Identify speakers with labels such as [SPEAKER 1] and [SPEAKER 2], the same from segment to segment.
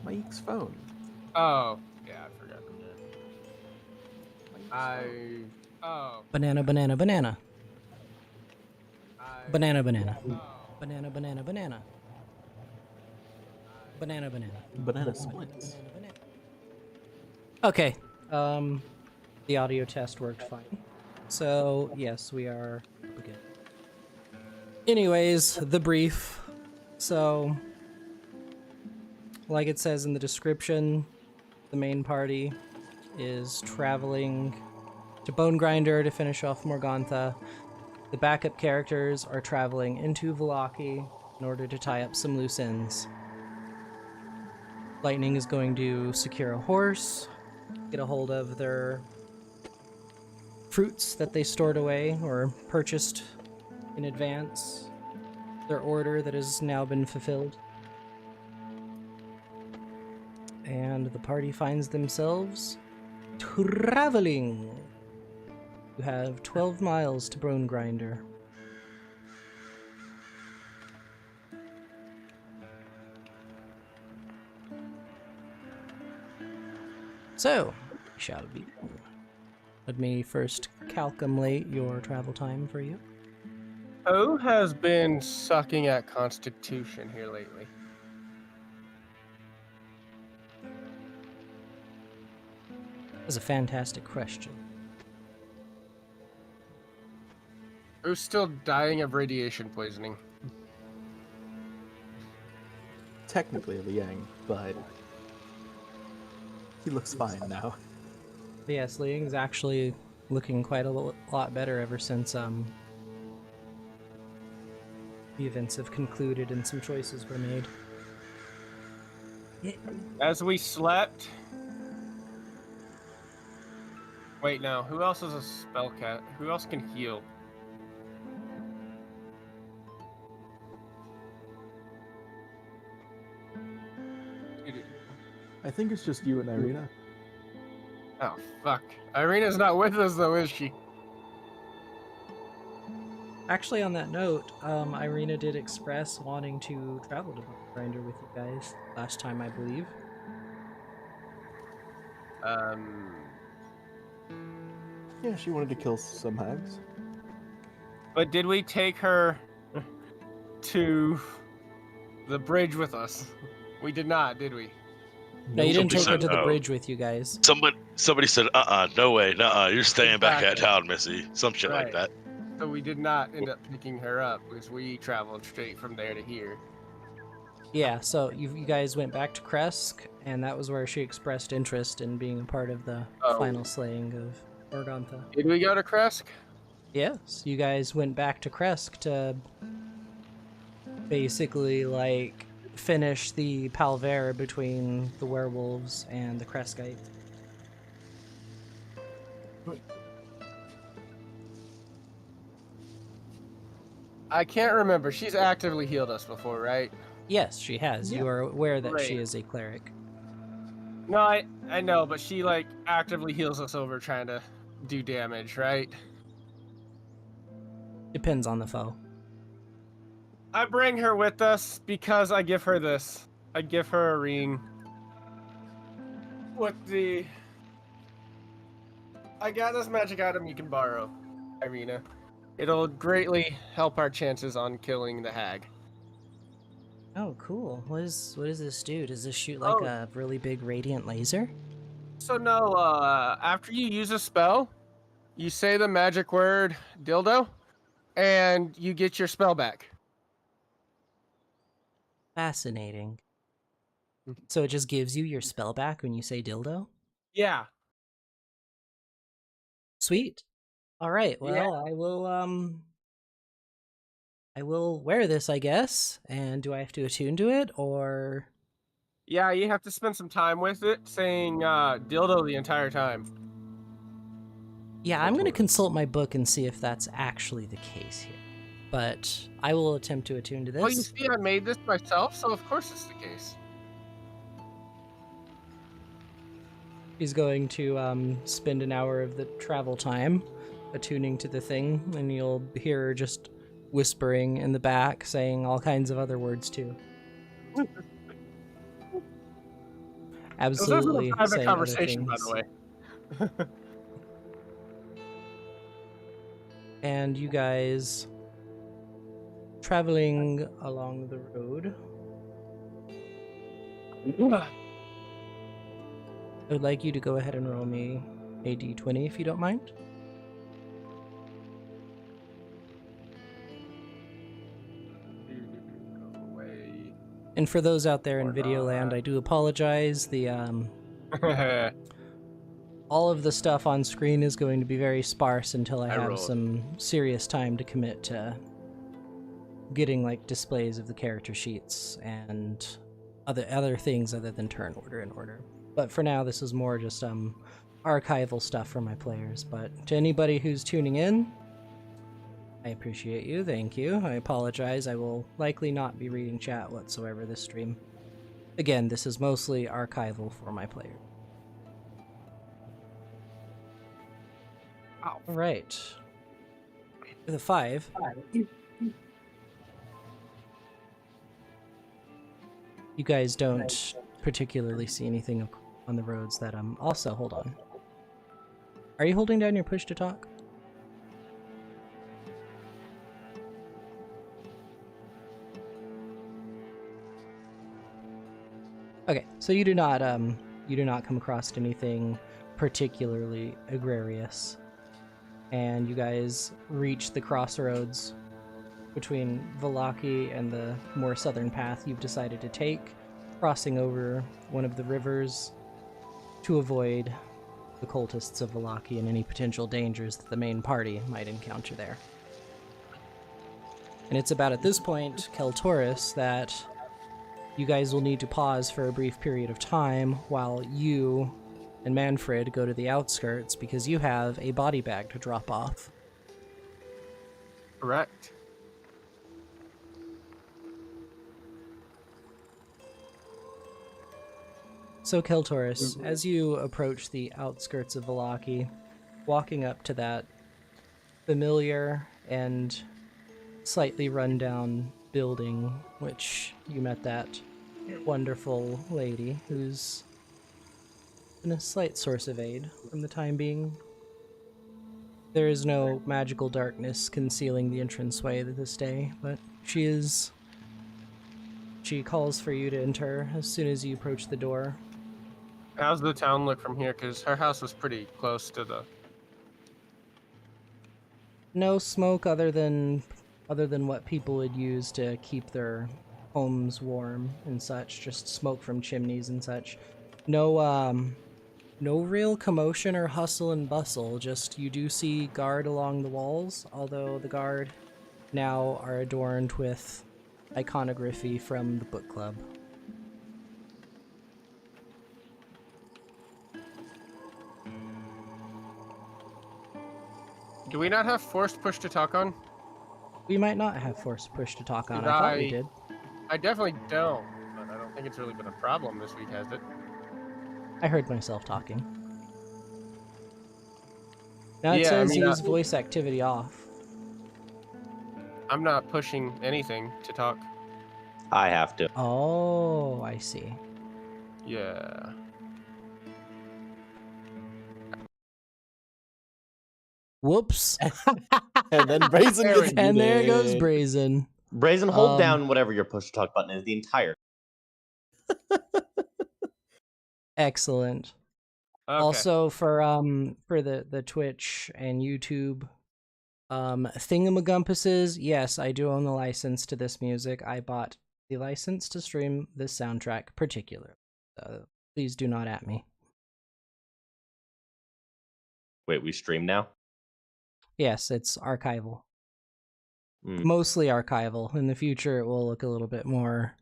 [SPEAKER 1] Mike's phone.
[SPEAKER 2] Oh, yeah, I forgot.
[SPEAKER 3] Banana, banana, banana. Banana, banana.
[SPEAKER 2] Oh.
[SPEAKER 3] Banana, banana, banana. Banana, banana.
[SPEAKER 1] Banana splits.
[SPEAKER 3] Banana, banana. Okay. The audio test worked fine. So, yes, we are good. Anyways, the brief. So, like it says in the description, the main party is traveling to Bonegrinder to finish off Morgantha. The backup characters are traveling into Vallaki in order to tie up some loose ends. Lightning is going to secure a horse, get a hold of their fruits that they stored away or purchased in advance, their order that has now been fulfilled. And the party finds themselves traveling. You have 12 miles to Bonegrinder. So, shall we? Let me first calculate your travel time for you.
[SPEAKER 2] Who has been sucking at Constitution here lately?
[SPEAKER 3] That's a fantastic question.
[SPEAKER 2] Who's still dying of radiation poisoning?
[SPEAKER 1] Technically Liang, but he looks fine now.
[SPEAKER 3] Yes, Liang's actually looking quite a lot better ever since the events have concluded and some choices were made.
[SPEAKER 2] As we slept. Wait, no. Who else is a spellcat? Who else can heal?
[SPEAKER 1] I think it's just you and Irina.
[SPEAKER 2] Oh, fuck. Irina's not with us, though, is she?
[SPEAKER 3] Actually, on that note, Irina did express wanting to travel to Bonegrinder with you guys last time, I believe.
[SPEAKER 1] Yeah, she wanted to kill some hags.
[SPEAKER 2] But did we take her to the bridge with us? We did not, did we?
[SPEAKER 3] No, you didn't
[SPEAKER 4] Somebody
[SPEAKER 3] take her
[SPEAKER 4] said
[SPEAKER 3] to the
[SPEAKER 4] no.
[SPEAKER 3] bridge with you guys.
[SPEAKER 4] Somebody said, no way, you're staying back at
[SPEAKER 2] Exactly.
[SPEAKER 4] town, Missy. Some shit like that.
[SPEAKER 2] So we did not end up picking her up because we traveled straight from there to here.
[SPEAKER 3] Yeah, so you guys went back to Kresk, and that was where she expressed interest in being a part of the final slaying of Morgantha.
[SPEAKER 2] Did we go to Kresk?
[SPEAKER 3] Yes, you guys went back to Kresk to basically, like, finish the palver between the werewolves and the Kreskite.
[SPEAKER 2] I can't remember. She's actively healed us before, right?
[SPEAKER 3] Yes, she has.
[SPEAKER 2] Yeah.
[SPEAKER 3] You are aware that she
[SPEAKER 2] Great.
[SPEAKER 3] is a cleric.
[SPEAKER 2] No, I know, but she, like, actively heals us over trying to do damage, right?
[SPEAKER 3] Depends on the foe.
[SPEAKER 2] I bring her with us because I give her this. I give her a ring. I got this magic item you can borrow, Irina. It'll greatly help our chances on killing the hag.
[SPEAKER 3] Oh, cool. What does this do? Does this shoot like a really big radiant laser?
[SPEAKER 2] So no, after you use a spell, you say the magic word dildo, and you get your spell back.
[SPEAKER 3] Fascinating. So it just gives you your spell back when you say dildo?
[SPEAKER 2] Yeah.
[SPEAKER 3] Sweet. All right. Well,
[SPEAKER 2] Yeah.
[SPEAKER 3] I will wear this, I guess. And do I have to attune to it, or?
[SPEAKER 2] Yeah, you have to spend some time with it, saying dildo the entire time.
[SPEAKER 3] Yeah, I'm going to consult my book and see if that's actually the case here. But I will attempt to attune to this.
[SPEAKER 2] Well, you see, I made this myself, so of course it's the case.
[SPEAKER 3] He's going to spend an hour of the travel time attuning to the thing, and you'll hear her just whispering in the back, saying all kinds of other words too. absolutely
[SPEAKER 2] This is a
[SPEAKER 3] say
[SPEAKER 2] private
[SPEAKER 3] other
[SPEAKER 2] conversation, by
[SPEAKER 3] things.
[SPEAKER 2] the way.
[SPEAKER 3] And you guys traveling along the road. I would like you to go ahead and roll me a d20 if you don't mind.
[SPEAKER 2] Go away.
[SPEAKER 3] And for those out there in
[SPEAKER 2] Or
[SPEAKER 3] Videoland,
[SPEAKER 2] not.
[SPEAKER 3] I do apologize. All of the stuff on screen is going to be very sparse until I have
[SPEAKER 2] rolled.
[SPEAKER 3] some serious time to commit to getting like displays of the character sheets and other things other than turn order and order. But for now, this is more just archival stuff for my players. But to anybody who's tuning in, I appreciate you. Thank you. I apologize. I will likely not be reading chat whatsoever this stream. Again, this is mostly archival for my players.
[SPEAKER 2] Ow.
[SPEAKER 3] All right. With a 5. You guys don't particularly see anything on the roads that also, hold on. Are you holding down your push to talk? Okay, so you do not come across anything particularly egregious. And you guys reach the crossroads between Vallaki and the more southern path you've decided to take, crossing over one of the rivers to avoid the cultists of Vallaki and any potential dangers that the main party might encounter there. And it's about at this point, Keltoris, that you guys will need to pause for a brief period of time while you and Manfred go to the outskirts because you have a body bag to drop off.
[SPEAKER 2] Correct.
[SPEAKER 3] So, Keltoris, as you approach the outskirts of Vallaki, walking up to that familiar and slightly run-down building, which you met that wonderful lady who's been a slight source of aid from the time being. There is no magical darkness concealing the entranceway this day, but she calls for you to enter as soon as you approach the door.
[SPEAKER 2] How's the town look from here? Because her house was pretty close to the...
[SPEAKER 3] No smoke other than what people would use to keep their homes warm and such, just smoke from chimneys and such. No real commotion or hustle and bustle, just you do see guard along the walls, although the guard now are adorned with iconography from the book club.
[SPEAKER 2] Do we not have forced push to talk on?
[SPEAKER 3] We might not have forced push to talk on.
[SPEAKER 2] Did
[SPEAKER 3] I thought we did.
[SPEAKER 2] I definitely don't, but I don't think it's really been a problem this week, has it?
[SPEAKER 3] I heard myself talking. Now it says use voice activity off.
[SPEAKER 2] I'm not pushing anything to talk.
[SPEAKER 5] I have to.
[SPEAKER 3] Oh, I see.
[SPEAKER 2] Yeah.
[SPEAKER 3] Whoops.
[SPEAKER 1] And then Brazen gets
[SPEAKER 3] And there goes
[SPEAKER 1] muted.
[SPEAKER 3] Brazen.
[SPEAKER 5] Brazen, hold down whatever your push to talk button is, the entire.
[SPEAKER 3] Excellent.
[SPEAKER 2] Okay.
[SPEAKER 3] Also for the Twitch and YouTube thingamagumpuses, yes, I do own the license to this music. I bought the license to stream this soundtrack particularly. Please do not at me.
[SPEAKER 5] Wait, we stream now?
[SPEAKER 3] Yes, it's archival.
[SPEAKER 5] Mm.
[SPEAKER 3] Mostly archival. In the future, it will look a little bit more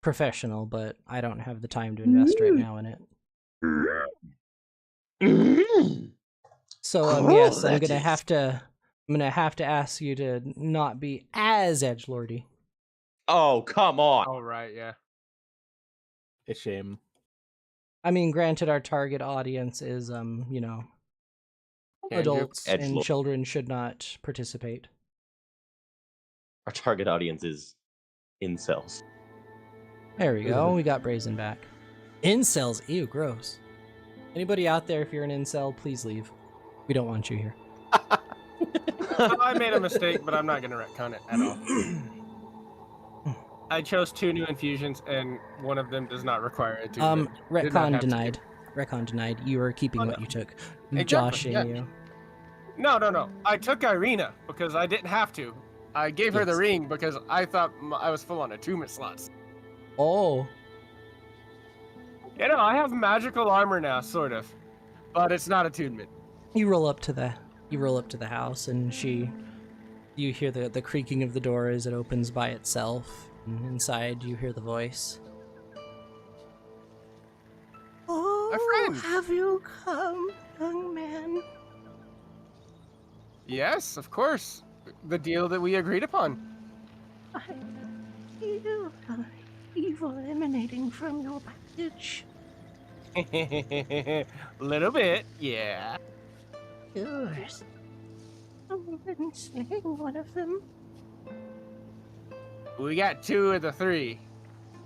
[SPEAKER 3] professional, but I don't have the time to invest right now in it. So yes, I'm gonna have to ask you to not be as edgelordy.
[SPEAKER 5] Oh, come on.
[SPEAKER 2] All right, yeah.
[SPEAKER 1] A shame.
[SPEAKER 3] I mean, granted, our target audience is adults and
[SPEAKER 5] Edgelord.
[SPEAKER 3] children should not participate.
[SPEAKER 5] Our target audience is incels.
[SPEAKER 3] There we go. We got Brazen back. Incels, ew, gross. Anybody out there, if you're an incel, please leave. We don't want you here.
[SPEAKER 2] So I made a mistake, but I'm not going to retcon it at all. I chose 2 new infusions, and one of them does not require it to.
[SPEAKER 3] Retcon denied. Retcon denied. You are keeping what you took.
[SPEAKER 2] Exactly,
[SPEAKER 3] Joshing
[SPEAKER 2] yeah.
[SPEAKER 3] you.
[SPEAKER 2] No. I took Irina because I didn't have to. I gave her the
[SPEAKER 3] Yes.
[SPEAKER 2] ring because I thought I was full on attunement slots.
[SPEAKER 3] Oh.
[SPEAKER 2] You know, I have magical armor now, sort of, but it's not attunement.
[SPEAKER 3] You roll up to the house, and you hear the creaking of the door as it opens by itself. And inside, you hear the voice.
[SPEAKER 2] My friend.
[SPEAKER 3] Have you come, young man?
[SPEAKER 2] Yes, of course. The deal that we agreed upon.
[SPEAKER 3] I feel evil emanating from your package.
[SPEAKER 2] Little bit, yeah.
[SPEAKER 3] Yours. I've been slaying one of them.
[SPEAKER 2] We got 2 of the 3.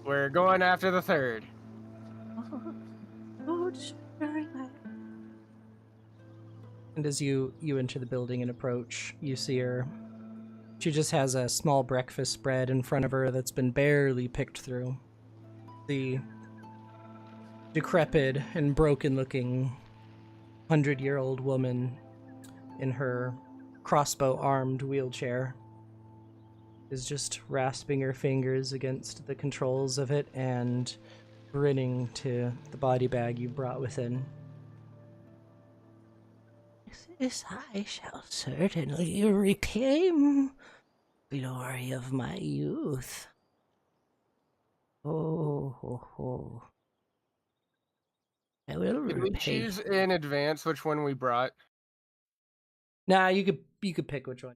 [SPEAKER 2] We're going after the 3rd.
[SPEAKER 3] Oh, it's very well. And as you enter the building and approach, you see her. She just has a small breakfast spread in front of her that's been barely picked through. The decrepit and broken-looking 100-year-old woman in her crossbow-armed wheelchair is just rasping her fingers against the controls of it and grinning to the body bag you brought within. This I shall certainly reclaim glory of my youth. Oh. I will
[SPEAKER 2] Did we
[SPEAKER 3] repay.
[SPEAKER 2] choose in advance which one we brought?
[SPEAKER 3] Nah, you could pick which one.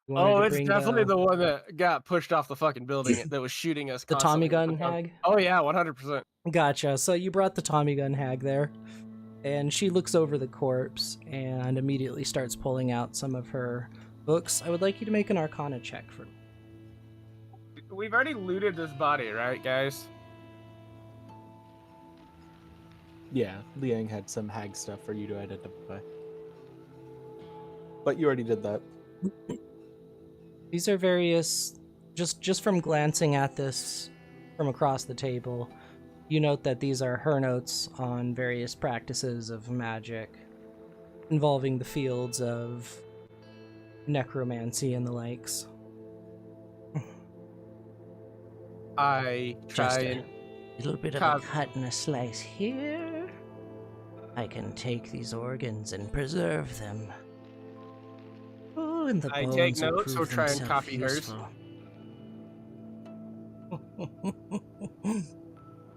[SPEAKER 3] You wanted
[SPEAKER 2] Oh,
[SPEAKER 3] to
[SPEAKER 2] it's
[SPEAKER 3] bring
[SPEAKER 2] definitely the one that got pushed off the fucking building that was shooting us.
[SPEAKER 3] the Tommy
[SPEAKER 2] constantly.
[SPEAKER 3] gun hag.
[SPEAKER 2] Oh yeah, 100%.
[SPEAKER 3] Gotcha. So you brought the Tommy gun hag there, and she looks over the corpse and immediately starts pulling out some of her books. I would like you to make an Arcana check for me.
[SPEAKER 2] We've already looted this body, right, guys?
[SPEAKER 1] Yeah, Liang had some hag stuff for you to identify. But you already did that.
[SPEAKER 3] These are various, just from glancing at this from across the table, you note that these are her notes on various practices of magic involving the fields of necromancy and the likes.
[SPEAKER 2] I
[SPEAKER 3] Just
[SPEAKER 2] try
[SPEAKER 3] a
[SPEAKER 2] and
[SPEAKER 3] little bit of a cut and a slice here. I can take these organs and preserve them. Oh, and the
[SPEAKER 2] I
[SPEAKER 3] bones
[SPEAKER 2] take
[SPEAKER 3] will
[SPEAKER 2] notes or
[SPEAKER 3] prove
[SPEAKER 2] try and
[SPEAKER 3] themselves
[SPEAKER 2] copy hers.
[SPEAKER 3] useful.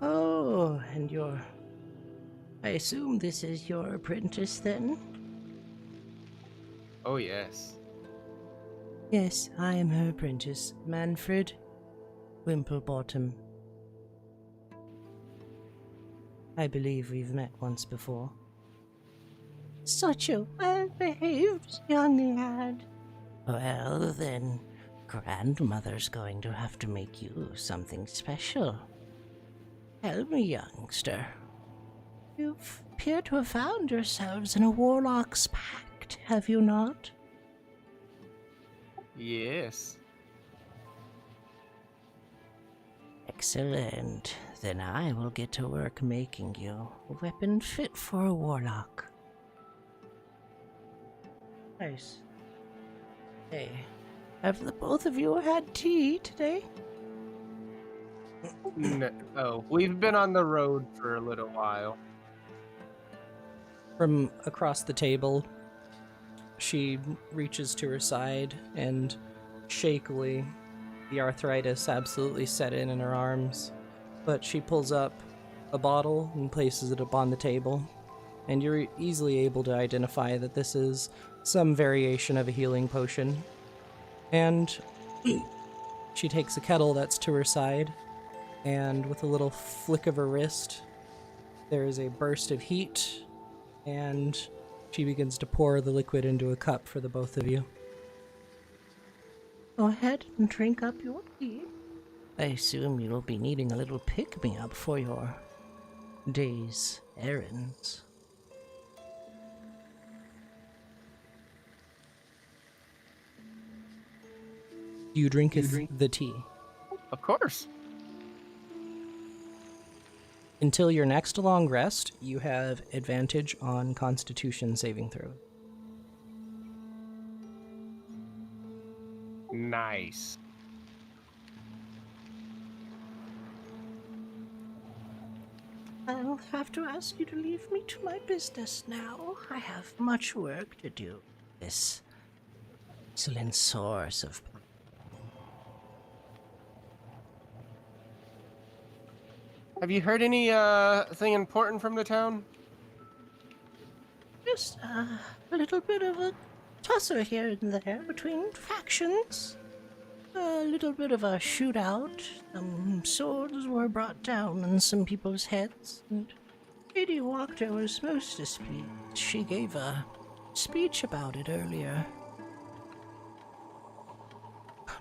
[SPEAKER 3] Oh, and I assume this is your apprentice then?
[SPEAKER 2] Oh yes.
[SPEAKER 3] Yes, I am her apprentice, Manfred Wimplebottom. I believe we've met once before. Such a well-behaved young lad. Well, then, Grandmother's going to have to make you something special. Tell me, youngster. You appear to have found yourselves in a warlock's pact, have you not?
[SPEAKER 2] Yes.
[SPEAKER 3] Excellent. Then I will get to work making you a weapon fit for a warlock. Nice. Hey, have the both of you had tea today?
[SPEAKER 2] No, we've been on the road for a little while.
[SPEAKER 3] From across the table, she reaches to her side and shakily, the arthritis absolutely set in her arms, but she pulls up a bottle and places it upon the table, and you're easily able to identify that this is some variation of a healing potion. And she takes a kettle that's to her side, and with a little flick of her wrist, there is a burst of heat, and she begins to pour the liquid into a cup for the both of you. Go ahead and drink up your tea. I assume you'll be needing a little pick-me-up for your day's errands. You drinketh the tea.
[SPEAKER 2] Of course.
[SPEAKER 3] Until your next long rest, you have advantage on Constitution saving throw.
[SPEAKER 2] Nice.
[SPEAKER 3] I'll have to ask you to leave me to my business now. I have much work to do. This excellent source of...
[SPEAKER 2] Have you heard any thing important from the town?
[SPEAKER 3] Just a little bit of a tussle here and there between factions. A little bit of a shootout. Some swords were brought down on some people's heads, and Lady Walker was most displeased. She gave a speech about it earlier.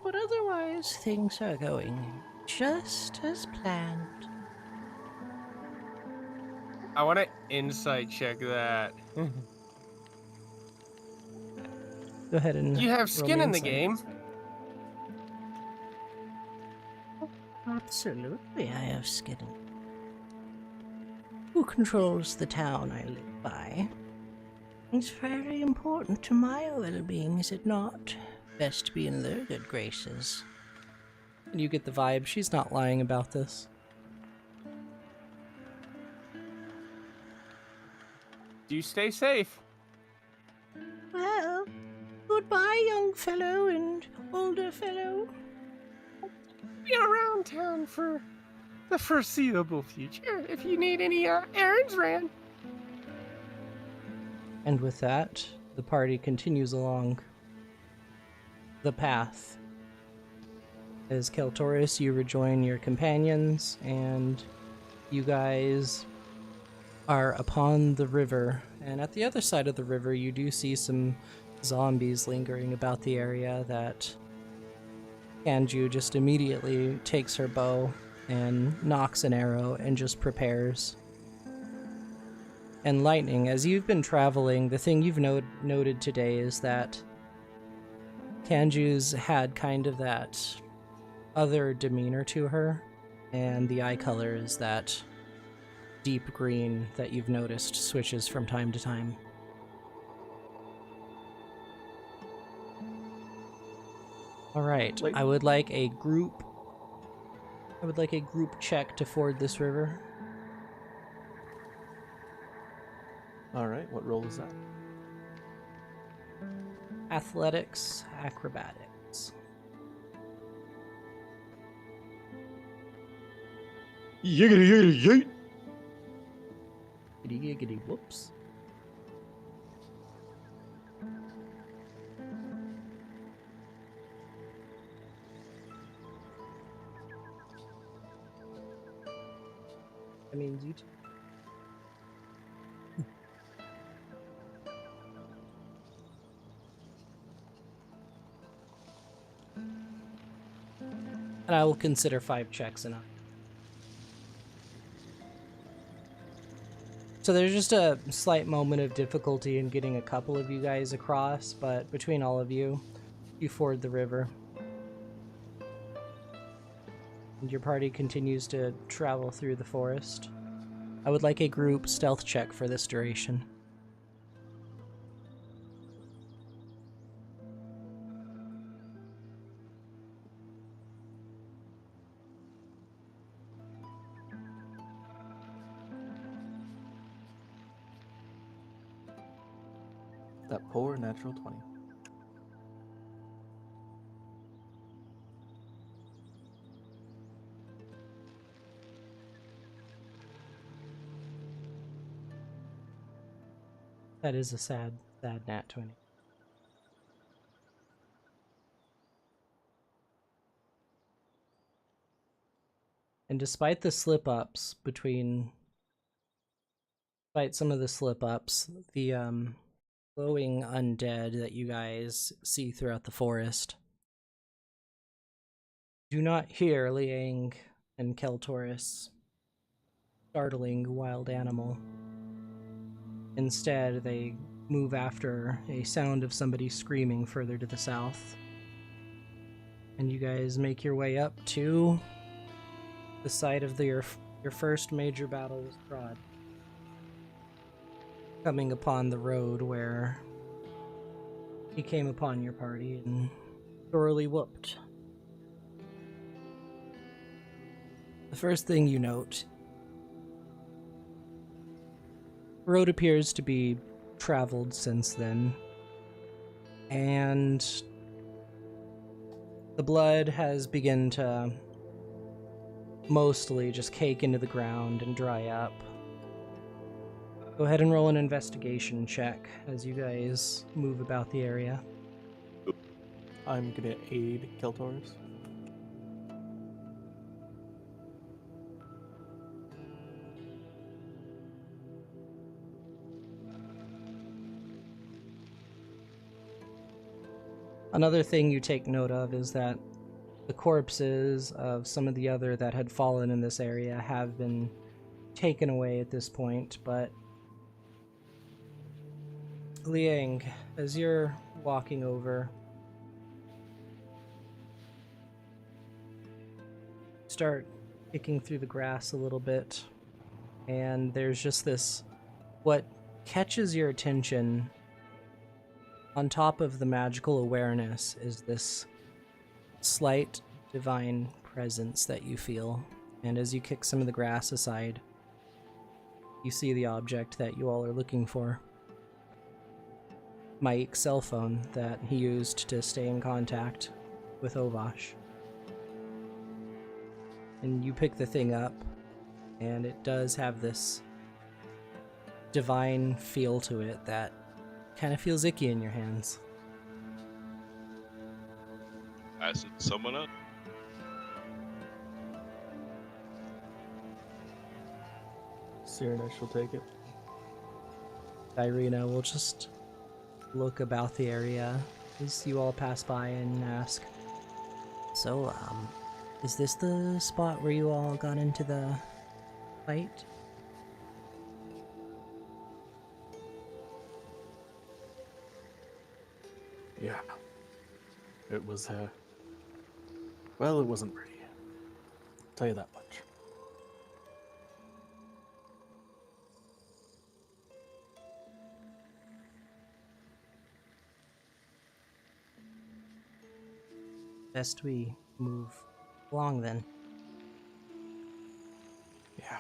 [SPEAKER 3] But otherwise, things are going just as planned.
[SPEAKER 2] I want to insight check that.
[SPEAKER 3] Go ahead and
[SPEAKER 2] You have
[SPEAKER 3] roll
[SPEAKER 2] skin
[SPEAKER 3] me
[SPEAKER 2] in the
[SPEAKER 3] insight.
[SPEAKER 2] game.
[SPEAKER 3] Absolutely, I have skin. Who controls the town I live by? It's very important to my well-being, is it not? Best to be in their good graces. You get the vibe she's not lying about this.
[SPEAKER 2] Do you stay safe?
[SPEAKER 3] Well, goodbye, young fellow and older fellow.
[SPEAKER 2] Be around town for the foreseeable future if you need any errands ran.
[SPEAKER 3] And with that, the party continues along the path. As Keltoris, you rejoin your companions, and you guys are upon the river. And at the other side of the river, you do see some zombies lingering about the area that Kanju just immediately takes her bow and knocks an arrow and just prepares. And Lightning, as you've been traveling, the thing you've noted today is that Kanju's had kind of that other demeanor to her, and the eye color is that deep green that you've noticed switches from time to time. Alright, I would like a group check to ford this river.
[SPEAKER 1] Alright, what role is that?
[SPEAKER 3] Athletics, acrobatics.
[SPEAKER 5] Yiggity yiggity yeet.
[SPEAKER 3] Giggity giggity whoops. That means you two. And I will consider 5 checks enough. So there's just a slight moment of difficulty in getting a couple of you guys across, but between all of you, you ford the river. And your party continues to travel through the forest. I would like a group stealth check for this duration.
[SPEAKER 1] That poor natural 20.
[SPEAKER 3] That is a sad nat 20. And despite some of the slip-ups, the glowing undead that you guys see throughout the forest, do not hear Liang and Keltoris startling wild animal. Instead, they move after a sound of somebody screaming further to the south. And you guys make your way up to the site of your first major battle with Strahd. Coming upon the road where he came upon your party and thoroughly whooped. The first thing you note, the road appears to be traveled since then, and the blood has begun to mostly just cake into the ground and dry up. Go ahead and roll an investigation check as you guys move about the area.
[SPEAKER 1] I'm gonna aid Keltors.
[SPEAKER 3] Another thing you take note of is that the corpses of some of the other that had fallen in this area have been taken away at this point, but Liang, as you're walking over, start kicking through the grass a little bit, and there's just this, what catches your attention on top of the magical awareness is this slight divine presence that you feel. And as you kick some of the grass aside, you see the object that you all are looking for. Mike's cell phone that he used to stay in contact with Ovash. And you pick the thing up, and it does have this divine feel to it that kind of feels icky in your hands.
[SPEAKER 4] Passing someone up.
[SPEAKER 1] Cyranish will take it.
[SPEAKER 3] Irina will just look about the area as you all pass by and ask, "So, is this the spot where you all got into the fight?"
[SPEAKER 1] Yeah. It was, well, it wasn't pretty. I'll tell you that much.
[SPEAKER 3] Best we move along then.
[SPEAKER 1] Yeah.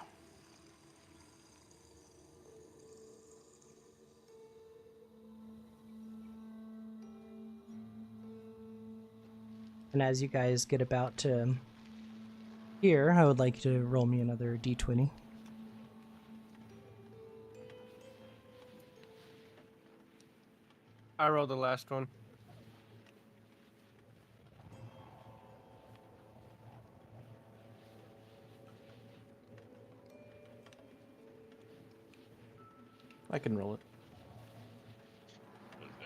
[SPEAKER 3] And as you guys get about to here, I would like you to roll me another d20.
[SPEAKER 2] I rolled the last one.
[SPEAKER 1] I can roll it.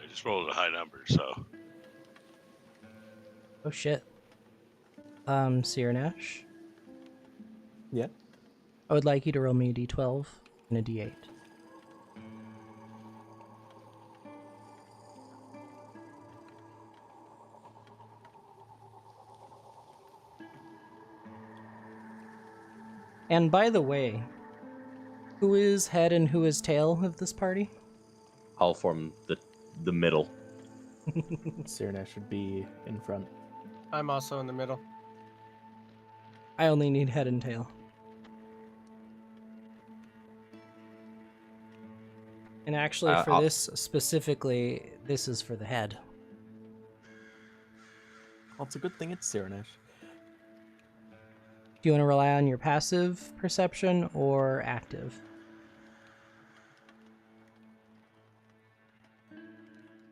[SPEAKER 4] I just rolled a high number, so
[SPEAKER 3] Oh shit. Cyranash,
[SPEAKER 1] Yeah.
[SPEAKER 3] I would like you to roll me a d12 and a d8. And by the way, who is head and who is tail of this party?
[SPEAKER 5] I'll form the middle.
[SPEAKER 1] Cyranish should be in front.
[SPEAKER 2] I'm also in the middle.
[SPEAKER 3] I only need head and tail. And actually, for this specifically, this is for the head.
[SPEAKER 1] Well, it's a good thing it's Cyranish.
[SPEAKER 3] Do you want to rely on your passive perception or active?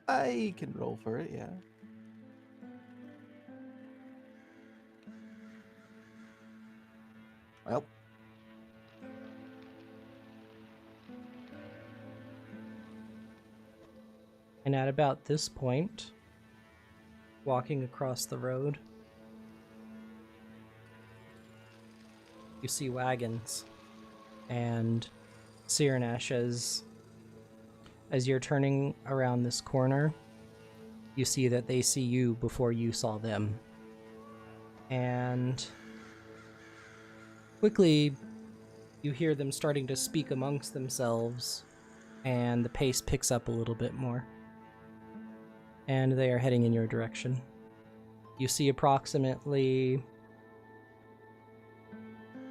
[SPEAKER 1] I can roll for it, yeah. Well.
[SPEAKER 3] And at about this point, walking across the road, you see wagons And Sirnash, as you're turning around this corner, you see that they see you before you saw them. And quickly, you hear them starting to speak amongst themselves, and the pace picks up a little bit more. And they are heading in your direction. You see approximately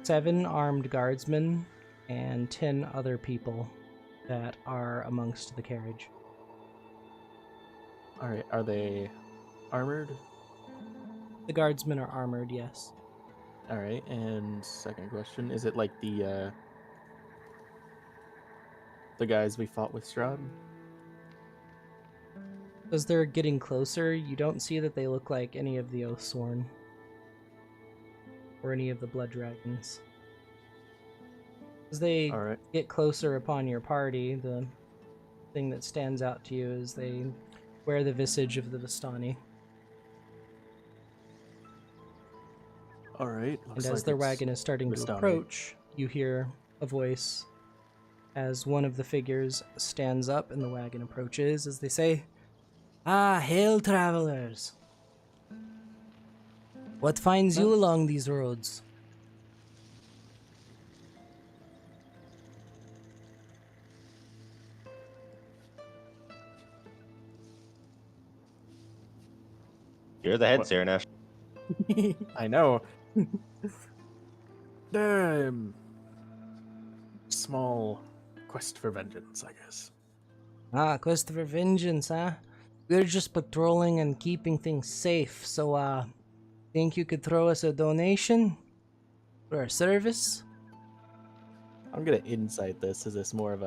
[SPEAKER 3] 7 armed guardsmen and 10 other people that are amongst the carriage.
[SPEAKER 1] Alright, are they armored?
[SPEAKER 3] The guardsmen are armored, yes.
[SPEAKER 1] Alright, and second question, is it like the guys we fought with Strahd?
[SPEAKER 3] As they're getting closer, you don't see that they look like any of the Oathsworn or any of the Blood Dragons. As they
[SPEAKER 1] Alright.
[SPEAKER 3] get closer upon your party, the thing that stands out to you is they wear the visage of the Vistani.
[SPEAKER 1] Alright.
[SPEAKER 3] And as their wagon is starting to approach, you hear a voice as one of the figures stands up and the wagon approaches as they say, "Ah, hail travelers! What finds you along these roads?"
[SPEAKER 5] You're the head,
[SPEAKER 1] What?
[SPEAKER 5] Sirnash.
[SPEAKER 1] I know. Small quest for vengeance, I guess.
[SPEAKER 3] Ah, quest for vengeance, huh? We're just patrolling and keeping things safe, so, think you could throw us a donation for our service?
[SPEAKER 1] I'm gonna insight this. Is this more of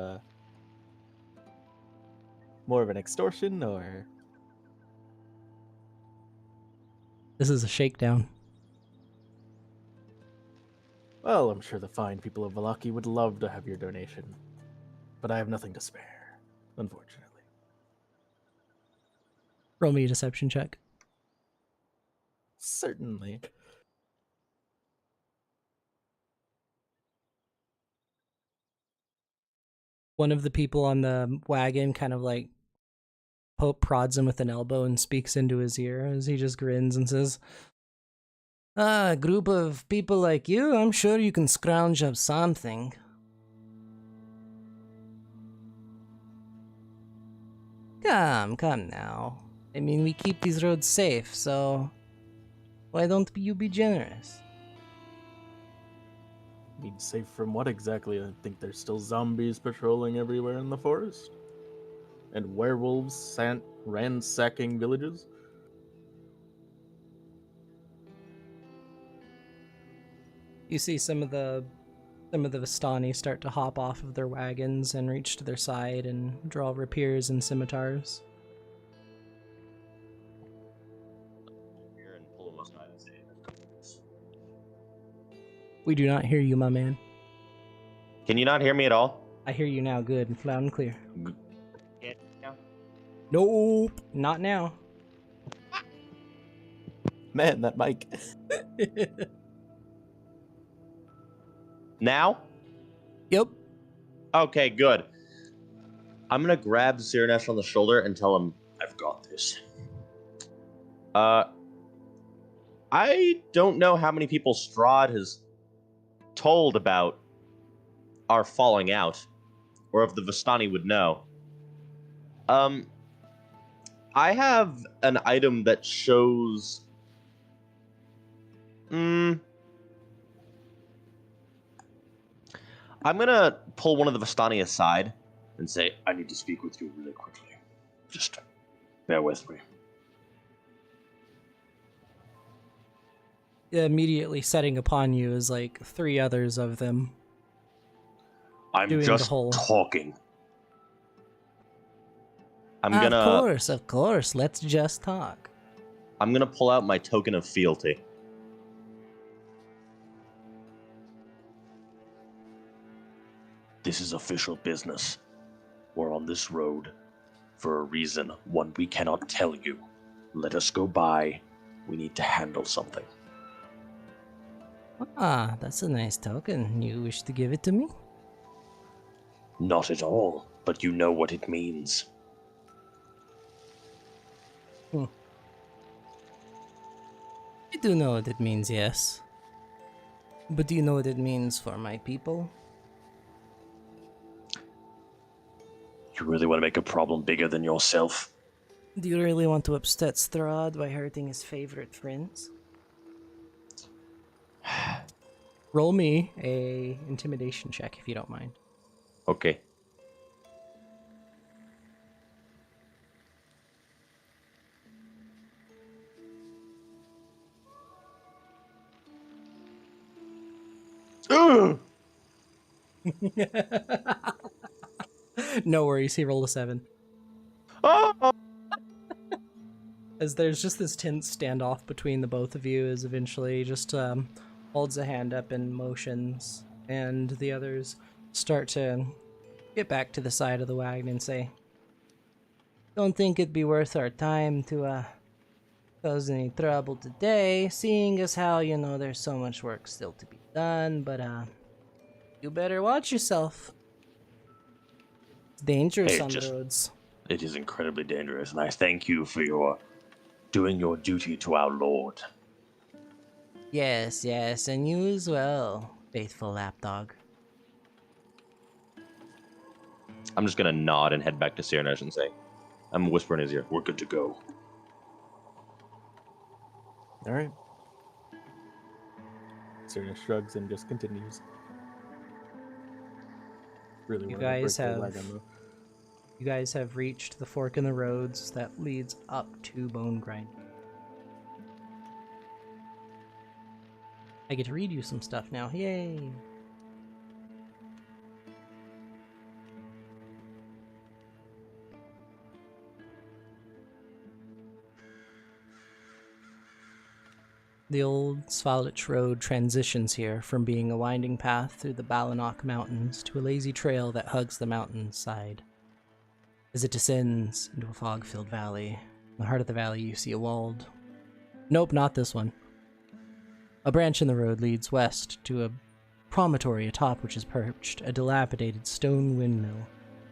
[SPEAKER 1] an extortion, or
[SPEAKER 3] This is a shakedown.
[SPEAKER 1] well, I'm sure the fine people of Vallaki would love to have your donation, but I have nothing to spare, unfortunately.
[SPEAKER 3] Roll me a deception check.
[SPEAKER 1] Certainly.
[SPEAKER 3] One of the people on the wagon kind of like prods him with an elbow and speaks into his ear as he just grins and says, "Ah, a group of people like you, I'm sure you can scrounge up something." Come now. I mean, we keep these roads safe, so why don't you be generous?
[SPEAKER 1] I mean, safe from what exactly? I think there's still zombies patrolling everywhere in the forest, and werewolves ransacking villages.
[SPEAKER 3] You see some of the Vistani start to hop off of their wagons and reach to their side and draw rapiers and scimitars.
[SPEAKER 5] And pull him aside and say,
[SPEAKER 3] We do not hear you, my man.
[SPEAKER 5] "Can you not hear me at all?"
[SPEAKER 3] I hear you now, good, loud and clear.
[SPEAKER 5] Can't now?
[SPEAKER 3] Nope, not now.
[SPEAKER 1] Man, that mic.
[SPEAKER 5] Now?
[SPEAKER 3] Yep.
[SPEAKER 5] Okay, good. I'm gonna grab Sirnash on the shoulder and tell him, "I've got this." I don't know how many people Strahd has told about our falling out, or if the Vistani would know. I have an item that shows... I'm gonna pull one of the Vistani aside and say, "I need to speak with you really quickly. Just bear with me."
[SPEAKER 3] Immediately setting upon you is like 3 others of them.
[SPEAKER 5] I'm
[SPEAKER 3] Doing
[SPEAKER 5] just
[SPEAKER 3] the whole...
[SPEAKER 5] talking.
[SPEAKER 3] Of course, let's just talk.
[SPEAKER 5] I'm gonna pull out my token of fealty. This is official business. We're on this road for a reason, one we cannot tell you. Let us go by. We need to handle something.
[SPEAKER 3] Ah, that's a nice token. You wish to give it to me?
[SPEAKER 5] Not at all, but you know what it means.
[SPEAKER 3] I do know what it means, yes. But do you know what it means for my people?
[SPEAKER 5] You really want to make a problem bigger than yourself?
[SPEAKER 3] Do you really want to upset Strahd by hurting his favorite friends? Roll me a intimidation check if you don't mind.
[SPEAKER 5] Okay. Ugh!
[SPEAKER 3] No worries, he rolled a 7.
[SPEAKER 5] Oh!
[SPEAKER 3] As there's just this tense standoff between the both of you, as eventually just holds a hand up and motions, and the others start to get back to the side of the wagon and say, "Don't think it'd be worth our time to cause any trouble today, seeing as how, you know, there's so much work still to be done, but you better watch yourself. It's dangerous
[SPEAKER 5] Hey,
[SPEAKER 3] on the roads."
[SPEAKER 5] It is incredibly dangerous, and I thank you for your doing your duty to our Lord.
[SPEAKER 3] Yes, yes, and you as well, faithful lapdog.
[SPEAKER 5] I'm just gonna nod and head back to Sirnesh and say, I'm whispering in his ear, we're good to go.
[SPEAKER 1] All right. Serena shrugs and just continues. Really
[SPEAKER 3] You
[SPEAKER 1] wanted to break
[SPEAKER 3] guys
[SPEAKER 1] the
[SPEAKER 3] have
[SPEAKER 1] wagon, though.
[SPEAKER 3] You guys have reached the fork in the roads that leads up to Bonegrinder. I get to read you some stuff now. Yay! The old Svalich Road transitions here from being a winding path through the Balanok Mountains to a lazy trail that hugs the mountain's side. As it descends into a fog-filled valley, in the heart of the valley you see a walled... Nope, not this one. A branch in the road leads west to a promontory atop which is perched a dilapidated stone windmill,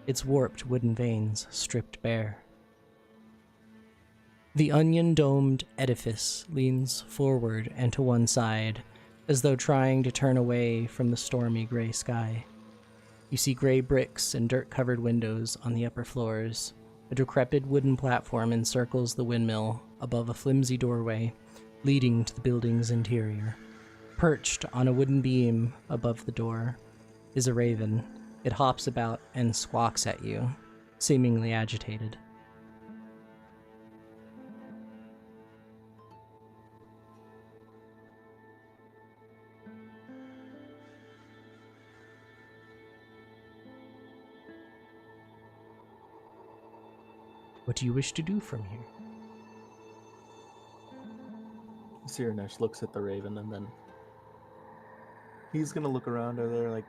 [SPEAKER 3] its warped wooden vanes stripped bare. The onion-domed edifice leans forward and to one side, as though trying to turn away from the stormy gray sky. You see gray bricks and dirt-covered windows on the upper floors. A decrepit wooden platform encircles the windmill above a flimsy doorway leading to the building's interior. Perched on a wooden beam above the door is a raven. It hops about and squawks at you, seemingly agitated. What do you wish to do from here?
[SPEAKER 1] Sirnesh looks at the raven and then he's gonna look around. Are there like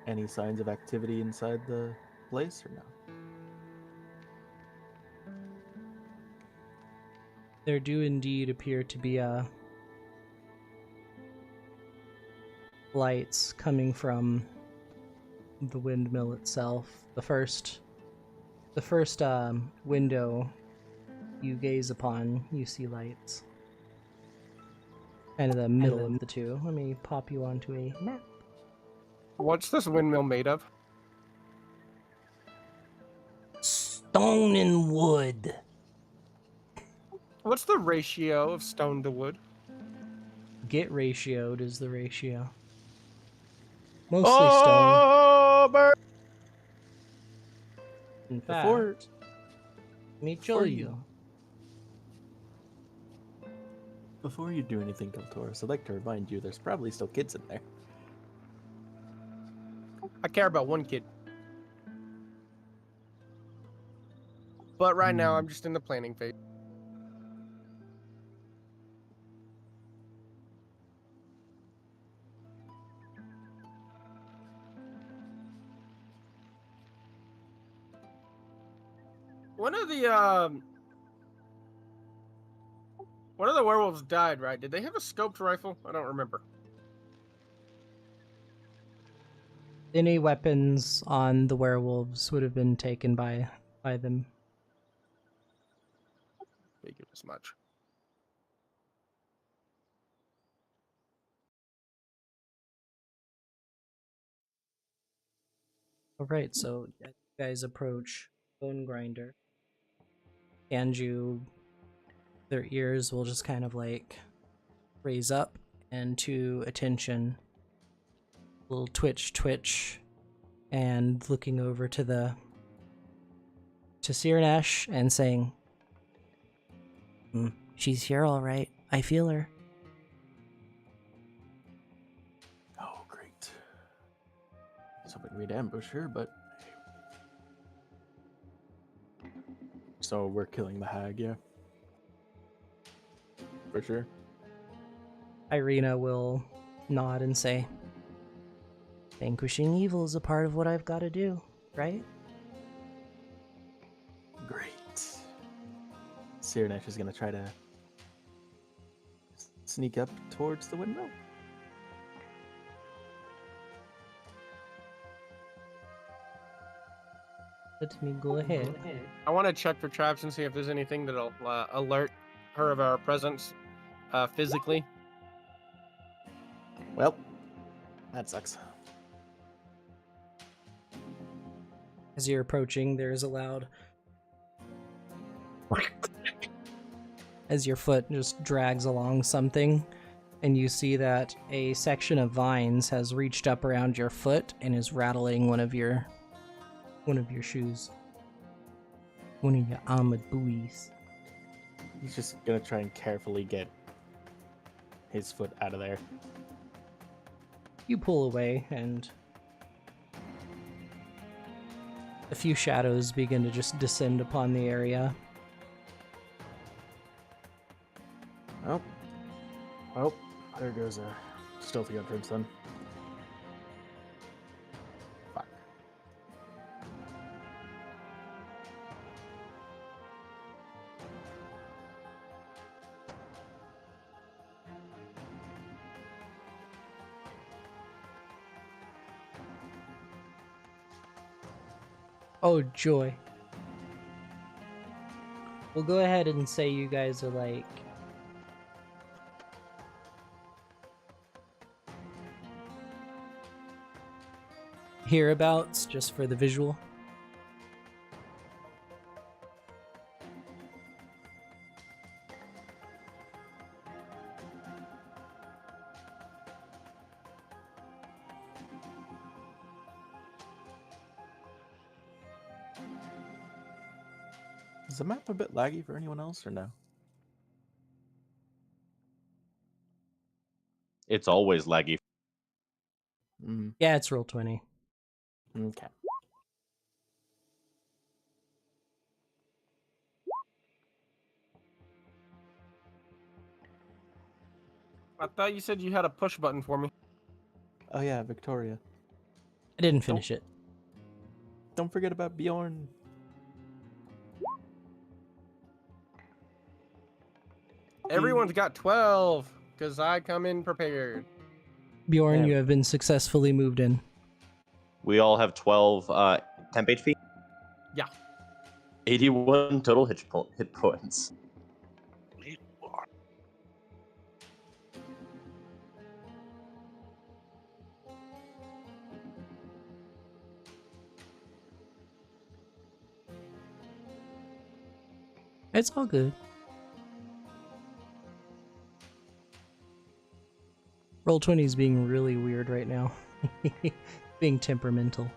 [SPEAKER 1] any signs of activity inside the place or no?
[SPEAKER 3] There do indeed appear to be lights coming from the windmill itself. The first window you gaze upon, you see lights. Kind of the middle of the two. Let me pop you onto a map.
[SPEAKER 2] What's this windmill made of?
[SPEAKER 3] Stone and wood.
[SPEAKER 2] What's the ratio of stone to wood?
[SPEAKER 3] Get ratioed is the ratio. Mostly
[SPEAKER 5] Oh,
[SPEAKER 3] stone. In fact,
[SPEAKER 1] Before
[SPEAKER 3] let me show
[SPEAKER 1] before
[SPEAKER 3] you.
[SPEAKER 1] Before you do anything, Kaltoris, I'd like to remind you there's probably still kids in there.
[SPEAKER 2] I care about one kid. But right now, I'm just in the planning phase. One of the werewolves died, right? Did they have a scoped rifle? I don't remember.
[SPEAKER 3] Any weapons on the werewolves would have been taken by them.
[SPEAKER 2] Figured as much.
[SPEAKER 3] Alright, so as you guys approach Bonegrinder, and their ears will just kind of like raise up, and to attention, little twitch, and looking over to Sirnesh and saying, she's here all right. I feel her.
[SPEAKER 1] Oh, great. I was hoping we'd ambush her, but... So we're killing the hag, yeah? For sure.
[SPEAKER 3] Irina will nod and say, vanquishing evil is a part of what I've got to do, right?
[SPEAKER 1] Great. Sirnesh is going to try to sneak up towards the windmill.
[SPEAKER 3] Let me go ahead.
[SPEAKER 2] I want to check for traps and see if there's anything that'll alert her of our presence physically.
[SPEAKER 1] Well, that sucks.
[SPEAKER 3] As you're approaching, there's a loud as your foot just drags along something, and you see that a section of vines has reached up around your foot and is rattling one of your shoes. One of your armored buoys.
[SPEAKER 1] He's just going to try and carefully get his foot out of there.
[SPEAKER 3] You pull away, and a few shadows begin to just descend upon the area.
[SPEAKER 1] Oh, there goes a stealthy entrance then. Fuck.
[SPEAKER 3] Oh, joy. We'll go ahead and say you guys are like hereabouts, just for the visual.
[SPEAKER 1] Is the map a bit laggy for anyone else or no?
[SPEAKER 5] It's always laggy.
[SPEAKER 3] Yeah, it's Roll20.
[SPEAKER 1] Okay.
[SPEAKER 2] I thought you said you had a push button for me.
[SPEAKER 1] Oh yeah, Victoria.
[SPEAKER 3] I didn't finish it.
[SPEAKER 1] Don't forget about Bjorn.
[SPEAKER 2] Everyone's got 12, because I come in prepared.
[SPEAKER 3] Bjorn,
[SPEAKER 1] Yeah.
[SPEAKER 3] you have been successfully moved in.
[SPEAKER 5] We all have 12 temp HP?
[SPEAKER 2] Yeah.
[SPEAKER 5] 81 total hit points.
[SPEAKER 3] It's all good. Roll20 is being really weird right now. Being temperamental.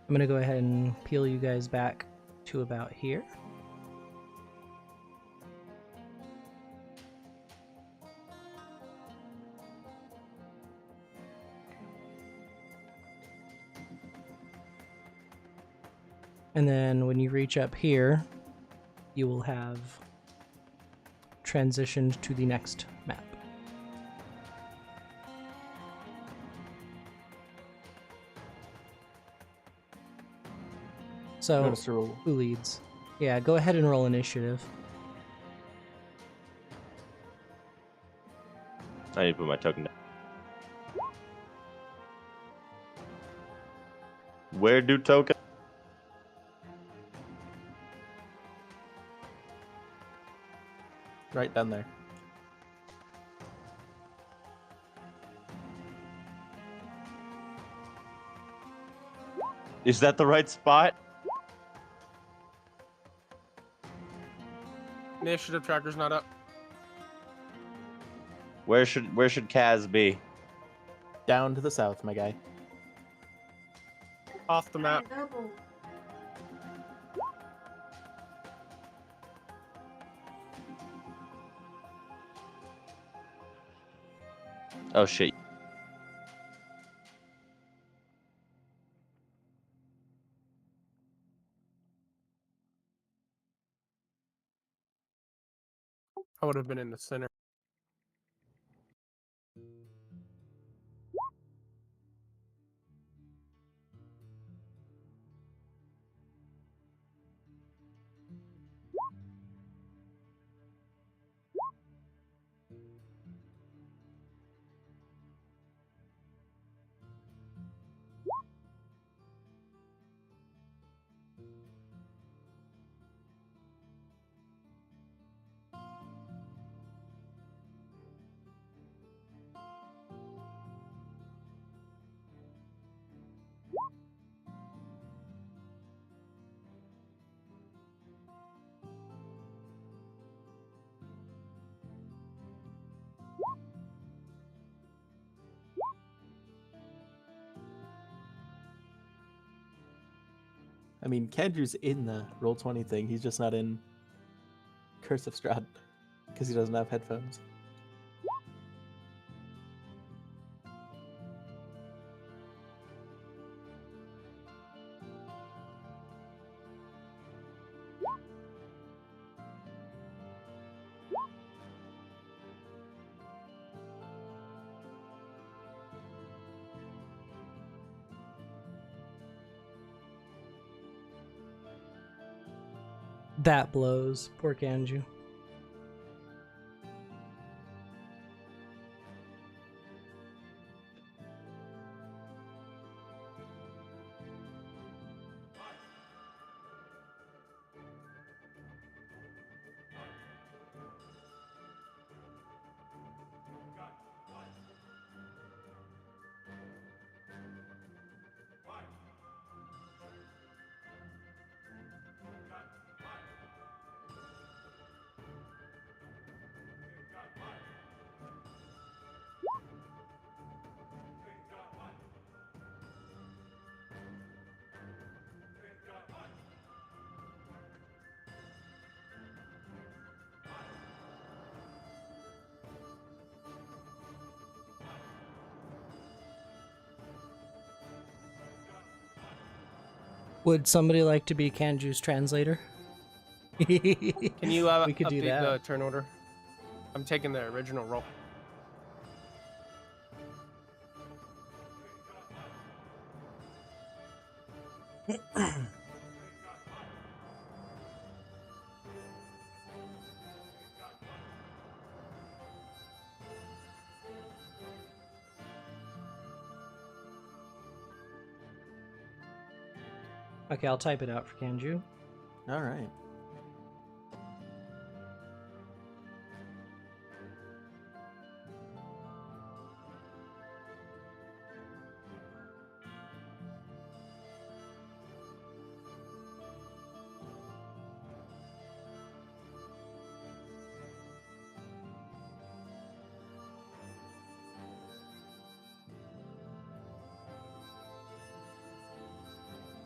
[SPEAKER 3] I'm gonna go ahead and peel you guys back to about here. And then when you reach up here, you will have transitioned to the next map.
[SPEAKER 1] You
[SPEAKER 3] So,
[SPEAKER 1] want us to roll?
[SPEAKER 3] who leads? Yeah, go ahead and roll initiative.
[SPEAKER 6] I need to put my token down. Where do token?
[SPEAKER 1] Right down there.
[SPEAKER 6] Is that the right spot?
[SPEAKER 2] Initiative tracker's not up.
[SPEAKER 6] Where should Kaz be?
[SPEAKER 1] Down to the south, my guy.
[SPEAKER 2] Off the map.
[SPEAKER 6] Oh shit.
[SPEAKER 2] I would have been in the center.
[SPEAKER 1] I mean, Kendrew's in the Roll20 thing. He's just not in Curse of Strahd because he doesn't have headphones.
[SPEAKER 3] That blows. Poor Kanju. Would somebody like to be Kanju's translator?
[SPEAKER 2] Can you
[SPEAKER 3] We could do
[SPEAKER 2] update the
[SPEAKER 3] that.
[SPEAKER 2] turn order? I'm taking the original roll.
[SPEAKER 3] Okay, I'll type it out for Kanju.
[SPEAKER 1] All right.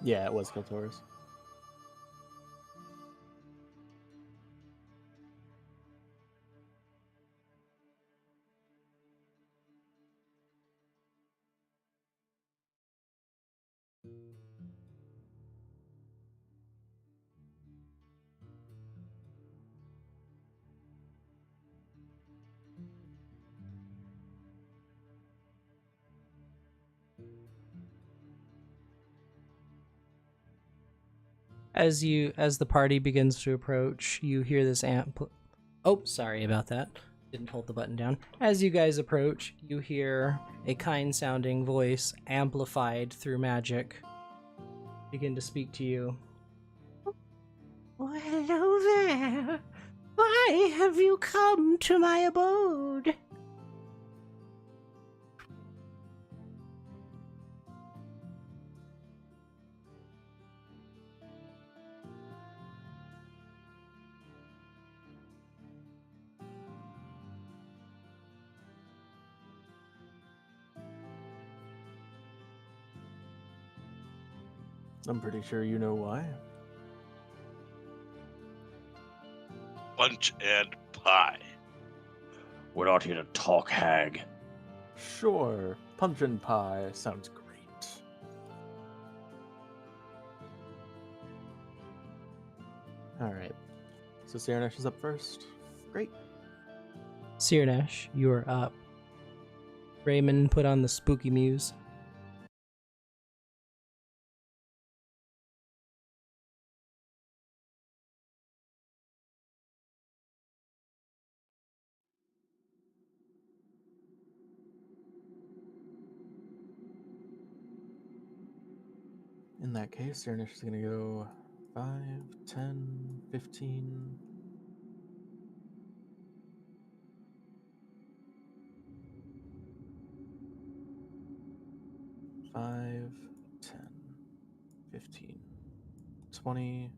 [SPEAKER 1] Yeah, it was Kiltoris.
[SPEAKER 3] As the party begins to approach, you hear this Oh, sorry about that. Didn't hold the button down. As you guys approach, you hear a kind-sounding voice amplified through magic begin to speak to you. Oh, hello there. Why have you come to my abode?
[SPEAKER 1] I'm pretty sure you know why.
[SPEAKER 4] Punch and pie.
[SPEAKER 5] We're not here to talk, hag.
[SPEAKER 1] Sure, punch and pie sounds great. Alright, so Saranesh is up first. Great.
[SPEAKER 3] Sirnesh, you are up. Raymond, put on the spooky muse.
[SPEAKER 1] In that case, Saranesh is going to go 5, 10, 15... 5, 10, 15, 20,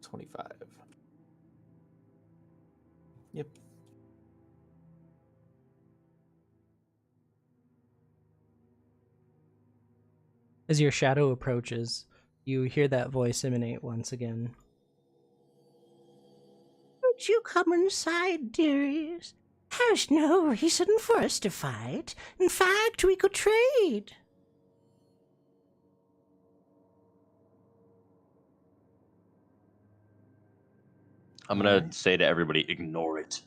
[SPEAKER 1] 25. Yep.
[SPEAKER 3] As your shadow approaches, you hear that voice emanate once again. Would you come inside, dearies? There's no reason for us to fight. In fact, we could trade.
[SPEAKER 6] I'm gonna
[SPEAKER 1] Alright.
[SPEAKER 6] say to everybody, ignore it.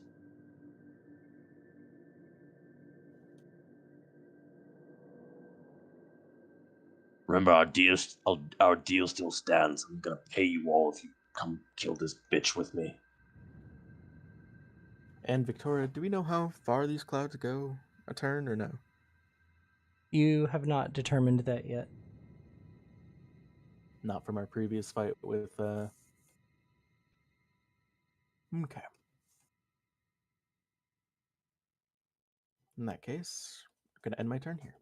[SPEAKER 5] Remember, our deal still stands. I'm gonna pay you all if you come kill this bitch with me.
[SPEAKER 1] And Victoria, do we know how far these clouds go a turn or no?
[SPEAKER 3] You have not determined that yet.
[SPEAKER 1] Not from our previous fight with, Okay. In that case, I'm going to end my turn here.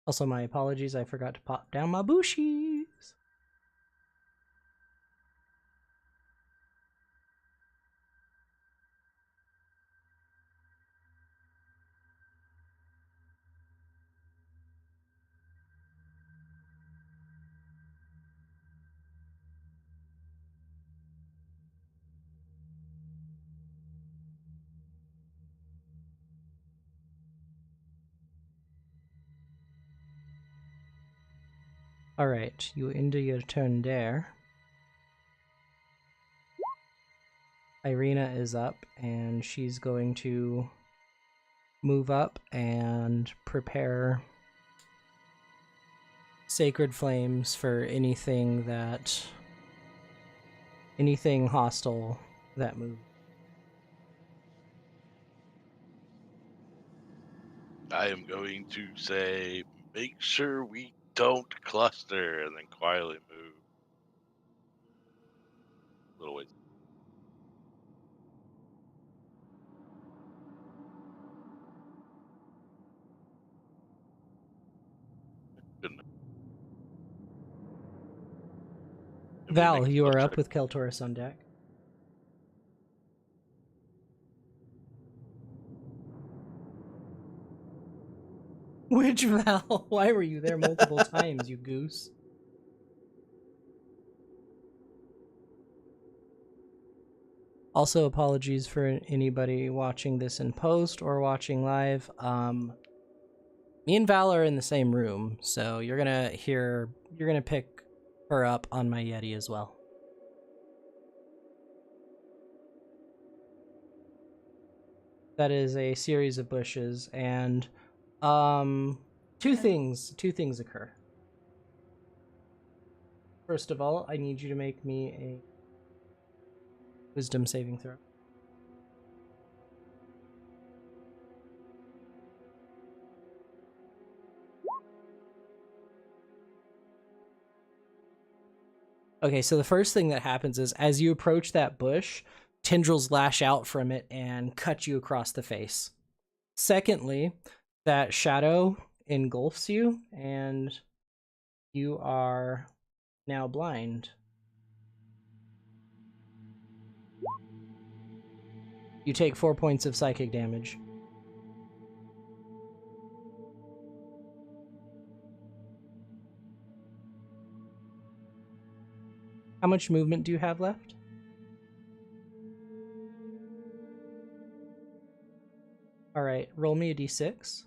[SPEAKER 3] Also, my apologies, I forgot to pop down my bushies. Alright, you end your turn there. Irina is up, and she's going to move up and prepare sacred flames for anything hostile that moves.
[SPEAKER 4] I am going to say, make sure we don't cluster, and then quietly move. A little ways. Good enough. And we
[SPEAKER 3] Val,
[SPEAKER 4] make
[SPEAKER 3] you are
[SPEAKER 4] cluster.
[SPEAKER 3] up with Keltoris on deck. Which Val? Why were you there multiple times, you goose? Also, apologies for anybody watching this in post or watching live. Me and Val are in the same room, so you're gonna pick her up on my Yeti as well. That is a series of bushes, and two things occur. First of all, I need you to make me a wisdom saving throw. Okay, so the first thing that happens is as you approach that bush, tendrils lash out from it and cut you across the face. Secondly, that shadow engulfs you and you are now blind. You take 4 points of psychic damage. How much movement do you have left? All right, roll me a d6.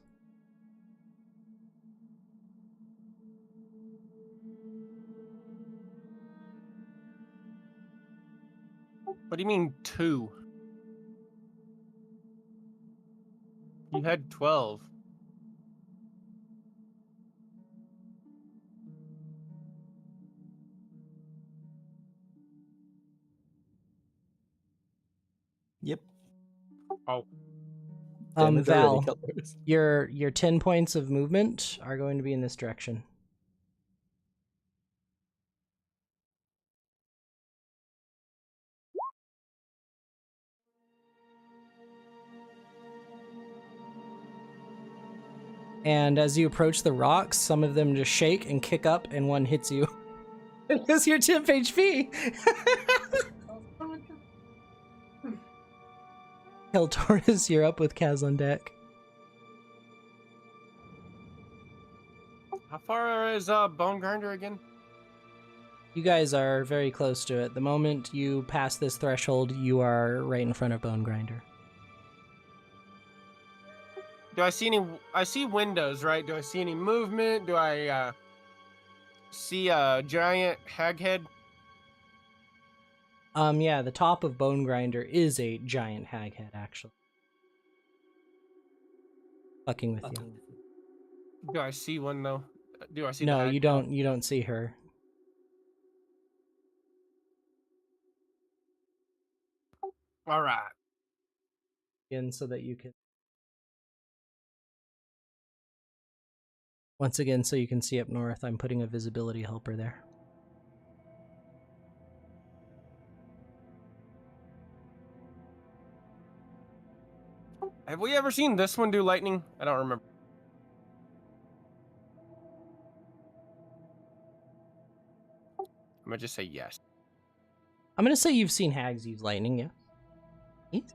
[SPEAKER 2] What do you mean 2? You had 12.
[SPEAKER 1] Yep.
[SPEAKER 2] Oh,
[SPEAKER 1] Damage already,
[SPEAKER 3] Val,
[SPEAKER 1] Kelleris.
[SPEAKER 3] your 10 points of movement are going to be in this direction. And as you approach the rocks, some of them just shake and kick up, and one hits you. Because you're temp HP! Keltoris, you're up with Kaz on deck.
[SPEAKER 2] how far is Bonegrinder again?
[SPEAKER 3] You guys are very close to it. The moment you pass this threshold, you are right in front of Bonegrinder.
[SPEAKER 2] Do I see any? I see windows, right? Do I see any movement? Do I see a giant hag head?
[SPEAKER 3] Yeah, the top of Bonegrinder is a giant hag head, actually. Fucking with you.
[SPEAKER 2] Do I see one though? Do I see?
[SPEAKER 3] No,
[SPEAKER 2] the hag?
[SPEAKER 3] you don't. You don't see her.
[SPEAKER 2] All right.
[SPEAKER 3] Again, so that you can. Once again, so you can see up north, I'm putting a visibility helper there.
[SPEAKER 2] Have we ever seen this one do lightning? I don't remember. I'm gonna just say yes.
[SPEAKER 3] I'm gonna say you've seen hags use lightning, yeah. Neat.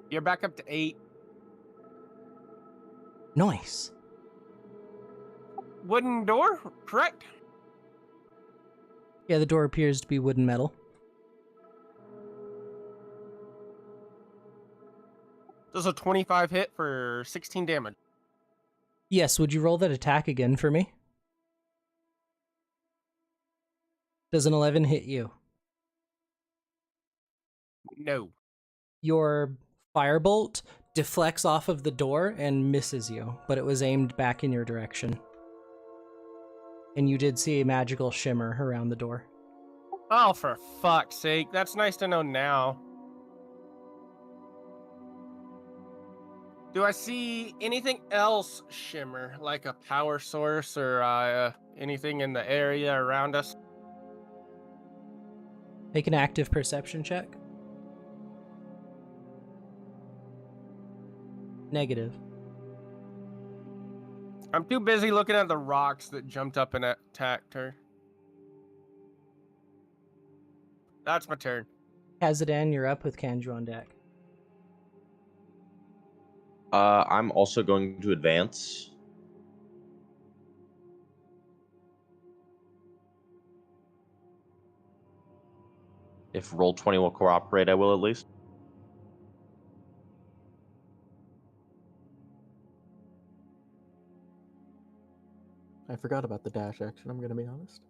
[SPEAKER 2] You're back up to 8.
[SPEAKER 3] Nice.
[SPEAKER 2] Wooden door, correct?
[SPEAKER 3] Yeah, the door appears to be wood and metal.
[SPEAKER 2] Does a 25 hit for 16 damage.
[SPEAKER 3] Yes, would you roll that attack again for me? Does an 11 hit you?
[SPEAKER 2] No.
[SPEAKER 3] Your firebolt deflects off of the door and misses you, but it was aimed back in your direction. And you did see a magical shimmer around the door.
[SPEAKER 2] Oh, for fuck's sake. That's nice to know now. Do I see anything else shimmer, like a power source or anything in the area around us?
[SPEAKER 3] Make an active perception check. Negative.
[SPEAKER 2] I'm too busy looking at the rocks that jumped up and attacked her. That's my turn.
[SPEAKER 3] Kazadan, you're up with Kanju on deck.
[SPEAKER 6] I'm also going to advance. If roll 20 will cooperate, I will at least.
[SPEAKER 1] I forgot about the dash action, I'm gonna be honest.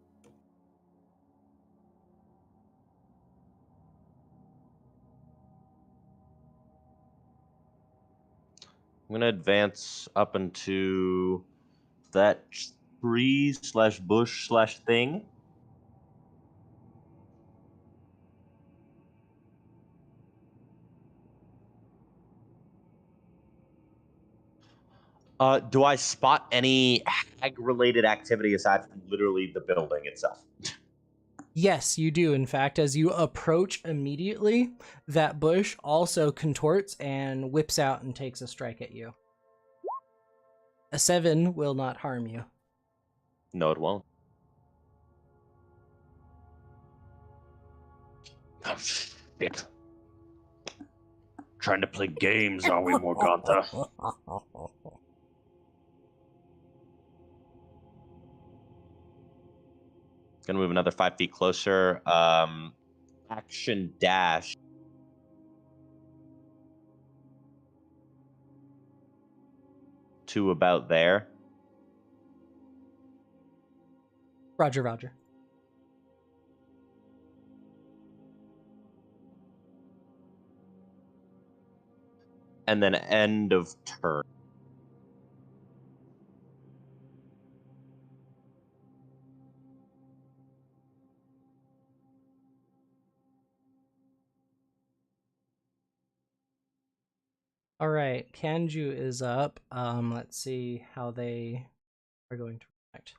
[SPEAKER 6] I'm gonna advance up into that tree / bush / thing. Do I spot any hag-related activity aside from literally the building itself?
[SPEAKER 3] Yes, you do. In fact, as you approach immediately, that bush also contorts and whips out and takes a strike at you. A 7 will not harm you.
[SPEAKER 6] No, it won't.
[SPEAKER 5] Oh, shit. Trying to play games, are we, Morgantha?
[SPEAKER 6] Gonna move another 5 feet closer. Action dash. To about there.
[SPEAKER 3] Roger, Roger.
[SPEAKER 6] And then end of turn.
[SPEAKER 3] All right, Kanju is up. Let's see how they are going to react.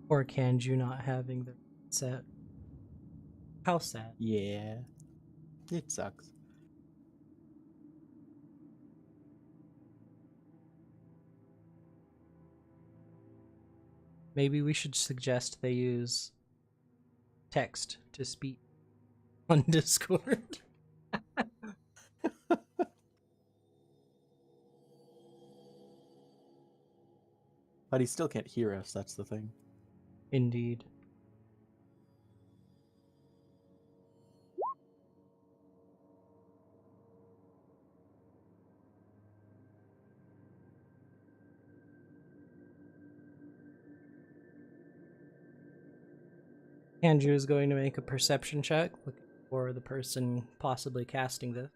[SPEAKER 3] Or Kanju not having the set. How sad.
[SPEAKER 1] Yeah. It sucks.
[SPEAKER 3] Maybe we should suggest they use text to speak on Discord.
[SPEAKER 1] But he still can't hear us, that's the thing.
[SPEAKER 3] Indeed. Andrew is going to make a perception check, looking for the person possibly casting this.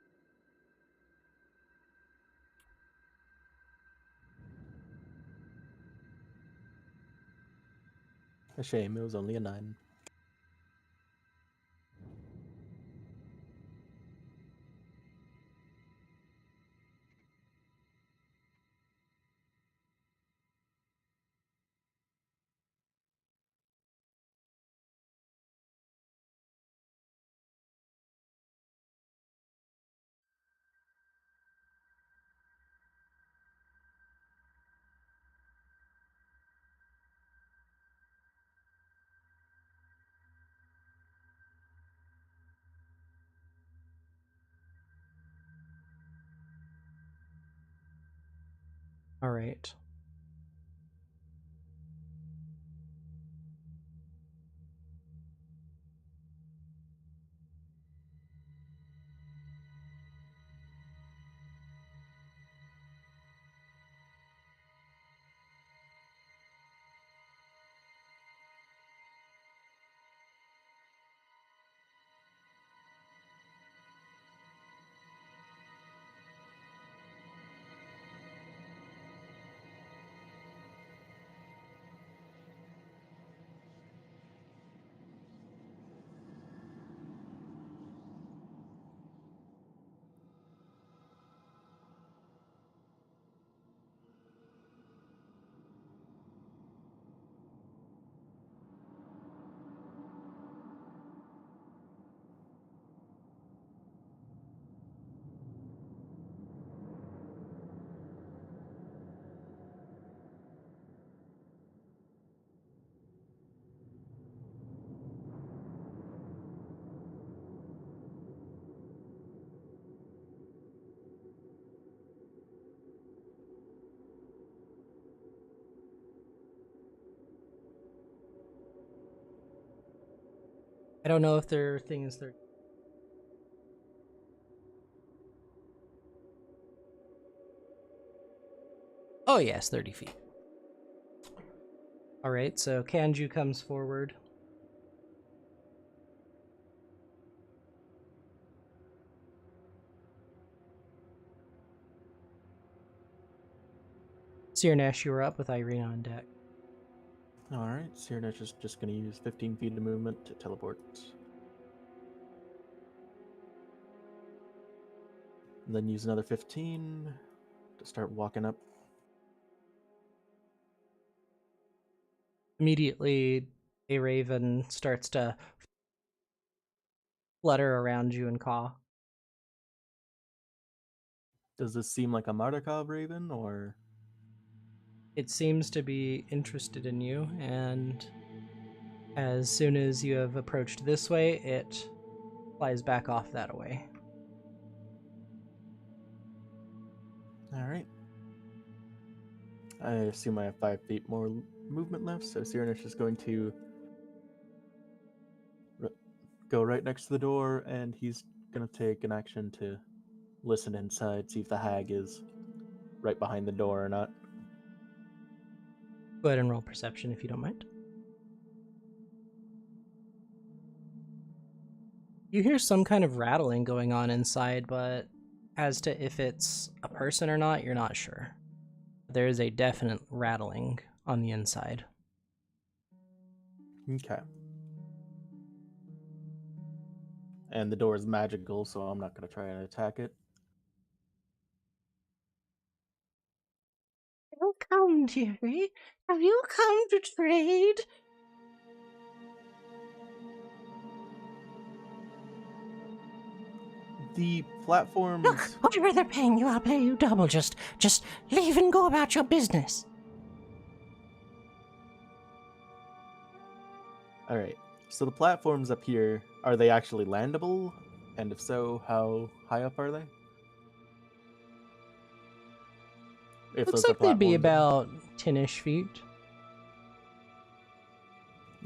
[SPEAKER 1] A shame, it was only a 9.
[SPEAKER 3] All right. I don't know if their thing is 30. Oh yes, 30 feet. All right, so Kanju comes forward. Sirnesh, you are up with Irina on deck.
[SPEAKER 1] All right, Sirnesh is just going to use 15 feet of movement to teleport. And then use another 15 to start walking up.
[SPEAKER 3] Immediately, a raven starts to flutter around you and caw.
[SPEAKER 1] Does this seem like a Mardukov raven, or...
[SPEAKER 3] It seems to be interested in you, and as soon as you have approached this way, it flies back off that way.
[SPEAKER 1] All right. I assume I have 5 feet more movement left, so Sirnesh is going to go right next to the door, and he's going to take an action to listen inside, see if the hag is right behind the door or not.
[SPEAKER 3] Go ahead and roll perception if you don't mind. You hear some kind of rattling going on inside, but as to if it's a person or not, you're not sure. There is a definite rattling on the inside.
[SPEAKER 1] Okay. And the door is magical, so I'm not going to try and attack it.
[SPEAKER 3] Welcome, dearie. Have you come to trade?
[SPEAKER 1] The platforms...
[SPEAKER 7] Look, whatever they're paying you, I'll pay you double. Just leave and go about your business.
[SPEAKER 1] All right. So the platforms up here, are they actually landable? And if so, how high up are they? If
[SPEAKER 3] Looks
[SPEAKER 1] those are
[SPEAKER 3] like they'd be
[SPEAKER 1] platforms,
[SPEAKER 3] about 10-ish feet.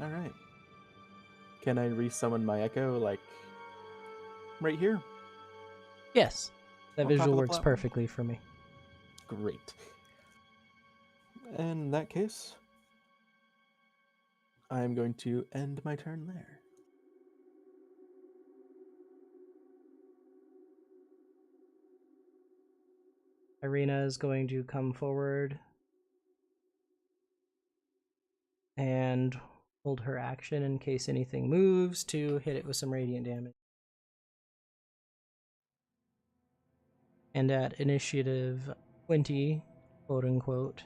[SPEAKER 1] All right. Can I resummon my echo, like, right here?
[SPEAKER 3] Yes, that
[SPEAKER 1] On top
[SPEAKER 3] visual
[SPEAKER 1] of the
[SPEAKER 3] works
[SPEAKER 1] platform?
[SPEAKER 3] perfectly for me.
[SPEAKER 1] Great. In that case, I'm going to end my turn there.
[SPEAKER 3] Irina is going to come forward and hold her action in case anything moves to hit it with some radiant damage. And at initiative 20, quote unquote,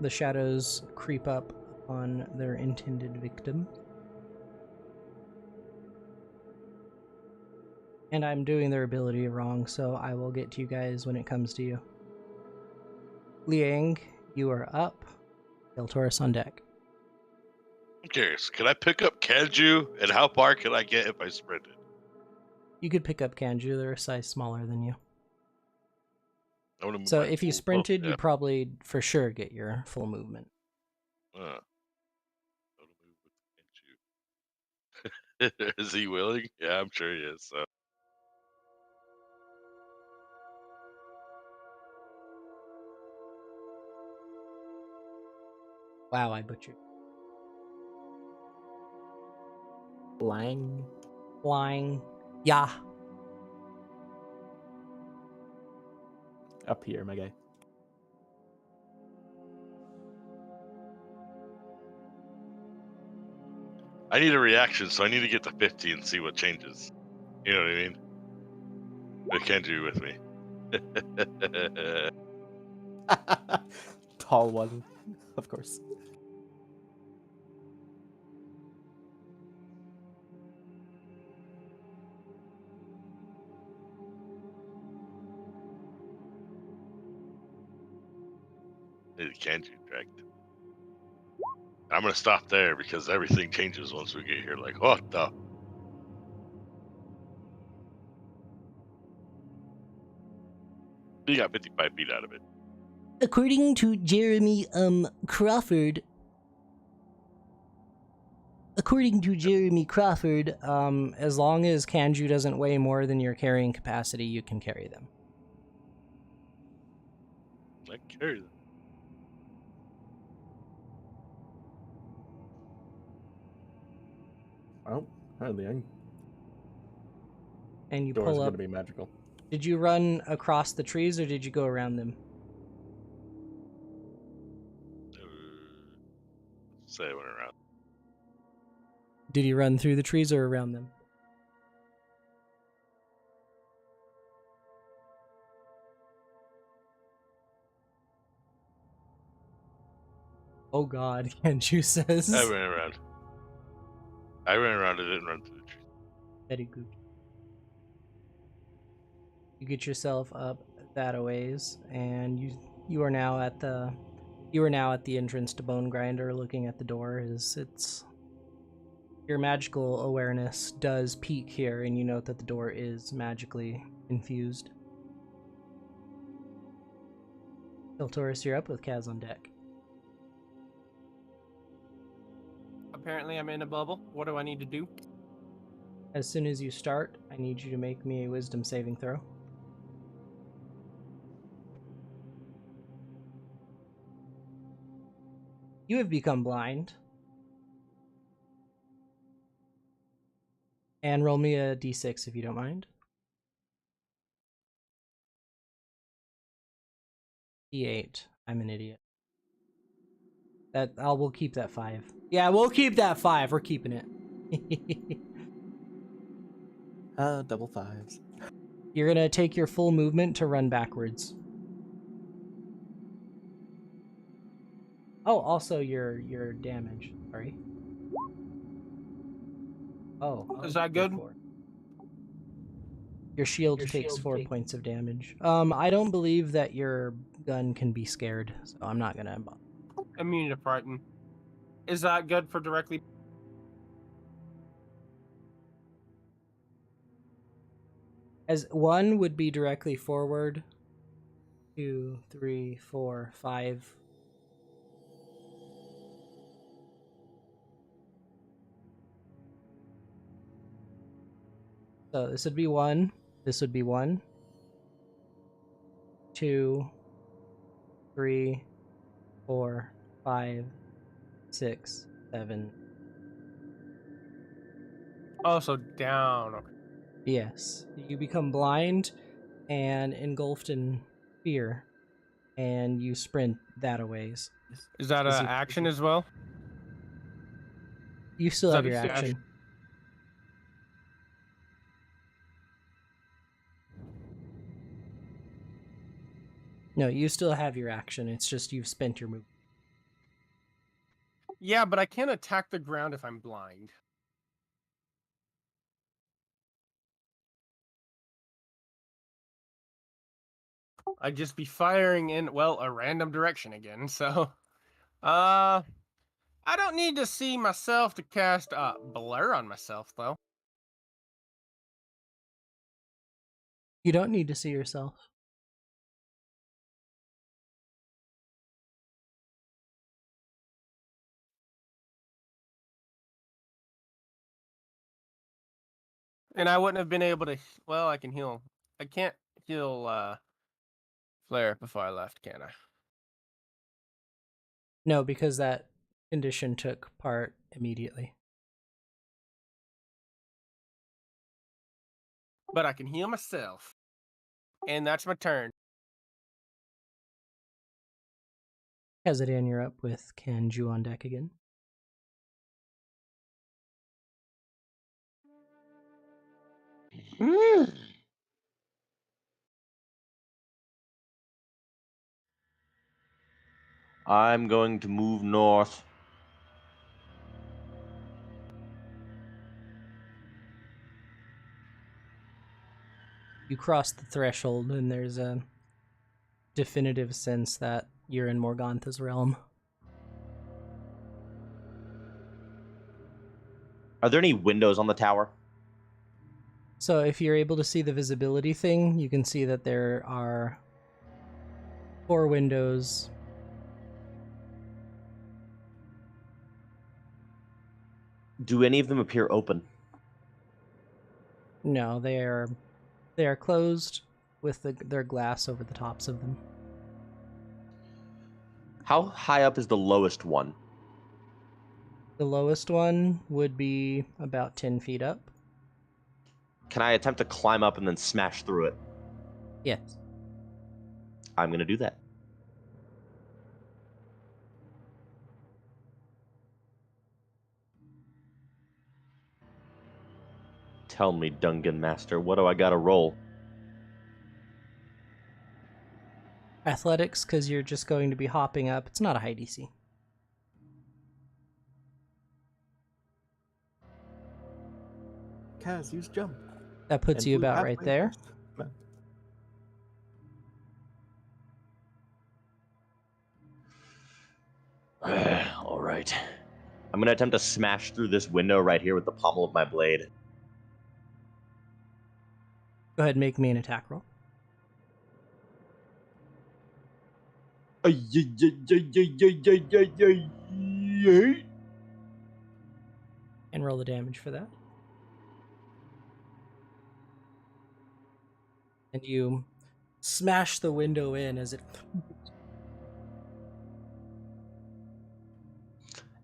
[SPEAKER 3] the shadows creep up on their intended victim. And I'm doing their ability wrong, so I will get to you guys when it comes to you. Liang, you are up. Taurus on deck.
[SPEAKER 4] I'm curious. Can I pick up Kanju, and how far can I get if I sprinted?
[SPEAKER 3] You could pick up Kanju, they're a size smaller than you.
[SPEAKER 4] I want to move
[SPEAKER 3] So
[SPEAKER 4] my
[SPEAKER 3] if you
[SPEAKER 4] full-
[SPEAKER 3] sprinted,
[SPEAKER 4] yeah.
[SPEAKER 3] you'd probably for sure get your full movement.
[SPEAKER 4] I want to move with Kanju. Is he willing? Yeah, I'm sure he is. So.
[SPEAKER 3] Wow, I butchered.
[SPEAKER 1] Lang.
[SPEAKER 3] Flying. Yeah.
[SPEAKER 1] Up here, my guy.
[SPEAKER 4] I need a reaction, so I need to get to 50 and see what changes. You know what I mean? With Kanju with me.
[SPEAKER 1] Tall one, of course.
[SPEAKER 4] Need a Kanju dragon. I'm gonna stop there because everything changes once we get here. Like, what the? You got 55 feet out of it.
[SPEAKER 3] According to Jeremy Crawford, as long as Kanju doesn't weigh more than your carrying capacity, you can carry them.
[SPEAKER 4] I can carry them.
[SPEAKER 1] Oh, hardly.
[SPEAKER 3] And you
[SPEAKER 1] Doors
[SPEAKER 3] pull
[SPEAKER 1] are
[SPEAKER 3] up.
[SPEAKER 1] going to be magical.
[SPEAKER 3] Did you run across the trees or did you go around them?
[SPEAKER 4] Say I went around.
[SPEAKER 3] Did you run through the trees or around them? Oh God, Kanju says.
[SPEAKER 4] I ran around. I didn't run through the trees.
[SPEAKER 3] Very good. You get yourself up that a ways, and you are now at the entrance to Bonegrinder, looking at the door. It's your magical awareness does peak here, and you note that the door is magically infused. Taurus, you're up with Kaz on deck.
[SPEAKER 2] Apparently, I'm in a bubble. What do I need to do?
[SPEAKER 3] As soon as you start, I need you to make me a wisdom saving throw. You have become blind. And roll me a d6 if you don't mind. D8. I'm an idiot. We'll keep that 5. Yeah, we'll keep that 5. We're keeping it.
[SPEAKER 1] Double fives.
[SPEAKER 3] You're gonna take your full movement to run backwards. Oh, also your damage. Sorry. Oh,
[SPEAKER 2] Is that good?
[SPEAKER 3] Your shield takes 4 points of damage. I don't believe that your gun can be scared, so I'm not gonna.
[SPEAKER 2] Immune to frighten. Is that good for directly?
[SPEAKER 3] As 1 would be directly forward. 2, 3, 4, 5. So this would be 1. This would be 1. 2, 3, 4, 5, 6, 7.
[SPEAKER 2] Oh, so down. Okay.
[SPEAKER 3] Yes. You become blind and engulfed in fear, and you sprint that a ways.
[SPEAKER 2] Is that an action as well?
[SPEAKER 3] You still
[SPEAKER 2] Is
[SPEAKER 3] have
[SPEAKER 2] that
[SPEAKER 3] your
[SPEAKER 2] a dash?
[SPEAKER 3] action. No, you still have your action. It's just you've spent your move.
[SPEAKER 2] Yeah, but I can't attack the ground if I'm blind. I'd just be firing in, well, a random direction again, so... I don't need to see myself to cast Blur on myself, though.
[SPEAKER 3] You don't need to see yourself.
[SPEAKER 2] And I wouldn't have been able to... Well, I can heal. I can't heal Flare before I left, can I?
[SPEAKER 3] No, because that condition took part immediately.
[SPEAKER 2] But I can heal myself. And that's my turn.
[SPEAKER 3] Kazadan, you're up with Kanju on deck again.
[SPEAKER 6] I'm going to move north.
[SPEAKER 3] You cross the threshold, and there's a definitive sense that you're in Morgantha's realm.
[SPEAKER 6] Are there any windows on the tower?
[SPEAKER 3] So if you're able to see the visibility thing, you can see that there are 4 windows.
[SPEAKER 6] Do any of them appear open?
[SPEAKER 3] No, they are closed with their glass over the tops of them.
[SPEAKER 6] How high up is the lowest one?
[SPEAKER 3] The lowest one would be about 10 feet up.
[SPEAKER 6] Can I attempt to climb up and then smash through it?
[SPEAKER 3] Yes.
[SPEAKER 6] I'm going to do that. Tell me, Dungeon Master, what do I got to roll?
[SPEAKER 3] Athletics, because you're just going to be hopping up. It's not a high DC.
[SPEAKER 1] Kaz, use jump.
[SPEAKER 3] That puts
[SPEAKER 1] And
[SPEAKER 3] you
[SPEAKER 1] blue
[SPEAKER 3] about right
[SPEAKER 1] pathway
[SPEAKER 3] there.
[SPEAKER 1] first. Come on.
[SPEAKER 5] All right.
[SPEAKER 6] I'm going to attempt to smash through this window right here with the pommel of my blade.
[SPEAKER 3] Go ahead and make me an attack roll. And roll the damage for that. And you smash the window in as it...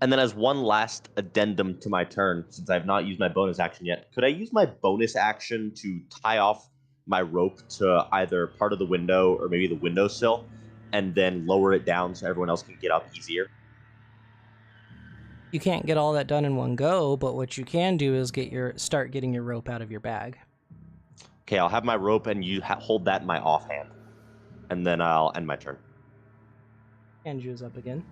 [SPEAKER 6] And then as one last addendum to my turn, since I have not used my bonus action yet, could I use my bonus action to tie off my rope to either part of the window or maybe the windowsill, and then lower it down so everyone else can get up easier?
[SPEAKER 3] You can't get all that done in one go, but what you can do is start getting your rope out of your bag.
[SPEAKER 6] Okay, I'll have my rope and you hold that in my offhand. And then I'll end my turn.
[SPEAKER 3] Anju's up again.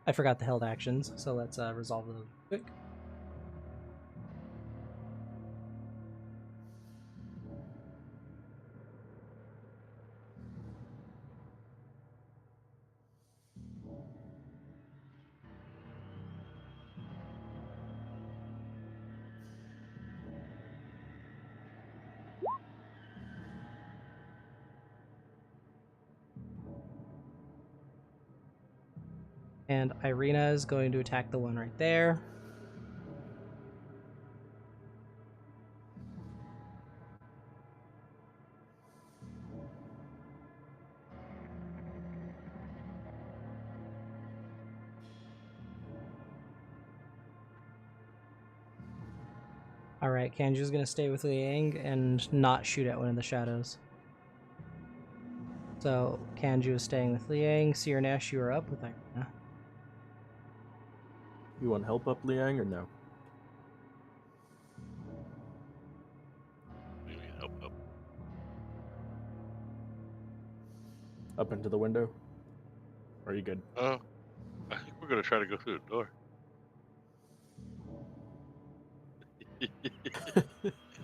[SPEAKER 3] I forgot the held actions, so let's resolve those quick. And Irina is going to attack the one right there. Alright, Kanju's going to stay with Liang and not shoot at one of the shadows. So, Kanju is staying with Liang. Sirnash, you are up with Irina.
[SPEAKER 1] You want help up, Liang, or no?
[SPEAKER 4] What do you mean, help up?
[SPEAKER 1] Up into the window? Or are you good?
[SPEAKER 4] I think we're gonna try to go through the door.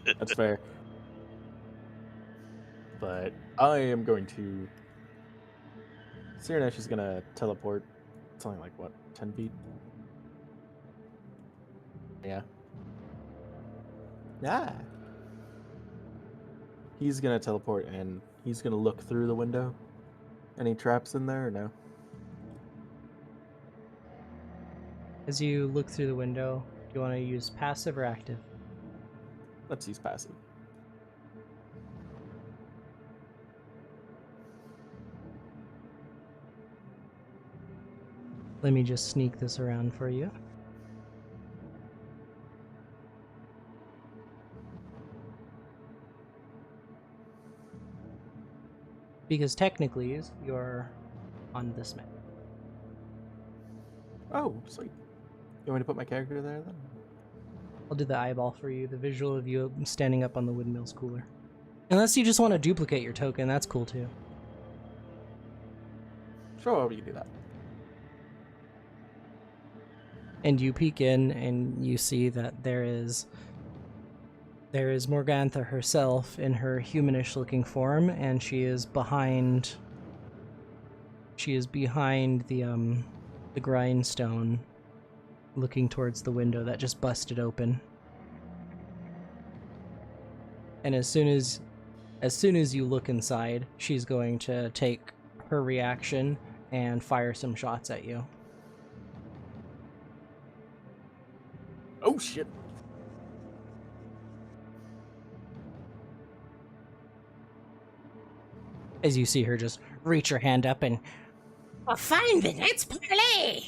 [SPEAKER 1] That's fair. But I am going to... Sirnash is going to teleport. It's only like, what, 10 feet? Yeah. Ah! He's going to teleport and he's going to look through the window. Any traps in there or no?
[SPEAKER 3] As you look through the window, do you want to use passive or active?
[SPEAKER 1] Let's use passive.
[SPEAKER 3] Let me just sneak this around for you. Because technically, you're on this map.
[SPEAKER 1] Oh, sweet. You want me to put my character there then?
[SPEAKER 3] I'll do the eyeball for you, the visual of you standing up on the windmill's cooler. Unless you just want to duplicate your token, that's cool too.
[SPEAKER 1] Sure, we can do that.
[SPEAKER 3] And you peek in and you see that there is Morgantha herself in her humanish looking form, and she is behind the grindstone, looking towards the window that just busted open. And as soon as you look inside, she's going to take her reaction and fire some shots at you.
[SPEAKER 1] Oh shit!
[SPEAKER 3] As you see her just reach her hand up and,
[SPEAKER 7] Well, fine then, let's parlay.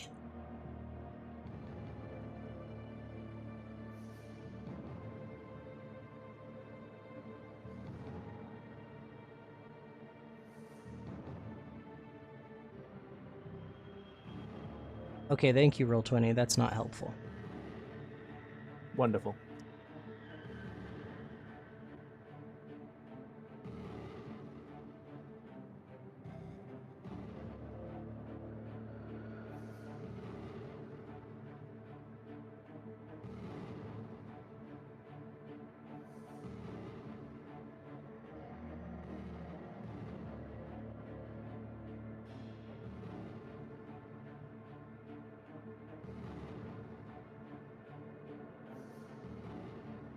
[SPEAKER 3] okay, thank you, Roll20, that's not helpful.
[SPEAKER 1] Wonderful.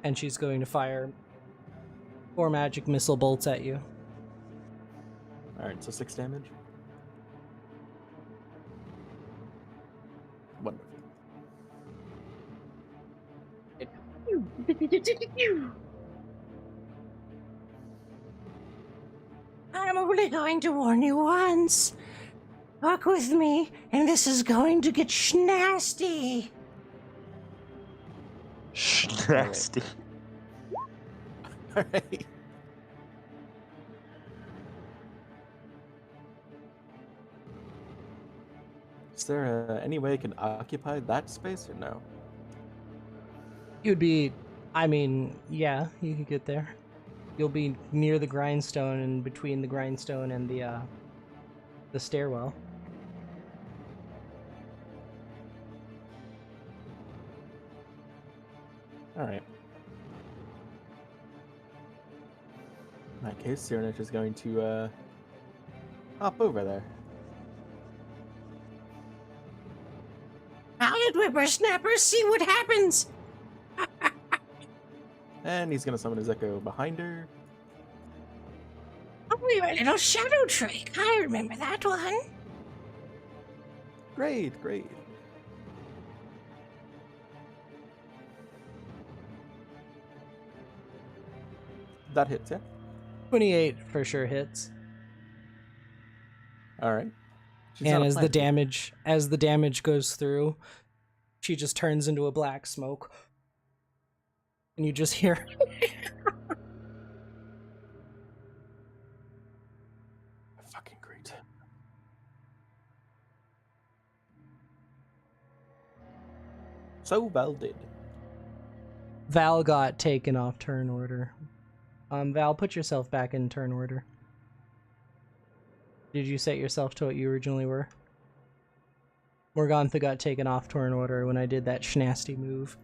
[SPEAKER 3] And she's going to fire 4 magic missile bolts at you.
[SPEAKER 1] Alright, so 6 damage. Wonderful.
[SPEAKER 7] I'm only going to warn you once. Walk with me, and this is going to get nasty.
[SPEAKER 6] Nasty.
[SPEAKER 1] Alright. Is there any way I can occupy that space or no?
[SPEAKER 3] You'd be, I mean, yeah, you could get there. You'll be near the grindstone and between the grindstone and the stairwell.
[SPEAKER 1] Alright. In that case, Cyranish is going to hop over there.
[SPEAKER 7] Pilot whippersnappers, see what happens.
[SPEAKER 1] And he's gonna summon his echo behind her.
[SPEAKER 7] Oh, your little shadow trick. I remember that one.
[SPEAKER 1] Great, great. That hits, yeah?
[SPEAKER 3] 28 for sure hits.
[SPEAKER 1] Alright.
[SPEAKER 3] And as the damage goes through, she just turns into a black smoke. And you just hear
[SPEAKER 1] Fucking great. So Val did.
[SPEAKER 3] Val got taken off turn order. Val, put yourself back in turn order. Did you set yourself to what you originally were? Morgantha got taken off turn order when I did that schnasty move.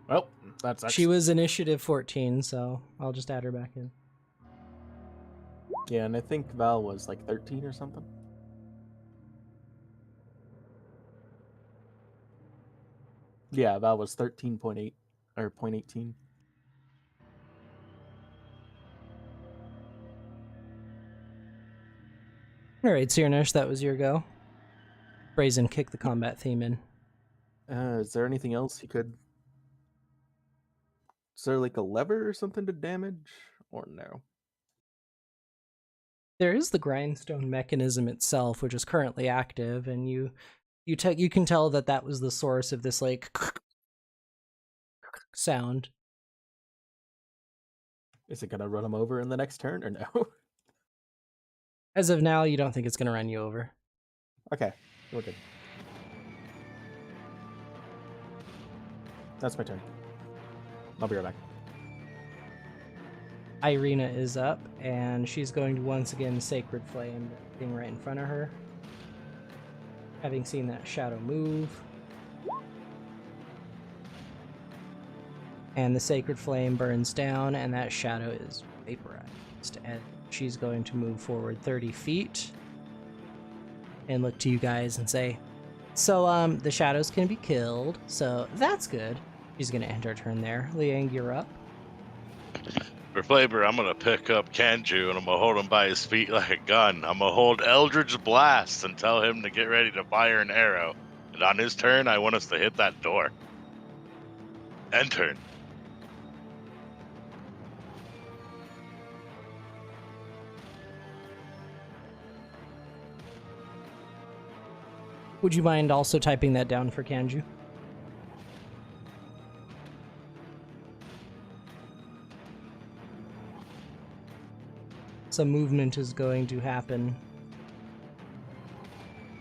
[SPEAKER 1] Well, that's
[SPEAKER 3] She was initiative 14, so I'll just add her back in.
[SPEAKER 1] Yeah, and I think Val was like 13 or something. Yeah, Val was 13.8 or 0.18.
[SPEAKER 3] Alright, Cyranish, that was your go. Brazen kick the combat theme in.
[SPEAKER 1] Is there anything else he could... Is there like a lever or something to damage? Or no?
[SPEAKER 3] There is the grindstone mechanism itself, which is currently active, and you can tell that that was the source of this like sound.
[SPEAKER 1] Is it gonna run him over in the next turn or no?
[SPEAKER 3] As of now, you don't think it's going to run you over.
[SPEAKER 1] Okay, we're good. That's my turn. I'll be right back.
[SPEAKER 3] Irina is up, and she's going to once again Sacred Flame the thing right in front of her. Having seen that shadow move. And the Sacred Flame burns down, and that shadow is vaporized. And she's going to move forward 30 feet. And look to you guys and say, so, the shadows can be killed, so that's good. She's gonna end her turn there. Liang, you're up.
[SPEAKER 4] For flavor, I'm gonna pick up Kanju and I'm gonna hold him by his feet like a gun. I'm gonna hold Eldritch Blast and tell him to get ready to fire an arrow. And on his turn, I want us to hit that door. End turn.
[SPEAKER 3] Would you mind also typing that down for Kanju? Some movement is going to happen.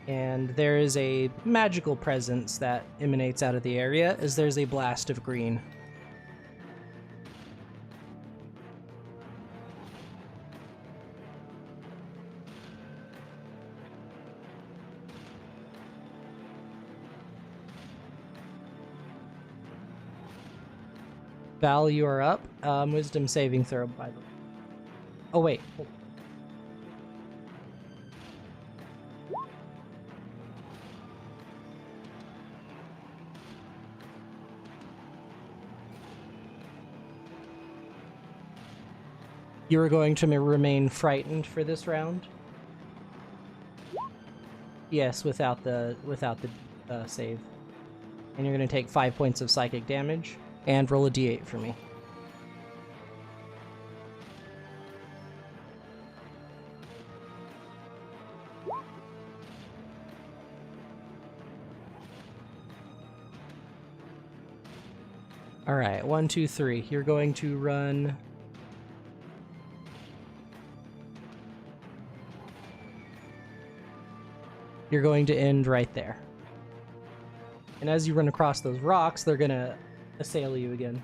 [SPEAKER 3] And there is a magical presence that emanates out of the area as there's a blast of green. Val, you are up. Wisdom saving throw, by the way. Oh, wait. Hold on. You are going to remain frightened for this round? Yes, without the save. And you're going to take 5 points of psychic damage. And roll a d8 for me. Alright, 1, 2, 3. You're going to run... You're going to end right there. And as you run across those rocks, they're gonna assail you again.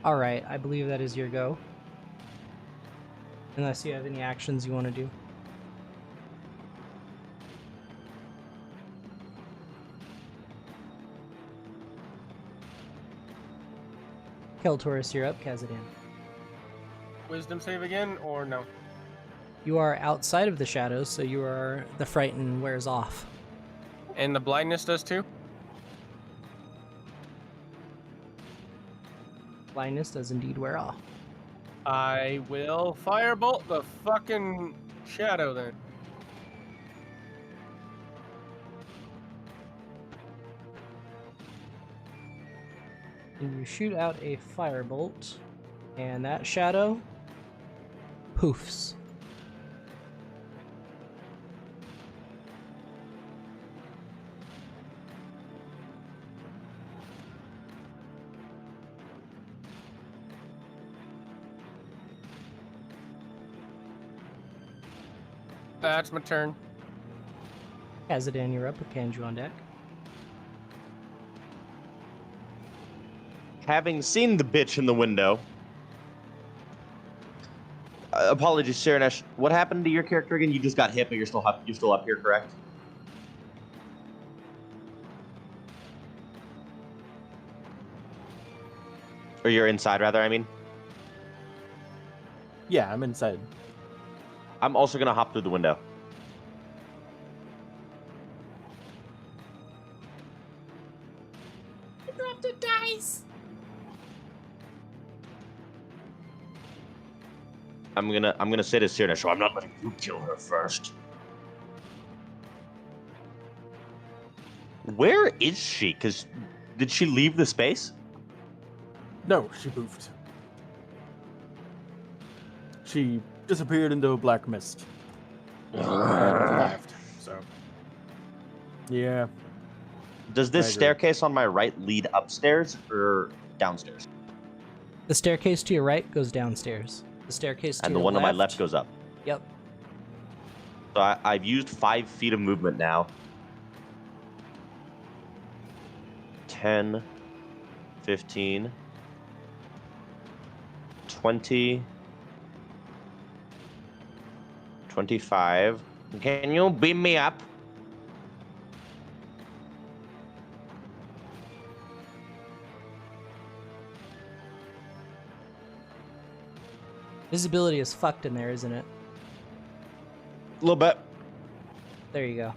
[SPEAKER 3] Alright, I believe that is your go. Unless you have any actions you want to do. Keltaurus, you're up. Kazadan.
[SPEAKER 2] Wisdom save again, or no?
[SPEAKER 3] You are outside of the shadows, so the frighten wears off.
[SPEAKER 2] And the blindness does too?
[SPEAKER 3] Blindness does indeed wear off.
[SPEAKER 2] I will firebolt the fucking shadow then.
[SPEAKER 3] And you shoot out a firebolt, and that shadow poofs.
[SPEAKER 2] That's my turn.
[SPEAKER 3] Kazadan, you're up with Kanju on deck.
[SPEAKER 6] Having seen the bitch in the window, apologies, Saranesh. What happened to your character again? You just got hit, but you're still up here, correct? Or you're inside, rather. I mean.
[SPEAKER 1] Yeah, I'm inside.
[SPEAKER 6] I'm also gonna hop through the window.
[SPEAKER 7] I dropped a dice.
[SPEAKER 6] I'm gonna say to Saranesh, so I'm not letting you kill her first. Where is she? Because did she leave the space?
[SPEAKER 1] No, she poofed. She disappeared into a black mist. And left. So. Yeah.
[SPEAKER 6] Does this
[SPEAKER 1] I agree.
[SPEAKER 6] staircase on my right lead upstairs or downstairs?
[SPEAKER 3] The staircase to your right goes downstairs. The staircase to
[SPEAKER 6] And
[SPEAKER 3] your
[SPEAKER 6] the one
[SPEAKER 3] left,
[SPEAKER 6] on my left goes up.
[SPEAKER 3] Yep.
[SPEAKER 6] So I've used 5 feet of movement now. 10, 15, 20, 25. Can you beam me up?
[SPEAKER 3] Visibility is fucked in there, isn't it?
[SPEAKER 6] A little bit.
[SPEAKER 3] There you go.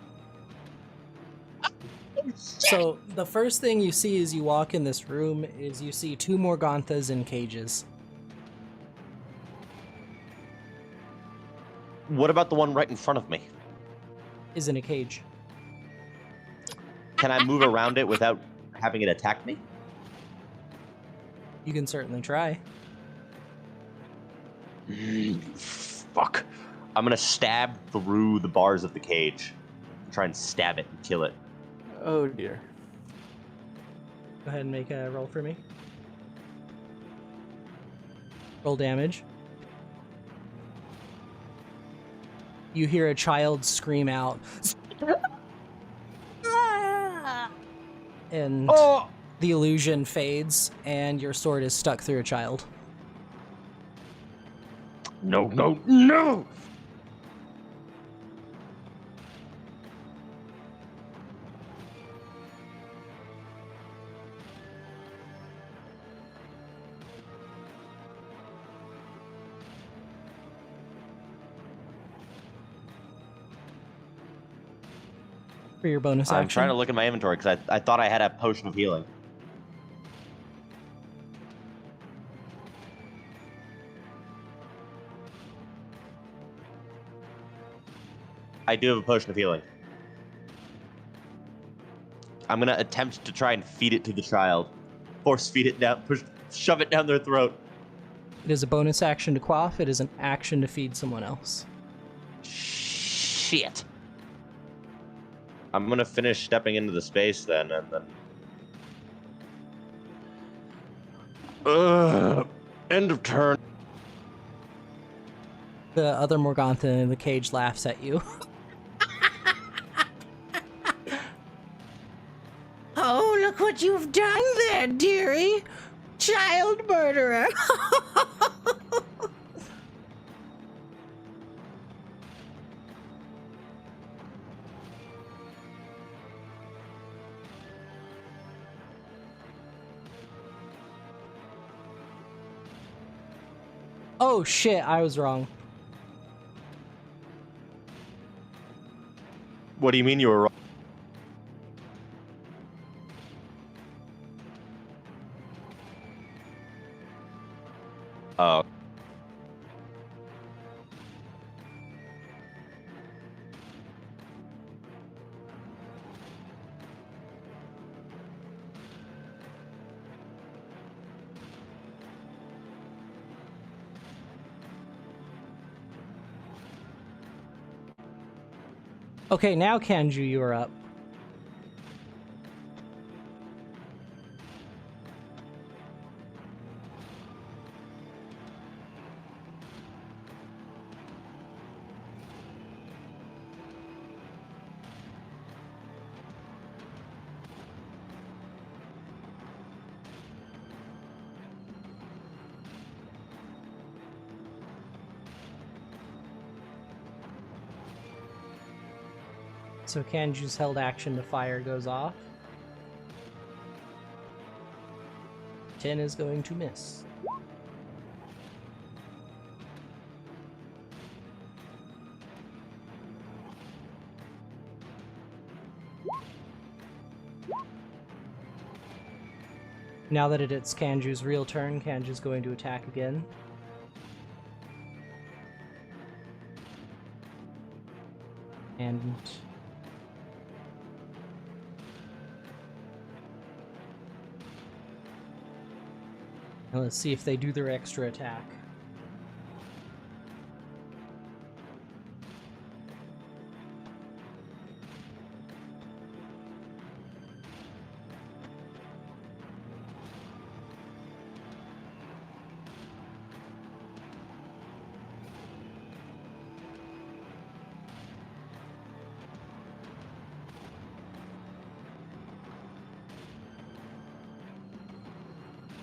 [SPEAKER 3] So the first thing you see as you walk in this room is you see 2 Morganthas in cages.
[SPEAKER 6] What about the one right in front of me?
[SPEAKER 3] Is in a cage.
[SPEAKER 6] Can I move around it without having it attack me?
[SPEAKER 3] You can certainly try.
[SPEAKER 6] Fuck. I'm gonna stab through the bars of the cage. Try and stab it and kill it.
[SPEAKER 1] Oh dear.
[SPEAKER 3] Go ahead and make a roll for me. Roll damage. You hear a child scream out. And the illusion fades, and your sword is stuck through a child.
[SPEAKER 6] No, no, no!
[SPEAKER 3] For your bonus action.
[SPEAKER 6] I'm trying to look at my inventory because I thought I had a potion of healing. I do have a potion of healing. I'm gonna attempt to try and feed it to the child. Force feed it down, shove it down their throat.
[SPEAKER 3] It is a bonus action to quaff. It is an action to feed someone else.
[SPEAKER 6] Shit. I'm gonna finish stepping into the space then, and then... end of turn.
[SPEAKER 3] The other Morgantha in the cage laughs at you.
[SPEAKER 7] Oh, look what you've done there, dearie. Child murderer.
[SPEAKER 3] Oh shit, I was wrong.
[SPEAKER 6] What do you mean you were wrong? Oh.
[SPEAKER 3] Okay, now Kanju, you are up. So Kanju's held action to fire goes off. 10 is going to miss. Now that it's Kanju's real turn, Kanju's going to attack again. And let's see if they do their extra attack.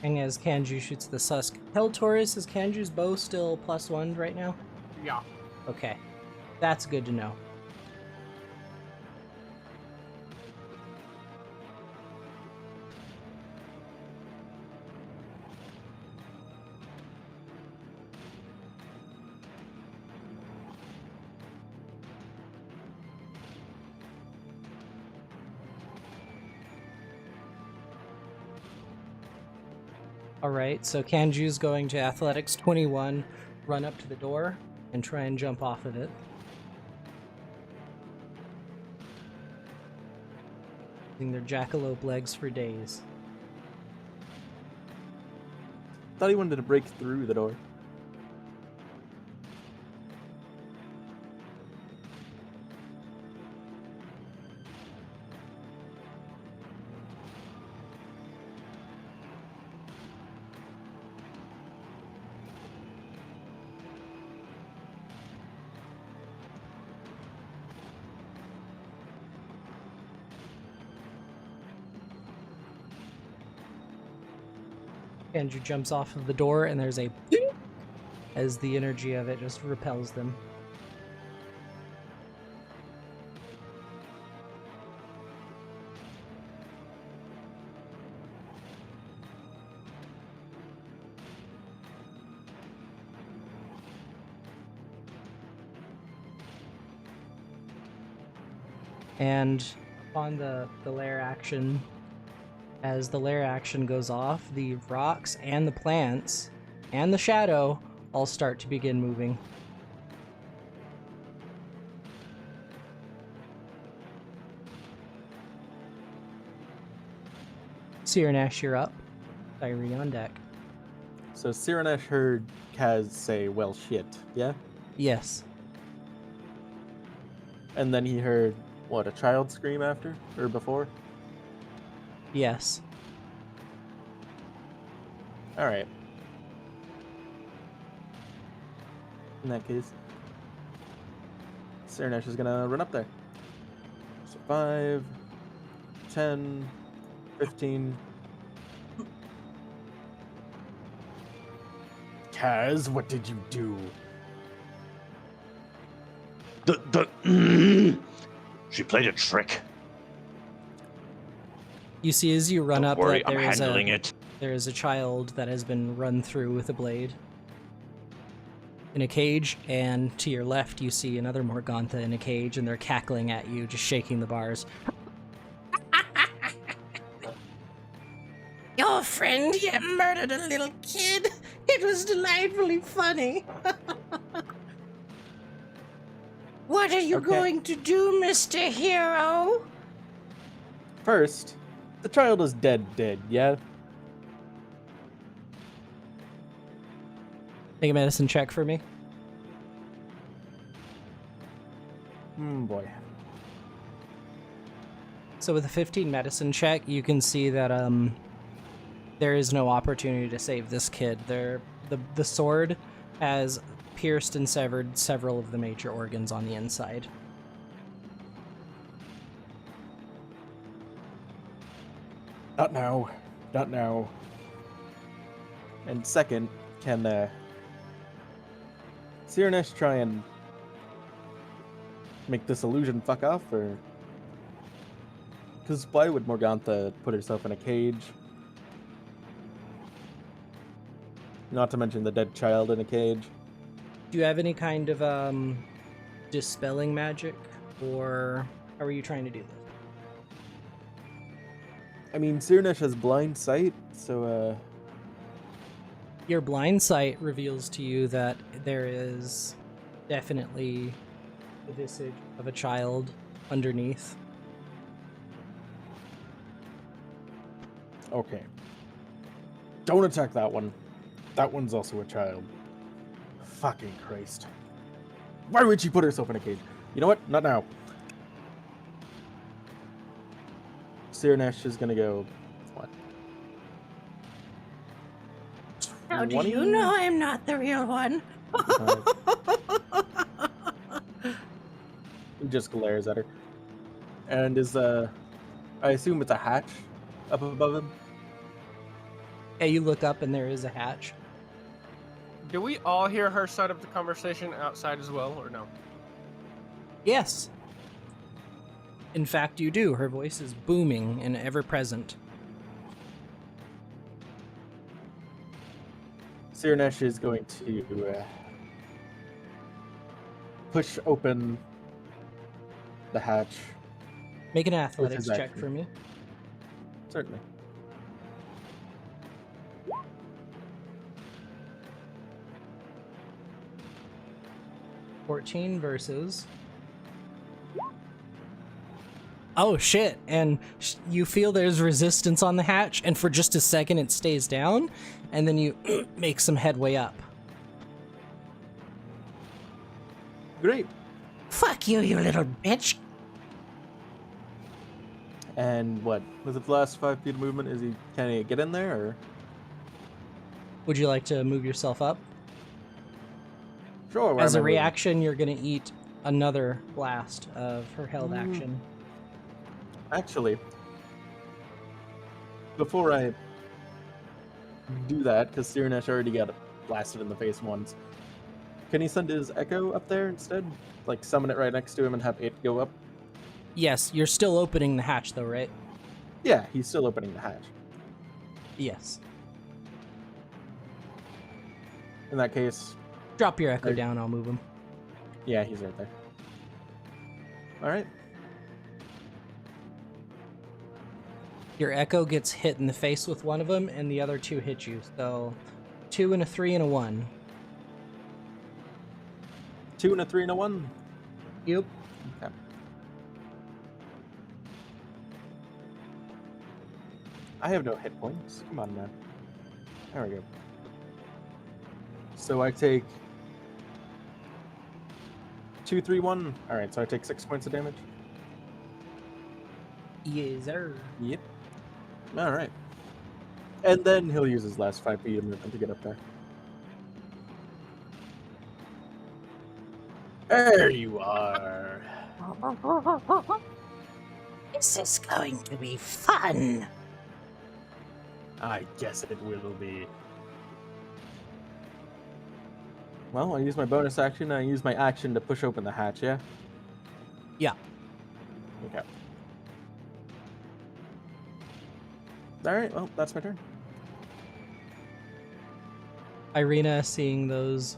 [SPEAKER 3] And as Kanju shoots the Susk. Taurus, is Kanju's bow still +1 right now?
[SPEAKER 2] Yeah.
[SPEAKER 3] Okay. That's good to know. Alright, so Kanju's going to Athletics 21, run up to the door, and try and jump off of it. Using their jackalope legs for days.
[SPEAKER 1] Thought he wanted to break through the door.
[SPEAKER 3] Andrew jumps off of the door, and there's a as the energy of it just repels them. And upon the lair action, as the lair action goes off, the rocks and the plants and the shadow all start to begin moving. Cyranash, you're up. Tyree on deck.
[SPEAKER 1] So Cyranash heard Kaz say, well, shit, yeah?
[SPEAKER 3] Yes.
[SPEAKER 1] And then he heard, what, a child scream after? Or before?
[SPEAKER 3] Yes.
[SPEAKER 1] Alright. In that case, Cyranash is gonna run up there. So 5, 10, 15. Kaz, what did you do?
[SPEAKER 5] She played a trick.
[SPEAKER 3] You see as you run
[SPEAKER 5] Don't
[SPEAKER 3] up
[SPEAKER 5] worry,
[SPEAKER 3] that
[SPEAKER 5] I'm handling it.
[SPEAKER 3] there is a child that has been run through with a blade in a cage, and to your left you see another Morgantha in a cage, and they're cackling at you, just shaking the bars.
[SPEAKER 7] Your friend here murdered a little kid. It was delightfully funny. What are you
[SPEAKER 1] Okay.
[SPEAKER 7] going to do, Mr. Hero?
[SPEAKER 1] First, the child is dead, yeah?
[SPEAKER 3] Make a medicine check for me.
[SPEAKER 1] Boy.
[SPEAKER 3] So with a 15 medicine check, you can see that there is no opportunity to save this kid. The sword has pierced and severed several of the major organs on the inside.
[SPEAKER 1] Not now. Not now. And second, can Cyranash try and make this illusion fuck off, or... Because why would Morgantha put herself in a cage? Not to mention the dead child in a cage.
[SPEAKER 3] Do you have any kind of dispelling magic, or how are you trying to do this?
[SPEAKER 1] I mean, Cyranash has blind sight, so
[SPEAKER 3] Your blind sight reveals to you that there is definitely the visage of a child underneath.
[SPEAKER 1] okay. Don't attack that one. That one's also a child. Fucking Christ. Why would she put herself in a cage? You know what? Not now. Sirnesh is gonna go. What?
[SPEAKER 7] How do
[SPEAKER 1] 20?
[SPEAKER 7] you know I'm not the real one?
[SPEAKER 1] He just glares at her. And is I assume it's a hatch up above him.
[SPEAKER 3] Yeah, you look up and there is a hatch.
[SPEAKER 2] Do we all hear her side of the conversation outside as well, or no?
[SPEAKER 3] Yes. In fact, you do. Her voice is booming and ever present.
[SPEAKER 1] Sirnesh is going to push open the hatch.
[SPEAKER 3] Make an athletics
[SPEAKER 1] his
[SPEAKER 3] check
[SPEAKER 1] action.
[SPEAKER 3] for me.
[SPEAKER 1] Certainly.
[SPEAKER 3] $14 versus. Oh shit! And you feel there's resistance on the hatch, and for just a second it stays down, and then you make some headway up.
[SPEAKER 1] Great.
[SPEAKER 7] Fuck you, you little bitch.
[SPEAKER 1] And what? Was it the last 5 feet of movement? Can he get in there, or?
[SPEAKER 3] Would you like to move yourself up?
[SPEAKER 1] Sure. why
[SPEAKER 3] As
[SPEAKER 1] am
[SPEAKER 3] a
[SPEAKER 1] I moving?
[SPEAKER 3] reaction, you're gonna eat another blast of her held action.
[SPEAKER 1] Actually, before I do that, because Sirnesh already got blasted in the face once, can he send his echo up there instead? Like summon it right next to him and have it go up?
[SPEAKER 3] Yes, you're still opening the hatch though, right?
[SPEAKER 1] Yeah, he's still opening the hatch.
[SPEAKER 3] Yes.
[SPEAKER 1] In that case,
[SPEAKER 3] Drop your echo
[SPEAKER 1] Right.
[SPEAKER 3] down, I'll move him.
[SPEAKER 1] yeah, he's right there. All right.
[SPEAKER 3] Your echo gets hit in the face with one of them, and the other two hit you. So, 2 and a 3 and a 1.
[SPEAKER 1] 2 and a 3 and a 1.
[SPEAKER 3] Yep.
[SPEAKER 1] Okay. I have no hit points. Come on, man. There we go. So I take 2, 3, 1. All right, so I take 6 points of damage.
[SPEAKER 3] Yes, sir.
[SPEAKER 1] Yep. All right. And then he'll use his last 5 feet of movement to get up there. There you are.
[SPEAKER 7] This is going to be fun.
[SPEAKER 1] I guess it will be. Well, I use my bonus action. I use my action to push open the hatch, yeah?
[SPEAKER 3] Yeah.
[SPEAKER 1] Okay. Alright, well, that's my turn.
[SPEAKER 3] Irina, seeing those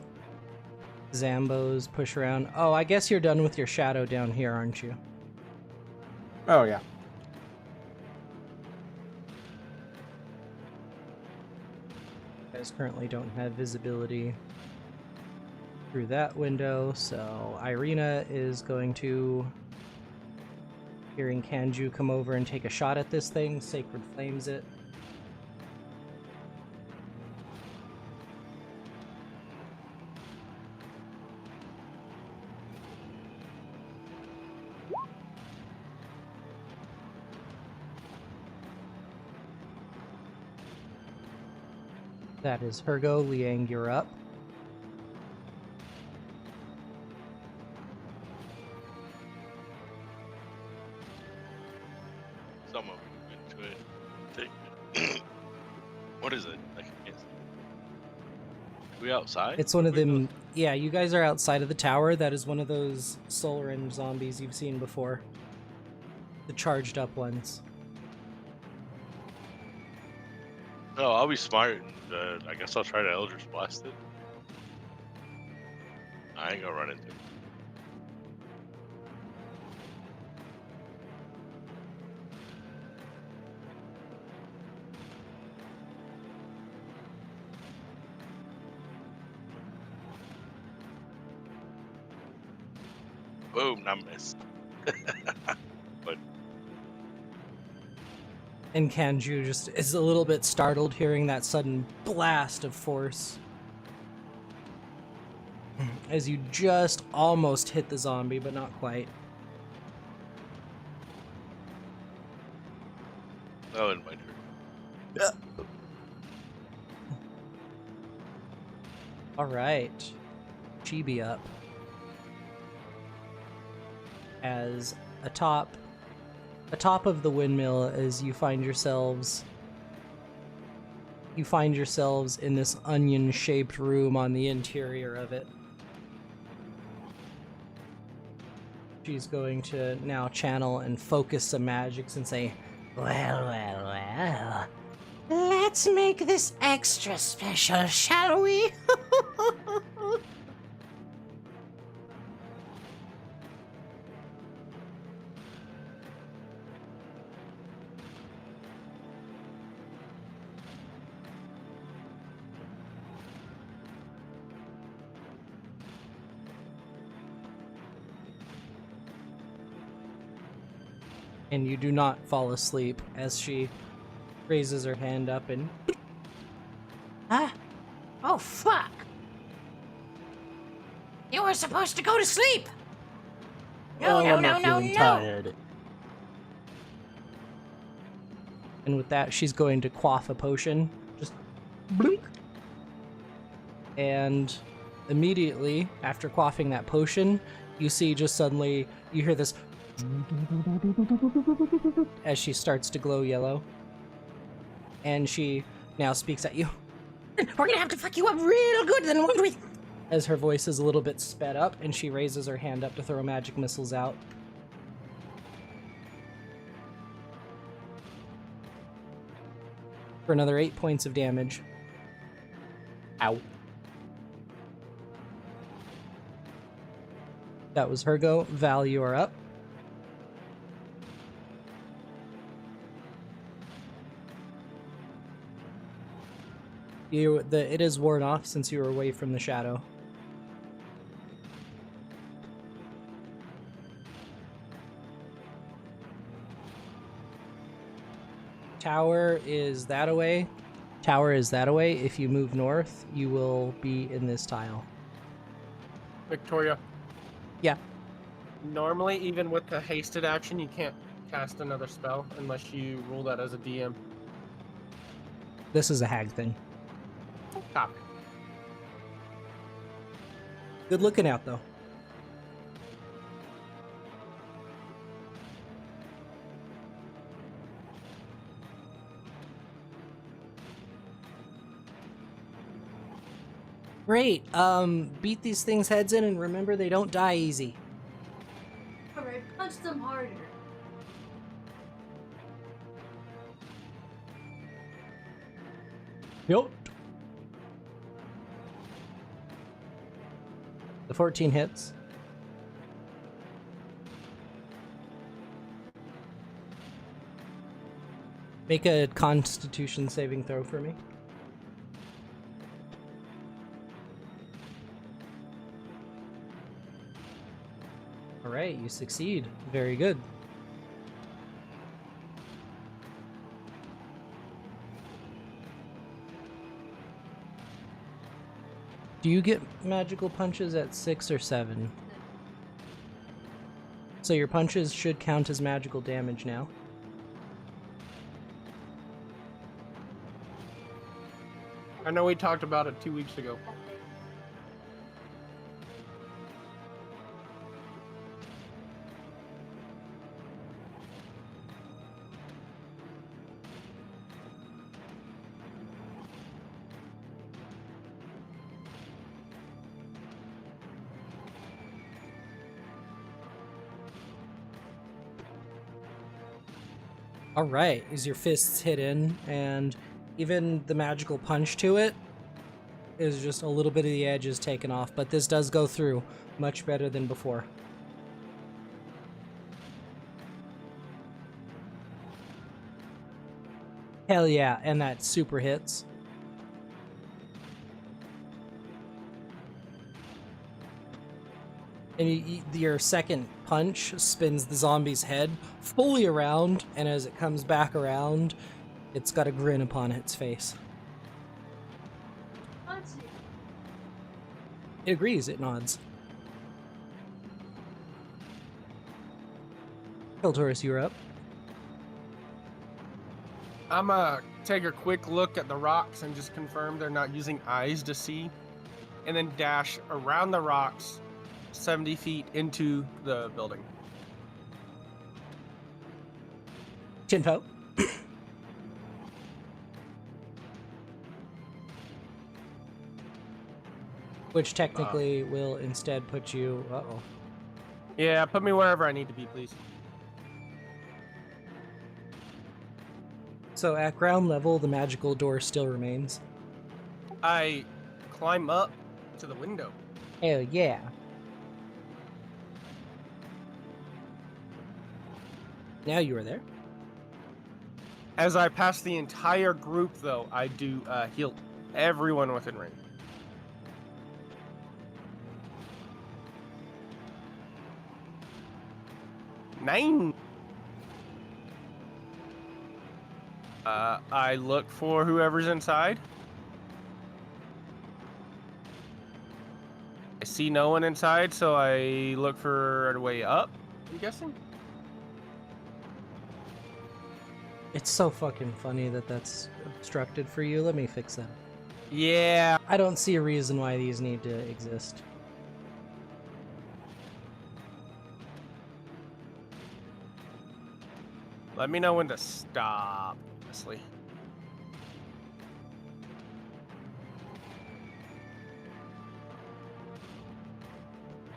[SPEAKER 3] Zambos push around. Oh, I guess you're done with your shadow down here, aren't you?
[SPEAKER 1] Oh, yeah.
[SPEAKER 3] You guys currently don't have visibility through that window, so Irina is going to, hearing Kanju come over and take a shot at this thing, Sacred Flames it. That is her go. Liang, you're up.
[SPEAKER 4] Some of them into it. Take what is it? I can't see. We outside?
[SPEAKER 3] It's one of
[SPEAKER 4] We
[SPEAKER 3] them. Yeah, you guys are outside of the tower. That is one of those Solaran zombies you've seen before. The charged up ones.
[SPEAKER 4] No, I'll be smart. And, I guess I'll try to Eldritch Blast it. I ain't gonna run into it. Boom, I missed. But
[SPEAKER 3] And Kanju just is a little bit startled hearing that sudden blast of force. As you just almost hit the zombie, but not quite.
[SPEAKER 4] Oh, in my turn.
[SPEAKER 3] Alright. Chibi up. As atop of the windmill, as you find yourselves in this onion-shaped room on the interior of it. She's going to now channel and focus some magics and say,
[SPEAKER 7] Well. Let's make this extra special, shall we?
[SPEAKER 3] and you do not fall asleep as she raises her hand up and
[SPEAKER 7] Oh, fuck. You were supposed to go to sleep. No.
[SPEAKER 1] Tired.
[SPEAKER 3] and with that she's going to quaff a potion. Just blink. And immediately after quaffing that potion, you see just suddenly you hear this as she starts to glow yellow. And she now speaks at you.
[SPEAKER 7] We're gonna have to fuck you up real good then, won't we?
[SPEAKER 3] As her voice is a little bit sped up, and she raises her hand up to throw magic missiles out. For another 8 points of damage.
[SPEAKER 1] Ow.
[SPEAKER 3] That was her go. Val, you are up. It is worn off since you were away from the shadow. Tower is that away. Tower is that away. If you move north, you will be in this tile.
[SPEAKER 2] Victoria.
[SPEAKER 3] Yeah.
[SPEAKER 2] Normally, even with the hasted action, you can't cast another spell unless you rule that as a DM.
[SPEAKER 3] This is a hag thing.
[SPEAKER 2] Copy.
[SPEAKER 3] Good looking out, though. Great. Beat these things heads in and remember they don't die easy.
[SPEAKER 8] Alright, punch them harder.
[SPEAKER 3] Yep. The 14 hits. Make a Constitution saving throw for me. Alright, you succeed. Very good. Do you get magical punches at 6 or 7? So your punches should count as magical damage now.
[SPEAKER 2] I know we talked about it 2 weeks ago.
[SPEAKER 3] Alright, as your fists hit in, and even the magical punch to it is just a little bit of the edge is taken off, but this does go through much better than before. Hell yeah, and that super hits. And your second punch spins the zombie's head fully around, and as it comes back around, it's got a grin upon its face.
[SPEAKER 8] Let's see.
[SPEAKER 3] It agrees, it nods. Piltoris, you're up.
[SPEAKER 2] I'm gonna take a quick look at the rocks and just confirm they're not using eyes to see, and then dash around the rocks 70 feet into the building.
[SPEAKER 3] Chinpo. Which technically will instead put you... Uh-oh.
[SPEAKER 2] Yeah, put me wherever I need to be, please.
[SPEAKER 3] So at ground level, the magical door still remains.
[SPEAKER 2] I climb up to the window.
[SPEAKER 3] Hell yeah. Now you are there.
[SPEAKER 2] As I pass the entire group, though, I do heal everyone within range. Nine. I look for whoever's inside. I see no one inside, so I look for a way up, I'm guessing.
[SPEAKER 3] It's so fucking funny that that's obstructed for you. Let me fix that.
[SPEAKER 2] Yeah.
[SPEAKER 3] I don't see a reason why these need to exist.
[SPEAKER 2] Let me know when to stop, honestly.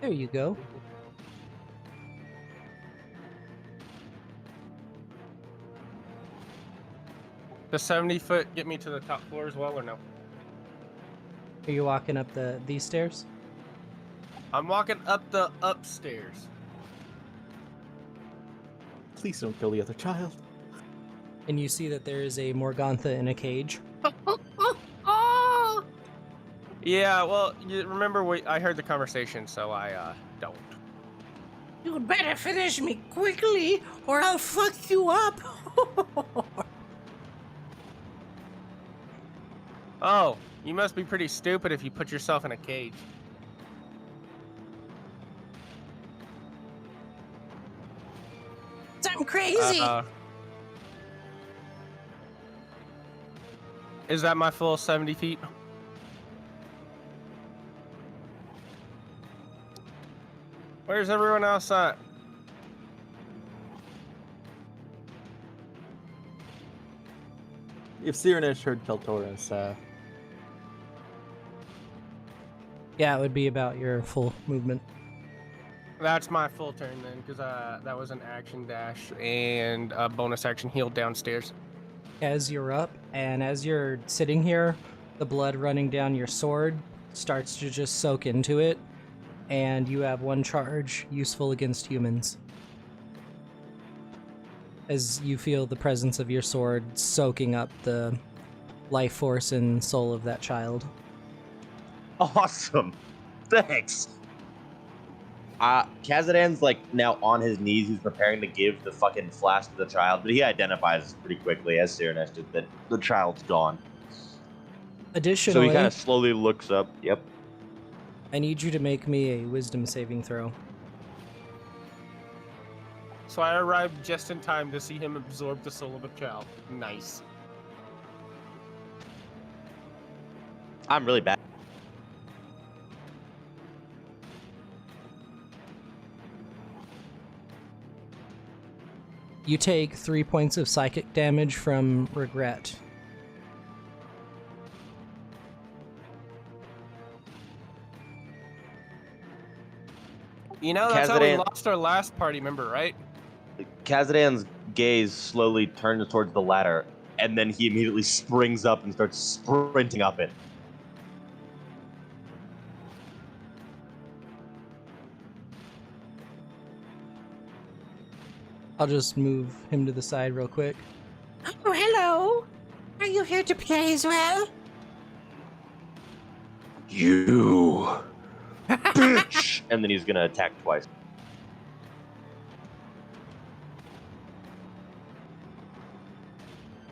[SPEAKER 3] There you go.
[SPEAKER 2] Does 70 foot get me to the top floor as well, or no?
[SPEAKER 3] Are you walking up these stairs?
[SPEAKER 2] I'm walking up the upstairs.
[SPEAKER 1] Please don't kill the other child.
[SPEAKER 3] And you see that there is a Morgantha in a cage.
[SPEAKER 2] Yeah, well, you remember I heard the conversation, so I don't.
[SPEAKER 7] You'd better finish me quickly, or I'll fuck you up.
[SPEAKER 2] Oh, you must be pretty stupid if you put yourself in a cage.
[SPEAKER 7] I'm crazy.
[SPEAKER 2] Is that my full 70 feet? Where's everyone else at?
[SPEAKER 1] If Cyranish heard Piltoris,
[SPEAKER 3] Yeah, it would be about your full movement.
[SPEAKER 2] That's my full turn then, because that was an action dash and a bonus action heal downstairs.
[SPEAKER 3] As you're up, and as you're sitting here, the blood running down your sword starts to just soak into it, and you have one charge useful against humans. As you feel the presence of your sword soaking up the life force and soul of that child.
[SPEAKER 6] Awesome. Thanks. Kazadan's like now on his knees. He's preparing to give the fucking flask to the child, but he identifies pretty quickly, as Cyranish did, that the child's gone.
[SPEAKER 3] Additionally,
[SPEAKER 6] So he kind of slowly looks up. Yep.
[SPEAKER 3] I need you to make me a wisdom saving throw.
[SPEAKER 2] So I arrived just in time to see him absorb the soul of a child. Nice.
[SPEAKER 6] I'm really bad.
[SPEAKER 3] You take 3 points of psychic damage from regret.
[SPEAKER 2] You know, that's how we
[SPEAKER 6] Kazadan-
[SPEAKER 2] lost our last party member, right?
[SPEAKER 6] Kazadan's gaze slowly turns towards the ladder, and then he immediately springs up and starts sprinting up it.
[SPEAKER 3] I'll just move him to the side real quick.
[SPEAKER 7] Oh, hello. Are you here to play as well?
[SPEAKER 5] You.
[SPEAKER 6] bitch! And then he's gonna attack twice.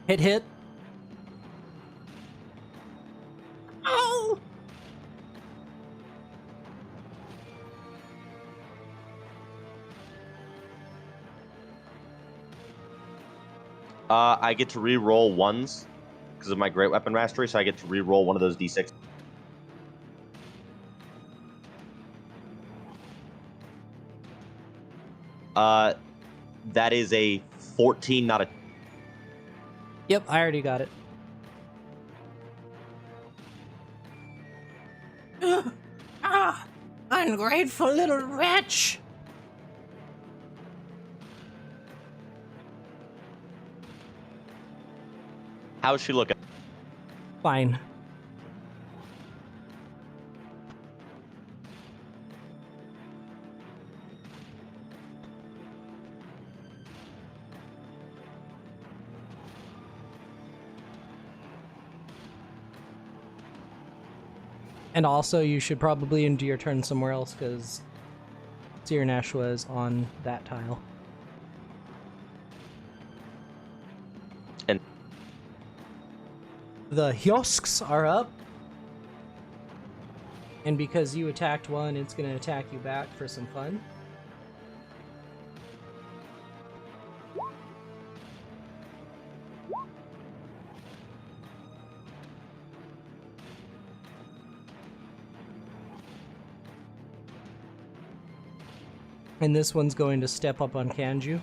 [SPEAKER 3] Hit.
[SPEAKER 7] Oh!
[SPEAKER 6] I get to re-roll ones because of my great weapon mastery, so I get to re-roll one of those d6. That is a 14, not a...
[SPEAKER 3] Yep, I already got it.
[SPEAKER 7] Ungrateful little wretch!
[SPEAKER 6] How's she looking?
[SPEAKER 3] Fine. And also, you should probably end your turn somewhere else, because Sirnash was on that tile.
[SPEAKER 6] And
[SPEAKER 3] the Hyosks are up. And because you attacked one, it's going to attack you back for some fun. And this one's going to step up on Kanju.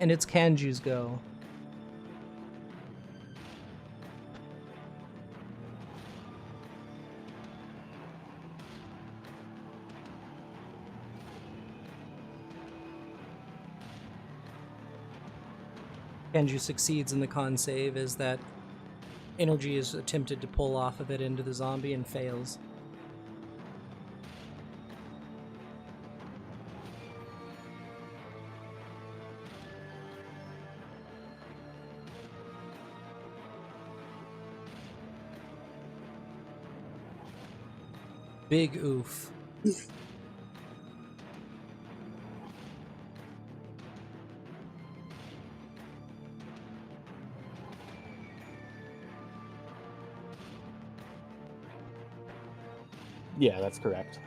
[SPEAKER 3] And it's Kanju's go. Kanju succeeds in the con save as that energy is attempted to pull off of it into the zombie and fails. Big oof.
[SPEAKER 1] Yeah, that's correct.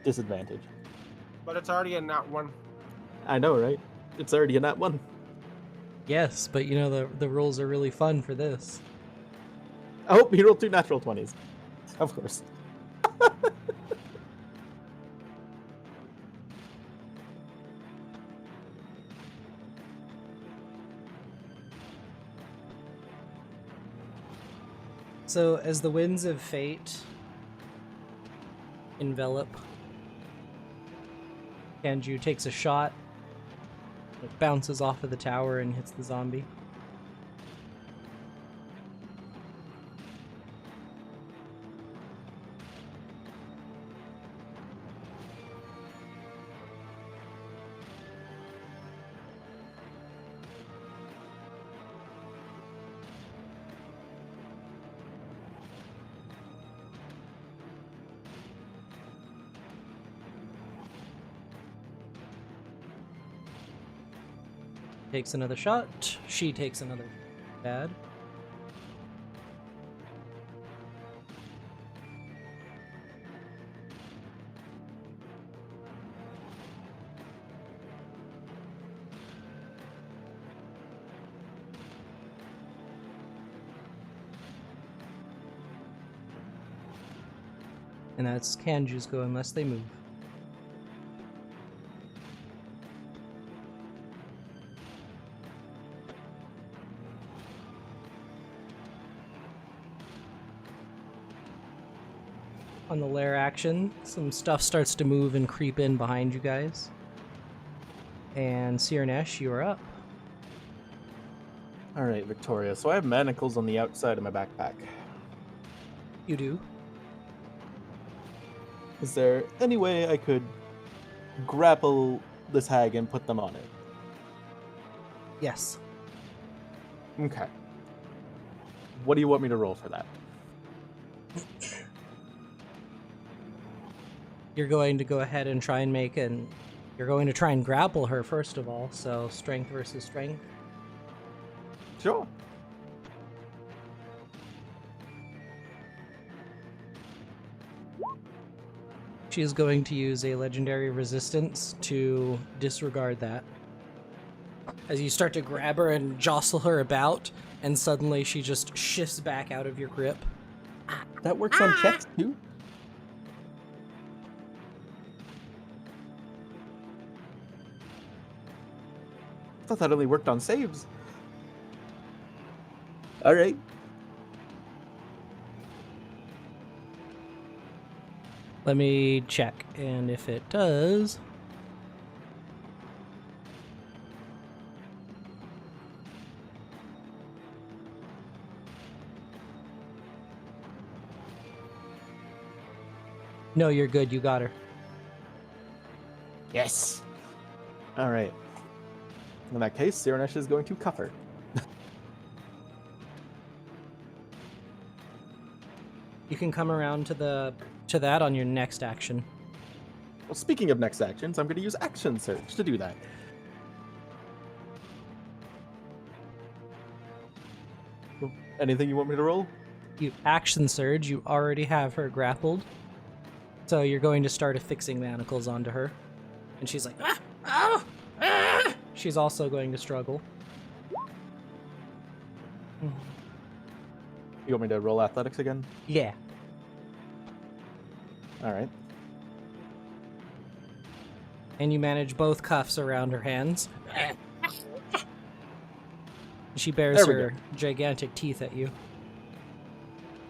[SPEAKER 1] Disadvantage.
[SPEAKER 2] But it's already a nat 1.
[SPEAKER 1] I know, right? It's already a nat 1.
[SPEAKER 3] Yes, but you know the rules are really fun for this.
[SPEAKER 1] Oh, he rolled 2 natural 20s. Of course.
[SPEAKER 3] So, as the winds of fate envelop, Kanju takes a shot. It bounces off of the tower and hits the zombie. Takes another shot. She takes another bad. And that's Kanju's go unless they move. On the lair action, some stuff starts to move and creep in behind you guys. And Sirnash, you are up.
[SPEAKER 1] All right, Victoria. So I have manacles on the outside of my backpack.
[SPEAKER 3] You do.
[SPEAKER 1] Is there any way I could grapple this hag and put them on it?
[SPEAKER 3] Yes.
[SPEAKER 1] Okay. What do you want me to roll for that?
[SPEAKER 3] You're going to go ahead and try and you're going to try and grapple her first of all, so strength versus strength.
[SPEAKER 1] Sure.
[SPEAKER 3] She is going to use a legendary resistance to disregard that. As you start to grab her and jostle her about, and suddenly she just shifts back out of your grip.
[SPEAKER 1] That works on checks too? I thought that only worked on saves. All right.
[SPEAKER 3] Let me check, and if it does... No, you're good. You got her.
[SPEAKER 1] Yes. All right. In that case, Siranesh is going to cuff her.
[SPEAKER 3] You can come around to that on your next action.
[SPEAKER 1] Well, speaking of next actions, I'm going to use Action Surge to do that. Anything you want me to roll?
[SPEAKER 3] You action surge. You already have her grappled, so you're going to start affixing manacles onto her, and she's like, ah, oh, ah. She's also going to struggle.
[SPEAKER 1] You want me to roll athletics again?
[SPEAKER 3] Yeah.
[SPEAKER 1] All right.
[SPEAKER 3] And you manage both cuffs around her hands. She bares
[SPEAKER 1] There we
[SPEAKER 3] her gigantic teeth at you.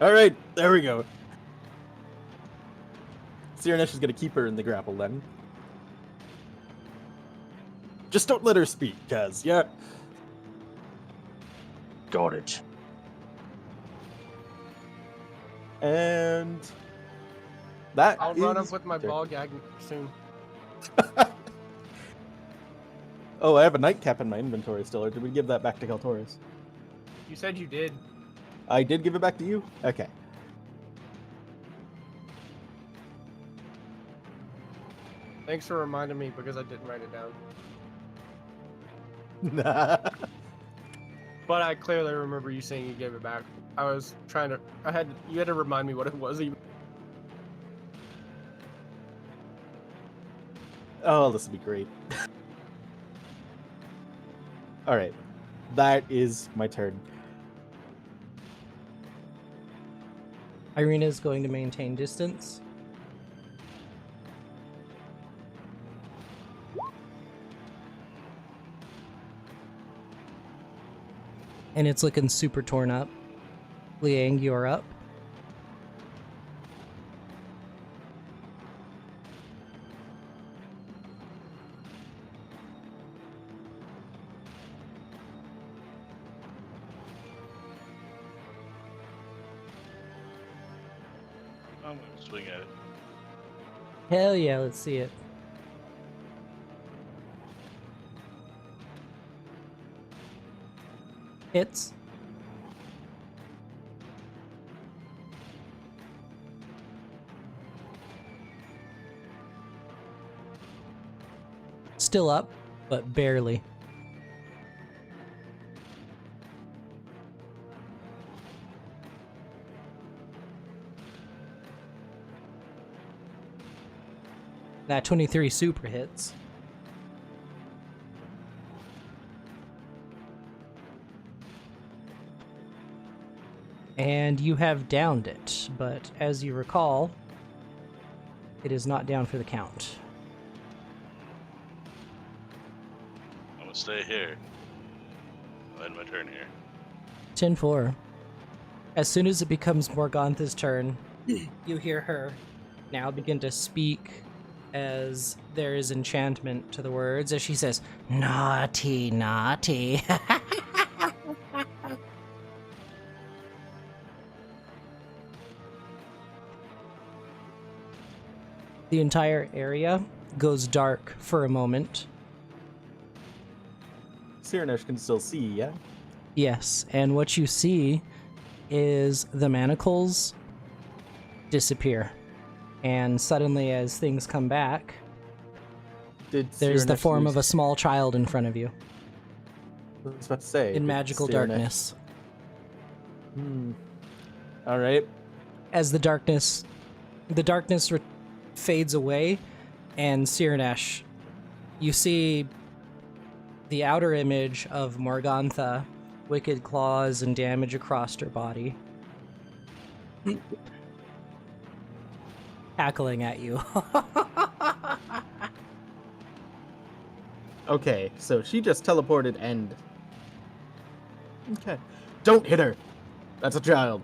[SPEAKER 1] All right, there we go. Siranesh is going to keep her in the grapple then. Just don't let her speak, cuz, yeah.
[SPEAKER 5] Got it.
[SPEAKER 1] And that
[SPEAKER 2] I'll run up
[SPEAKER 1] is-
[SPEAKER 2] with my ball gag soon.
[SPEAKER 1] Oh, I have a nightcap in my inventory still, or did we give that back to Kaltoris?
[SPEAKER 2] You said you did.
[SPEAKER 1] I did give it back to you? Okay.
[SPEAKER 2] Thanks for reminding me because I didn't write it down. But I clearly remember you saying you gave it back. I was trying to. You had to remind me what it was. Even.
[SPEAKER 1] Oh, this will be great. All right. That is my turn.
[SPEAKER 3] Irina is going to maintain distance. And it's looking super torn up. Liang, you're up.
[SPEAKER 4] I'm gonna swing at it.
[SPEAKER 3] Hell yeah, let's see it. Hits. Still up, but barely. That 23 super hits. And you have downed it, but as you recall, it is not down for the count.
[SPEAKER 4] I'm gonna stay here. I'll end my turn here.
[SPEAKER 3] 10-4. As soon as it becomes Morgantha's turn, you hear her now begin to speak as there is enchantment to the words as she says, "Naughty, naughty." The entire area goes dark for a moment.
[SPEAKER 1] Cyranish can still see, yeah?
[SPEAKER 3] Yes, and what you see is the manacles disappear. And suddenly, as things come back, there's the
[SPEAKER 1] Cyranish
[SPEAKER 3] form
[SPEAKER 1] lose-
[SPEAKER 3] of a small child in front of you
[SPEAKER 1] I was about to say.
[SPEAKER 3] in
[SPEAKER 1] did
[SPEAKER 3] magical
[SPEAKER 1] Cyranish-
[SPEAKER 3] darkness.
[SPEAKER 1] All right.
[SPEAKER 3] As the darkness fades away, and Cyranash, you see the outer image of Morgantha, wicked claws and damage across her body, cackling at you.
[SPEAKER 1] Okay, so she just teleported and... Okay. Don't hit her! That's a child.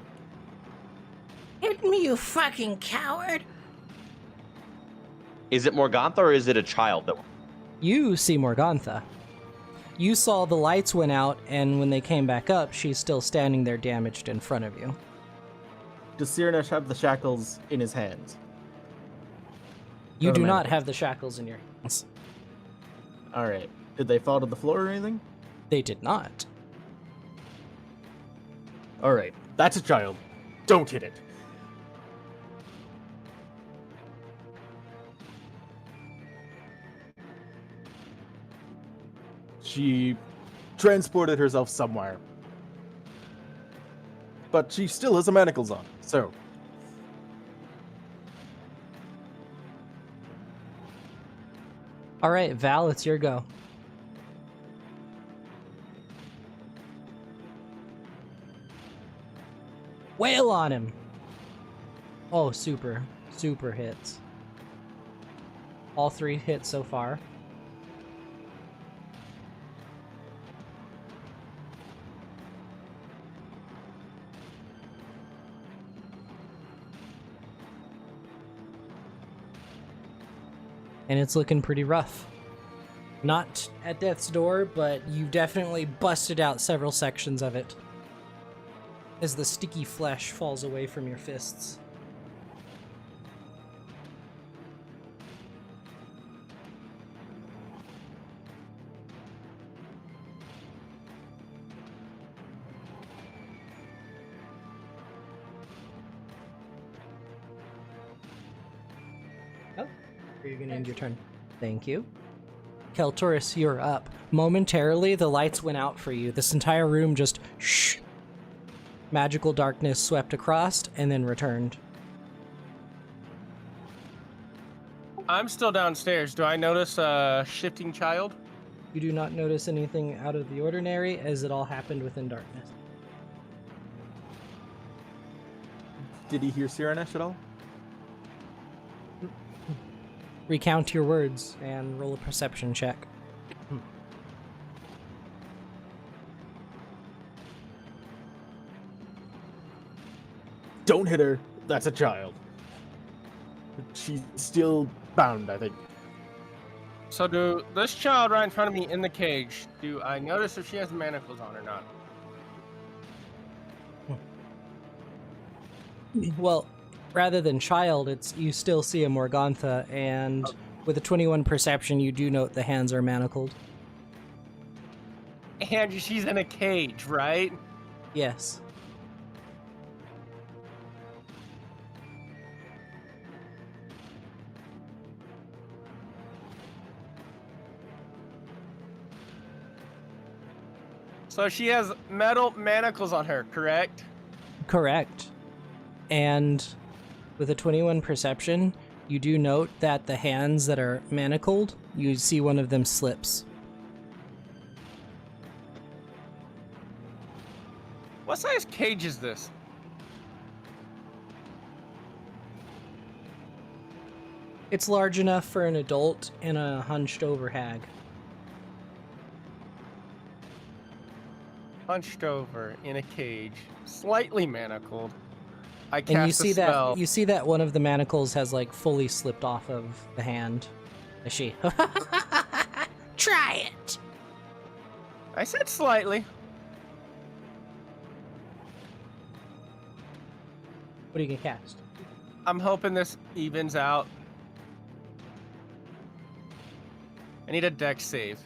[SPEAKER 7] Hit me, you fucking coward!
[SPEAKER 6] Is it Morgantha or is it a child that?
[SPEAKER 3] You see Morgantha. You saw the lights went out, and when they came back up, she's still standing there damaged in front of you.
[SPEAKER 1] Does Cyranish have the shackles in his hands?
[SPEAKER 3] You
[SPEAKER 1] Oh,
[SPEAKER 3] do
[SPEAKER 1] man.
[SPEAKER 3] not have the shackles in your hands.
[SPEAKER 1] Alright. Did they fall to the floor or anything?
[SPEAKER 3] They did not.
[SPEAKER 1] Alright. That's a child. Don't hit it. She transported herself somewhere. But she still has the manacles on, so...
[SPEAKER 3] All right, Val, it's your go. Wail on him. Oh, super hits. All 3 hits so far. And it's looking pretty rough. Not at death's door, but you definitely busted out several sections of it as the sticky flesh falls away from your fists. Oh, you're gonna end your turn. Thank you. Keltoris, you're up. Momentarily, the lights went out for you. This entire room just shh. Magical darkness swept across and then returned.
[SPEAKER 2] I'm still downstairs. Do I notice a shifting child?
[SPEAKER 3] You do not notice anything out of the ordinary, as it all happened within darkness.
[SPEAKER 1] Did he hear Cyranish at all?
[SPEAKER 3] Recount your words and roll a perception check.
[SPEAKER 1] Don't hit her. That's a child. She's still bound, I think.
[SPEAKER 2] So do this child right in front of me in the cage, do I notice if she has manacles on or not?
[SPEAKER 3] Well, rather than child, you still see a Morgantha, and with a 21 perception, you do note the hands are manacled.
[SPEAKER 2] And she's in a cage, right?
[SPEAKER 3] Yes.
[SPEAKER 2] So she has metal manacles on her, correct?
[SPEAKER 3] Correct. And with a 21 perception, you do note that the hands that are manacled, you see one of them slips.
[SPEAKER 2] What size cage is this?
[SPEAKER 3] It's large enough for an adult and a hunched over hag.
[SPEAKER 2] Hunched over in a cage, slightly manacled. I cast
[SPEAKER 3] And you see
[SPEAKER 2] a spell.
[SPEAKER 3] that one of the manacles has like fully slipped off of the hand. As she
[SPEAKER 7] Try it!
[SPEAKER 2] I said slightly.
[SPEAKER 3] What are you gonna cast?
[SPEAKER 2] I'm hoping this evens out. I need a dex save.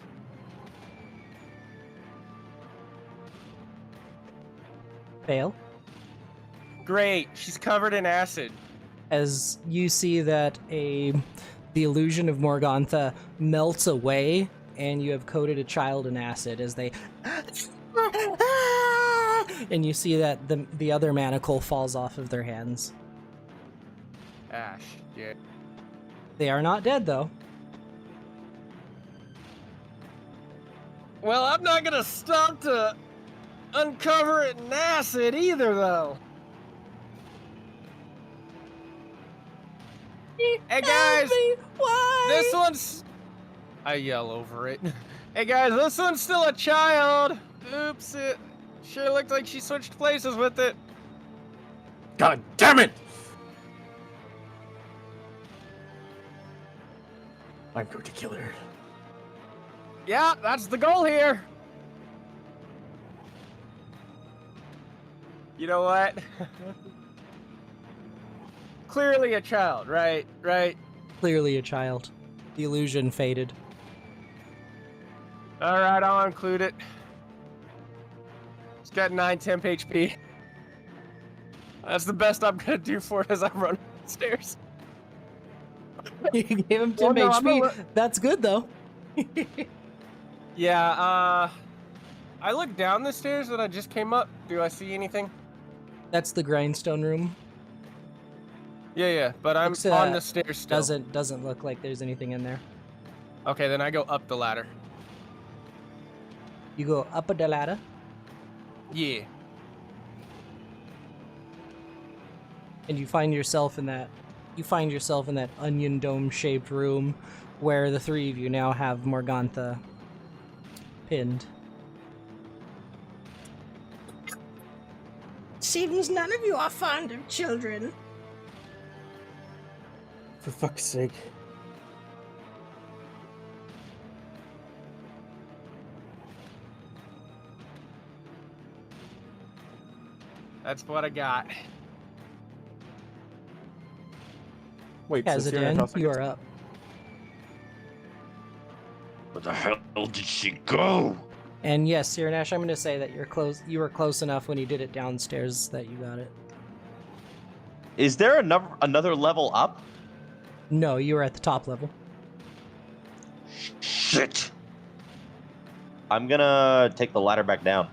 [SPEAKER 3] Fail.
[SPEAKER 2] Great. She's covered in acid.
[SPEAKER 3] As you see that the illusion of Morgantha melts away, and you have coated a child in acid as they and you see that the other manacle falls off of their hands.
[SPEAKER 2] Ah, shit.
[SPEAKER 3] They are not dead though.
[SPEAKER 2] Well, I'm not gonna stop to uncover it in acid either, though. Hey guys,
[SPEAKER 3] Why?
[SPEAKER 2] this one's... I yell over it. Hey guys, this one's still a child. Oops, it sure looked like she switched places with it.
[SPEAKER 1] God damn it! I'm going to kill her.
[SPEAKER 2] Yeah, that's the goal here. You know what? Clearly a child, right?
[SPEAKER 3] Clearly a child. The illusion faded.
[SPEAKER 2] Alright, I'll include it. It's got 9 temp HP. That's the best I'm gonna do for it as I'm running upstairs.
[SPEAKER 3] You gave him 10
[SPEAKER 2] Well, no,
[SPEAKER 3] HP. That's good though.
[SPEAKER 2] Yeah, I looked down the stairs that I just came up. Do I see anything?
[SPEAKER 3] That's the grindstone room.
[SPEAKER 2] Yeah, but I'm
[SPEAKER 3] Looks,
[SPEAKER 2] on the stairs still.
[SPEAKER 3] Doesn't look like there's anything in there.
[SPEAKER 2] Okay, then I go up the ladder.
[SPEAKER 3] You go up the ladder.
[SPEAKER 2] Yeah.
[SPEAKER 3] And you find yourself in that onion dome shaped room where the three of you now have Morgantha pinned.
[SPEAKER 7] Seems none of you are fond of children.
[SPEAKER 1] For fuck's sake.
[SPEAKER 2] That's what I got.
[SPEAKER 1] Wait, so Cyrano
[SPEAKER 3] Kazadan,
[SPEAKER 1] also
[SPEAKER 3] you
[SPEAKER 1] gets-
[SPEAKER 3] are up.
[SPEAKER 5] Where the hell did she go?
[SPEAKER 3] And yes, Cyranash, I'm going to say that you were close enough when you did it downstairs that you got it.
[SPEAKER 6] Is there another level up?
[SPEAKER 3] No, you were at the top level.
[SPEAKER 5] Shit!
[SPEAKER 6] I'm gonna take the ladder back down.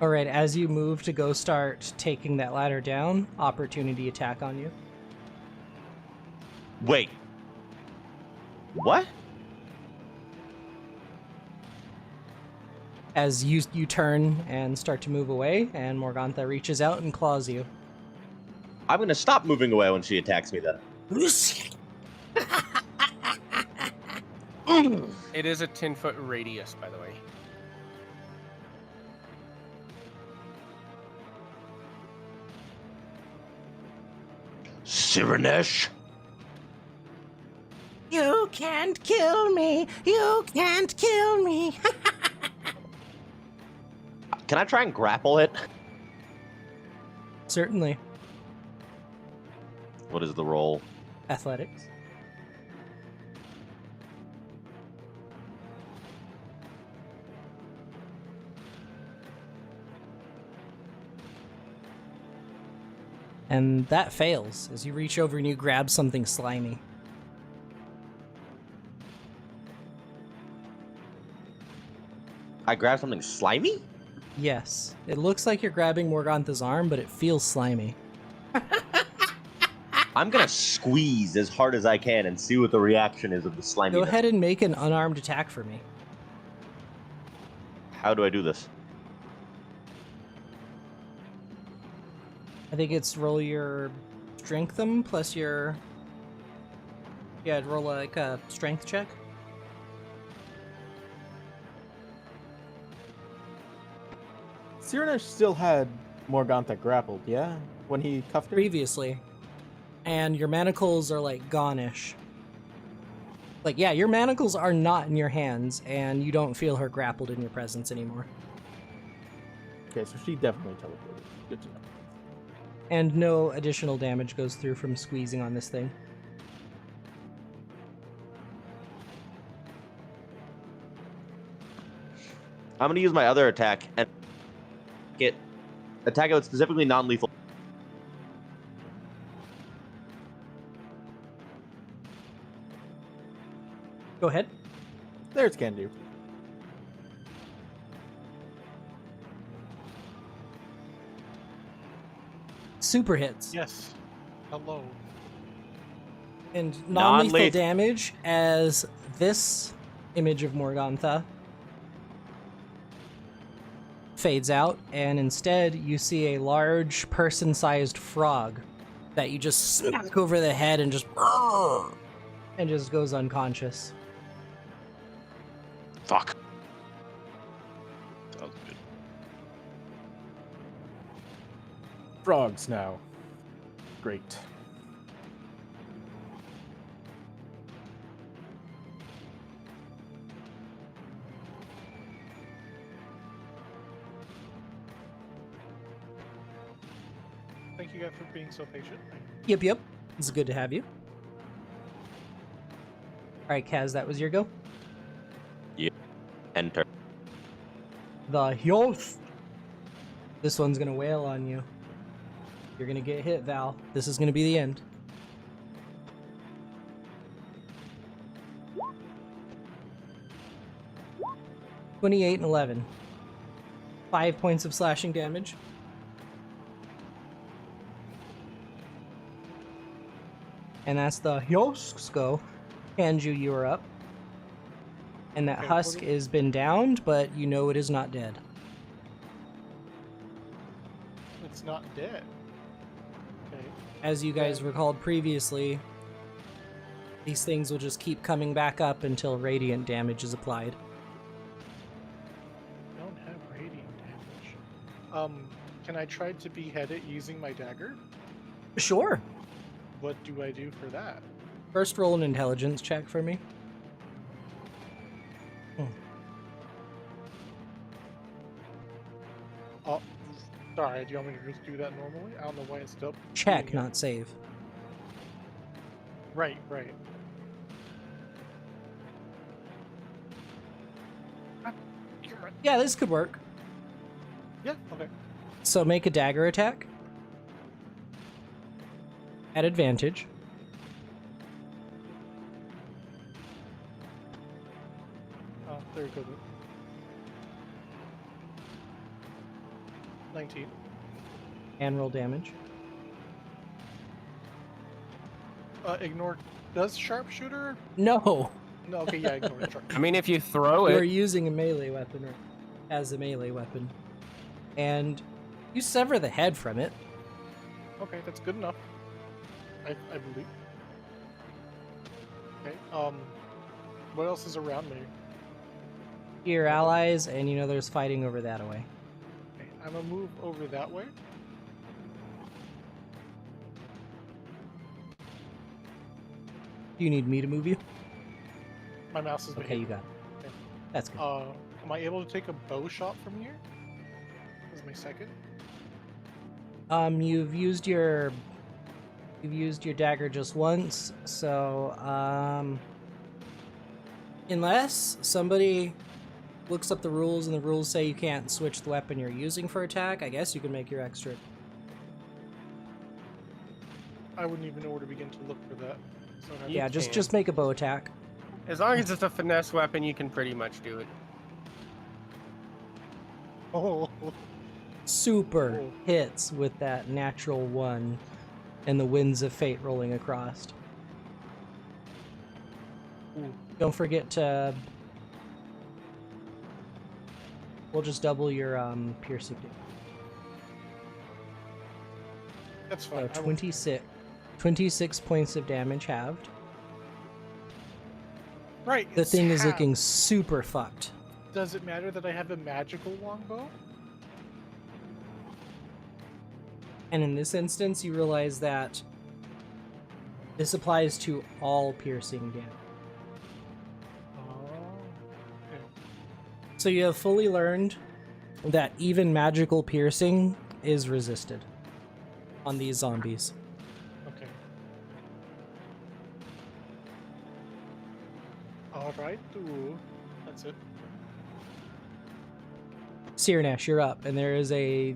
[SPEAKER 3] All right, as you move to go start taking that ladder down, opportunity attack on you.
[SPEAKER 6] Wait. What?
[SPEAKER 3] As you turn and start to move away, and Morgantha reaches out and claws you.
[SPEAKER 6] I'm gonna stop moving away when she attacks me then.
[SPEAKER 2] It is a 10-foot radius, by the way.
[SPEAKER 5] Cyranash?
[SPEAKER 7] You can't kill me. You can't kill me.
[SPEAKER 6] Can I try and grapple it?
[SPEAKER 3] Certainly.
[SPEAKER 6] What is the roll?
[SPEAKER 3] Athletics. And that fails as you reach over and you grab something slimy.
[SPEAKER 6] I grab something slimy?
[SPEAKER 3] Yes. It looks like you're grabbing Morgantha's arm, but it feels slimy.
[SPEAKER 6] I'm gonna squeeze as hard as I can and see what the reaction is of the slimy.
[SPEAKER 3] Go ahead and make an unarmed attack for me.
[SPEAKER 6] How do I do this?
[SPEAKER 3] I think it's roll your strength plus your... Yeah, roll like a strength check.
[SPEAKER 1] Cyrano still had Morgantha grappled, yeah? When he cuffed her?
[SPEAKER 3] Previously. And your manacles are like gone-ish. Like, yeah, your manacles are not in your hands, and you don't feel her grappled in your presence anymore.
[SPEAKER 1] Okay, so she definitely teleported. Good to know.
[SPEAKER 3] And no additional damage goes through from squeezing on this thing.
[SPEAKER 6] I'm going to use my other attack and attack it with specifically non-lethal.
[SPEAKER 3] Go ahead.
[SPEAKER 1] There's Kendu.
[SPEAKER 3] Super hits.
[SPEAKER 9] Yes. Hello.
[SPEAKER 3] And non-lethal
[SPEAKER 6] Non-lethal.
[SPEAKER 3] damage as this image of Morgantha fades out, and instead you see a large person-sized frog that you just smack over the head and just goes unconscious.
[SPEAKER 4] Fuck. Sounds good.
[SPEAKER 1] Frogs now. Great.
[SPEAKER 9] Thank you guys for being so patient.
[SPEAKER 3] Yep. It's good to have you. Alright, Kaz, that was your go?
[SPEAKER 6] Enter.
[SPEAKER 3] The Hyoth. This one's gonna wail on you. You're gonna get hit, Val. This is gonna be the end. (28 and 11). 5 points of slashing damage. And that's the Hyoth's go. Kanju, you are up. And that
[SPEAKER 9] Okay,
[SPEAKER 3] husk has been downed, but you know it is not dead.
[SPEAKER 9] It's not dead. Okay.
[SPEAKER 3] As you guys recalled previously, these things will just keep coming back up until radiant damage is applied.
[SPEAKER 9] I don't have radiant damage. Can I try to behead it using my dagger?
[SPEAKER 3] Sure.
[SPEAKER 9] What do I do for that?
[SPEAKER 3] First roll an intelligence check for me.
[SPEAKER 9] Oh, sorry. Do you want me to just do that normally? I don't know why it's still.
[SPEAKER 3] Check,
[SPEAKER 9] doing it.
[SPEAKER 3] not save.
[SPEAKER 9] Right. Ah, you're right.
[SPEAKER 3] Yeah, this could work.
[SPEAKER 9] Yeah. Okay.
[SPEAKER 3] So make a dagger attack. At advantage.
[SPEAKER 9] There you go. 19.
[SPEAKER 3] And roll damage.
[SPEAKER 9] Ignore. Does sharpshooter?
[SPEAKER 3] No!
[SPEAKER 9] No. Okay. Yeah. Ignore it.
[SPEAKER 2] I mean, if you throw
[SPEAKER 3] You're
[SPEAKER 2] it,
[SPEAKER 3] using a melee weapon, or as a melee weapon. And you sever the head from it.
[SPEAKER 9] Okay, that's good enough. I believe. Okay. What else is around me?
[SPEAKER 3] Your allies, and you know there's fighting over that away.
[SPEAKER 9] Okay, I'm gonna move over that way.
[SPEAKER 3] Do you need me to move you?
[SPEAKER 9] My mouse is
[SPEAKER 3] Okay, you got it.
[SPEAKER 9] Okay.
[SPEAKER 3] That's good.
[SPEAKER 9] Am I able to take a bow shot from here? This is my second.
[SPEAKER 3] You've used your dagger just once, so unless somebody looks up the rules and the rules say you can't switch the weapon you're using for attack, I guess you can make your extra.
[SPEAKER 9] I wouldn't even know where to begin to look for that. So I'd have
[SPEAKER 3] Yeah,
[SPEAKER 9] to-
[SPEAKER 3] just make a bow attack.
[SPEAKER 2] as long as it's a finesse weapon, you can pretty much do it.
[SPEAKER 9] Oh,
[SPEAKER 3] Super
[SPEAKER 9] Oh.
[SPEAKER 3] hits with that natural one and the winds of fate rolling across.
[SPEAKER 9] Ooh.
[SPEAKER 3] Don't forget to. We'll just double your piercing damage.
[SPEAKER 9] that's
[SPEAKER 3] So
[SPEAKER 9] fine. I will-
[SPEAKER 3] 26 points of damage halved.
[SPEAKER 9] Right.
[SPEAKER 3] The
[SPEAKER 9] it's
[SPEAKER 3] thing is
[SPEAKER 9] half.
[SPEAKER 3] looking super fucked.
[SPEAKER 9] Does it matter that I have a magical longbow?
[SPEAKER 3] And in this instance, you realize that this applies to all piercing damage.
[SPEAKER 9] Oh. Okay.
[SPEAKER 3] So you have fully learned that even magical piercing is resisted. on these zombies.
[SPEAKER 9] Okay. Alright, that's it.
[SPEAKER 3] Sirnash, you're up, and there is a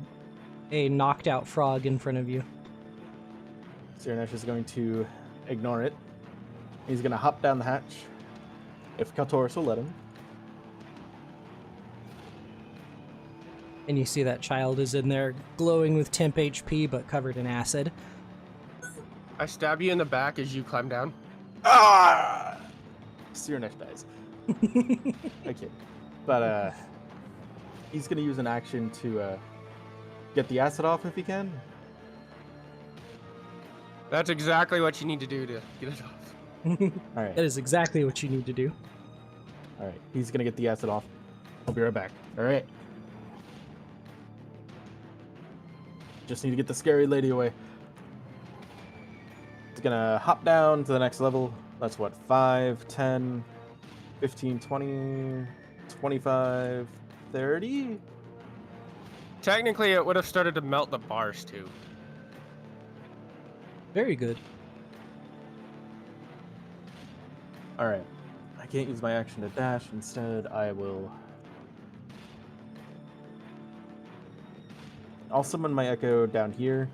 [SPEAKER 3] knocked out frog in front of you.
[SPEAKER 1] Sirnash is going to ignore it. He's going to hop down the hatch, if Kaltoris will let him.
[SPEAKER 3] And you see that child is in there glowing with temp HP but covered in acid.
[SPEAKER 2] I stab you in the back as you climb down.
[SPEAKER 1] Ah! Sirnash dies. Okay. But he's going to use an action to get the acid off if he can.
[SPEAKER 2] That's exactly what you need to do to get it off.
[SPEAKER 1] All right.
[SPEAKER 3] That is exactly what you need to do.
[SPEAKER 1] All right. He's going to get the acid off. I'll be right back. All right. Just need to get the scary lady away. He's going to hop down to the next level. That's what? 5, 10, 15, 20, 25, 30?
[SPEAKER 2] Technically, it would have started to melt the bars too.
[SPEAKER 3] Very good.
[SPEAKER 1] All right. I can't use my action to dash. Instead, I'll summon my Echo down here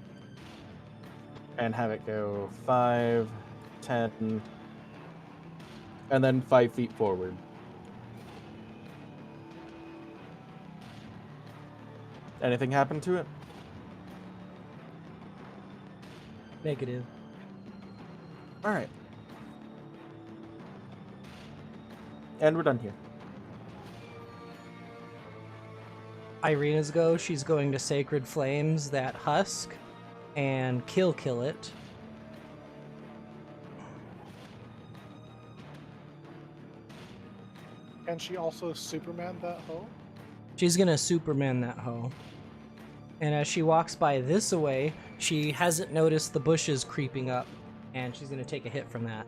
[SPEAKER 1] and have it go 5, 10, and then 5 feet forward. Anything happen to it?
[SPEAKER 3] Negative.
[SPEAKER 1] All right. And we're done here.
[SPEAKER 3] Irina's go. She's going to Sacred Flames that husk and kill it.
[SPEAKER 9] Can she also Superman that hoe?
[SPEAKER 3] She's gonna Superman that hoe. And as she walks by this away, she hasn't noticed the bushes creeping up, and she's gonna take a hit from that.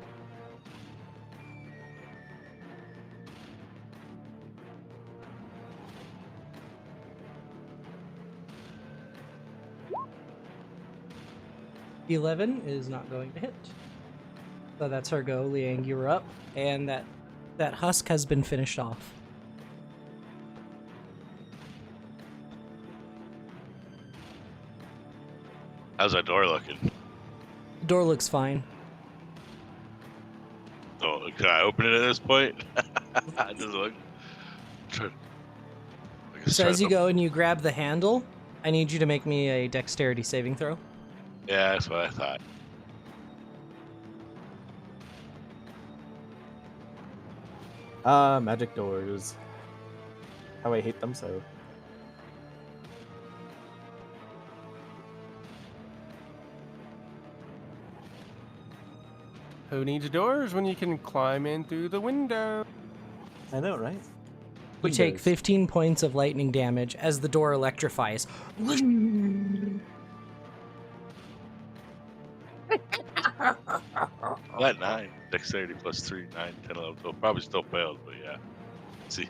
[SPEAKER 3] $11 is not going to hit. So that's her go. Liang, you're up, and that husk has been finished off.
[SPEAKER 4] How's that door looking?
[SPEAKER 3] The door looks fine.
[SPEAKER 4] Oh, can I open it at this point? It doesn't look.
[SPEAKER 3] So as you go and you grab the handle, I need you to make me a dexterity saving throw.
[SPEAKER 4] Yeah, that's what I thought.
[SPEAKER 1] Magic doors. How I hate them so.
[SPEAKER 2] Who needs doors when you can climb in through the window?
[SPEAKER 1] I know, right?
[SPEAKER 3] You take
[SPEAKER 1] Windows.
[SPEAKER 3] 15 points of lightning damage as the door electrifies.
[SPEAKER 4] That 9. Dexterity plus 3, 9, 10, 11, 12. Probably still failed, but yeah. Let's see.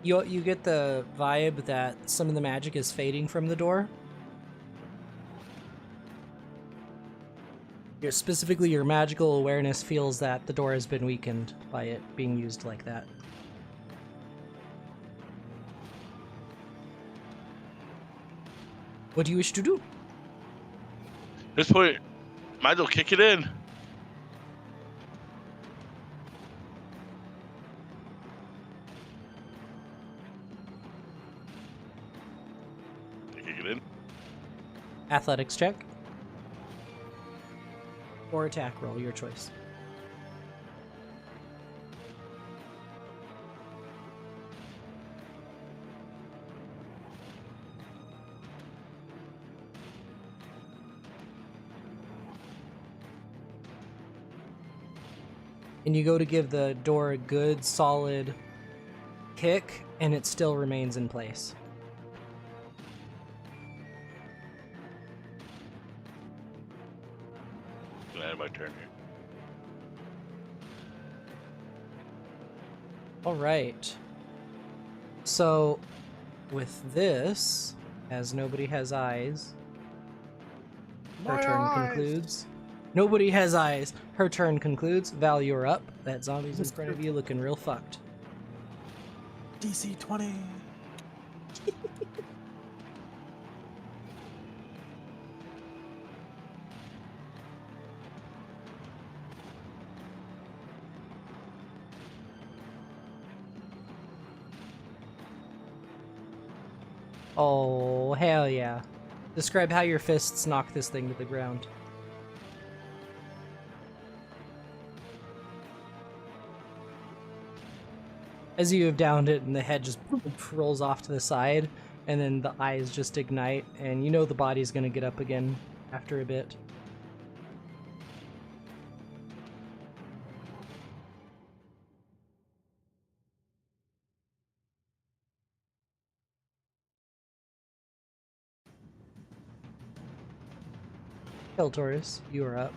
[SPEAKER 3] You get the vibe that some of the magic is fading from the door. Specifically, your magical awareness feels that the door has been weakened by it being used like that. What do you wish to do?
[SPEAKER 4] At this point, might as well kick it in. Kick it in.
[SPEAKER 3] Athletics check. Or attack roll, your choice. And you go to give the door a good, solid kick, and it still remains in place.
[SPEAKER 4] Can I have my turn here?
[SPEAKER 3] All right. So, with this, as nobody has eyes, her
[SPEAKER 2] My
[SPEAKER 3] turn
[SPEAKER 2] eyes!
[SPEAKER 3] concludes. Nobody has eyes. Her turn concludes. Val, you're up. That zombie's in front of you looking real fucked.
[SPEAKER 1] DC 20.
[SPEAKER 3] Oh, hell yeah. Describe how your fists knock this thing to the ground. As you have downed it and the head just rolls off to the side, and then the eyes just ignite, and you know the body's gonna get up again after a bit. Taurus, you are up.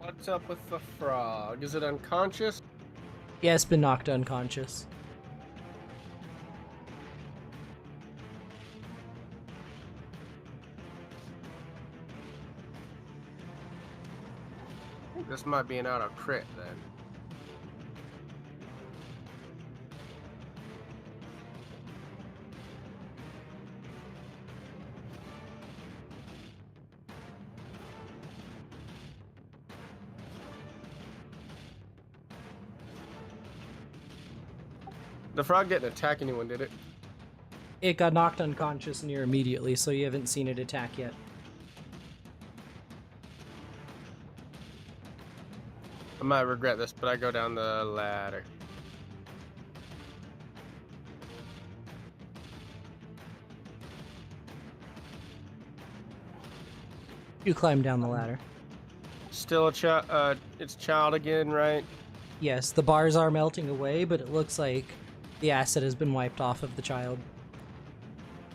[SPEAKER 2] What's up with the frog? Is it unconscious?
[SPEAKER 3] Yeah, it's been knocked unconscious.
[SPEAKER 2] This might be an auto crit then. The frog didn't attack anyone, did it?
[SPEAKER 3] It got knocked unconscious near immediately, so you haven't seen it attack yet.
[SPEAKER 2] I might regret this, but I go down the ladder.
[SPEAKER 3] You climb down the ladder.
[SPEAKER 2] Still it's child again, right?
[SPEAKER 3] Yes, the bars are melting away, but it looks like the acid has been wiped off of the child.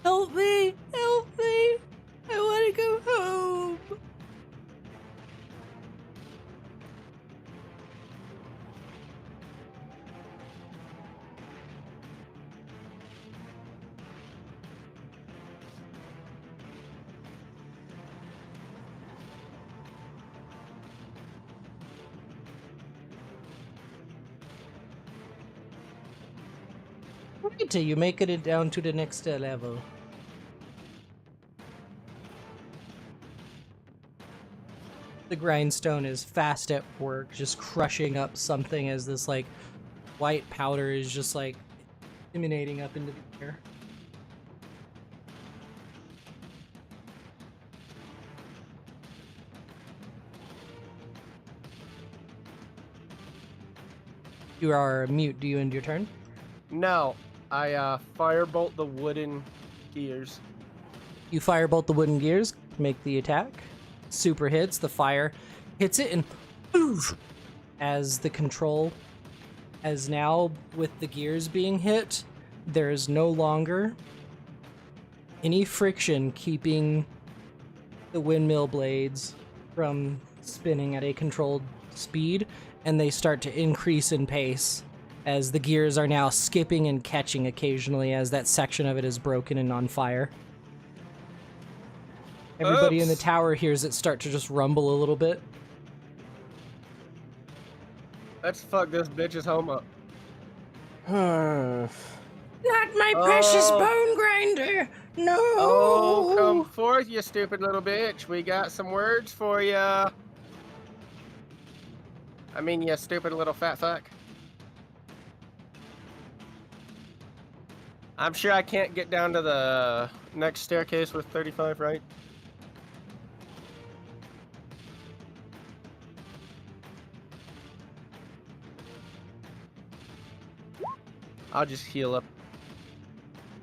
[SPEAKER 3] Help me! Help me! I want to go home! Wait till you make it down to the next level. The grindstone is fast at work, just crushing up something as this like white powder is just like emanating up into the air. You are mute. Do you end your turn?
[SPEAKER 2] No, I firebolt the wooden gears.
[SPEAKER 3] You firebolt the wooden gears, make the attack. Super hits, the fire hits it, and poof! As the control, as now with the gears being hit, there is no longer any friction keeping the windmill blades from spinning at a controlled speed, and they start to increase in pace as the gears are now skipping and catching occasionally as that section of it is broken and on fire. Everybody in the tower hears it start to just rumble a little bit.
[SPEAKER 2] Let's fuck this bitch's home up.
[SPEAKER 7] Not my precious bone grinder! No!
[SPEAKER 2] Oh, come forth, you stupid little bitch. We got some words for ya. I mean, you stupid little fat fuck. I'm sure I can't get down to the next staircase with 35, right? I'll just heal up.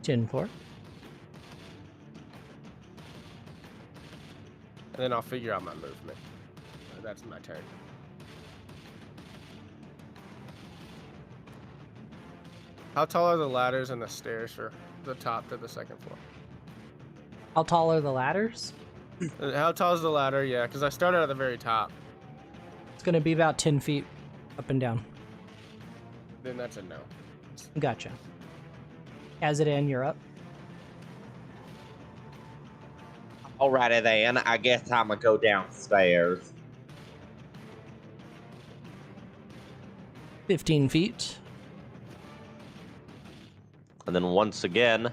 [SPEAKER 3] 10-4.
[SPEAKER 2] And then I'll figure out my movement. That's my turn. How tall are the ladders and the stairs for the top to the second floor?
[SPEAKER 3] How tall are the ladders?
[SPEAKER 2] How tall is the ladder? Yeah, because I started at the very top.
[SPEAKER 3] It's going to be about 10 feet up and down.
[SPEAKER 2] then that's a no.
[SPEAKER 3] Gotcha. Kazadan, you're up.
[SPEAKER 6] Alrighty then, I guess I'm gonna go downstairs.
[SPEAKER 3] 15 feet.
[SPEAKER 6] And then once again,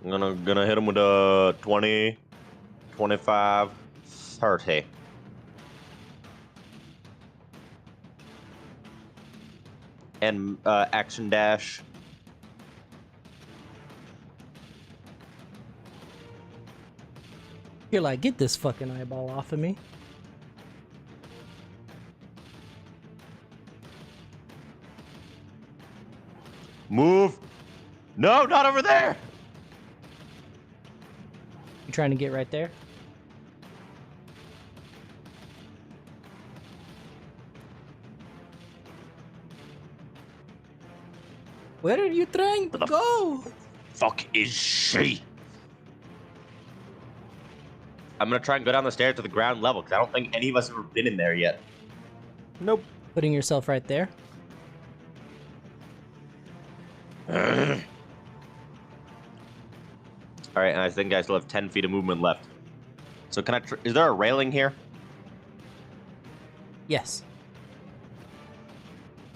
[SPEAKER 6] I'm gonna hit him with a 20, 25, 30. And action dash.
[SPEAKER 3] You're like, get this fucking eyeball off of me.
[SPEAKER 6] Move. No, not over there.
[SPEAKER 3] You trying to get right there? Where are you trying to go?
[SPEAKER 6] Fuck is she? I'm gonna try and go down the stairs to the ground level because I don't think any of us have ever been in there yet.
[SPEAKER 1] Nope.
[SPEAKER 3] Putting yourself right there.
[SPEAKER 6] All right, and I think I still have 10 feet of movement left. So can I? Is there a railing here?
[SPEAKER 3] Yes.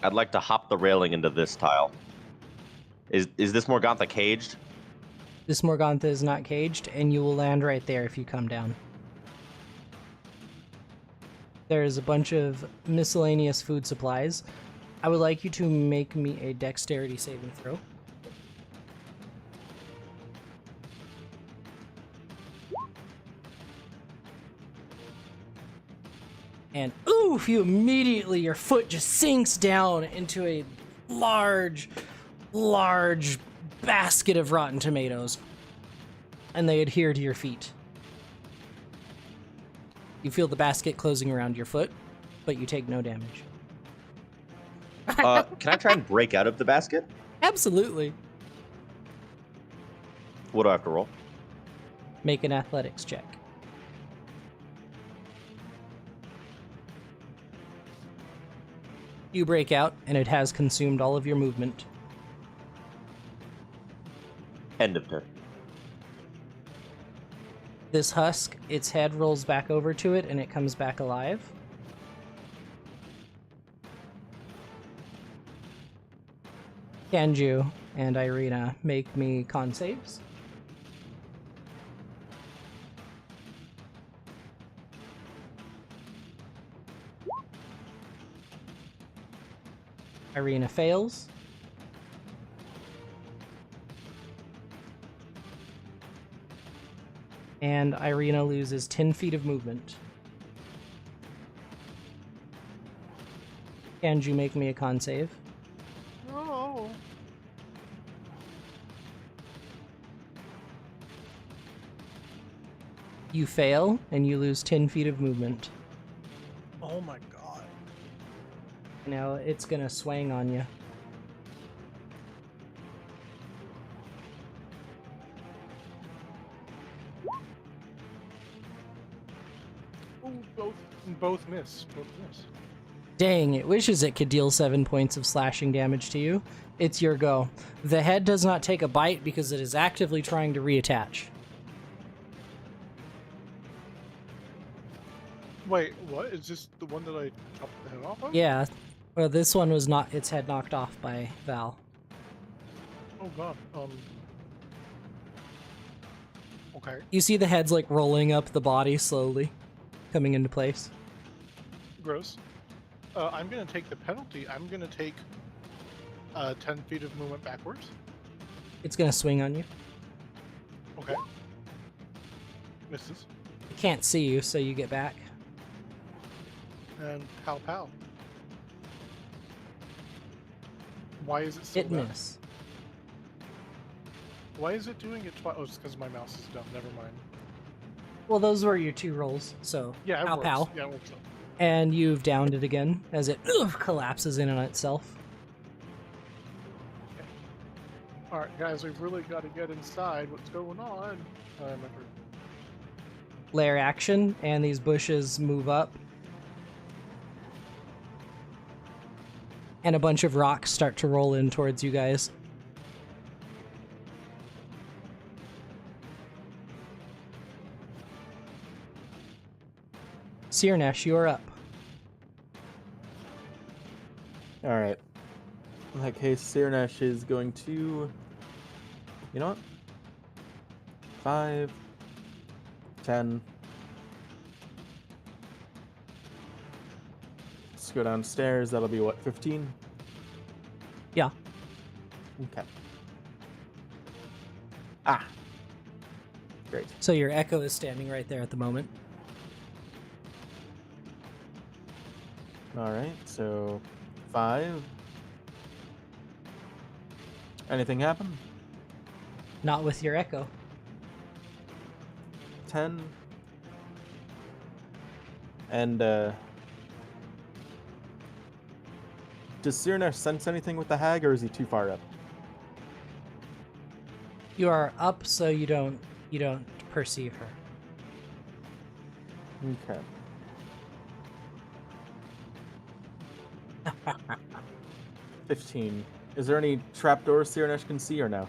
[SPEAKER 6] I'd like to hop the railing into this tile. Is this Morgantha caged?
[SPEAKER 3] This Morgantha is not caged, and you will land right there if you come down. There's a bunch of miscellaneous food supplies. I would like you to make me a dexterity saving throw. And oof, your foot just sinks down into a large basket of rotten tomatoes. And they adhere to your feet. You feel the basket closing around your foot, but you take no damage.
[SPEAKER 6] Can I try and break out of the basket?
[SPEAKER 3] Absolutely.
[SPEAKER 6] What do I have to roll?
[SPEAKER 3] Make an athletics check. You break out, and it has consumed all of your movement.
[SPEAKER 6] End of turn.
[SPEAKER 3] This husk, its head rolls back over to it, and it comes back alive. Kanju and Irina make me con saves. Irina fails. And Irina loses 10 feet of movement. Kanju, make me a con save.
[SPEAKER 9] Oh.
[SPEAKER 3] You fail, and you lose 10 feet of movement.
[SPEAKER 9] Oh my god.
[SPEAKER 3] Now it's gonna swing on you.
[SPEAKER 9] Oh, both miss. Both miss.
[SPEAKER 3] Dang, it wishes it could deal 7 points of slashing damage to you. It's your go. The head does not take a bite because it is actively trying to reattach.
[SPEAKER 9] Wait, what? Is this the one that I chopped the head off of?
[SPEAKER 3] Yeah, well, this one was not its head knocked off by Val.
[SPEAKER 9] Oh god. Okay.
[SPEAKER 3] You see the head's like rolling up the body slowly, coming into place.
[SPEAKER 9] Gross. I'm gonna take the penalty. I'm gonna take 10 feet of movement backwards.
[SPEAKER 3] It's gonna swing on you.
[SPEAKER 9] Okay. Misses.
[SPEAKER 3] It can't see you, so you get back.
[SPEAKER 9] And pow pow. Why is it so
[SPEAKER 3] It
[SPEAKER 9] bad?
[SPEAKER 3] miss.
[SPEAKER 9] Why is it doing it twice? Oh, it's because my mouse is dumb. Never mind.
[SPEAKER 3] Well, those were your 2 rolls, so
[SPEAKER 9] Yeah, it
[SPEAKER 3] pow
[SPEAKER 9] works.
[SPEAKER 3] pow.
[SPEAKER 9] Yeah, it works.
[SPEAKER 3] And you've downed it again as it collapses in on itself.
[SPEAKER 9] Alright, guys, we've really got to get inside. What's going on?
[SPEAKER 3] Lair action, and these bushes move up. and a bunch of rocks start to roll in towards you guys. Sirnesh, you are up.
[SPEAKER 1] All right. In that case, Sirnesh is going to. You know what? 5, 10. Let's go downstairs. That'll be what, 15?
[SPEAKER 3] Yeah.
[SPEAKER 1] Okay. Ah. Great.
[SPEAKER 3] So your echo is standing right there at the moment.
[SPEAKER 1] All right. So 5. Anything happen?
[SPEAKER 3] Not with your echo.
[SPEAKER 1] 10. And does Sirnesh sense anything with the hag, or is he too far up?
[SPEAKER 3] You are up, so you don't perceive her.
[SPEAKER 1] Okay. 15. Is there any trapdoors Sirnesh can see, or no?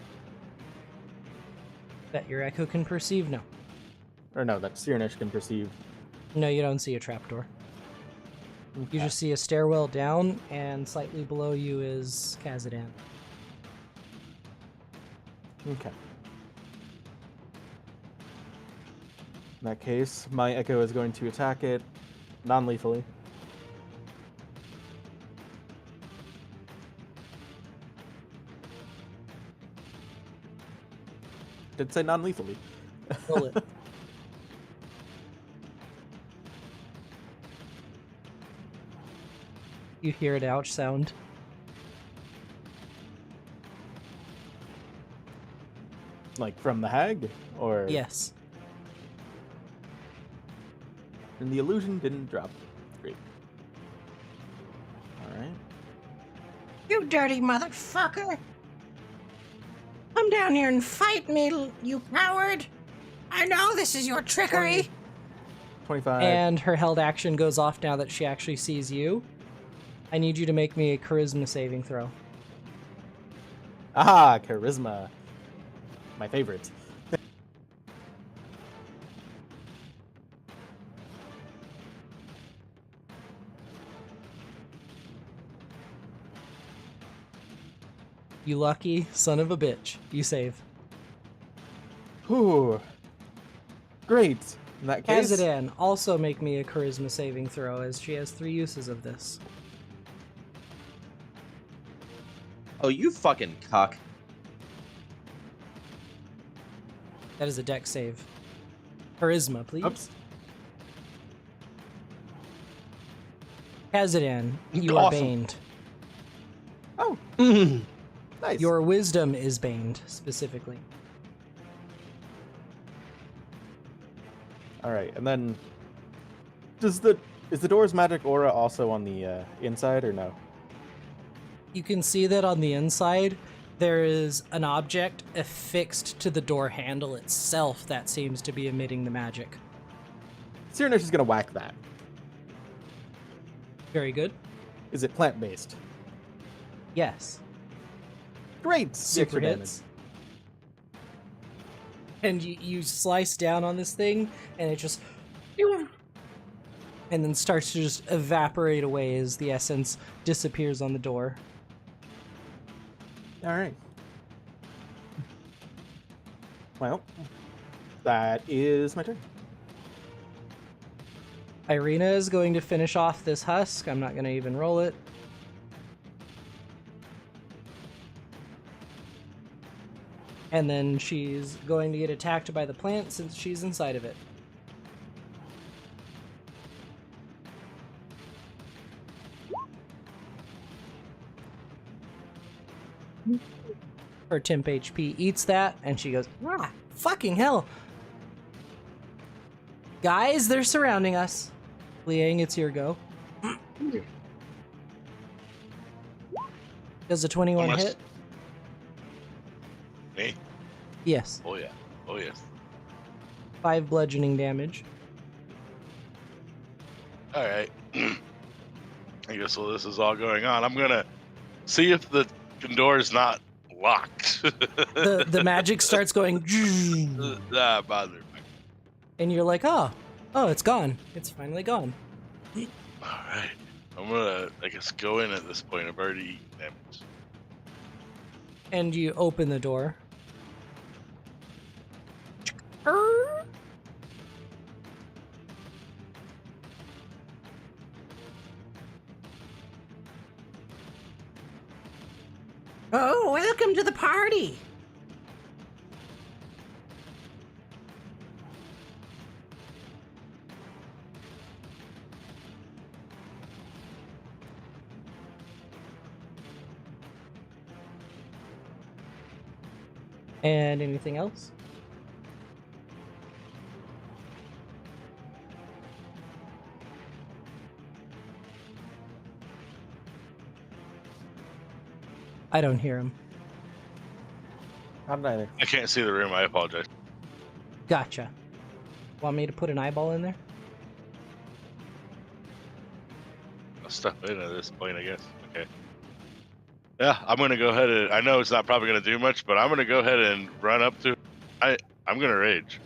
[SPEAKER 3] That your echo can perceive? No.
[SPEAKER 1] Or no, that Sirnesh can perceive.
[SPEAKER 3] No, you don't see a trapdoor.
[SPEAKER 1] Okay.
[SPEAKER 3] You just see a stairwell down, and slightly below you is Kazadan.
[SPEAKER 1] Okay. In that case, my echo is going to attack it non-lethally. Did say non-lethally.
[SPEAKER 3] Roll it. You hear an ouch sound.
[SPEAKER 1] Like from the hag? Or
[SPEAKER 3] Yes.
[SPEAKER 1] And the illusion didn't drop. Great. Alright.
[SPEAKER 7] You dirty motherfucker! Come down here and fight me, you coward! I know this is your trickery!
[SPEAKER 1] 25.
[SPEAKER 3] And her held action goes off now that she actually sees you. I need you to make me a charisma saving throw.
[SPEAKER 1] Ah, charisma. My favorite.
[SPEAKER 3] You lucky son of a bitch. You save.
[SPEAKER 1] Ooh. Great. In that case,
[SPEAKER 3] Kazadan, also make me a charisma saving throw, as she has 3 uses of this.
[SPEAKER 6] Oh, you fucking cuck.
[SPEAKER 3] That is a dex save. Charisma, please.
[SPEAKER 1] Oops.
[SPEAKER 3] Kazadan, you are
[SPEAKER 6] Awesome.
[SPEAKER 3] baned.
[SPEAKER 1] Oh, nice.
[SPEAKER 3] Your wisdom is baned, specifically.
[SPEAKER 1] All right, and then is the door's magic aura also on the inside, or no?
[SPEAKER 3] You can see that on the inside, there is an object affixed to the door handle itself that seems to be emitting the magic.
[SPEAKER 1] Sirnesh is gonna whack that.
[SPEAKER 3] Very good.
[SPEAKER 1] Is it plant-based?
[SPEAKER 3] Yes.
[SPEAKER 1] Great. The
[SPEAKER 3] Super
[SPEAKER 1] extra damage.
[SPEAKER 3] hits. And you slice down on this thing, and it just... and then starts to just evaporate away as the essence disappears on the door.
[SPEAKER 1] All right. Well, that is my turn.
[SPEAKER 3] Irina is going to finish off this husk. I'm not going to even roll it. And then she's going to get attacked by the plant since she's inside of it. Her temp HP eats that, and she goes, ah, fucking hell. Guys, they're surrounding us. Liang, it's your go. Does a 21
[SPEAKER 4] Almost.
[SPEAKER 3] hit?
[SPEAKER 4] Me?
[SPEAKER 3] Yes.
[SPEAKER 4] Oh yeah. Oh yes.
[SPEAKER 3] 5 bludgeoning damage.
[SPEAKER 4] All right. I guess while this is all going on, I'm gonna See if the door is not locked.
[SPEAKER 3] The magic starts going,
[SPEAKER 4] Ah, bother.
[SPEAKER 3] and you're like, oh, it's gone. It's finally gone.
[SPEAKER 4] All right. I'm gonna, I guess, go in at this point. I've already eaten damage.
[SPEAKER 3] And you open the door.
[SPEAKER 7] Oh, welcome to the party.
[SPEAKER 3] And anything else? I don't hear him.
[SPEAKER 1] How did I?
[SPEAKER 4] I can't see the room. I apologize.
[SPEAKER 3] Gotcha. Want me to put an eyeball in there?
[SPEAKER 4] I'll step in at this point, I guess. Okay. Yeah, I'm gonna go ahead and. I know it's not probably gonna do much, but I'm gonna go ahead and run up to. I'm gonna rage.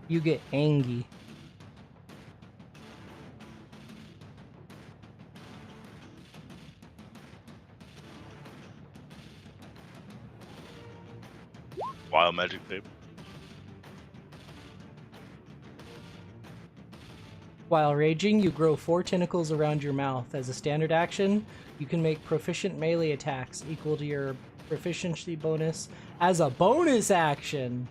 [SPEAKER 3] You get angry.
[SPEAKER 4] Wild magic tape.
[SPEAKER 3] While raging, you grow 4 tentacles around your mouth. As a standard action, you can make proficient melee attacks equal to your proficiency bonus as a bonus action.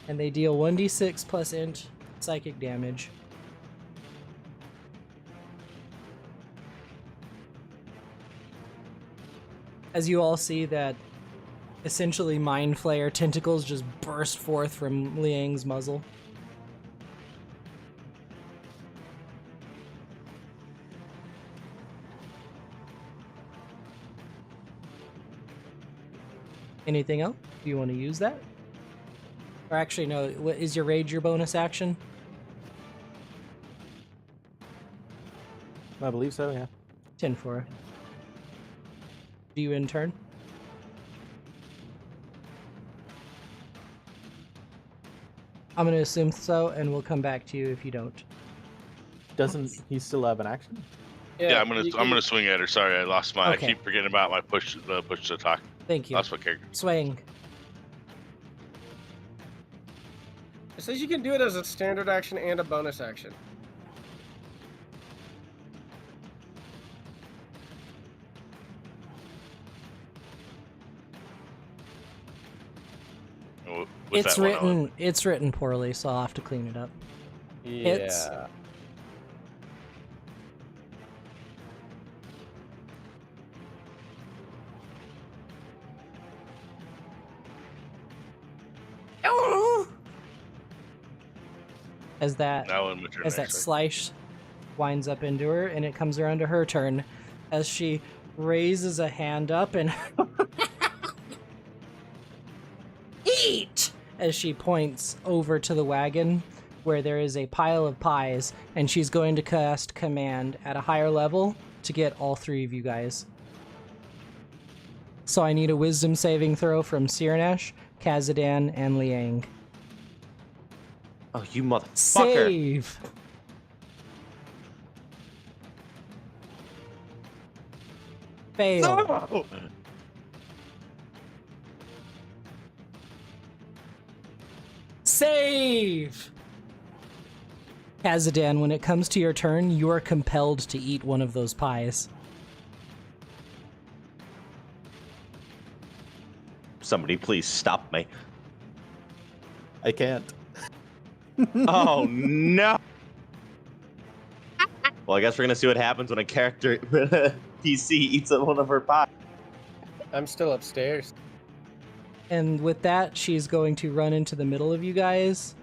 [SPEAKER 3] And they deal 1d6 plus int psychic damage. As you all see that essentially Mind Flayer tentacles just burst forth from Liang's muzzle. Anything else? Do you want to use that? Or actually, no. What is your rage your bonus action?
[SPEAKER 1] I believe so. Yeah.
[SPEAKER 3] 10 for it. Do you in turn? I'm gonna assume so, and we'll come back to you if you don't.
[SPEAKER 1] Doesn't he still have an action?
[SPEAKER 4] Yeah, I'm gonna swing at her. Sorry, I lost my.
[SPEAKER 3] Okay.
[SPEAKER 4] I keep forgetting about my push to talk.
[SPEAKER 3] Thank you.
[SPEAKER 4] Lost my character.
[SPEAKER 3] Swing.
[SPEAKER 2] It says you can do it as a standard action and a bonus action.
[SPEAKER 4] With
[SPEAKER 3] It's
[SPEAKER 4] that one,
[SPEAKER 3] written. It's written poorly, so I'll have to clean it up. Hits.
[SPEAKER 1] Yeah.
[SPEAKER 7] Oh,
[SPEAKER 3] As that
[SPEAKER 4] That one with your
[SPEAKER 3] as that
[SPEAKER 4] next, right?
[SPEAKER 3] slice winds up into her, and it comes around to her turn, as she raises a hand up and
[SPEAKER 7] eat.
[SPEAKER 3] as she points over to the wagon where there is a pile of pies, and she's going to cast command at a higher level to get all 3 of you guys. So I need a wisdom saving throw from Sirnesh, Kazadan, and Liang.
[SPEAKER 6] Oh, you motherfucker.
[SPEAKER 3] Save! Fail.
[SPEAKER 6] No!
[SPEAKER 3] Save! Kazadan, when it comes to your turn, you are compelled to eat one of those pies.
[SPEAKER 6] Somebody please stop me.
[SPEAKER 1] I can't.
[SPEAKER 6] Oh no! Well, I guess we're gonna see what happens when a character PC eats up one of her pies.
[SPEAKER 2] I'm still upstairs.
[SPEAKER 3] And with that, she's going to run into the middle of you guys,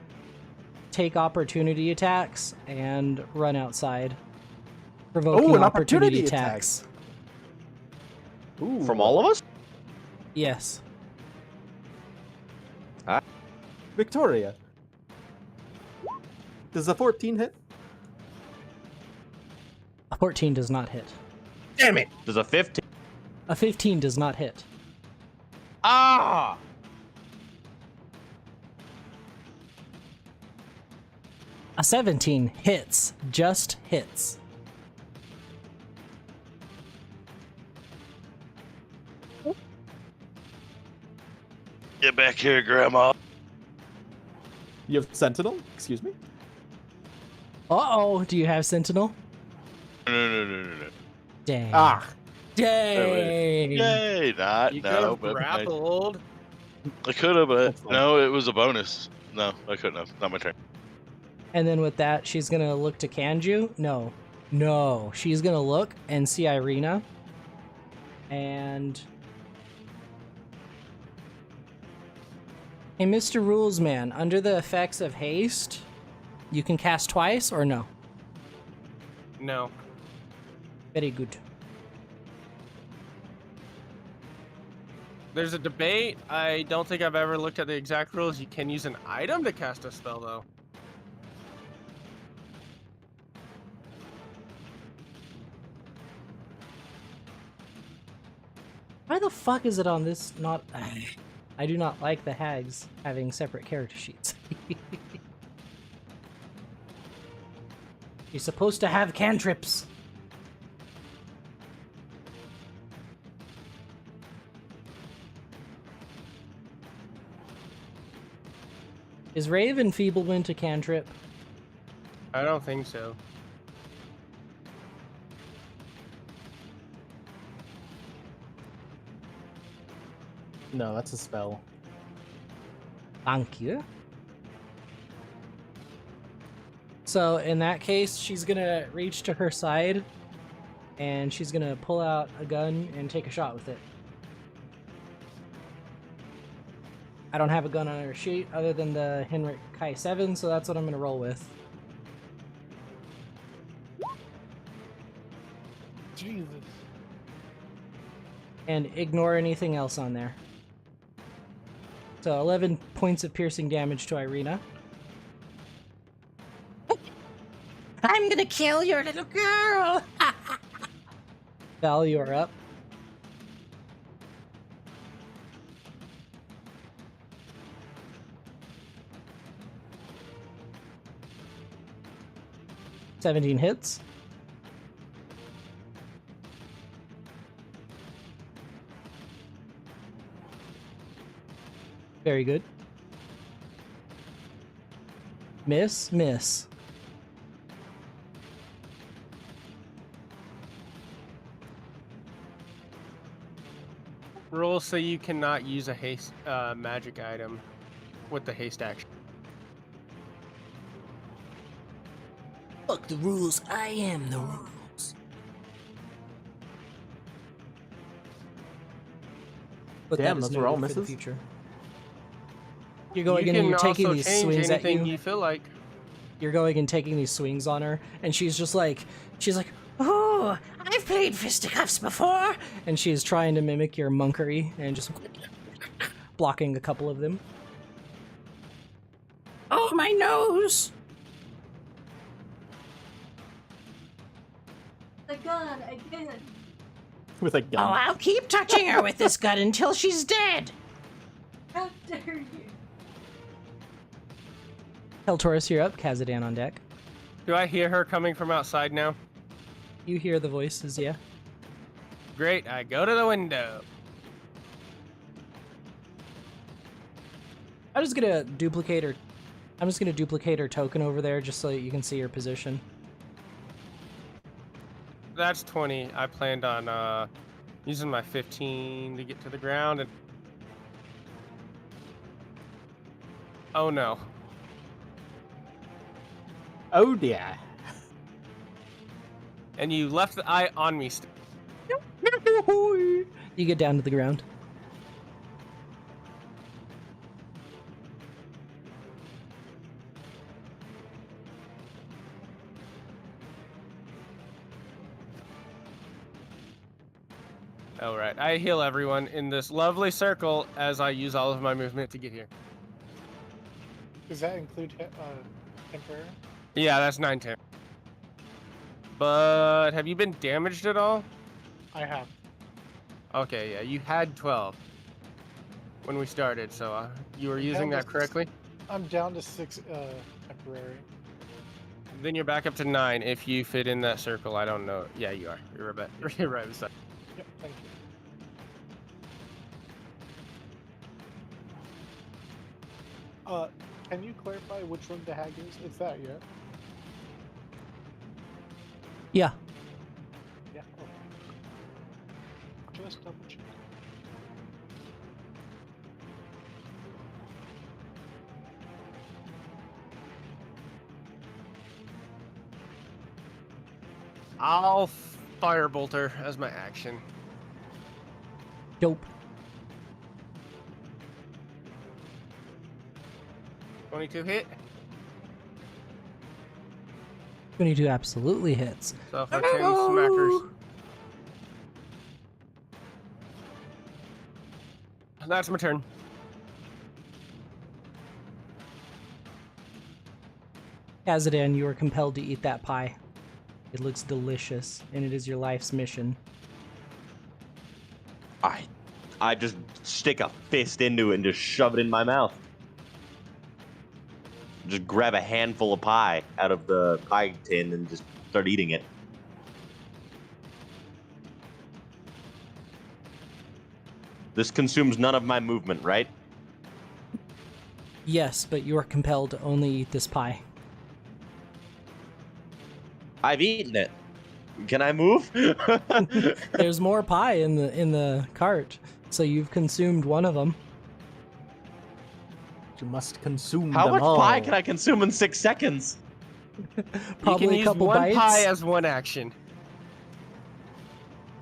[SPEAKER 3] take opportunity attacks, and run outside. Provoking
[SPEAKER 1] an
[SPEAKER 3] opportunity
[SPEAKER 1] opportunity
[SPEAKER 3] attacks.
[SPEAKER 1] Ooh.
[SPEAKER 6] From all of us?
[SPEAKER 3] Yes.
[SPEAKER 1] Victoria. Does a 14 hit?
[SPEAKER 3] 14 does not hit.
[SPEAKER 2] Damn it!
[SPEAKER 6] Does a 15?
[SPEAKER 3] A 15 does not hit.
[SPEAKER 6] Ah!
[SPEAKER 3] A 17 hits. Just hits.
[SPEAKER 4] Get back here, Grandma.
[SPEAKER 1] You have Sentinel? Excuse me?
[SPEAKER 3] Uh-oh. Do you have Sentinel?
[SPEAKER 4] No.
[SPEAKER 3] Dang.
[SPEAKER 1] Ah.
[SPEAKER 3] Dang.
[SPEAKER 4] Yay! Not
[SPEAKER 2] You could
[SPEAKER 4] no,
[SPEAKER 2] have
[SPEAKER 4] but
[SPEAKER 2] grappled.
[SPEAKER 4] I could have, but
[SPEAKER 1] That's fine.
[SPEAKER 4] no, it was a bonus. No, I couldn't have. Not my turn.
[SPEAKER 3] And then with that, she's going to look to Kanju. No. She's going to look and see Irina. And... Hey, Mr. Rulesman, under the effects of haste, you can cast twice or no?
[SPEAKER 2] No.
[SPEAKER 3] Very good.
[SPEAKER 2] There's a debate. I don't think I've ever looked at the exact rules. You can use an item to cast a spell, though.
[SPEAKER 3] Why the fuck is it on this not... I do not like the hags having separate character sheets. You're supposed to have cantrips. Is Rave Enfeeblement a cantrip?
[SPEAKER 2] I don't think so.
[SPEAKER 1] No, that's a spell.
[SPEAKER 3] Thank you. So in that case, she's gonna reach to her side and she's gonna pull out a gun and take a shot with it. I don't have a gun on her sheet other than the Henrik Kai 7, so that's what I'm gonna roll with.
[SPEAKER 9] Jesus.
[SPEAKER 3] And ignore anything else on there. So 11 points of piercing damage to Irina.
[SPEAKER 7] I'm gonna kill your little girl.
[SPEAKER 3] Val, you are up. $17 hits. Very good. Miss.
[SPEAKER 2] Rules say you cannot use a haste magic item with the haste action.
[SPEAKER 3] Fuck the rules, I am the rules. But
[SPEAKER 1] Damn,
[SPEAKER 3] that is
[SPEAKER 1] those were all
[SPEAKER 3] noted for the
[SPEAKER 1] misses?
[SPEAKER 3] future. You're going in
[SPEAKER 2] can
[SPEAKER 3] and you're taking
[SPEAKER 2] also
[SPEAKER 3] these
[SPEAKER 2] change
[SPEAKER 3] swings at
[SPEAKER 2] anything
[SPEAKER 3] you.
[SPEAKER 2] you feel like.
[SPEAKER 3] You're going and taking these swings on her, and she's like,
[SPEAKER 7] Oh, I've played fisticuffs before.
[SPEAKER 3] and she's trying to mimic your monkery and just blocking a couple of them.
[SPEAKER 7] Oh, my nose.
[SPEAKER 8] The gun again.
[SPEAKER 1] With a
[SPEAKER 7] Oh,
[SPEAKER 1] gun.
[SPEAKER 7] I'll keep touching her with this gun until she's dead.
[SPEAKER 8] How dare you?
[SPEAKER 3] Heltaurus, you're up. Kazadan on deck.
[SPEAKER 2] Do I hear her coming from outside now?
[SPEAKER 3] You hear the voices, yeah?
[SPEAKER 2] Great, I go to the window.
[SPEAKER 3] I'm just gonna duplicate her token over there just so that you can see her position.
[SPEAKER 2] That's 20. I planned on using my 15 to get to the ground and... Oh no.
[SPEAKER 1] Oh dear.
[SPEAKER 2] And you left the eye on me.
[SPEAKER 3] You get down to the ground.
[SPEAKER 2] All right, I heal everyone in this lovely circle as I use all of my movement to get here.
[SPEAKER 9] Does that include temporary?
[SPEAKER 2] Yeah, that's 9-10. But have you been damaged at all?
[SPEAKER 9] I have.
[SPEAKER 2] Okay, yeah, you had 12 when we started, so you were
[SPEAKER 9] I'm
[SPEAKER 2] using
[SPEAKER 9] down
[SPEAKER 2] that
[SPEAKER 9] to
[SPEAKER 2] correctly?
[SPEAKER 9] I'm down to 6 temporary.
[SPEAKER 2] Then you're back up to 9 if you fit in that circle. I don't know. Yeah, you are. You're right, you're right beside.
[SPEAKER 9] Yep, thank you. Can you clarify which room the hag is? It's that, yeah?
[SPEAKER 3] Yeah.
[SPEAKER 9] Yeah, okay. Just double check.
[SPEAKER 2] I'll firebolt her as my action.
[SPEAKER 3] Dope.
[SPEAKER 2] 22 hit.
[SPEAKER 3] 22 absolutely hits.
[SPEAKER 2] So for 10 smackers. That's my turn.
[SPEAKER 3] Kazadan, you are compelled to eat that pie. It looks delicious, and it is your life's mission.
[SPEAKER 6] I just stick a fist into it and just shove it in my mouth. Just grab a handful of pie out of the pie tin and just start eating it. This consumes none of my movement, right?
[SPEAKER 3] Yes, but you are compelled to only eat this pie.
[SPEAKER 6] I've eaten it. Can I move?
[SPEAKER 3] There's more pie in the cart, so you've consumed one of them.
[SPEAKER 1] You must consume
[SPEAKER 6] How
[SPEAKER 1] them
[SPEAKER 6] much
[SPEAKER 1] all.
[SPEAKER 6] pie can I consume in 6 seconds?
[SPEAKER 3] Probably
[SPEAKER 2] you can
[SPEAKER 3] a
[SPEAKER 2] use
[SPEAKER 3] couple
[SPEAKER 2] one
[SPEAKER 3] bites.
[SPEAKER 2] pie as one action.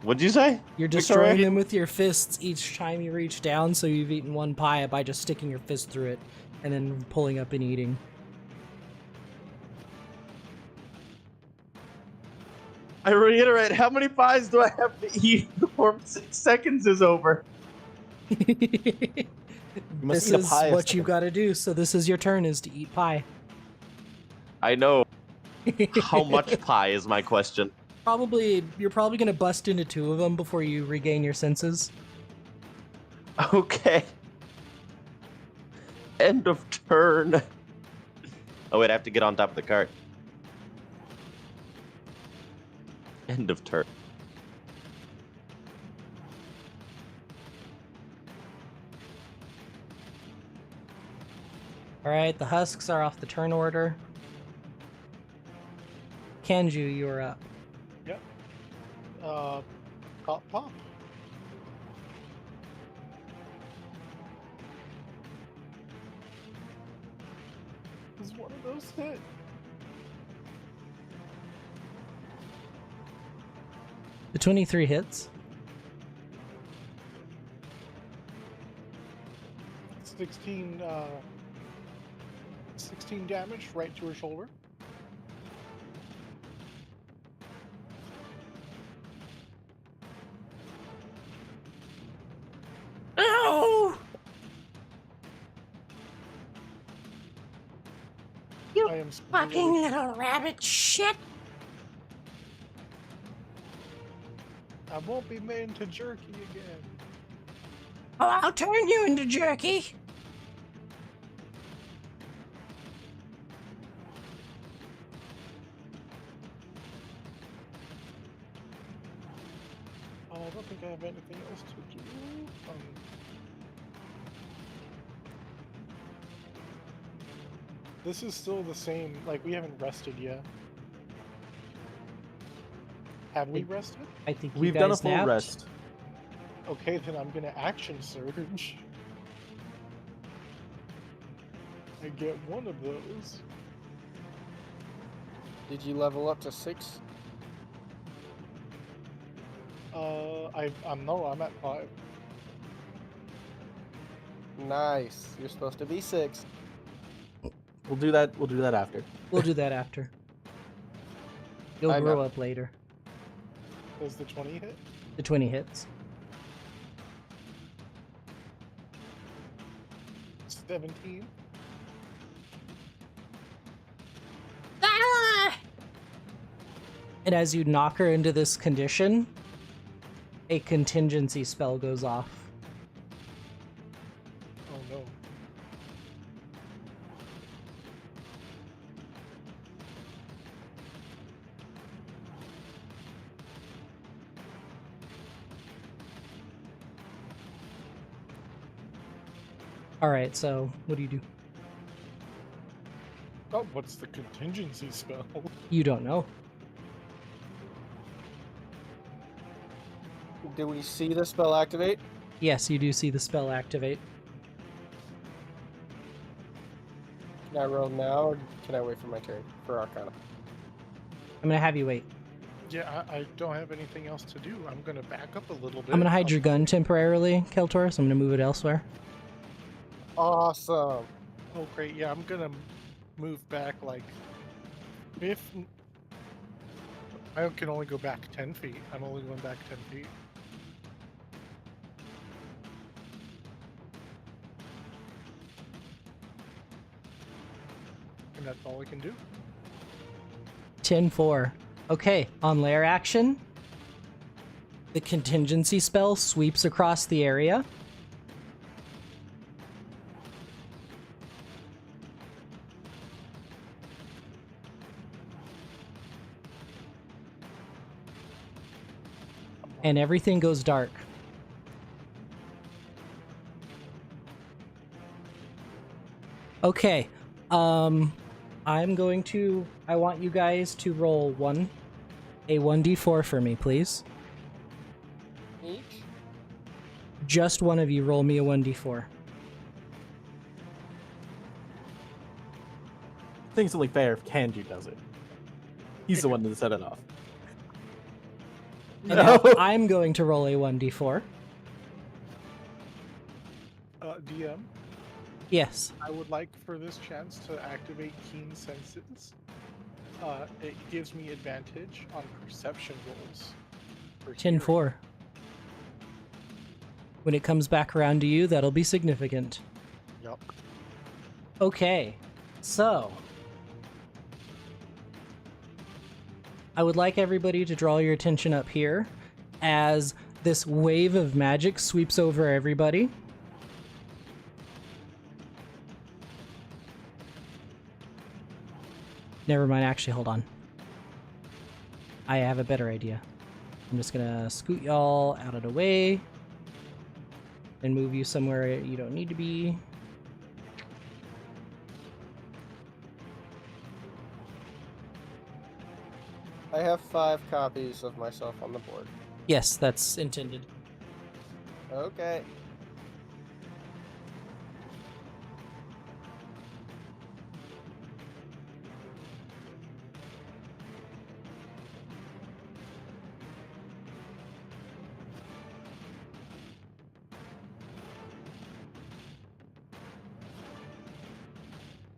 [SPEAKER 6] What'd you say?
[SPEAKER 3] You're
[SPEAKER 6] Victoria?
[SPEAKER 3] destroying them with your fists each time you reach down, so you've eaten one pie by just sticking your fist through it and then pulling up and eating.
[SPEAKER 6] I reiterate, how many pies do I have to eat before 6 seconds is over?
[SPEAKER 1] must
[SPEAKER 3] This
[SPEAKER 1] eat a
[SPEAKER 3] is
[SPEAKER 1] pie a
[SPEAKER 3] what you've
[SPEAKER 1] second.
[SPEAKER 3] got to do, so this is your turn, is to eat pie.
[SPEAKER 6] I know. How much pie is my question?
[SPEAKER 3] You're probably gonna bust into 2 of them before you regain your senses.
[SPEAKER 6] Okay. End of turn. Oh wait, I have to get on top of the cart. End of turn.
[SPEAKER 3] Alright, the husks are off the turn order. Kanju, you are up.
[SPEAKER 9] Yep. Pop. Is one of those hit?
[SPEAKER 3] The 23 hits.
[SPEAKER 9] 16 damage right to her shoulder.
[SPEAKER 7] Ow! You
[SPEAKER 9] I am
[SPEAKER 7] fucking little rabbit shit!
[SPEAKER 9] I won't be made into jerky again.
[SPEAKER 7] Oh, I'll turn you into jerky.
[SPEAKER 9] I don't think I have anything else to do. This is still the same, like we haven't rested yet. Have we rested?
[SPEAKER 3] I think you
[SPEAKER 1] We've done a
[SPEAKER 3] guys
[SPEAKER 1] full
[SPEAKER 3] napped.
[SPEAKER 1] rest.
[SPEAKER 9] Okay, then I'm gonna action surge. I get one of those.
[SPEAKER 2] Did you level up to 6?
[SPEAKER 9] I'm at 5.
[SPEAKER 2] Nice. You're supposed to be 6.
[SPEAKER 1] We'll do that. We'll do that after.
[SPEAKER 3] We'll do that after. You'll
[SPEAKER 2] I
[SPEAKER 3] grow
[SPEAKER 2] know.
[SPEAKER 3] up later.
[SPEAKER 9] Does the 20 hit?
[SPEAKER 3] The 20 hits.
[SPEAKER 9] 17.
[SPEAKER 7] Ah!
[SPEAKER 3] And as you knock her into this condition, a contingency spell goes off.
[SPEAKER 9] Oh no.
[SPEAKER 3] Alright, so what do you do?
[SPEAKER 9] Oh, what's the contingency spell?
[SPEAKER 3] You don't know.
[SPEAKER 10] Do we see the spell activate?
[SPEAKER 3] Yes, you do see the spell activate.
[SPEAKER 10] Can I roll now, or can I wait for my turn for Arcana?
[SPEAKER 3] I'm gonna have you wait.
[SPEAKER 9] Yeah, I don't have anything else to do. I'm gonna back up a little bit.
[SPEAKER 3] I'm gonna hide your gun temporarily, Keltoris. I'm gonna move it elsewhere.
[SPEAKER 10] Awesome.
[SPEAKER 9] Oh, great. Yeah, I'm gonna move back like if I can only go back 10 feet. I'm only going back 10 feet. And that's all I can do.
[SPEAKER 3] 10-4. Okay, on lair action, the contingency spell sweeps across the area. And everything goes dark. Okay, I want you guys to roll a 1d4 for me, please.
[SPEAKER 10] Each?
[SPEAKER 3] Just one of you roll me a 1d4.
[SPEAKER 1] I think it's only fair if Kanju does it. He's the one that set it off.
[SPEAKER 3] And now I'm going to roll a 1d4.
[SPEAKER 9] DM,
[SPEAKER 3] Yes.
[SPEAKER 9] I would like for this chance to activate Keen Senses. It gives me advantage on perception rolls. for hearing.
[SPEAKER 3] 10-4. When it comes back around to you, that'll be significant.
[SPEAKER 9] Yup.
[SPEAKER 3] Okay, so I would like everybody to draw your attention up here as this wave of magic sweeps over everybody. Never mind, actually, hold on. I have a better idea. I'm just gonna scoot y'all out of the way and move you somewhere you don't need to be.
[SPEAKER 10] I have 5 copies of myself on the board.
[SPEAKER 3] Yes, that's intended.
[SPEAKER 10] Okay.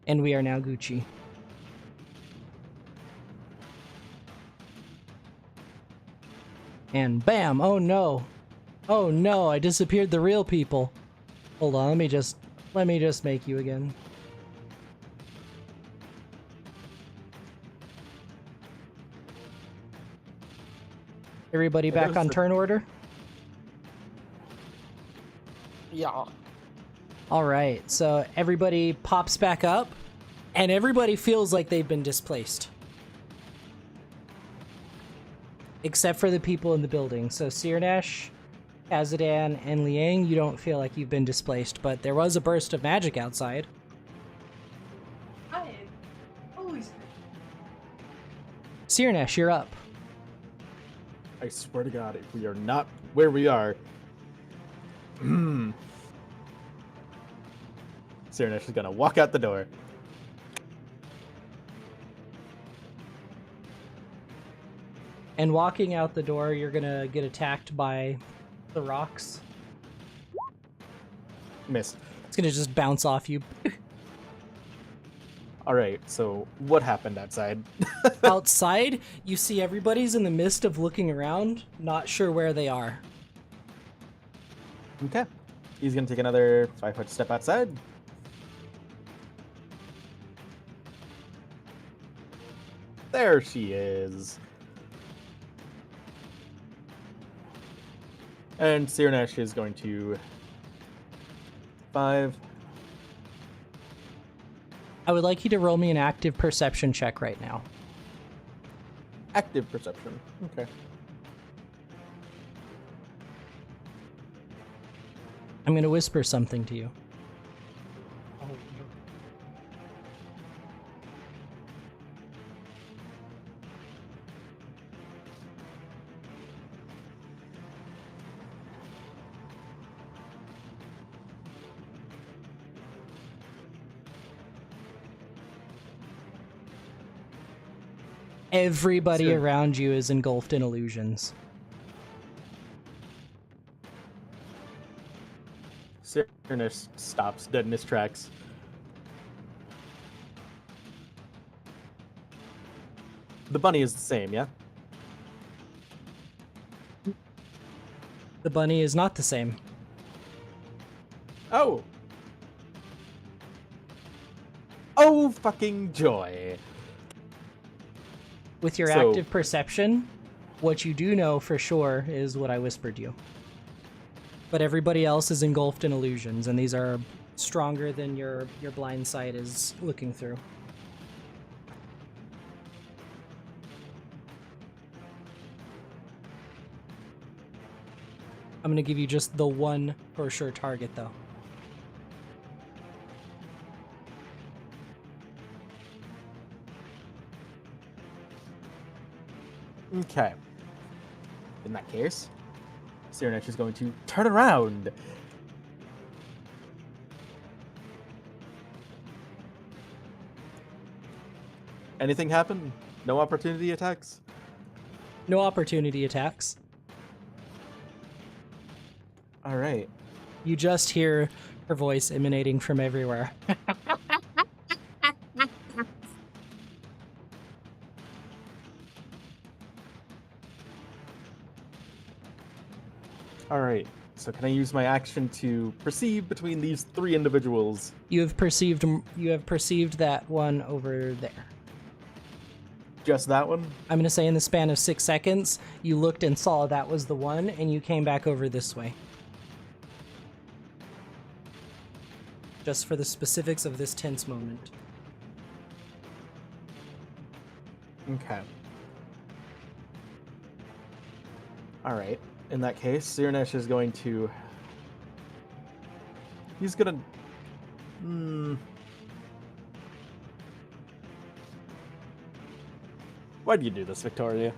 [SPEAKER 3] And we are now Gucci. And bam! Oh no! Oh no! I disappeared the real people. Hold on, let me just make you again. Everybody back on turn order?
[SPEAKER 10] Yeah.
[SPEAKER 3] Alright, so everybody pops back up, and everybody feels like they've been displaced. Except for the people in the building. So Sirnesh, Kazadan, and Liang, you don't feel like you've been displaced, but there was a burst of magic outside.
[SPEAKER 8] I always
[SPEAKER 3] Sirnesh, you're up.
[SPEAKER 1] I swear to God, if we are not where we are, Sirnesh is gonna walk out the door.
[SPEAKER 3] And walking out the door, you're gonna get attacked by the rocks.
[SPEAKER 1] Missed.
[SPEAKER 3] It's gonna just bounce off you.
[SPEAKER 1] All right, so what happened outside?
[SPEAKER 3] Outside, you see everybody's in the midst of looking around, not sure where they are.
[SPEAKER 1] Okay. He's gonna take another 5-foot step outside. There she is. And Sirnash is going to 5.
[SPEAKER 3] I would like you to roll me an active perception check right now.
[SPEAKER 1] Active perception. Okay.
[SPEAKER 3] I'm going to whisper something to you.
[SPEAKER 9] Oh, no.
[SPEAKER 3] Everybody
[SPEAKER 1] Sure.
[SPEAKER 3] around you is engulfed in illusions.
[SPEAKER 1] Sirnash stops dead in his tracks. The bunny is the same, yeah?
[SPEAKER 3] The bunny is not the same.
[SPEAKER 1] Oh! Oh, fucking joy.
[SPEAKER 3] With your
[SPEAKER 1] So-
[SPEAKER 3] active perception, what you do know for sure is what I whispered you. But everybody else is engulfed in illusions, and these are stronger than your blind sight is looking through. I'm going to give you just the one for sure target, though.
[SPEAKER 1] Okay. In that case, Sirnash is going to turn around. Anything happen? No opportunity attacks?
[SPEAKER 3] No opportunity attacks.
[SPEAKER 1] All right.
[SPEAKER 3] You just hear her voice emanating from everywhere.
[SPEAKER 1] All right. So can I use my action to perceive between these 3 individuals?
[SPEAKER 3] You have perceived that one over there.
[SPEAKER 1] Just that one?
[SPEAKER 3] I'm going to say in the span of 6 seconds, you looked and saw that was the one, and you came back over this way. Just for the specifics of this tense moment.
[SPEAKER 1] Okay. All right. In that case, Sirnash is going to... He's gonna... Why do you do this, Victoria?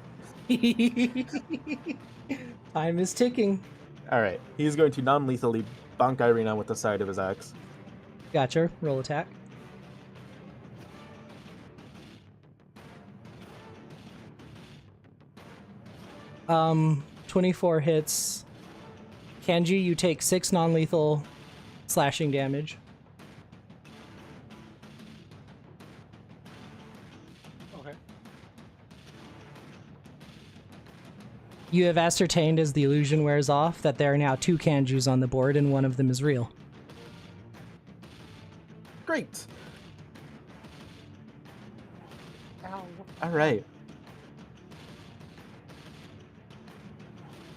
[SPEAKER 3] Time is ticking.
[SPEAKER 1] All right. He's going to non-lethally bonk Irina with the side of his axe.
[SPEAKER 3] Gotcha. Roll attack. Um, 24 hits. Kanji, you take 6 non-lethal slashing damage.
[SPEAKER 9] Okay.
[SPEAKER 3] You have ascertained as the illusion wears off that there are now 2 Kanjus on the board and one of them is real.
[SPEAKER 1] Great. All right.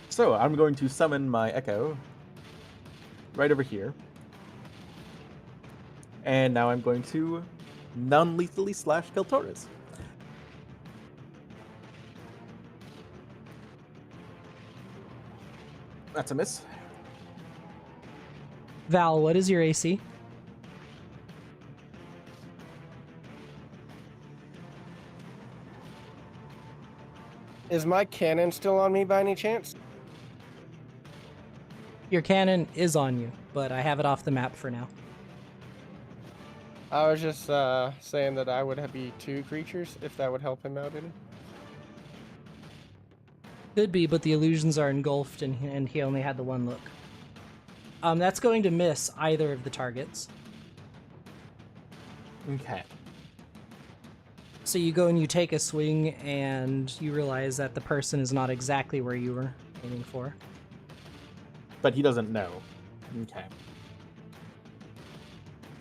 [SPEAKER 1] So I'm going to summon my Echo right over here. And now I'm going to non-lethally slash Keltoris. That's a miss.
[SPEAKER 3] Val, what is your AC?
[SPEAKER 10] Is my cannon still on me by any chance?
[SPEAKER 3] Your cannon is on you, but I have it off the map for now.
[SPEAKER 10] I was just saying that I would be 2 creatures, if that would help him out any.
[SPEAKER 3] Could be, but the illusions are engulfed and he only had the one look. That's going to miss either of the targets.
[SPEAKER 1] Okay.
[SPEAKER 3] So you go and you take a swing and you realize that the person is not exactly where you were aiming for.
[SPEAKER 1] But he doesn't know. Okay.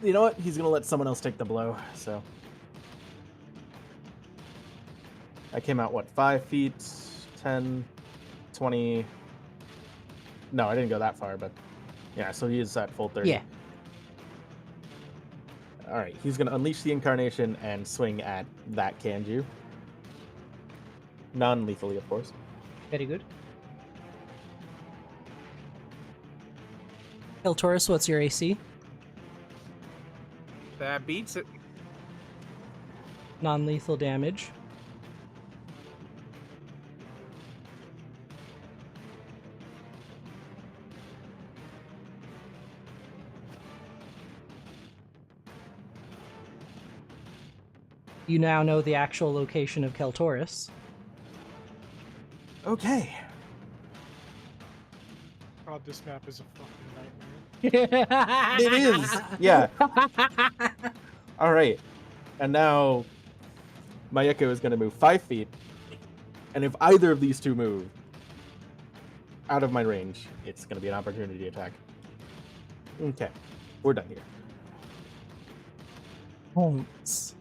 [SPEAKER 1] You know what? He's going to let someone else take the blow, so... I came out, what, 5 feet, 10, 20, No, I didn't go that far, but yeah, so he is at full 30.
[SPEAKER 3] Yeah.
[SPEAKER 1] All right, he's going to unleash the incarnation and swing at that Kanju. Non-lethally, of course.
[SPEAKER 3] Very good. Taurus, what's your AC?
[SPEAKER 2] That beats it.
[SPEAKER 3] Non-lethal damage. You now know the actual location of Keltoris.
[SPEAKER 1] Okay.
[SPEAKER 9] God, this map is a fucking nightmare.
[SPEAKER 1] It is. Yeah. All right. And now my Echo is going to move 5 feet. And if either of these two move out of my range, it's going to be an opportunity attack. Okay. We're done here.
[SPEAKER 3] Points.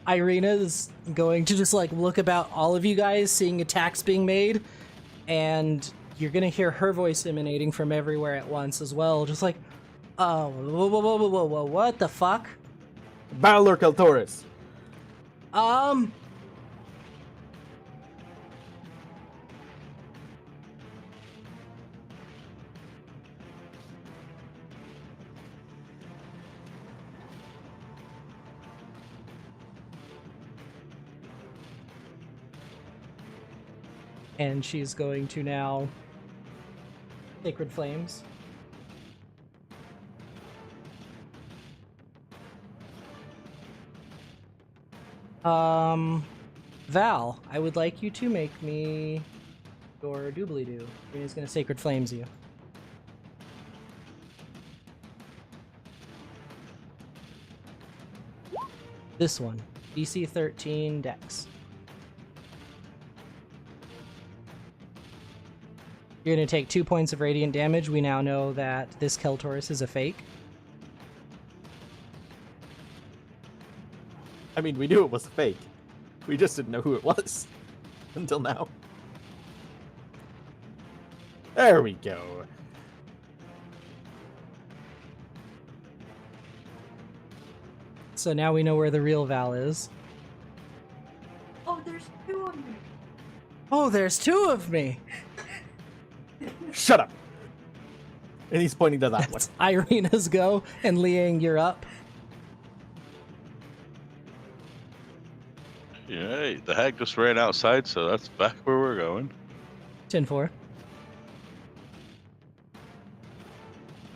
[SPEAKER 3] Irina's going to just like look about all of you guys, seeing attacks being made, and you're gonna hear her voice emanating from everywhere at once as well, just like, oh, whoa, what the fuck?
[SPEAKER 1] Balor Keltoris.
[SPEAKER 3] And she's going to now Sacred Flames. Val, I would like you to make me your doobly-doo. He's gonna Sacred Flames you. This one, DC 13 Dex. You're going to take 2 points of radiant damage. We now know that this Keltoris is a fake.
[SPEAKER 1] I mean, we knew it was a fake. We just didn't know who it was until now. There we go.
[SPEAKER 3] So now we know where the real Val is.
[SPEAKER 8] Oh, there's two of me.
[SPEAKER 3] Oh, there's two of me!
[SPEAKER 1] Shut up. And he's pointing to that one.
[SPEAKER 3] That's Irina's go, and Liang, you're up.
[SPEAKER 4] Yeah, the hag just ran outside, so that's back where we're going.
[SPEAKER 3] 10-4.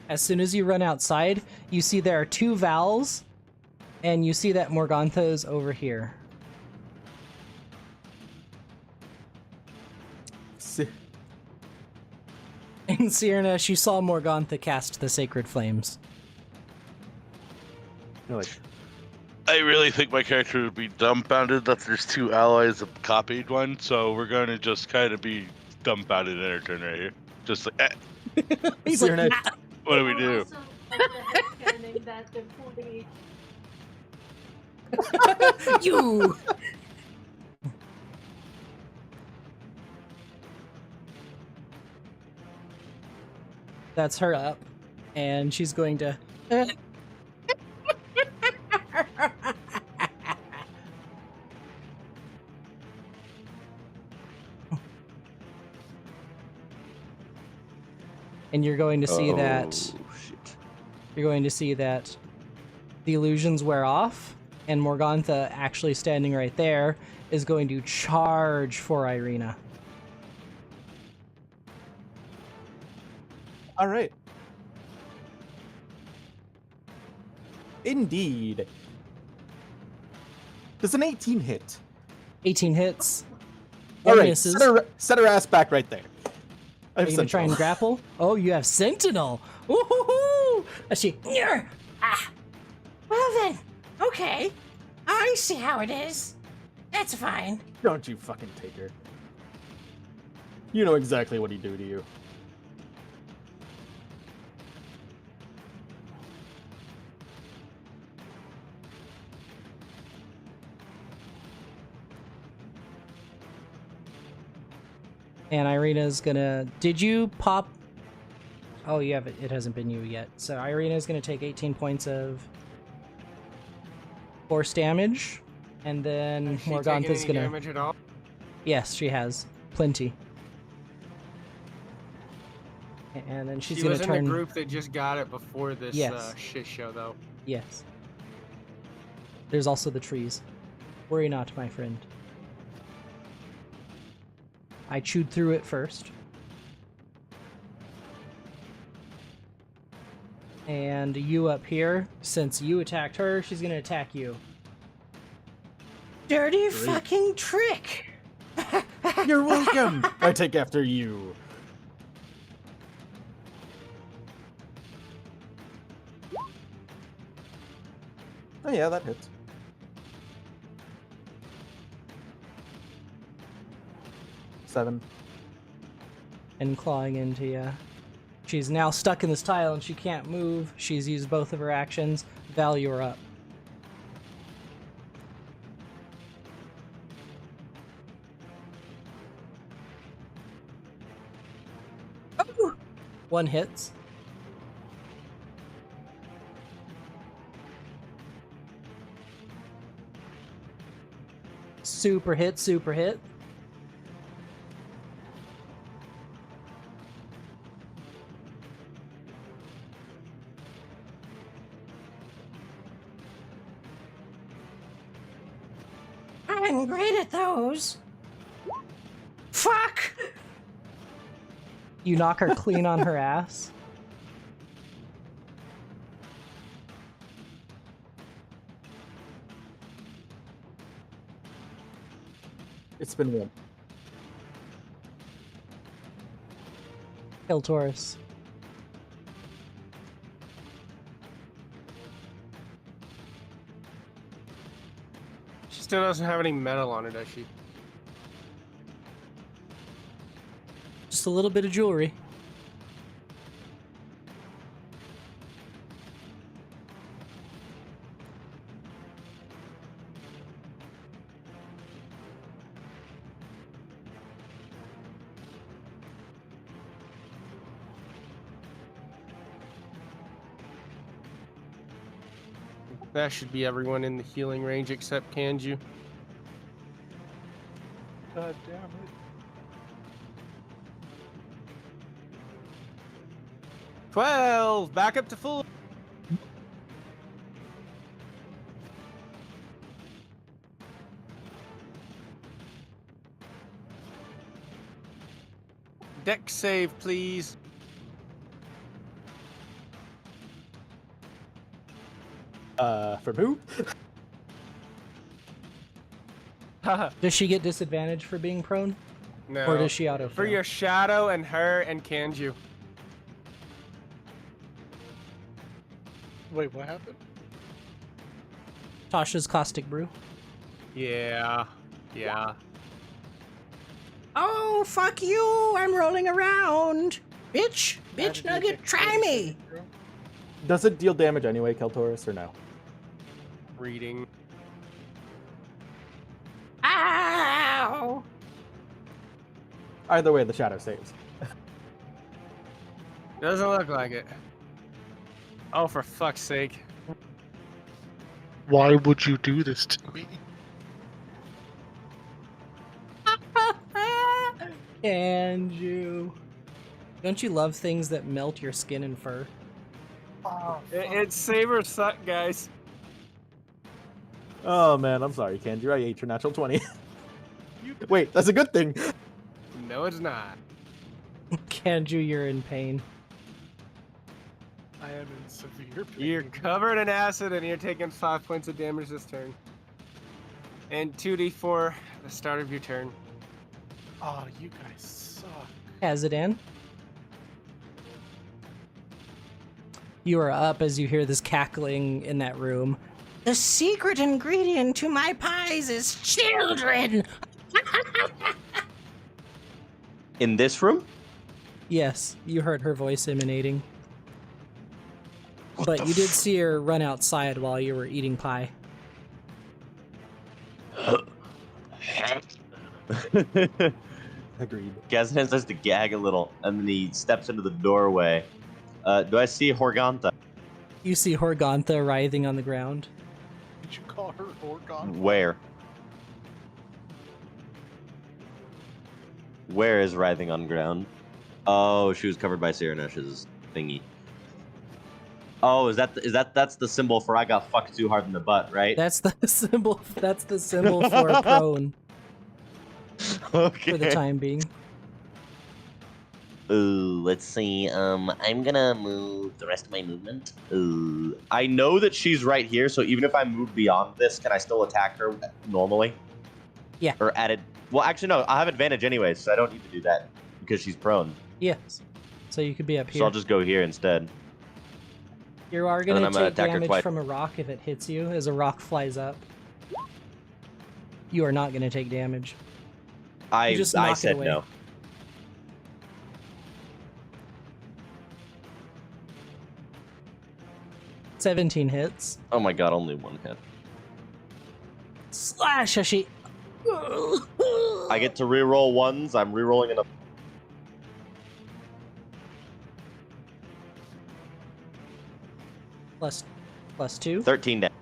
[SPEAKER 3] As soon as you run outside, you see there are two Vals, and you see that Morgantha is over here. In Cyrnesh, you saw Morgantha cast the Sacred Flames.
[SPEAKER 1] You're like,
[SPEAKER 4] I really think my character would be dumbfounded that there's two allies of copied one, so we're going to just kind of be dumbfounded in our turn right here. Just like,
[SPEAKER 3] He's like,
[SPEAKER 1] Cyrnesh,
[SPEAKER 3] "Ah."
[SPEAKER 4] what do we do?
[SPEAKER 8] Also, headcanon that they're pulling
[SPEAKER 3] You! That's her up, and she's going to... And you're going to see that...
[SPEAKER 6] shit.
[SPEAKER 3] You're going to see that the illusions wear off, and Morgantha, actually standing right there, is going to charge for Irina.
[SPEAKER 1] all right. Indeed. Does an 18 hit?
[SPEAKER 3] 18 hits.
[SPEAKER 1] All right,
[SPEAKER 3] Misses.
[SPEAKER 1] set her ass back right there. I
[SPEAKER 3] Are
[SPEAKER 1] have
[SPEAKER 3] you gonna try and
[SPEAKER 1] Sentinel.
[SPEAKER 3] grapple? Oh, you have Sentinel! Woohoo! As she...
[SPEAKER 7] Well then, okay. I see how it is. That's fine.
[SPEAKER 1] Don't you fucking take her. You know exactly what he'd do to you.
[SPEAKER 3] And Irina's gonna... Did you pop... Oh, you haven't. It hasn't been you yet. So Irina's gonna take 18 points of force damage. And then
[SPEAKER 2] Has she taken
[SPEAKER 3] Morgantha's
[SPEAKER 2] any
[SPEAKER 3] gonna...
[SPEAKER 2] damage at all?
[SPEAKER 3] Yes, she has. Plenty. And then she's
[SPEAKER 2] She
[SPEAKER 3] gonna
[SPEAKER 2] was in
[SPEAKER 3] turn...
[SPEAKER 2] the group that just got it before this
[SPEAKER 3] Yes.
[SPEAKER 2] shit show, though.
[SPEAKER 3] Yes. There's also the trees. Worry not, my friend. I chewed through it first. And you up here, since you attacked her, she's gonna attack you.
[SPEAKER 7] Dirty fucking trick!
[SPEAKER 1] You're welcome. I take after you. Oh yeah, that hits. Seven.
[SPEAKER 3] And clawing into you. She's now stuck in this tile and she can't move. She's used both of her actions. Val, you're up.
[SPEAKER 7] Oh,
[SPEAKER 3] One hits. Super hit, super hit.
[SPEAKER 7] I'm great at those. Fuck!
[SPEAKER 3] You knock her clean on her ass.
[SPEAKER 1] It's been one.
[SPEAKER 3] Kill Taurus.
[SPEAKER 2] She still doesn't have any metal on her, does she?
[SPEAKER 3] Just a little bit of jewelry.
[SPEAKER 2] That should be everyone in the healing range except Kanju.
[SPEAKER 9] God damn it.
[SPEAKER 2] 12! Back up to full! Deck save, please.
[SPEAKER 1] For who?
[SPEAKER 3] Does she get disadvantage for being prone?
[SPEAKER 2] No.
[SPEAKER 3] Or does she auto
[SPEAKER 2] For your shadow and her and Kanju.
[SPEAKER 9] Wait, what happened?
[SPEAKER 3] Tasha's Caustic Brew.
[SPEAKER 2] Yeah. Yeah.
[SPEAKER 7] Oh, fuck you! I'm rolling around! Bitch!
[SPEAKER 9] How
[SPEAKER 7] Bitch
[SPEAKER 9] did you
[SPEAKER 7] nugget,
[SPEAKER 9] get
[SPEAKER 7] try
[SPEAKER 9] crazy,
[SPEAKER 7] me!
[SPEAKER 9] bro?
[SPEAKER 1] Does it deal damage anyway, Keltaurus, or no?
[SPEAKER 2] Reading.
[SPEAKER 7] Ow!
[SPEAKER 1] Either way, the shadow saves.
[SPEAKER 2] Doesn't look like it. Oh, for fuck's sake.
[SPEAKER 9] Why would you do this to me?
[SPEAKER 3] And you. Don't you love things that melt your skin and fur?
[SPEAKER 9] Oh,
[SPEAKER 2] It's Saber suck, guys.
[SPEAKER 1] Oh man, I'm sorry, Kanju. I ate your natural 20. Wait, that's a good thing.
[SPEAKER 2] No, it's not.
[SPEAKER 3] Kanju, you're in pain.
[SPEAKER 9] I am in severe pain.
[SPEAKER 2] You're covered in acid and you're taking 5 points of damage this turn. And 2d4 at the start of your turn.
[SPEAKER 9] Oh, you guys suck.
[SPEAKER 3] Kazadan. You are up as you hear this cackling in that room.
[SPEAKER 7] The secret ingredient to my pies is children!
[SPEAKER 6] In this room?
[SPEAKER 3] Yes, you heard her voice emanating. But you did see her run outside while you were eating pie.
[SPEAKER 1] Agreed.
[SPEAKER 6] Gaznan starts to gag a little, and then he steps into the doorway. Do I see Morgantha?
[SPEAKER 3] You see Morgantha writhing on the ground.
[SPEAKER 9] Did you call her Morgantha?
[SPEAKER 6] Where? Where is writhing on ground? Oh, she was covered by Cyranesh's thingy. Oh, that's the symbol for I got fucked too hard in the butt, right?
[SPEAKER 3] That's the symbol. That's the symbol for prone
[SPEAKER 6] Okay.
[SPEAKER 3] for the time being.
[SPEAKER 6] Ooh, let's see. I'm gonna move the rest of my movement. Ooh, I know that she's right here, so even if I move beyond this, can I still attack her normally?
[SPEAKER 3] Yeah.
[SPEAKER 6] Or added? Well, actually, no. I have advantage anyways, so I don't need to do that because she's prone.
[SPEAKER 3] Yes. So you could be up here.
[SPEAKER 6] So I'll just go here instead.
[SPEAKER 3] You are
[SPEAKER 6] then
[SPEAKER 3] going
[SPEAKER 6] I'm
[SPEAKER 3] to
[SPEAKER 6] gonna
[SPEAKER 3] take
[SPEAKER 6] attack her
[SPEAKER 3] damage
[SPEAKER 6] twice.
[SPEAKER 3] from a rock if it hits you, as a rock flies up. You are not going to take damage.
[SPEAKER 6] I
[SPEAKER 3] just knock it
[SPEAKER 6] said
[SPEAKER 3] away.
[SPEAKER 6] no.
[SPEAKER 3] $17 hits.
[SPEAKER 6] Oh my god, only one hit.
[SPEAKER 3] Slash, Hashi.
[SPEAKER 6] I get to reroll ones. I'm rerolling another.
[SPEAKER 3] Plus 2.
[SPEAKER 6] 13 damage.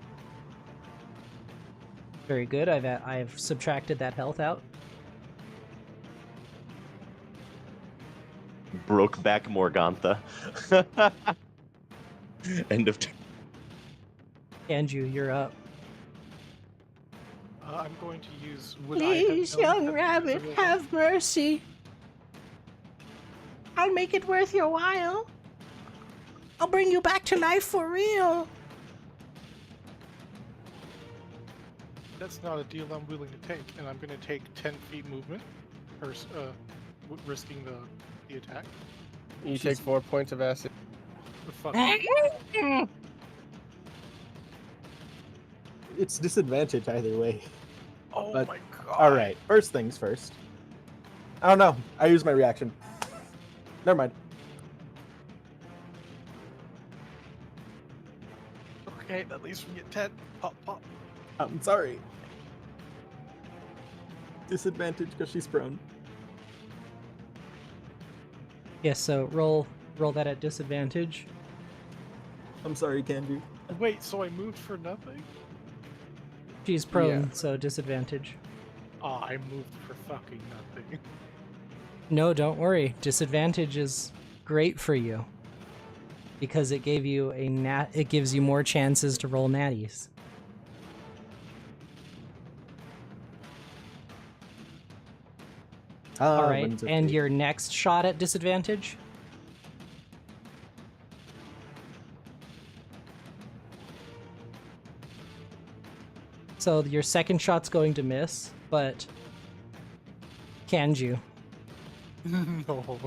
[SPEAKER 3] Very good. I've subtracted that health out.
[SPEAKER 6] Broke back Morgantha. End of turn.
[SPEAKER 3] Andrew, you're up.
[SPEAKER 9] I'm going to use.
[SPEAKER 7] Please, young rabbit, have mercy. I'll make it worth your while. I'll bring you back to life for real.
[SPEAKER 9] That's not a deal I'm willing to take, and I'm going to take 10 feet movement, risking the attack.
[SPEAKER 10] You take 4 points of acid.
[SPEAKER 9] Fuck.
[SPEAKER 1] It's disadvantage either way.
[SPEAKER 9] Oh
[SPEAKER 1] But-
[SPEAKER 9] my god.
[SPEAKER 1] All right, first things first. Oh no, I used my reaction. Never mind.
[SPEAKER 9] Okay, at least we get 10. Pop, pop.
[SPEAKER 1] I'm sorry. Disadvantage because she's prone.
[SPEAKER 3] Yes, so roll that at disadvantage.
[SPEAKER 1] I'm sorry, Kanju.
[SPEAKER 9] Wait, so I moved for nothing?
[SPEAKER 3] She's prone,
[SPEAKER 10] Yeah.
[SPEAKER 3] so disadvantage.
[SPEAKER 9] Ah, I moved for fucking nothing.
[SPEAKER 3] No, don't worry. Disadvantage is great for you because it gave you it gives you more chances to roll natties. All right, and your next shot at disadvantage. So your second shot's going to miss, but Kanju,
[SPEAKER 9] No.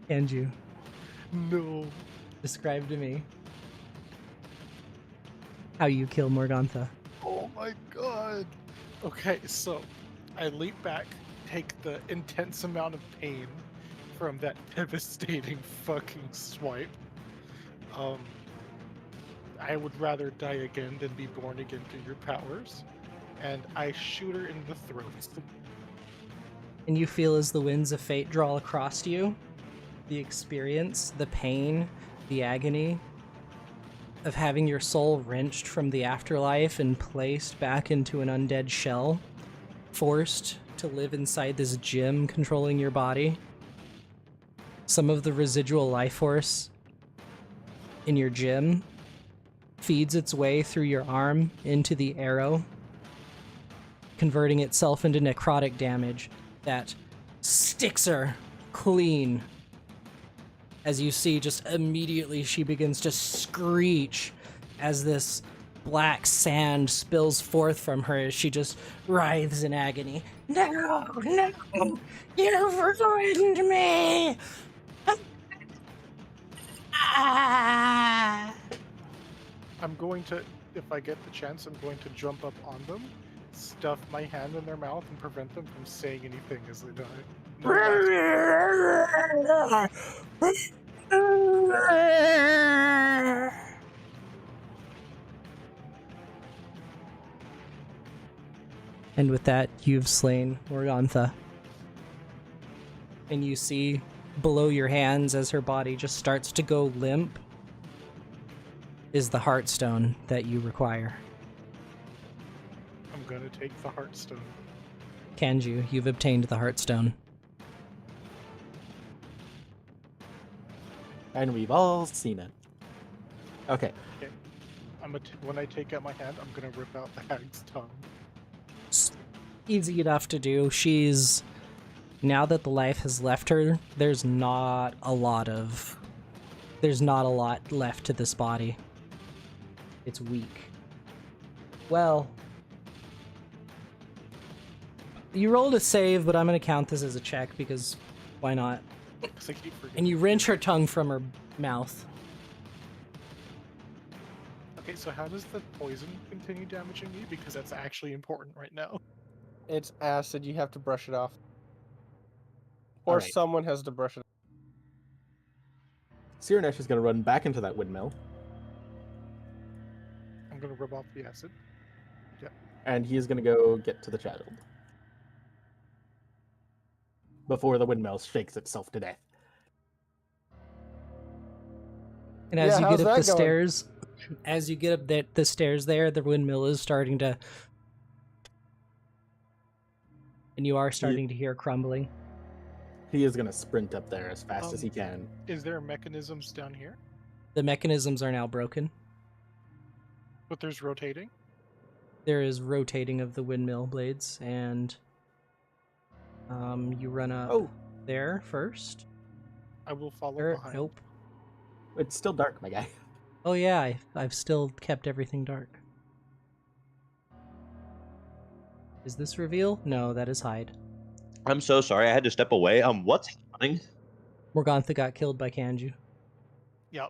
[SPEAKER 3] Kanju,
[SPEAKER 9] No.
[SPEAKER 3] describe to me how you kill Morgantha.
[SPEAKER 9] Oh my god. Okay, so I leap back, take the intense amount of pain from that devastating fucking swipe. I would rather die again than be born again to your powers. And I shoot her in the throat.
[SPEAKER 3] And you feel as the winds of fate draw across you, the experience, the pain, the agony of having your soul wrenched from the afterlife and placed back into an undead shell, forced to live inside this gym controlling your body. Some of the residual life force in your gym feeds its way through your arm into the arrow, converting itself into necrotic damage that sticks her clean. As you see, just immediately she begins to screech as this black sand spills forth from her as she just writhes in agony.
[SPEAKER 7] No, no, you've ruined me. Ah.
[SPEAKER 9] I'm going to, if I get the chance, I'm going to jump up on them, stuff my hand in their mouth, and prevent them from saying anything as they die.
[SPEAKER 3] And with that, you've slain Morgantha. and you see below your hands as her body just starts to go limp is the heartstone that you require.
[SPEAKER 9] I'm gonna take the Heartstone.
[SPEAKER 3] Kanju, you've obtained the heartstone.
[SPEAKER 1] And we've all seen it. Okay.
[SPEAKER 9] When I take out my hand, I'm gonna rip out the hag's tongue.
[SPEAKER 3] It's easy enough to do. She's... Now that the life has left her, there's not a lot left to this body. It's weak. Well... You rolled a save, but I'm going to count this as a check because why not?
[SPEAKER 9] 'Cause I keep forgetting.
[SPEAKER 3] And you wrench her tongue from her mouth.
[SPEAKER 9] Okay, so how does the poison continue damaging me? Because that's actually important right now.
[SPEAKER 10] It's acid. You have to brush it off. Or
[SPEAKER 1] Alright.
[SPEAKER 10] someone has to brush it off.
[SPEAKER 1] Cyrnesh is going to run back into that windmill,
[SPEAKER 9] I'm gonna rub off the acid.
[SPEAKER 1] and he is going to go get to the child. Before the windmill shakes itself to death.
[SPEAKER 3] And as you
[SPEAKER 10] how's
[SPEAKER 3] get up
[SPEAKER 10] that
[SPEAKER 3] the
[SPEAKER 10] going?
[SPEAKER 3] stairs, as you get up the stairs there, the windmill is starting to... And you are starting to hear crumbling.
[SPEAKER 1] He is going to sprint up there as fast as he can.
[SPEAKER 9] Is there mechanisms down here?
[SPEAKER 3] The mechanisms are now broken.
[SPEAKER 9] But there's rotating?
[SPEAKER 3] There is rotating of the windmill blades, and you run up there first.
[SPEAKER 9] I will follow
[SPEAKER 3] Or,
[SPEAKER 9] behind.
[SPEAKER 3] nope.
[SPEAKER 1] It's still dark, my guy.
[SPEAKER 3] Oh yeah, I've still kept everything dark. Is this reveal? No, that is hide.
[SPEAKER 6] I'm so sorry. I had to step away. What's happening?
[SPEAKER 3] Morgantha got killed by Kanju.
[SPEAKER 9] Yep.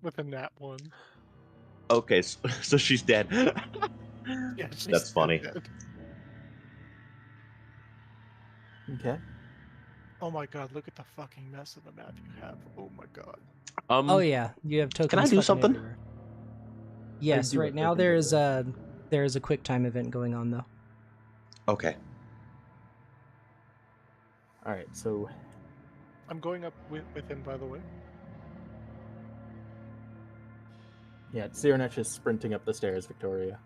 [SPEAKER 9] With a nat 1.
[SPEAKER 6] Okay, so she's dead.
[SPEAKER 9] Yeah, she's
[SPEAKER 6] That's funny.
[SPEAKER 9] dead.
[SPEAKER 1] Okay.
[SPEAKER 9] Oh my god, look at the fucking mess of the map you have. Oh my god.
[SPEAKER 3] Oh yeah, you have tokens.
[SPEAKER 6] Can I do
[SPEAKER 3] fucking
[SPEAKER 6] something?
[SPEAKER 3] everywhere. Yes,
[SPEAKER 1] do
[SPEAKER 3] right
[SPEAKER 1] have
[SPEAKER 3] now
[SPEAKER 1] tokens
[SPEAKER 3] there is a quick time event going on though.
[SPEAKER 6] Okay.
[SPEAKER 1] Alright, so
[SPEAKER 9] I'm going up with him, by the way.
[SPEAKER 1] yeah, Cyrnesh is sprinting up the stairs, Victoria.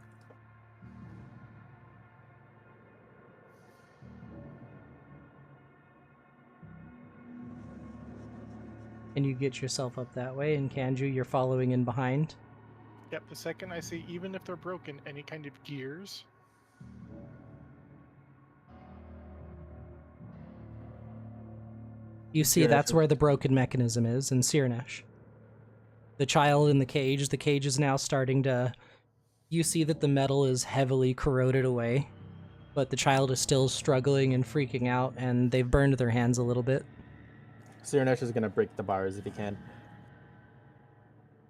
[SPEAKER 3] And you get yourself up that way, and Kanju, you're following in behind.
[SPEAKER 9] Yep, the second I see, even if they're broken, any kind of gears.
[SPEAKER 3] You see,
[SPEAKER 1] Cyrnesh
[SPEAKER 3] that's
[SPEAKER 1] is-
[SPEAKER 3] where the broken mechanism is in Cyrnesh. The child in the cage is now starting to... You see that the metal is heavily corroded away, but the child is still struggling and freaking out, and they've burned their hands a little bit.
[SPEAKER 1] Cyrnesh is going to break the bars if he can.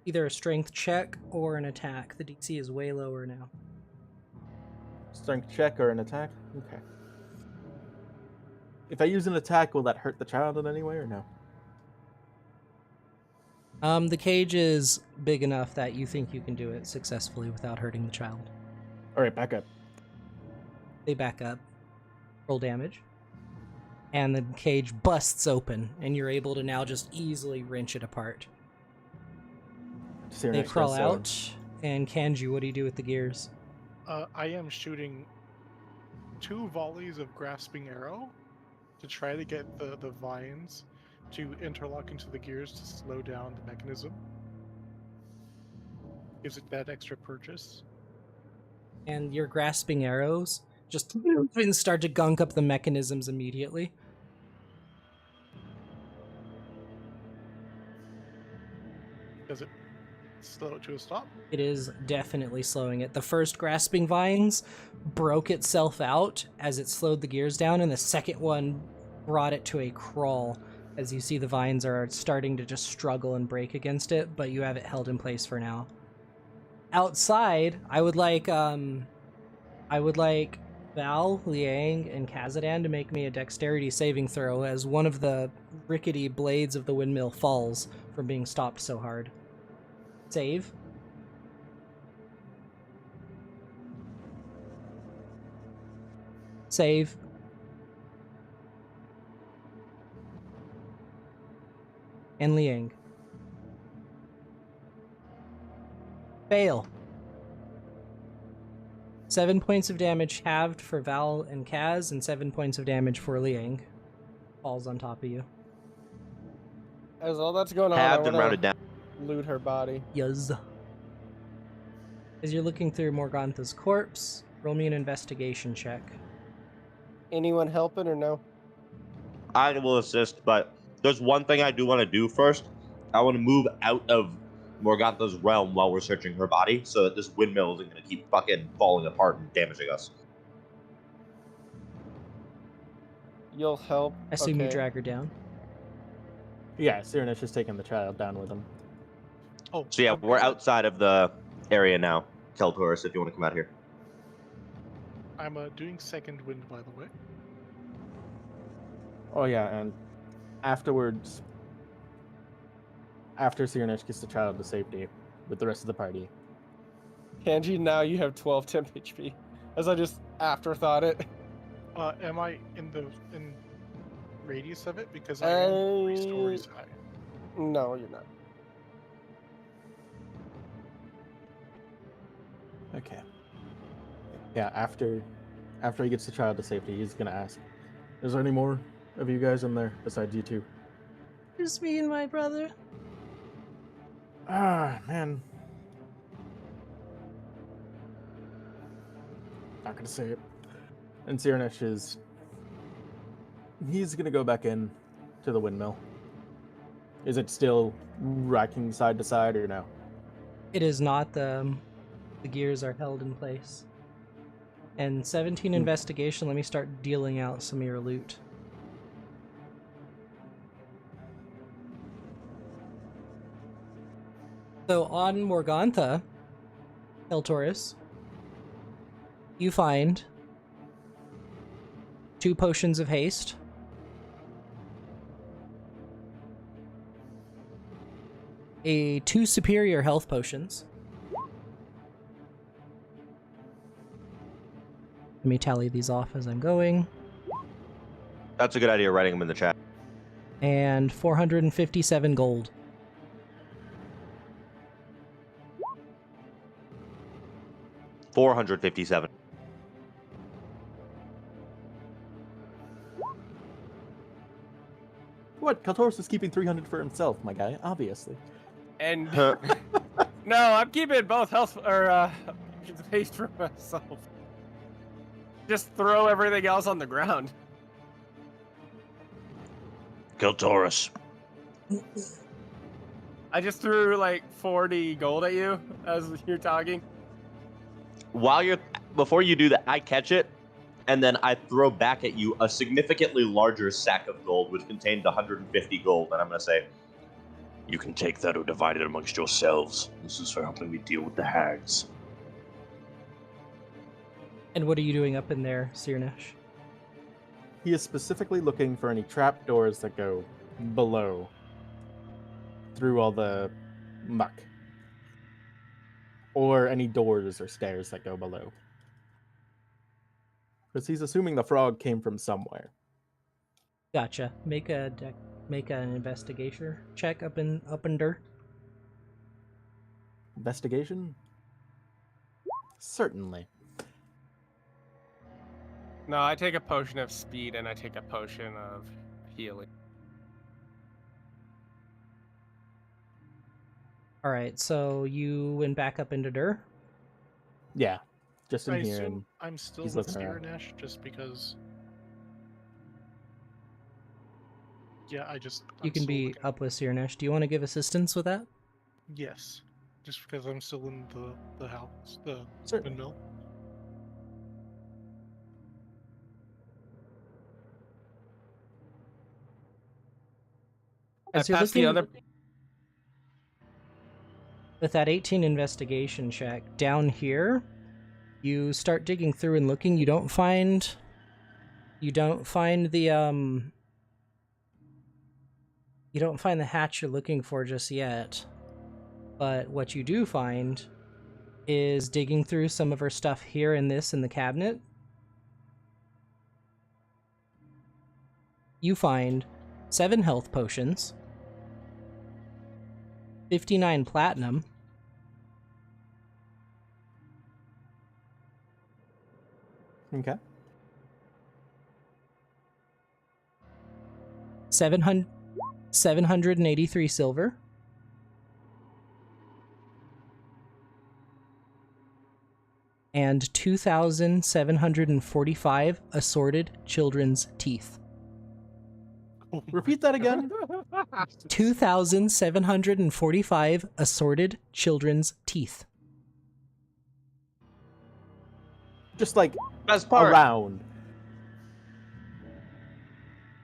[SPEAKER 3] Either a strength check or an attack. The DC is way lower now.
[SPEAKER 1] Strength check or an attack? Okay. If I use an attack, will that hurt the child in any way or no?
[SPEAKER 3] The cage is big enough that you think you can do it successfully without hurting the child.
[SPEAKER 1] Alright, back up.
[SPEAKER 3] They back up. Roll damage. And the cage busts open, and you're able to now just easily wrench it apart. They
[SPEAKER 1] Cyrnesh
[SPEAKER 3] crawl
[SPEAKER 1] does,
[SPEAKER 3] out, and Kanju, what do you do with the gears?
[SPEAKER 9] I am shooting 2 volleys of grasping arrow to try to get the vines to interlock into the gears to slow down the mechanism. Gives it that extra purchase.
[SPEAKER 3] And your grasping arrows just start to gunk up the mechanisms immediately.
[SPEAKER 9] Does it slow it to a stop?
[SPEAKER 3] It is definitely slowing it. The first grasping vines broke itself out as it slowed the gears down, and the second one brought it to a crawl as you see the vines are starting to just struggle and break against it, but you have it held in place for now. Outside, I would like Val, Liang, and Kazadan to make me a dexterity saving throw as one of the rickety blades of the windmill falls from being stopped so hard. Save. Save. and Liang. Fail. 7 points of damage halved for Val and Kaz, and 7 points of damage for Liang. Falls on top of you.
[SPEAKER 10] As all that's going on,
[SPEAKER 6] Halved
[SPEAKER 10] I
[SPEAKER 6] and
[SPEAKER 10] want
[SPEAKER 6] rounded down.
[SPEAKER 10] to loot her body.
[SPEAKER 3] Yuz. As you're looking through Morgantha's corpse, roll me an investigation check.
[SPEAKER 10] Anyone helping or no?
[SPEAKER 6] I will assist, but there's one thing I do want to do first. I want to move out of Morgantha's realm while we're searching her body, so that this windmill isn't going to keep fucking falling apart and damaging us.
[SPEAKER 10] You'll help.
[SPEAKER 3] I assume you
[SPEAKER 10] okay.
[SPEAKER 3] drag her down.
[SPEAKER 1] Yeah, Cyranish is taking the child down with him.
[SPEAKER 9] Oh,
[SPEAKER 6] So yeah, we're outside of the area now. Tell Taurus if you want to come out here.
[SPEAKER 9] I'm doing second wind, by the way.
[SPEAKER 1] Oh yeah, and afterwards, after Cyranish gets the child to safety with the rest of the party.
[SPEAKER 10] Kanji, now you have 12 temp HP. As I just afterthought it.
[SPEAKER 9] Am I in radius of it? Because I am 3 stories high.
[SPEAKER 10] No, you're not.
[SPEAKER 1] Okay. Yeah, after he gets the child to safety, he's gonna ask, is there any more of you guys in there besides you two?
[SPEAKER 3] Just me and my brother.
[SPEAKER 1] Ah, man. Not gonna say it. And Cyranish he's gonna go back in to the windmill. Is it still rocking side to side or no?
[SPEAKER 3] It is not. The gears are held in place. And 17 investigation, let me start dealing out some of your loot. So on Morgantha, Eltoris, you find 2 potions of haste, two superior health potions. Let me tally these off as I'm going.
[SPEAKER 6] That's a good idea, writing them in the chat.
[SPEAKER 3] And 457 gold.
[SPEAKER 6] $457.
[SPEAKER 1] What? Kaltoris is keeping 300 for himself, my guy, obviously.
[SPEAKER 2] And no, I'm keeping both health or haste for myself. Just throw everything else on the ground.
[SPEAKER 5] Kill Taurus.
[SPEAKER 2] I just threw like 40 gold at you as you're talking.
[SPEAKER 6] Before you do that, I catch it, and then I throw back at you a significantly larger sack of gold, which contained 150 gold, and I'm gonna say,
[SPEAKER 5] You can take that or divide it amongst yourselves. This is for helping me deal with the hags.
[SPEAKER 3] And what are you doing up in there, Cyranish?
[SPEAKER 1] He is specifically looking for any trap doors that go below, through all the muck, or any doors or stairs that go below. Because he's assuming the frog came from somewhere.
[SPEAKER 3] Gotcha. Make an investigation check up under.
[SPEAKER 1] Investigation? Certainly.
[SPEAKER 2] No, I take a potion of speed and I take a potion of healing.
[SPEAKER 3] All right, so you went back up into Dur.
[SPEAKER 1] Yeah, just in
[SPEAKER 9] I
[SPEAKER 1] here.
[SPEAKER 9] assume
[SPEAKER 1] And
[SPEAKER 9] I'm still
[SPEAKER 1] he's
[SPEAKER 9] with
[SPEAKER 1] looking around.
[SPEAKER 9] Cyranish just because. Yeah, I'm
[SPEAKER 3] You can
[SPEAKER 9] still
[SPEAKER 3] be
[SPEAKER 9] looking.
[SPEAKER 3] up with Cyranish. Do you want to give assistance with that?
[SPEAKER 9] Yes, just because I'm still in the house, the
[SPEAKER 1] Certainly.
[SPEAKER 9] windmill.
[SPEAKER 3] As
[SPEAKER 2] I
[SPEAKER 3] you're
[SPEAKER 2] passed the
[SPEAKER 3] looking
[SPEAKER 2] other.
[SPEAKER 3] with that 18 investigation check down here, you start digging through and looking. You don't find the you don't find the hatch you're looking for just yet. But what you do find is digging through some of her stuff here and this in the cabinet. You find 7 health potions, 59 platinum.
[SPEAKER 1] Okay.
[SPEAKER 3] 783 silver. And 2,745 assorted children's teeth.
[SPEAKER 1] Repeat that again.
[SPEAKER 3] 2,745 assorted children's teeth.
[SPEAKER 1] Just like
[SPEAKER 6] Best part.
[SPEAKER 1] around.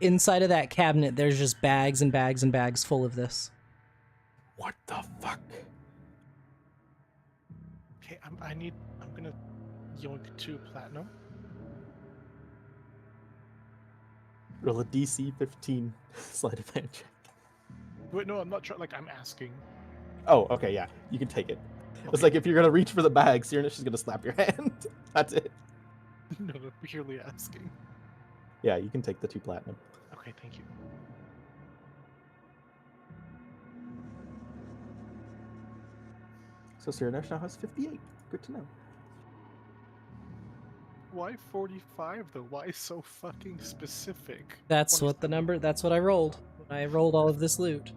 [SPEAKER 3] Inside of that cabinet, there's just bags and bags and bags full of this.
[SPEAKER 1] What the fuck?
[SPEAKER 9] Okay, I'm gonna yoink 2 platinum.
[SPEAKER 1] Roll a DC 15 sleight of hand check.
[SPEAKER 9] Wait, no, I'm not trying. Like, I'm asking.
[SPEAKER 1] Oh, okay, yeah. You can take it. It's
[SPEAKER 9] Okay.
[SPEAKER 1] like if you're gonna reach for the bag, Cyranish is gonna slap your hand. That's it.
[SPEAKER 9] No, purely asking.
[SPEAKER 1] Yeah, you can take the 2 platinum.
[SPEAKER 9] Okay, thank you.
[SPEAKER 1] So Cyranish now has 58. Good to know.
[SPEAKER 9] Why 45 though? Why so fucking specific?
[SPEAKER 3] That's what I rolled. I rolled all of this loot.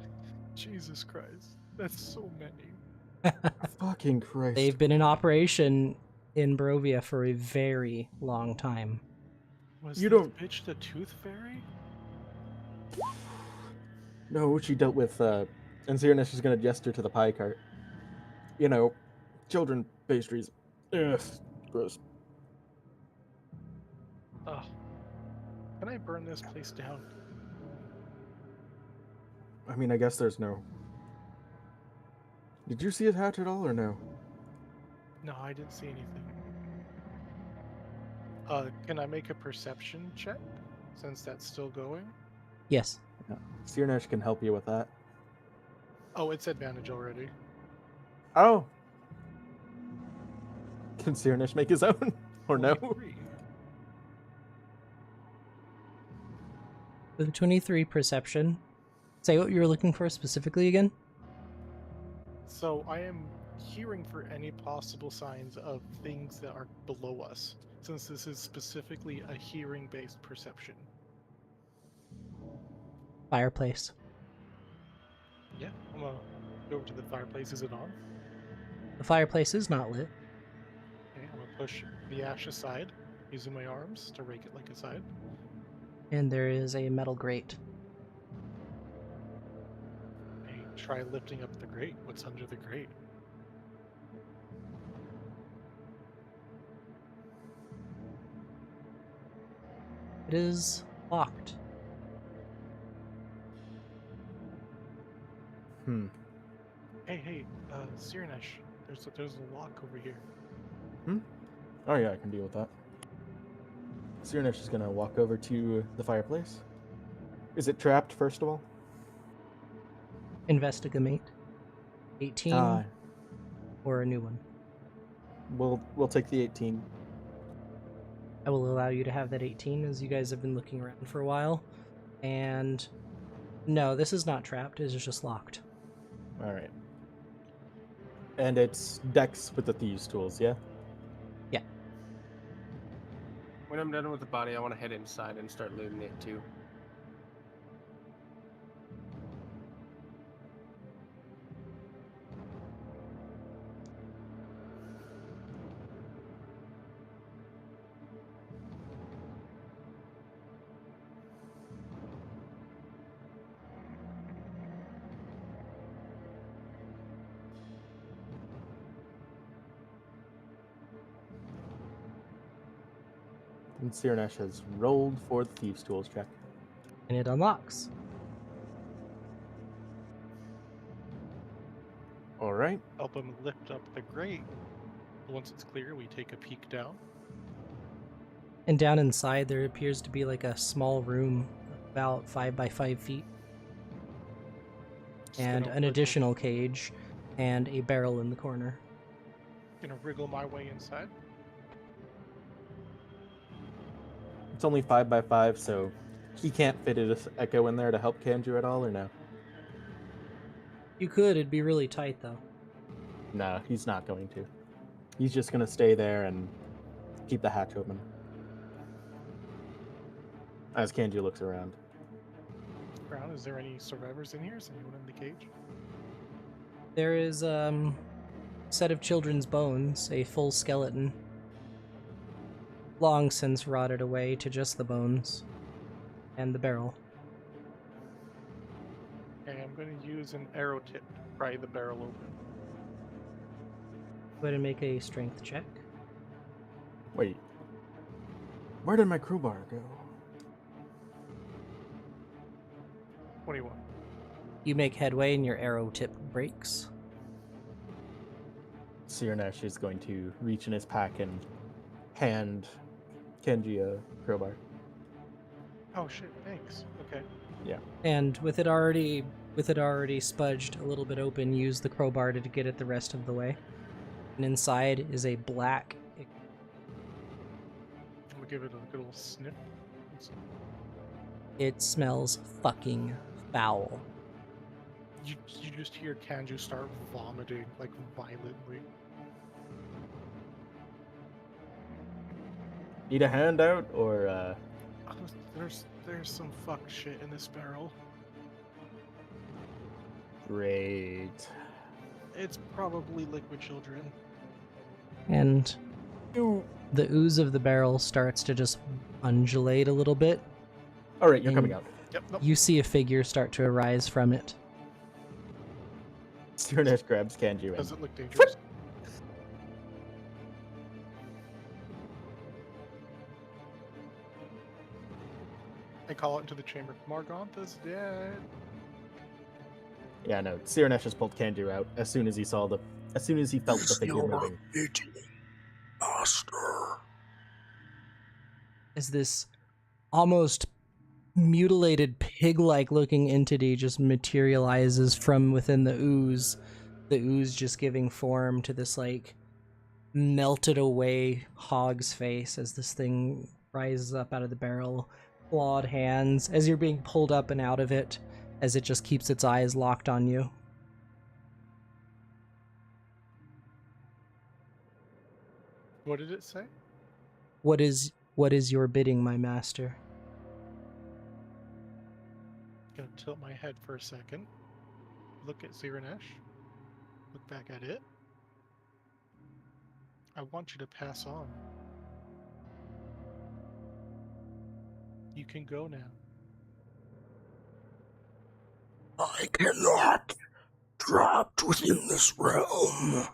[SPEAKER 9] Jesus Christ. That's so many.
[SPEAKER 1] Fucking Christ.
[SPEAKER 3] They've been in operation in Barovia for a very long time.
[SPEAKER 9] Was
[SPEAKER 1] You
[SPEAKER 9] this
[SPEAKER 1] don't-
[SPEAKER 9] bitch the Tooth Fairy?
[SPEAKER 1] No, she dealt with, and Cyranish is gonna gesture to the pie cart. You know, children pastries. Ugh, gross.
[SPEAKER 9] Ugh. Can I burn this place down?
[SPEAKER 1] I mean, I guess there's no... Did you see his hatch at all, or no?
[SPEAKER 9] No, I didn't see anything. Can I make a perception check? Since that's still going?
[SPEAKER 3] Yes.
[SPEAKER 1] Cyranish can help you with that.
[SPEAKER 9] Oh, it's advantage already.
[SPEAKER 1] Oh! Can Cyranish make his own? Or no?
[SPEAKER 9] 23.
[SPEAKER 3] With a 23 perception. Say what you were looking for specifically again?
[SPEAKER 9] So I am hearing for any possible signs of things that are below us, since this is specifically a hearing-based perception.
[SPEAKER 3] Fireplace.
[SPEAKER 9] Yeah, I'm gonna go over to the fireplace. Is it on?
[SPEAKER 3] The fireplace is not lit.
[SPEAKER 9] Okay, I'm gonna push the ash aside, using my arms to rake it like aside.
[SPEAKER 3] And there is a metal grate.
[SPEAKER 9] Hey, try lifting up the grate. What's under the grate?
[SPEAKER 3] It is locked.
[SPEAKER 9] Hey, Cyranish, there's a lock over here.
[SPEAKER 1] Oh yeah, I can deal with that. Cyranish is gonna walk over to the fireplace. Is it trapped, first of all?
[SPEAKER 3] Investigate. 18 or a new one.
[SPEAKER 1] We'll take the 18.
[SPEAKER 3] I will allow you to have that 18 as you guys have been looking around for a while. And no, this is not trapped, it is just locked.
[SPEAKER 1] Alright. And it's Dex with the Thieves' Tools, yeah?
[SPEAKER 3] Yeah.
[SPEAKER 2] When I'm done with the body, I want to head inside and start looting it too.
[SPEAKER 1] And Cyranish has rolled for the Thieves' Tools check.
[SPEAKER 3] And it unlocks.
[SPEAKER 1] Alright.
[SPEAKER 9] Help him lift up the grate. Once it's clear, we take a peek down.
[SPEAKER 3] And down inside there appears to be like a small room about 5 by 5 feet.
[SPEAKER 9] Just
[SPEAKER 3] And
[SPEAKER 9] gonna
[SPEAKER 3] an
[SPEAKER 9] wriggle-
[SPEAKER 3] additional cage and a barrel in the corner.
[SPEAKER 9] Gonna wriggle my way inside.
[SPEAKER 1] It's only 5 by 5, so he can't fit his Echo in there to help Kanju at all, or no?
[SPEAKER 3] You could, it'd be really tight though.
[SPEAKER 1] No, he's not going to. He's just going to stay there and keep the hatch open. As Kanji looks around.
[SPEAKER 9] Brown, is there any survivors in here? Is anyone in the cage?
[SPEAKER 3] There is set of children's bones, a full skeleton. Long since rotted away to just the bones. And the barrel.
[SPEAKER 9] Okay, I'm going to use an arrow tip to pry the barrel open.
[SPEAKER 3] Go ahead and make a strength check.
[SPEAKER 1] Wait. Where did my crowbar go?
[SPEAKER 9] 21.
[SPEAKER 3] You make headway and your arrow tip breaks.
[SPEAKER 1] Sirnesh is going to reach in his pack and hand Kenji a crowbar.
[SPEAKER 9] Oh shit, thanks. Okay.
[SPEAKER 3] And with it already spudged a little bit open, use the crowbar to get it the rest of the way. And inside is a black.
[SPEAKER 9] We'll give it a good old sniff.
[SPEAKER 3] It smells fucking foul.
[SPEAKER 9] You just hear Kanju start vomiting, like, violently.
[SPEAKER 1] Need a handout or
[SPEAKER 9] Oh, there's some fuck shit in this barrel.
[SPEAKER 1] great.
[SPEAKER 9] It's probably liquid children.
[SPEAKER 3] And the ooze of the barrel starts to just undulate a little bit.
[SPEAKER 1] All right, you're
[SPEAKER 3] And
[SPEAKER 1] coming out.
[SPEAKER 9] Yep, nope.
[SPEAKER 3] You see a figure start to arise from it.
[SPEAKER 1] Sirnesh grabs Kanji
[SPEAKER 9] Does
[SPEAKER 1] and
[SPEAKER 9] it look dangerous? I call out into the chamber. Morgantha's dead.
[SPEAKER 1] yeah, no. Sirnesh just pulled Kanji out as soon as he felt the figure moving.
[SPEAKER 5] Master.
[SPEAKER 3] As this almost mutilated pig-like looking entity just materializes from within the ooze just giving form to this like melted away hog's face as this thing rises up out of the barrel, clawed hands as you're being pulled up and out of it, as it just keeps its eyes locked on you.
[SPEAKER 9] What did it say?
[SPEAKER 3] What is your bidding, my master?
[SPEAKER 9] Gonna tilt my head for a second. Look at Sirnesh. Look back at it. I want you to pass on. You can go now.
[SPEAKER 5] I cannot. Trapped within this realm.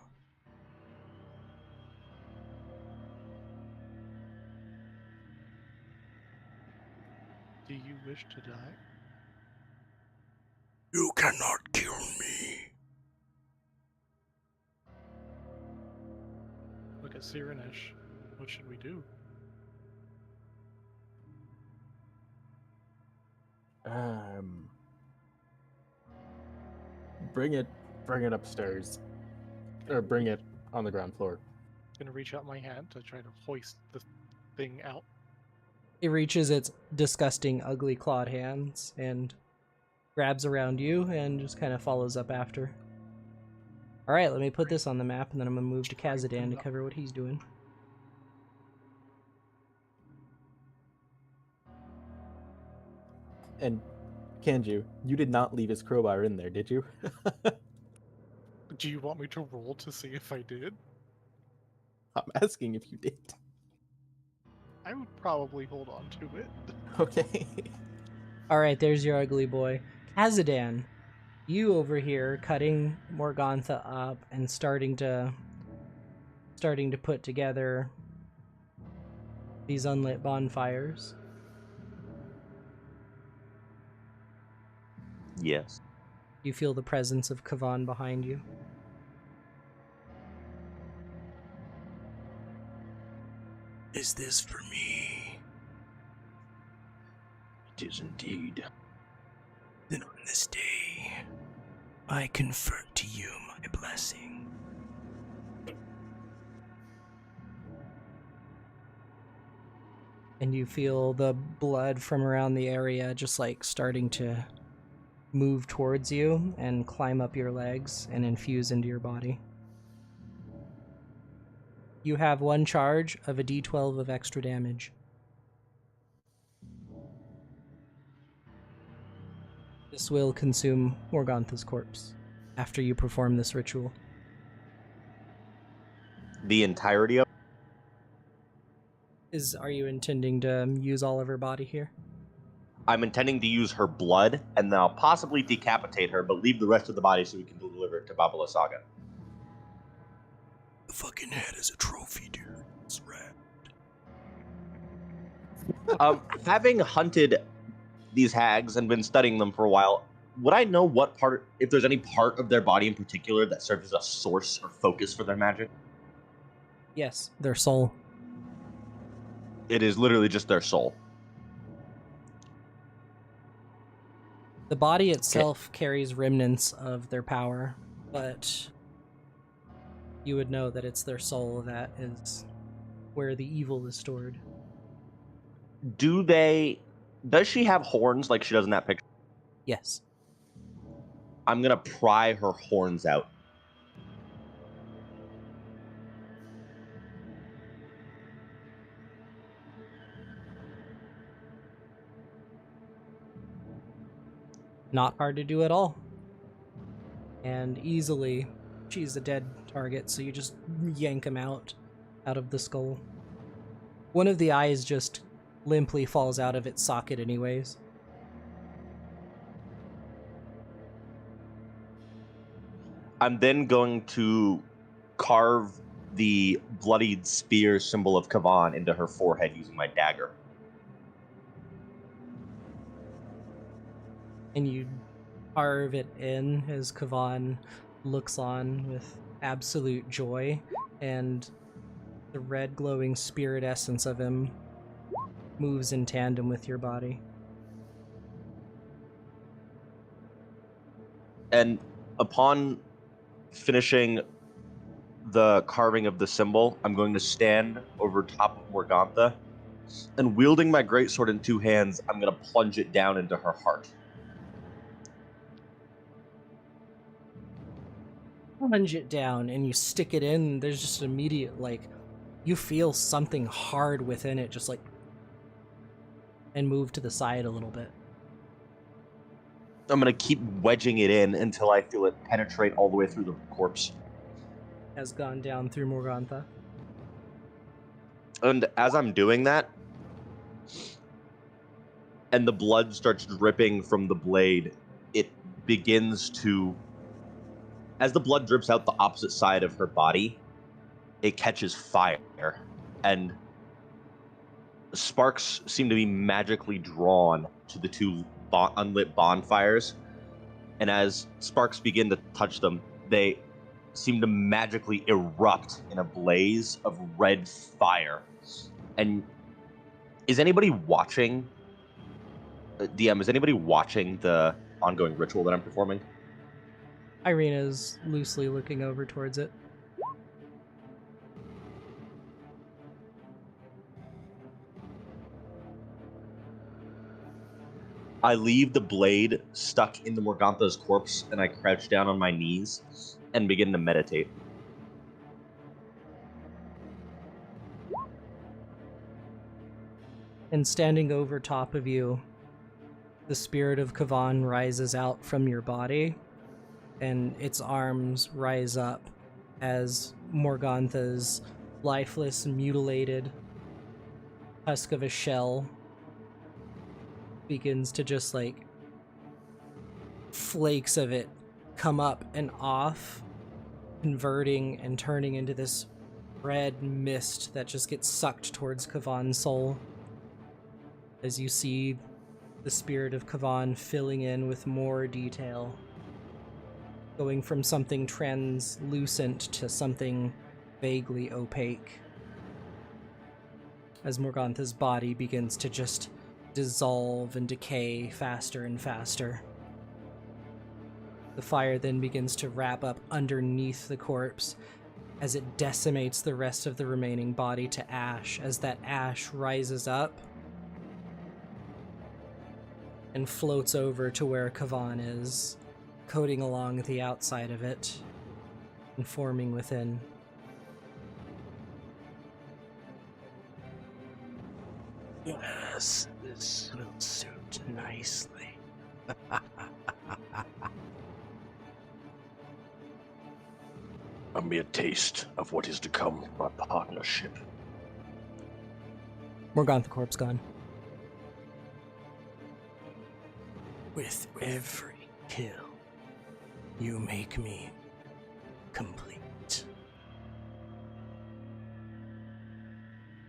[SPEAKER 9] Do you wish to die?
[SPEAKER 5] You cannot kill me.
[SPEAKER 9] Look at Sirnesh. What should we do?
[SPEAKER 1] Bring it upstairs, or bring it on the ground floor.
[SPEAKER 9] Gonna reach out my hand to try to hoist the thing out.
[SPEAKER 3] It reaches its disgusting, ugly clawed hands and grabs around you and just kind of follows up after. Alright, let me put this on the map and then I'm going to move to Kazadan to cover what he's doing.
[SPEAKER 1] And Kanju, you did not leave his crowbar in there, did you?
[SPEAKER 9] Do you want me to roll to see if I did?
[SPEAKER 1] I'm asking if you did.
[SPEAKER 9] I would probably hold on to it.
[SPEAKER 1] Okay.
[SPEAKER 3] Alright, there's your ugly boy. Kazadan, you over here cutting Morgantha up and starting to put together these unlit bonfires.
[SPEAKER 6] Yes.
[SPEAKER 3] You feel the presence of Kavan behind you.
[SPEAKER 5] Is this for me? It is indeed.
[SPEAKER 3] Then on this day, I confer to you my blessing. And you feel the blood from around the area just like starting to move towards you and climb up your legs and infuse into your body. You have one charge of a d12 of extra damage. This will consume Morgantha's corpse after you perform this ritual.
[SPEAKER 6] The entirety of
[SPEAKER 3] Are you intending to use all of her body here?
[SPEAKER 6] I'm intending to use her blood, and then I'll possibly decapitate her, but leave the rest of the body so we can deliver it to Babala Saga.
[SPEAKER 5] The fucking head is a trophy, dude. It's rad.
[SPEAKER 6] Having hunted these hags and been studying them for a while, would I know what part, if there's any part of their body in particular that serves as a source or focus for their magic?
[SPEAKER 3] Yes, their soul.
[SPEAKER 6] It is literally just their soul.
[SPEAKER 3] The body itself carries remnants of their power, but you would know that it's their soul that is where the evil is stored.
[SPEAKER 6] Does she have horns like she does in that picture?
[SPEAKER 3] Yes.
[SPEAKER 6] I'm gonna pry her horns out.
[SPEAKER 3] Not hard to do at all. And easily, she's a dead target, so you just yank him out of the skull. One of the eyes just limply falls out of its socket anyways.
[SPEAKER 6] I'm then going to carve the bloodied spear symbol of Kavan into her forehead using my dagger.
[SPEAKER 3] And you carve it in as Kavan looks on with absolute joy, and the red glowing spirit essence of him moves in tandem with your body.
[SPEAKER 6] And upon finishing the carving of the symbol, I'm going to stand over top of Morgantha, and wielding my greatsword in two hands, I'm going to plunge it down into her heart.
[SPEAKER 3] Plunge it down and you stick it in. There's just an immediate, you feel something hard within it, just and move to the side a little bit.
[SPEAKER 6] I'm going to keep wedging it in until I feel it penetrate all the way through the corpse.
[SPEAKER 3] Has gone down through Morgantha.
[SPEAKER 6] And as I'm doing that, and the blood starts dripping from the blade, it begins to... As the blood drips out the opposite side of her body, it catches fire, and sparks seem to be magically drawn to the two unlit bonfires, and as sparks begin to touch them, they seem to magically erupt in a blaze of red fire. And is anybody watching? DM, is anybody watching the ongoing ritual that I'm performing?
[SPEAKER 3] Irina's loosely looking over towards it.
[SPEAKER 6] I leave the blade stuck in the Morgantha's corpse, and I crouch down on my knees and begin to meditate.
[SPEAKER 3] And standing over top of you, the spirit of Kavan rises out from your body, and its arms rise up as Morgantha's lifeless, mutilated husk of a shell begins to just flakes of it come up and off, converting and turning into this red mist that just gets sucked towards Kavan's soul. As you see the spirit of Kavan filling in with more detail, going from something translucent to something vaguely opaque, as Morgantha's body begins to just dissolve and decay faster and faster. The fire then begins to wrap up underneath the corpse as it decimates the rest of the remaining body to ash. As that ash rises up, and floats over to where Kavan is, coating along the outside of it and forming within.
[SPEAKER 5] Yes, this will suit nicely. A mere taste of what is to come from our partnership.
[SPEAKER 3] Morgantha corpse gone.
[SPEAKER 5] With every kill, you make me complete.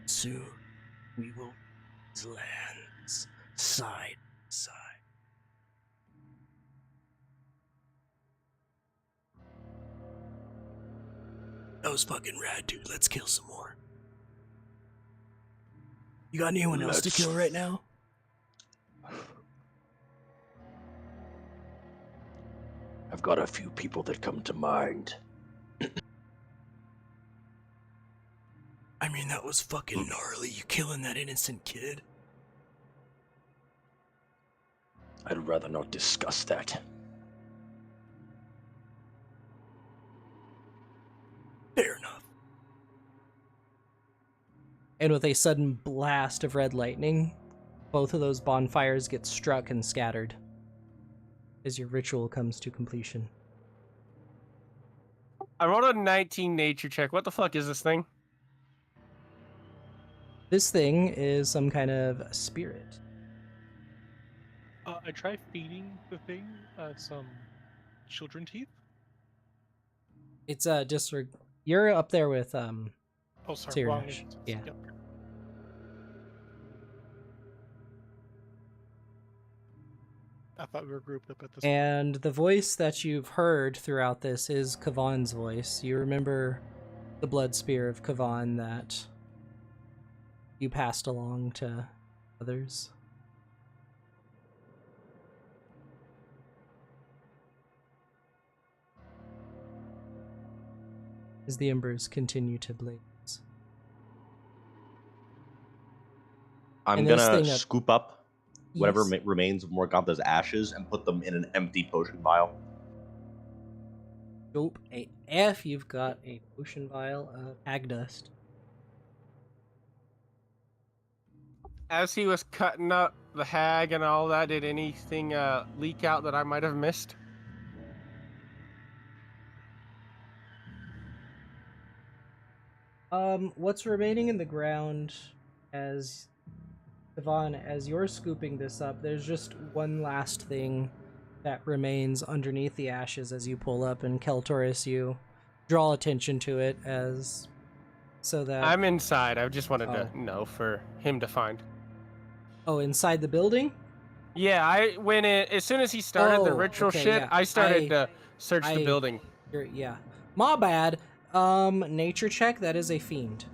[SPEAKER 5] Soon, we will use lands side by side. That was fucking rad, dude. Let's kill some more. You got anyone else to kill right now? I've got a few people that come to mind. I mean, that was fucking gnarly. You killing that innocent kid? I'd rather not discuss that. Fair enough.
[SPEAKER 3] And with a sudden blast of red lightning, both of those bonfires get struck and scattered as your ritual comes to completion.
[SPEAKER 2] I rolled a 19 nature check. What the fuck is this thing?
[SPEAKER 3] This thing is some kind of spirit.
[SPEAKER 9] I try feeding the thing some children teeth.
[SPEAKER 3] It's you're up there with
[SPEAKER 9] Oh, sorry, wrong.
[SPEAKER 3] Tyrion. Yeah.
[SPEAKER 9] Yep. I thought we were grouped up at this point.
[SPEAKER 3] And the voice that you've heard throughout this is Kavan's voice. You remember the blood spear of Kavan that you passed along to others. As the embers continue to blaze.
[SPEAKER 6] I'm
[SPEAKER 3] And this
[SPEAKER 6] gonna
[SPEAKER 3] thing
[SPEAKER 6] scoop up whatever
[SPEAKER 3] Yes.
[SPEAKER 6] remains of Morgantha's ashes and put them in an empty potion vial.
[SPEAKER 3] Nope. A F, you've got a potion vial of hag dust.
[SPEAKER 2] As he was cutting up the hag and all that, did anything leak out that I might have missed?
[SPEAKER 3] What's remaining in the ground as Yvonne, as you're scooping this up, there's just one last thing that remains underneath the ashes as you pull up, and Keltoris, you draw attention to it as so that
[SPEAKER 2] I'm inside. I just wanted to know for him to find.
[SPEAKER 3] Oh, inside the building?
[SPEAKER 2] Yeah, I went in as soon as he started the
[SPEAKER 3] Oh,
[SPEAKER 2] ritual
[SPEAKER 3] okay,
[SPEAKER 2] shit.
[SPEAKER 3] yeah.
[SPEAKER 2] I started to search the building.
[SPEAKER 3] Yeah. My bad. Nature check, that is a fiend.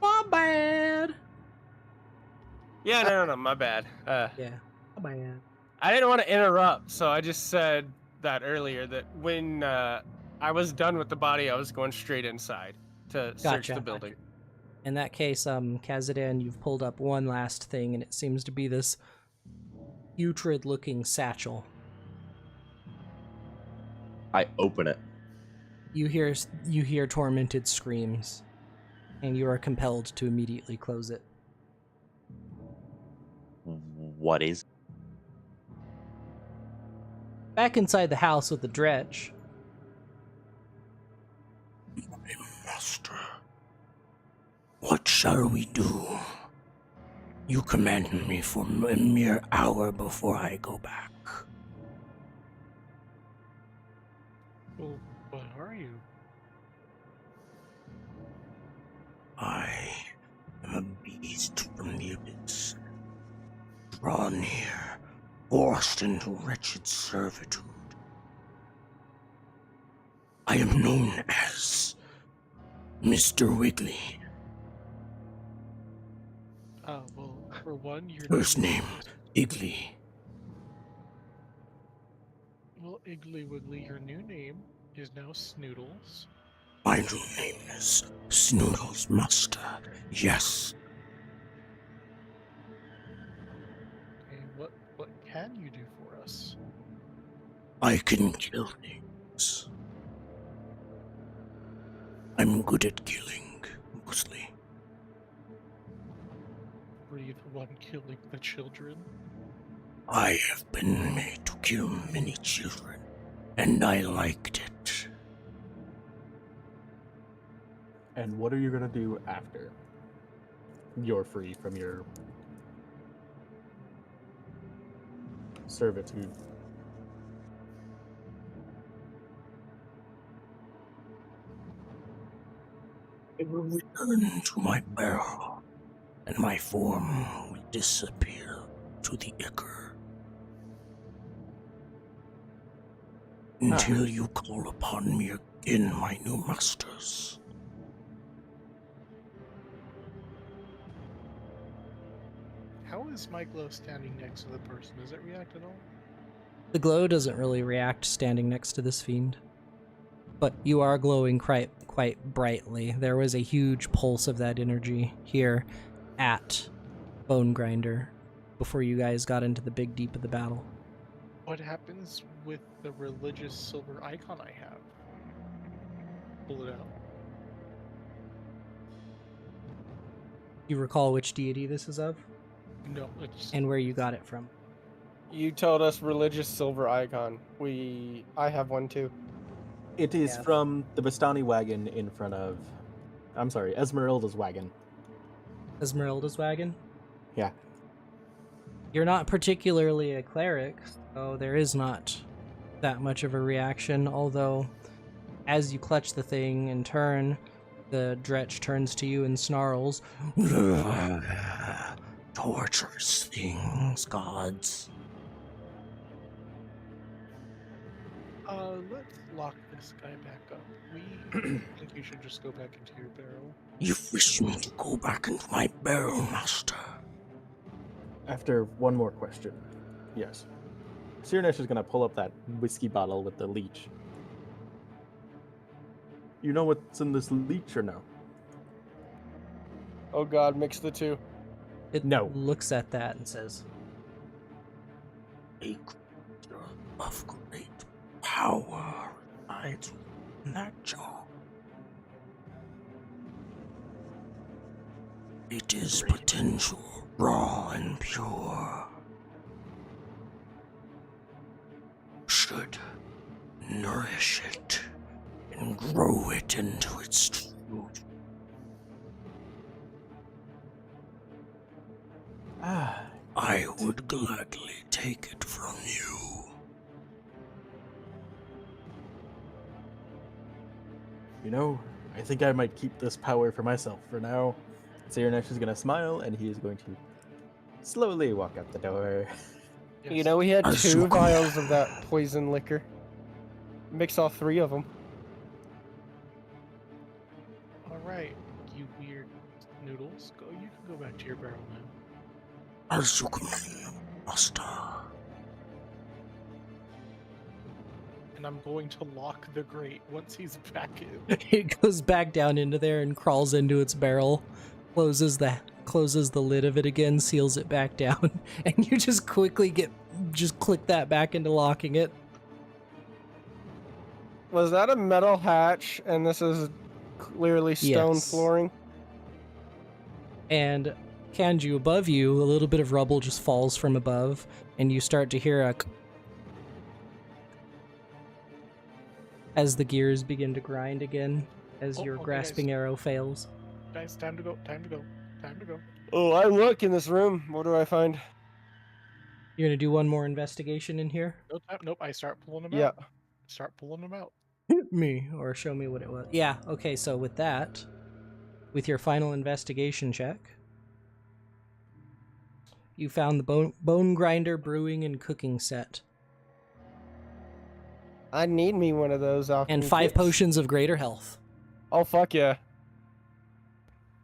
[SPEAKER 3] My bad.
[SPEAKER 2] Yeah, no, my bad.
[SPEAKER 3] Yeah, my bad.
[SPEAKER 2] I didn't want to interrupt, so I just said that earlier that when I was done with the body, I was going straight inside to search the building.
[SPEAKER 3] In that case, Kazadan, you've pulled up one last thing, and it seems to be this putrid-looking satchel.
[SPEAKER 6] I open it.
[SPEAKER 3] You hear tormented screams, and you are compelled to immediately close it.
[SPEAKER 6] What is?
[SPEAKER 3] Back inside the house with the dredge.
[SPEAKER 5] Master, what shall we do? You commanded me for a mere hour before I go back.
[SPEAKER 9] Well, what are you?
[SPEAKER 5] I am a beast from the abyss. Draw near, forced into wretched servitude. I am known as Mr. Wiggly.
[SPEAKER 9] Well, for one, your
[SPEAKER 5] First name, Iggly.
[SPEAKER 9] Well, Iggly Wiggly, your new name is now Snoodles.
[SPEAKER 5] My new name is Snoodles Mustard. Yes.
[SPEAKER 11] I can kill things. I'm good at killing, mostly.
[SPEAKER 9] Were you the one killing the children?
[SPEAKER 11] I have been made to kill many children, and I liked it.
[SPEAKER 1] And what are you gonna do after you're free from your servitude?
[SPEAKER 11] I will return to my barrel, and my form will disappear to the Ichor. Until you call upon me again, my new masters.
[SPEAKER 9] How is my glow standing next to the person? Does it react at all?
[SPEAKER 3] The glow doesn't really react standing next to this fiend. But you are glowing quite brightly. There was a huge pulse of that energy here at Bonegrinder before you guys got into the big deep of the battle.
[SPEAKER 9] What happens with the religious silver icon I have? Pull it out.
[SPEAKER 3] You recall which deity this is of?
[SPEAKER 9] No, it's...
[SPEAKER 3] And where you got it from?
[SPEAKER 10] You told us religious silver icon. I have one too.
[SPEAKER 1] It is
[SPEAKER 3] Yeah.
[SPEAKER 1] from the Vistani wagon in front of... I'm sorry, Esmeralda's wagon.
[SPEAKER 3] Esmeralda's wagon?
[SPEAKER 1] Yeah.
[SPEAKER 3] You're not particularly a cleric, so there is not that much of a reaction, although as you clutch the thing and turn, the Dretch turns to you and snarls.
[SPEAKER 11] Torturous things, gods.
[SPEAKER 9] Let's lock this guy back up. I think you should just go back into your barrel.
[SPEAKER 11] You wish me to go back into my barrel, master?
[SPEAKER 1] After one more question. Yes. Sirnesh is going to pull up that whiskey bottle with the leech. You know what's in this leech or no?
[SPEAKER 10] Oh god, mix the two.
[SPEAKER 3] It
[SPEAKER 1] No.
[SPEAKER 3] looks at that and says,
[SPEAKER 11] A creature of great power resides in that jar. It is potential, raw and pure. Should nourish it and grow it into its truth. I would gladly take it from you.
[SPEAKER 1] You know, I think I might keep this power for myself for now. Sirnesh is going to smile, and he is going to slowly walk out the door.
[SPEAKER 10] You know, we had
[SPEAKER 11] As
[SPEAKER 10] 2
[SPEAKER 11] you
[SPEAKER 10] vials of that poison liquor. Mix all 3 of them.
[SPEAKER 9] Alright, you weird noodles. You can go back to your barrel now.
[SPEAKER 11] As you command, master.
[SPEAKER 9] And I'm going to lock the grate once he's back in.
[SPEAKER 3] it goes back down into there and crawls into its barrel, closes the lid of it again, seals it back down, and you just quickly click that back into locking it.
[SPEAKER 10] Was that a metal hatch and this is clearly stone
[SPEAKER 3] Yes.
[SPEAKER 10] flooring?
[SPEAKER 3] And Kanju, above you, a little bit of rubble just falls from above, and you start to hear as the gears begin to grind again, as your
[SPEAKER 9] Okay,
[SPEAKER 3] grasping arrow fails.
[SPEAKER 9] Guys, time to go. Time to go.
[SPEAKER 10] Oh, I look in this room. What do I find?
[SPEAKER 3] You're gonna do one more investigation in here?
[SPEAKER 9] Nope, I start pulling them
[SPEAKER 10] Yeah.
[SPEAKER 9] out. Start pulling them out.
[SPEAKER 3] Hit me, or show me what it was. Yeah, okay, so with that, with your final investigation check, you found the Bonegrinder brewing and cooking set.
[SPEAKER 10] I need me one of those.
[SPEAKER 3] And 5 potions of greater health.
[SPEAKER 10] Oh, fuck yeah.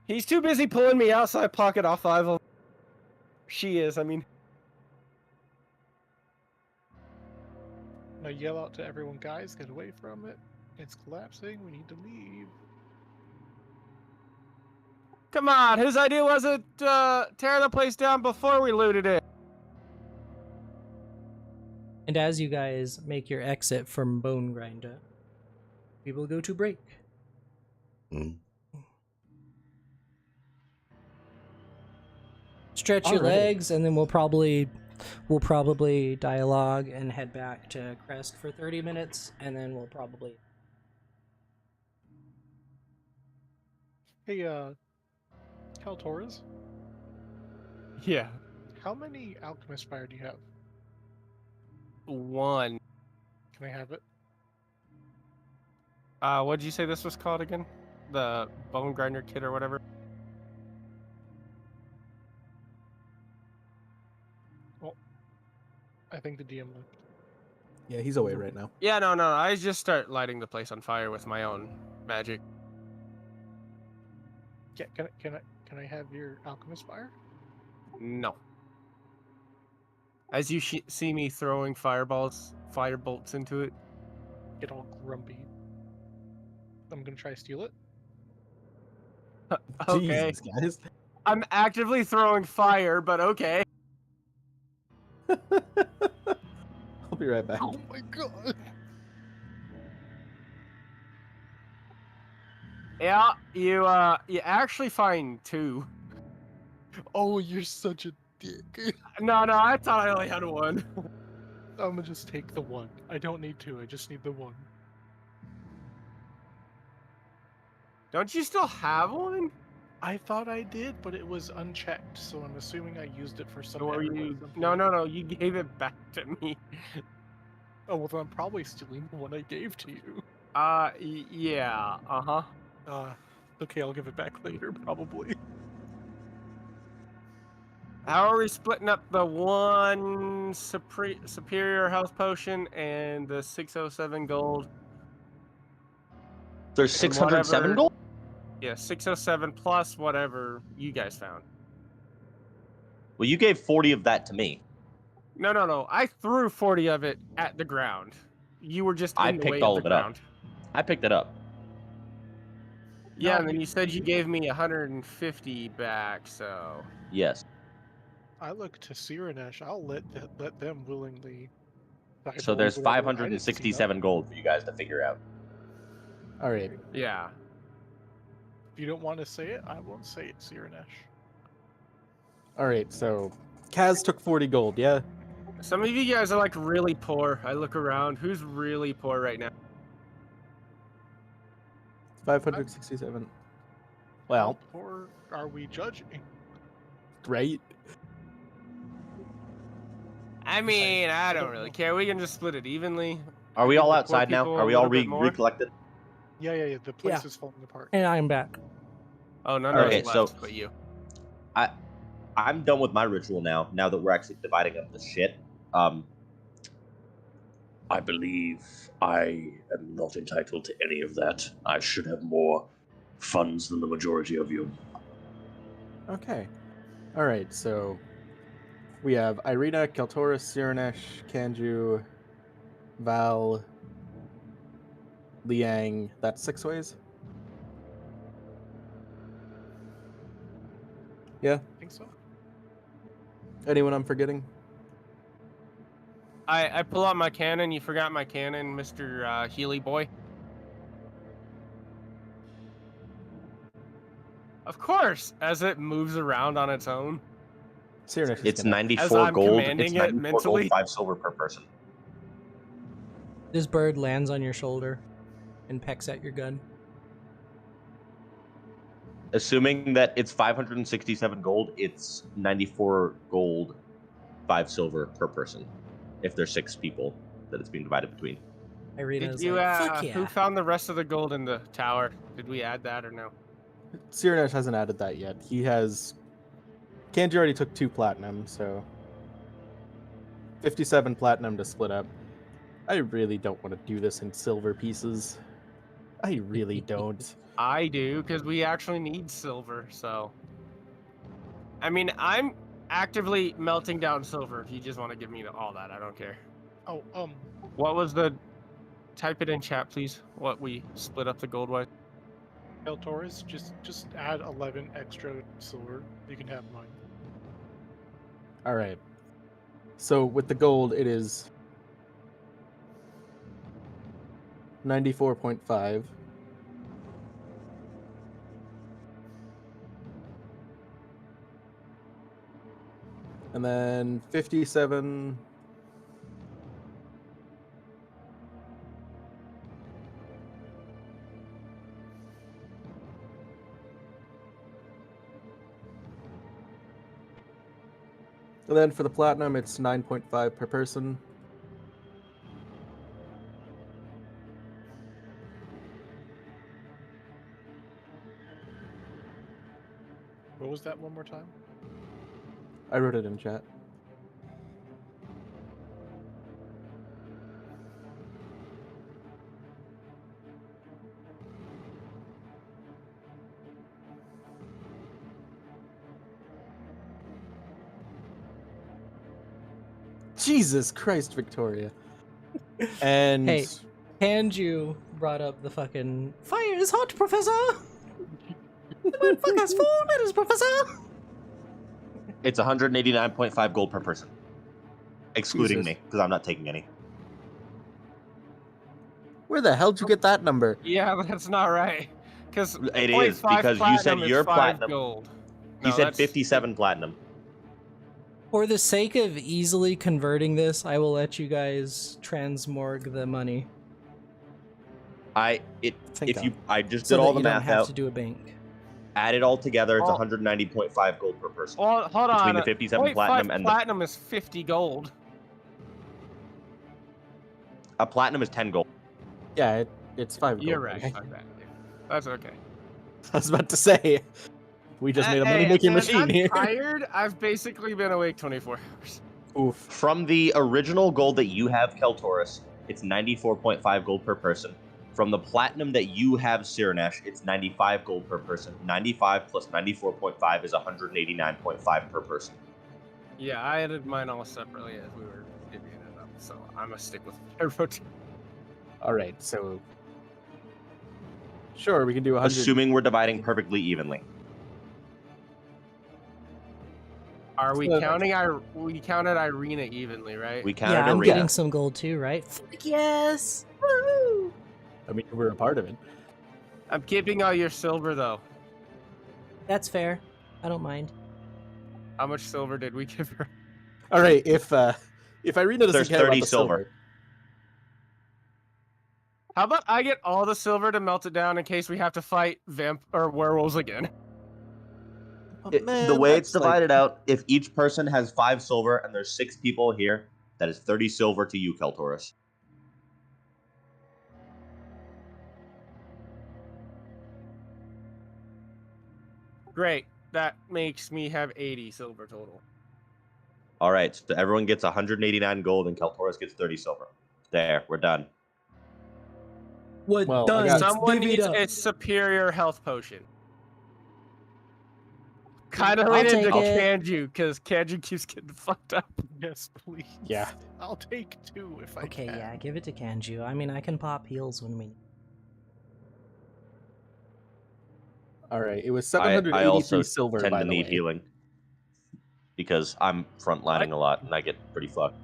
[SPEAKER 10] He's too busy pulling me out, so I pocket off 5 of them. She is, I mean.
[SPEAKER 9] Now yell out to everyone, guys, get away from it. It's collapsing. We need to leave.
[SPEAKER 10] Come on, whose idea was it to tear the place down before we looted it?
[SPEAKER 3] And as you guys make your exit from Bonegrinder, we will go to break. Stretch your
[SPEAKER 1] Alrighty.
[SPEAKER 3] legs, and then we'll probably dialogue and head back to Crest for 30 minutes, and then we'll probably.
[SPEAKER 9] Hey, Cal Torres,
[SPEAKER 2] Yeah.
[SPEAKER 9] how many Alchemist Fire do you have?
[SPEAKER 2] 1.
[SPEAKER 9] Can I have it?
[SPEAKER 2] What did you say this was called again? The Bone Grinder Kit or whatever?
[SPEAKER 9] Well, I think the DM left.
[SPEAKER 1] Yeah, he's away right now.
[SPEAKER 2] Yeah, no. I just start lighting the place on fire with my own magic.
[SPEAKER 9] Yeah, can I have your Alchemist Fire?
[SPEAKER 2] No. As you see me throwing firebolts into it.
[SPEAKER 9] Get all grumpy. I'm gonna try to steal it.
[SPEAKER 2] Okay.
[SPEAKER 1] Jesus, guys.
[SPEAKER 2] I'm actively throwing fire, but okay.
[SPEAKER 1] I'll be right back.
[SPEAKER 9] Oh my god!
[SPEAKER 2] Yeah, you actually find 2.
[SPEAKER 9] Oh, you're such a dick.
[SPEAKER 2] No, I thought I only had 1.
[SPEAKER 9] I'm gonna just take the 1. I don't need 2. I just need the 1.
[SPEAKER 2] Don't you still have 1?
[SPEAKER 9] I thought I did, but it was unchecked, so I'm assuming I used it for some.
[SPEAKER 2] Or
[SPEAKER 9] error or
[SPEAKER 2] you?
[SPEAKER 9] something.
[SPEAKER 2] No, you gave it back to me.
[SPEAKER 9] Oh well, then I'm probably stealing the one I gave to you.
[SPEAKER 2] Yeah, uh-huh.
[SPEAKER 9] Okay, I'll give it back later, probably.
[SPEAKER 2] How are we splitting up the 1 superior health potion and the 607 gold?
[SPEAKER 6] There's 607
[SPEAKER 2] whatever-
[SPEAKER 6] gold?
[SPEAKER 2] Yeah, 607 plus whatever you guys found.
[SPEAKER 6] Well, you gave 40 of that to me.
[SPEAKER 2] No. I threw 40 of it at the ground. You were just in
[SPEAKER 6] I
[SPEAKER 2] the
[SPEAKER 6] picked
[SPEAKER 2] way
[SPEAKER 6] all
[SPEAKER 2] of the
[SPEAKER 6] of it up.
[SPEAKER 2] ground.
[SPEAKER 6] I picked it up.
[SPEAKER 2] Yeah,
[SPEAKER 9] No,
[SPEAKER 2] and then you said you gave me 150 back, so...
[SPEAKER 6] Yes.
[SPEAKER 9] I look to Cyranesh. I'll let them willingly.
[SPEAKER 6] So there's
[SPEAKER 9] divulge whatever I didn't see
[SPEAKER 6] 567 gold for you guys to figure out.
[SPEAKER 1] All right.
[SPEAKER 2] Yeah.
[SPEAKER 9] If you don't want to say it, I won't say it, Cyranesh.
[SPEAKER 1] All right. So Kaz took 40 gold. Yeah.
[SPEAKER 2] Some of you guys are like really poor. I look around. Who's really poor right now?
[SPEAKER 1] 567.
[SPEAKER 9] How
[SPEAKER 1] Well,
[SPEAKER 9] poor are we judging?
[SPEAKER 1] right.
[SPEAKER 2] I mean, I don't
[SPEAKER 9] don't
[SPEAKER 2] really
[SPEAKER 9] know.
[SPEAKER 2] care. We can just split it evenly.
[SPEAKER 6] Are we
[SPEAKER 2] Give
[SPEAKER 6] all
[SPEAKER 2] the poor
[SPEAKER 6] outside now?
[SPEAKER 2] people
[SPEAKER 6] Are
[SPEAKER 2] a
[SPEAKER 6] we all
[SPEAKER 2] little bit more.
[SPEAKER 6] recollected?
[SPEAKER 9] Yeah. The place
[SPEAKER 3] Yeah.
[SPEAKER 9] is falling apart.
[SPEAKER 3] And I'm back.
[SPEAKER 2] Oh, none
[SPEAKER 6] Okay,
[SPEAKER 2] of us
[SPEAKER 6] so-
[SPEAKER 2] left but you.
[SPEAKER 6] I'm done with my ritual now. Now that we're actually dividing up the shit.
[SPEAKER 5] I believe I am not entitled to any of that. I should have more funds than the majority of you.
[SPEAKER 1] Okay. All right. So we have Irina, Keltoris, Cyranesh, Kanju, Val, Liang. That's 6 ways. Yeah.
[SPEAKER 9] I think so.
[SPEAKER 1] Anyone I'm forgetting?
[SPEAKER 2] I pull out my cannon. You forgot my cannon, Mr. Healy boy. Of course, as it moves around on its own.
[SPEAKER 1] Cyranesh is
[SPEAKER 6] It's
[SPEAKER 1] gonna-
[SPEAKER 6] 94
[SPEAKER 2] I'm
[SPEAKER 6] gold.
[SPEAKER 2] commanding
[SPEAKER 6] It's
[SPEAKER 2] it
[SPEAKER 6] 94
[SPEAKER 2] mentally.
[SPEAKER 6] gold, 5 silver per person.
[SPEAKER 3] This bird lands on your shoulder and pecks at your gun.
[SPEAKER 6] Assuming that it's 567 gold, it's 94 gold, 5 silver per person. If there's 6 people that it's being divided between.
[SPEAKER 2] Did
[SPEAKER 3] Irina's
[SPEAKER 2] you,
[SPEAKER 3] like, fuck yeah.
[SPEAKER 2] who found the rest of the gold in the tower? Did we add that or no?
[SPEAKER 1] Cyranesh hasn't added that yet. He has. Kanji already took 2 platinum, so 57 platinum to split up. I really don't want to do this in silver pieces. I really don't.
[SPEAKER 2] I do, because we actually need silver, so... I mean, I'm actively melting down silver if you just want to give me all that. I don't care.
[SPEAKER 9] Oh,
[SPEAKER 2] What was the... Type it in chat, please. What we split up the gold with.
[SPEAKER 9] El Torres, just add 11 extra silver. You can have mine.
[SPEAKER 1] All right. So with the gold, it is 94.5. And then 57. And then for the platinum, it's 9.5 per person.
[SPEAKER 9] What was that one more time?
[SPEAKER 1] I wrote it in chat. Jesus Christ, Victoria. And
[SPEAKER 3] Hey, Kanju brought up the fucking fire is hot, Professor. The motherfucker has 4 letters, Professor.
[SPEAKER 6] It's 189.5 gold per person, excluding
[SPEAKER 1] Jesus.
[SPEAKER 6] me, because I'm not taking any.
[SPEAKER 1] Where the hell did you get that number?
[SPEAKER 2] Yeah, but that's not right. Because
[SPEAKER 6] It is, because you said your platinum.
[SPEAKER 2] Gold.
[SPEAKER 6] You
[SPEAKER 2] No,
[SPEAKER 6] said
[SPEAKER 2] that's
[SPEAKER 6] 57 platinum.
[SPEAKER 3] For the sake of easily converting this, I will let you guys transmorg the money.
[SPEAKER 6] I
[SPEAKER 1] Thank God.
[SPEAKER 6] just
[SPEAKER 3] So
[SPEAKER 6] did
[SPEAKER 3] that
[SPEAKER 6] all the
[SPEAKER 3] you don't
[SPEAKER 6] math
[SPEAKER 3] have
[SPEAKER 6] out.
[SPEAKER 3] to do a bank.
[SPEAKER 6] Add it all together, it's
[SPEAKER 2] Oh.
[SPEAKER 6] 190.5 gold per person.
[SPEAKER 2] Well, hold on.
[SPEAKER 6] Between the 57
[SPEAKER 2] 0.5
[SPEAKER 6] platinum and
[SPEAKER 2] platinum is 50 gold.
[SPEAKER 6] a platinum is 10 gold.
[SPEAKER 1] Yeah, it's 5 gold.
[SPEAKER 2] You're right.
[SPEAKER 1] Okay.
[SPEAKER 2] Okay. That's okay.
[SPEAKER 1] I was about to say, we just made a money-making
[SPEAKER 2] man,
[SPEAKER 1] machine
[SPEAKER 2] I'm
[SPEAKER 1] here.
[SPEAKER 2] tired. I've basically been awake 24 hours.
[SPEAKER 1] Oof.
[SPEAKER 6] From the original gold that you have, Keltaurus, it's 94.5 gold per person. From the platinum that you have, Cyranash, it's 95 gold per person. 95 plus 94.5 is 189.5 per person.
[SPEAKER 2] Yeah, I added mine all separately as we were divvying it up, so I'm gonna stick with what I wrote.
[SPEAKER 1] All right, so sure, we can do 100.
[SPEAKER 6] Assuming we're dividing perfectly evenly.
[SPEAKER 2] Are we
[SPEAKER 1] So-
[SPEAKER 2] counting? We counted Irina evenly, right?
[SPEAKER 6] We counted
[SPEAKER 3] Yeah, I'm
[SPEAKER 6] Arena.
[SPEAKER 3] getting some gold too, right? Fuck yes! Woo!
[SPEAKER 1] I mean, we're a part of it.
[SPEAKER 2] I'm keeping all your silver though.
[SPEAKER 3] That's fair. I don't mind.
[SPEAKER 2] How much silver did we give her?
[SPEAKER 1] All right, if Irina doesn't
[SPEAKER 6] There's
[SPEAKER 1] care about
[SPEAKER 6] 30
[SPEAKER 1] the
[SPEAKER 6] silver.
[SPEAKER 2] How about I get all the silver to melt it down in case we have to fight vamp or werewolves again?
[SPEAKER 6] The way it's divided out, if each person has 5 silver and there's 6 people here, that is 30 silver to you, Keltaurus.
[SPEAKER 2] Great. That makes me have 80 silver total.
[SPEAKER 6] All right, so everyone gets 189 gold and Keltaurus gets 30 silver. There, we're done.
[SPEAKER 3] What
[SPEAKER 1] Well, I
[SPEAKER 3] done?
[SPEAKER 1] got-
[SPEAKER 2] Someone
[SPEAKER 3] Divvy it
[SPEAKER 2] needs
[SPEAKER 3] up.
[SPEAKER 2] a superior health potion. Kind of
[SPEAKER 3] I'll
[SPEAKER 2] lean into
[SPEAKER 3] take it.
[SPEAKER 2] Kanju, because Kanju keeps getting fucked up.
[SPEAKER 9] Yes, please.
[SPEAKER 1] Yeah.
[SPEAKER 9] I'll take 2 if I
[SPEAKER 3] Okay,
[SPEAKER 9] can.
[SPEAKER 3] yeah, give it to Kanju. I mean, I can pop heals when we.
[SPEAKER 1] All right, it was
[SPEAKER 6] I
[SPEAKER 1] 783
[SPEAKER 6] also
[SPEAKER 1] silver.
[SPEAKER 6] tend
[SPEAKER 1] by
[SPEAKER 6] to
[SPEAKER 1] the
[SPEAKER 6] need
[SPEAKER 1] way.
[SPEAKER 6] healing because I'm frontlining a lot and I get pretty fucked.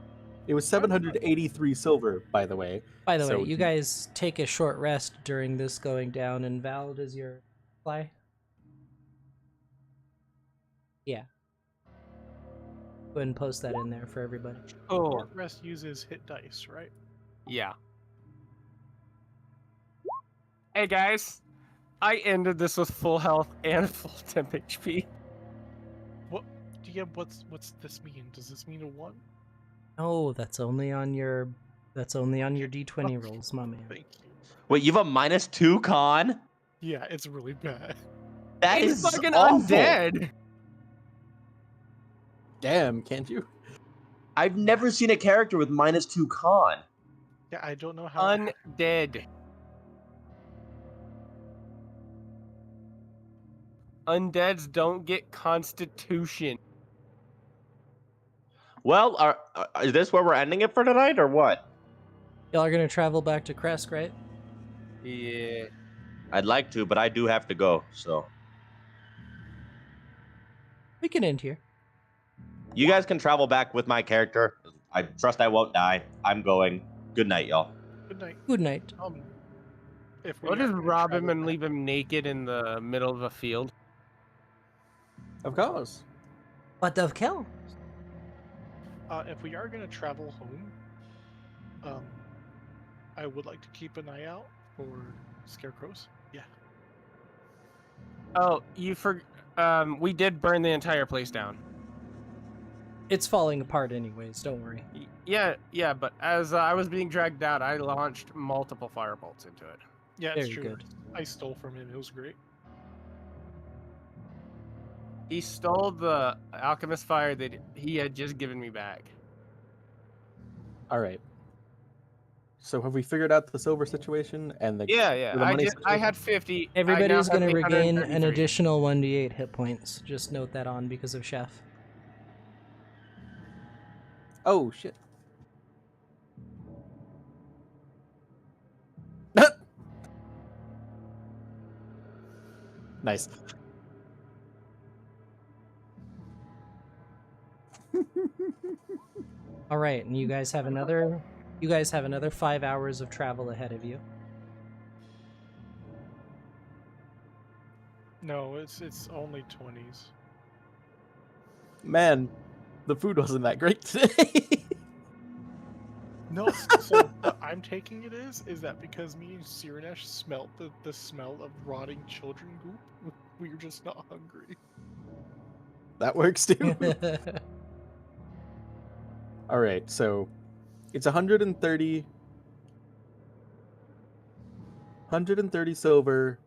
[SPEAKER 1] It was 783 silver, by the way.
[SPEAKER 3] By the
[SPEAKER 1] So
[SPEAKER 3] way, you
[SPEAKER 1] do-
[SPEAKER 3] guys take a short rest during this going down, and Val, does your fly? Yeah. Go ahead and post that in there for everybody.
[SPEAKER 2] Oh,
[SPEAKER 9] Short rest uses hit dice, right?
[SPEAKER 2] yeah. Hey guys, I ended this with full health and full temp HP.
[SPEAKER 9] DM, what's this mean? Does this mean a 1?
[SPEAKER 3] No, that's only on your D20 rolls, my man.
[SPEAKER 9] Thank you.
[SPEAKER 6] Wait, you have a -2 con?
[SPEAKER 9] Yeah, it's really bad.
[SPEAKER 6] That
[SPEAKER 2] He's
[SPEAKER 6] is
[SPEAKER 2] fucking
[SPEAKER 6] awful.
[SPEAKER 2] undead.
[SPEAKER 1] Damn, can't you?
[SPEAKER 6] I've never seen a character with -2 con.
[SPEAKER 9] Yeah, I don't know how. that
[SPEAKER 2] Undead. Undeads don't get constitution.
[SPEAKER 6] Well, is this where we're ending it for tonight, or what?
[SPEAKER 3] Y'all are gonna travel back to Kresk, right?
[SPEAKER 2] Yeah.
[SPEAKER 6] I'd like to, but I do have to go. So
[SPEAKER 3] We can end here.
[SPEAKER 6] you guys can travel back with my character. I trust I won't die. I'm going. Good night, y'all.
[SPEAKER 9] Good night.
[SPEAKER 3] Good night.
[SPEAKER 9] if we
[SPEAKER 2] We'll
[SPEAKER 9] are
[SPEAKER 2] just
[SPEAKER 9] gonna
[SPEAKER 2] rob him
[SPEAKER 9] travel
[SPEAKER 2] and
[SPEAKER 9] back-
[SPEAKER 2] leave him naked in the middle of a field.
[SPEAKER 1] Of course.
[SPEAKER 3] What of kill?
[SPEAKER 9] If we are gonna travel home, I would like to keep an eye out for scarecrows. Yeah.
[SPEAKER 2] Oh, we did burn the entire place down.
[SPEAKER 3] It's falling apart anyways, don't worry.
[SPEAKER 2] Yeah, but as I was being dragged out, I launched multiple firebolts into it.
[SPEAKER 9] Yeah, it's
[SPEAKER 3] Very
[SPEAKER 9] true.
[SPEAKER 3] good.
[SPEAKER 9] I stole from him. It was great.
[SPEAKER 2] He stole the alchemist fire that he had just given me back.
[SPEAKER 1] All right. So have we figured out the silver situation and the
[SPEAKER 2] Yeah.
[SPEAKER 1] the money
[SPEAKER 2] I
[SPEAKER 1] situation?
[SPEAKER 2] had 50. I
[SPEAKER 3] Everybody's
[SPEAKER 2] now have
[SPEAKER 3] going to regain an
[SPEAKER 2] 833.
[SPEAKER 3] additional 1d8 hit points. Just note that on because of Chef.
[SPEAKER 1] Oh shit. Nice.
[SPEAKER 3] All right, and you guys have another 5 hours of travel ahead of you.
[SPEAKER 9] No, it's only 20s.
[SPEAKER 1] Man, the food wasn't that great today.
[SPEAKER 9] No, so what I'm taking it is that because me and Cyrnesh smelt the smell of rotting children goop, we were just not hungry.
[SPEAKER 1] That works too. All right, so it's 130 silver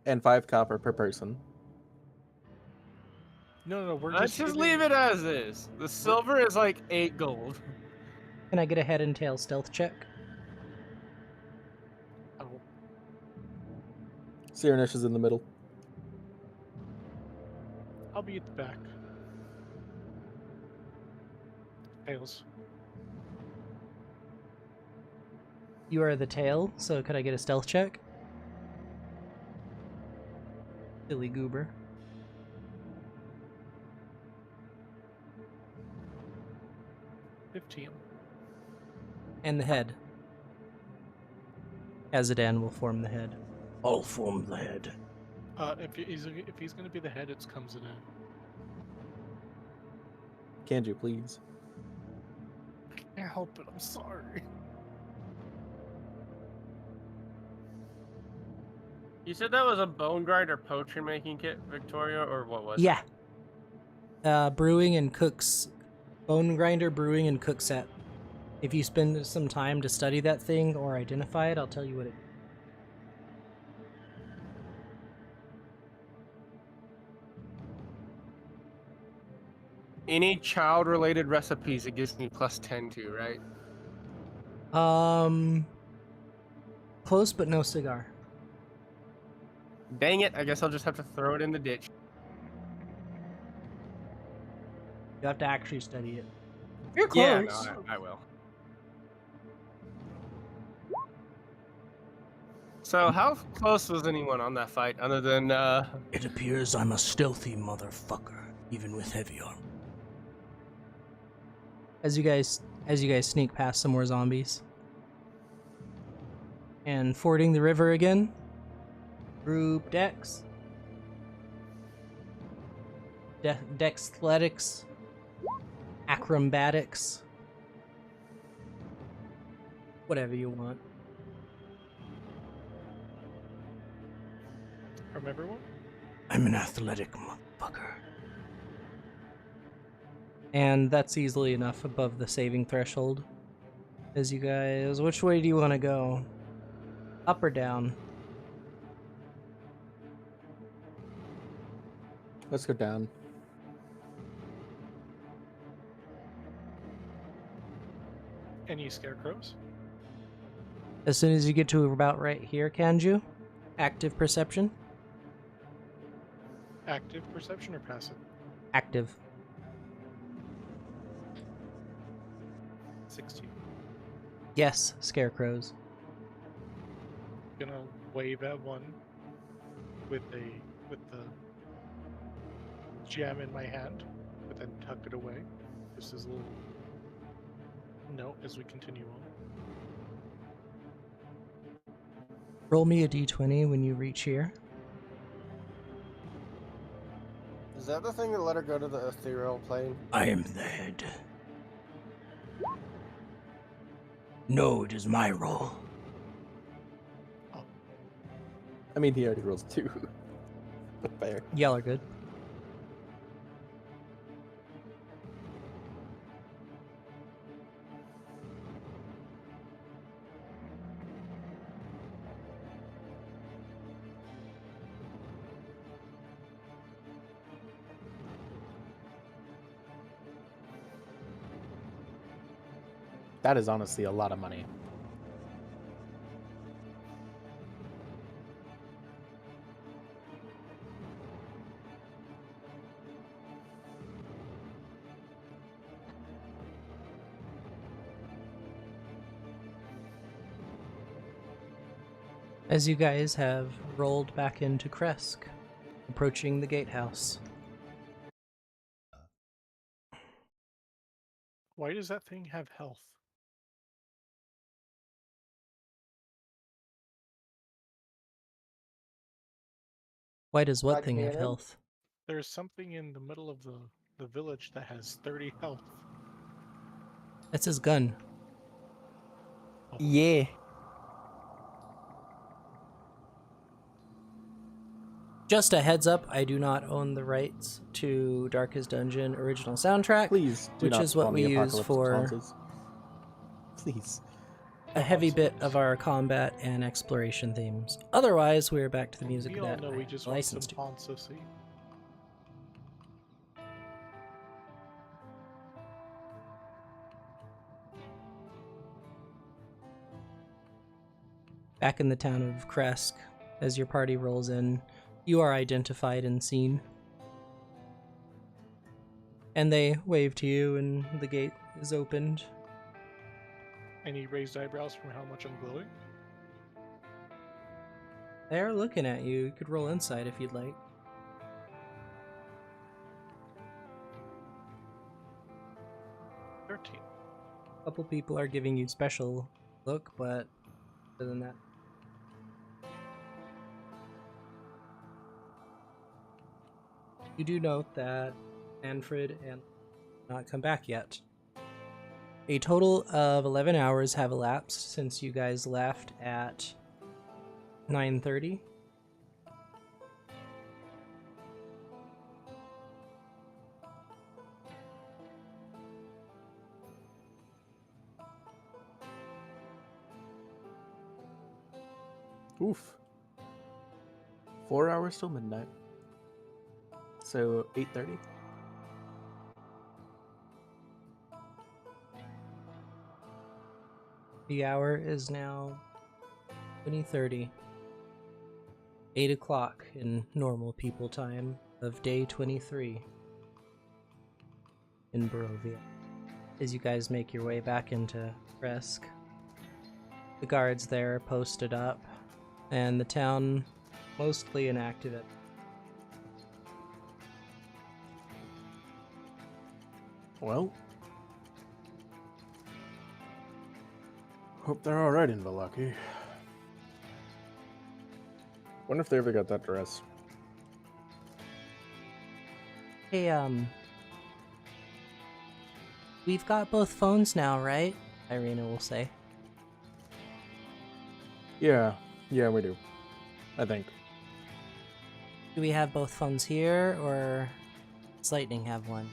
[SPEAKER 1] and 5 copper per person.
[SPEAKER 9] No, we're
[SPEAKER 2] Let's just leave it as is. The silver is like 8 gold.
[SPEAKER 3] Can I get a head and tail stealth check?
[SPEAKER 9] Oh,
[SPEAKER 1] Cyrnesh is in the middle.
[SPEAKER 9] I'll be at the back. Tails.
[SPEAKER 3] You are the tail, so could I get a stealth check? Silly goober.
[SPEAKER 9] $15.
[SPEAKER 3] And the head. Azadan will form the head.
[SPEAKER 11] I'll form the head.
[SPEAKER 9] If he's gonna be the head, it's comes in.
[SPEAKER 1] Can you please?
[SPEAKER 9] I can't help it. I'm sorry.
[SPEAKER 2] You said that was a Bonegrinder potion making kit, Victoria, or what was
[SPEAKER 3] Yeah. Brewing and cooks. Bonegrinder brewing and cook set. If you spend some time to study that thing or identify it, I'll tell you what it.
[SPEAKER 2] Any child-related recipes, it gives me +10 to, right?
[SPEAKER 3] Close but no cigar.
[SPEAKER 2] Dang it, I guess I'll just have to throw it in the ditch.
[SPEAKER 3] You have to actually study it.
[SPEAKER 7] You're
[SPEAKER 2] Yeah,
[SPEAKER 7] close.
[SPEAKER 2] no, I will. So, how close was anyone on that fight, other than,
[SPEAKER 11] It appears I'm a stealthy motherfucker, even with heavy armor.
[SPEAKER 3] As you guys sneak past some more zombies. And fording the river again. Group Dex. Dexletics. Acrobatics. Whatever you want.
[SPEAKER 9] From everyone?
[SPEAKER 11] I'm an athletic motherfucker.
[SPEAKER 3] And that's easily enough above the saving threshold. As you guys, which way do you want to go? Up or down?
[SPEAKER 1] Let's go down.
[SPEAKER 9] Any scarecrows?
[SPEAKER 3] As soon as you get to about right here, Kanju, active perception.
[SPEAKER 9] Active perception or passive?
[SPEAKER 3] Active.
[SPEAKER 9] 16.
[SPEAKER 3] Yes, scarecrows.
[SPEAKER 9] Gonna wave at one with the gem in my hand, but then tuck it away. Just as a little note as we continue on.
[SPEAKER 3] Roll me a d20 when you reach here.
[SPEAKER 10] Is that the thing that let her go to the ethereal plane?
[SPEAKER 11] I am the head. No, it is my role.
[SPEAKER 1] I mean, he already rolls 2. Fair.
[SPEAKER 3] Y'all are good.
[SPEAKER 1] That is honestly a lot of money.
[SPEAKER 3] As you guys have rolled back into Kresk, approaching the gatehouse.
[SPEAKER 9] Why does that thing have health?
[SPEAKER 3] Why does what
[SPEAKER 10] Like
[SPEAKER 3] thing have
[SPEAKER 10] cannon?
[SPEAKER 3] health?
[SPEAKER 9] There's something in the middle of the village that has 30 health.
[SPEAKER 3] That's his gun.
[SPEAKER 10] Yeah.
[SPEAKER 3] Just a heads up, I do not own the rights to Darkest Dungeon original soundtrack,
[SPEAKER 1] Please do
[SPEAKER 3] which
[SPEAKER 1] not
[SPEAKER 3] is what
[SPEAKER 1] spawn
[SPEAKER 3] we
[SPEAKER 1] the
[SPEAKER 3] use
[SPEAKER 1] apocalyptic
[SPEAKER 3] for
[SPEAKER 1] tonsils. Please.
[SPEAKER 3] a heavy bit of our combat and exploration themes. Otherwise, we're back to the music
[SPEAKER 9] We all
[SPEAKER 3] that
[SPEAKER 9] know we just
[SPEAKER 3] I
[SPEAKER 9] want some
[SPEAKER 3] licensed to.
[SPEAKER 9] Ponsosi.
[SPEAKER 3] Back in the town of Kresk, as your party rolls in, you are identified and seen. And they wave to you and the gate is opened.
[SPEAKER 9] Any raised eyebrows from how much I'm glowing?
[SPEAKER 3] They're looking at you. You could roll insight if you'd like.
[SPEAKER 9] 13.
[SPEAKER 3] A couple people are giving you special look, but other than that. You do note that Manfred and not come back yet. A total of 11 hours have elapsed since you guys left at 9:30.
[SPEAKER 1] Oof. 4 hours till midnight. So 8:30.
[SPEAKER 3] The hour is now 20:30. 8 o'clock in normal people time of day 23 in Barovia. As you guys make your way back into Kresk, the guards there are posted up, and the town mostly inactive at
[SPEAKER 1] Well, hope they're alright in Vallaki. Wonder if they ever got that dress.
[SPEAKER 3] Hey, we've got both phones now, right? Irina will say.
[SPEAKER 1] Yeah, we do. I think.
[SPEAKER 3] Do we have both phones here, or does Lightning have one?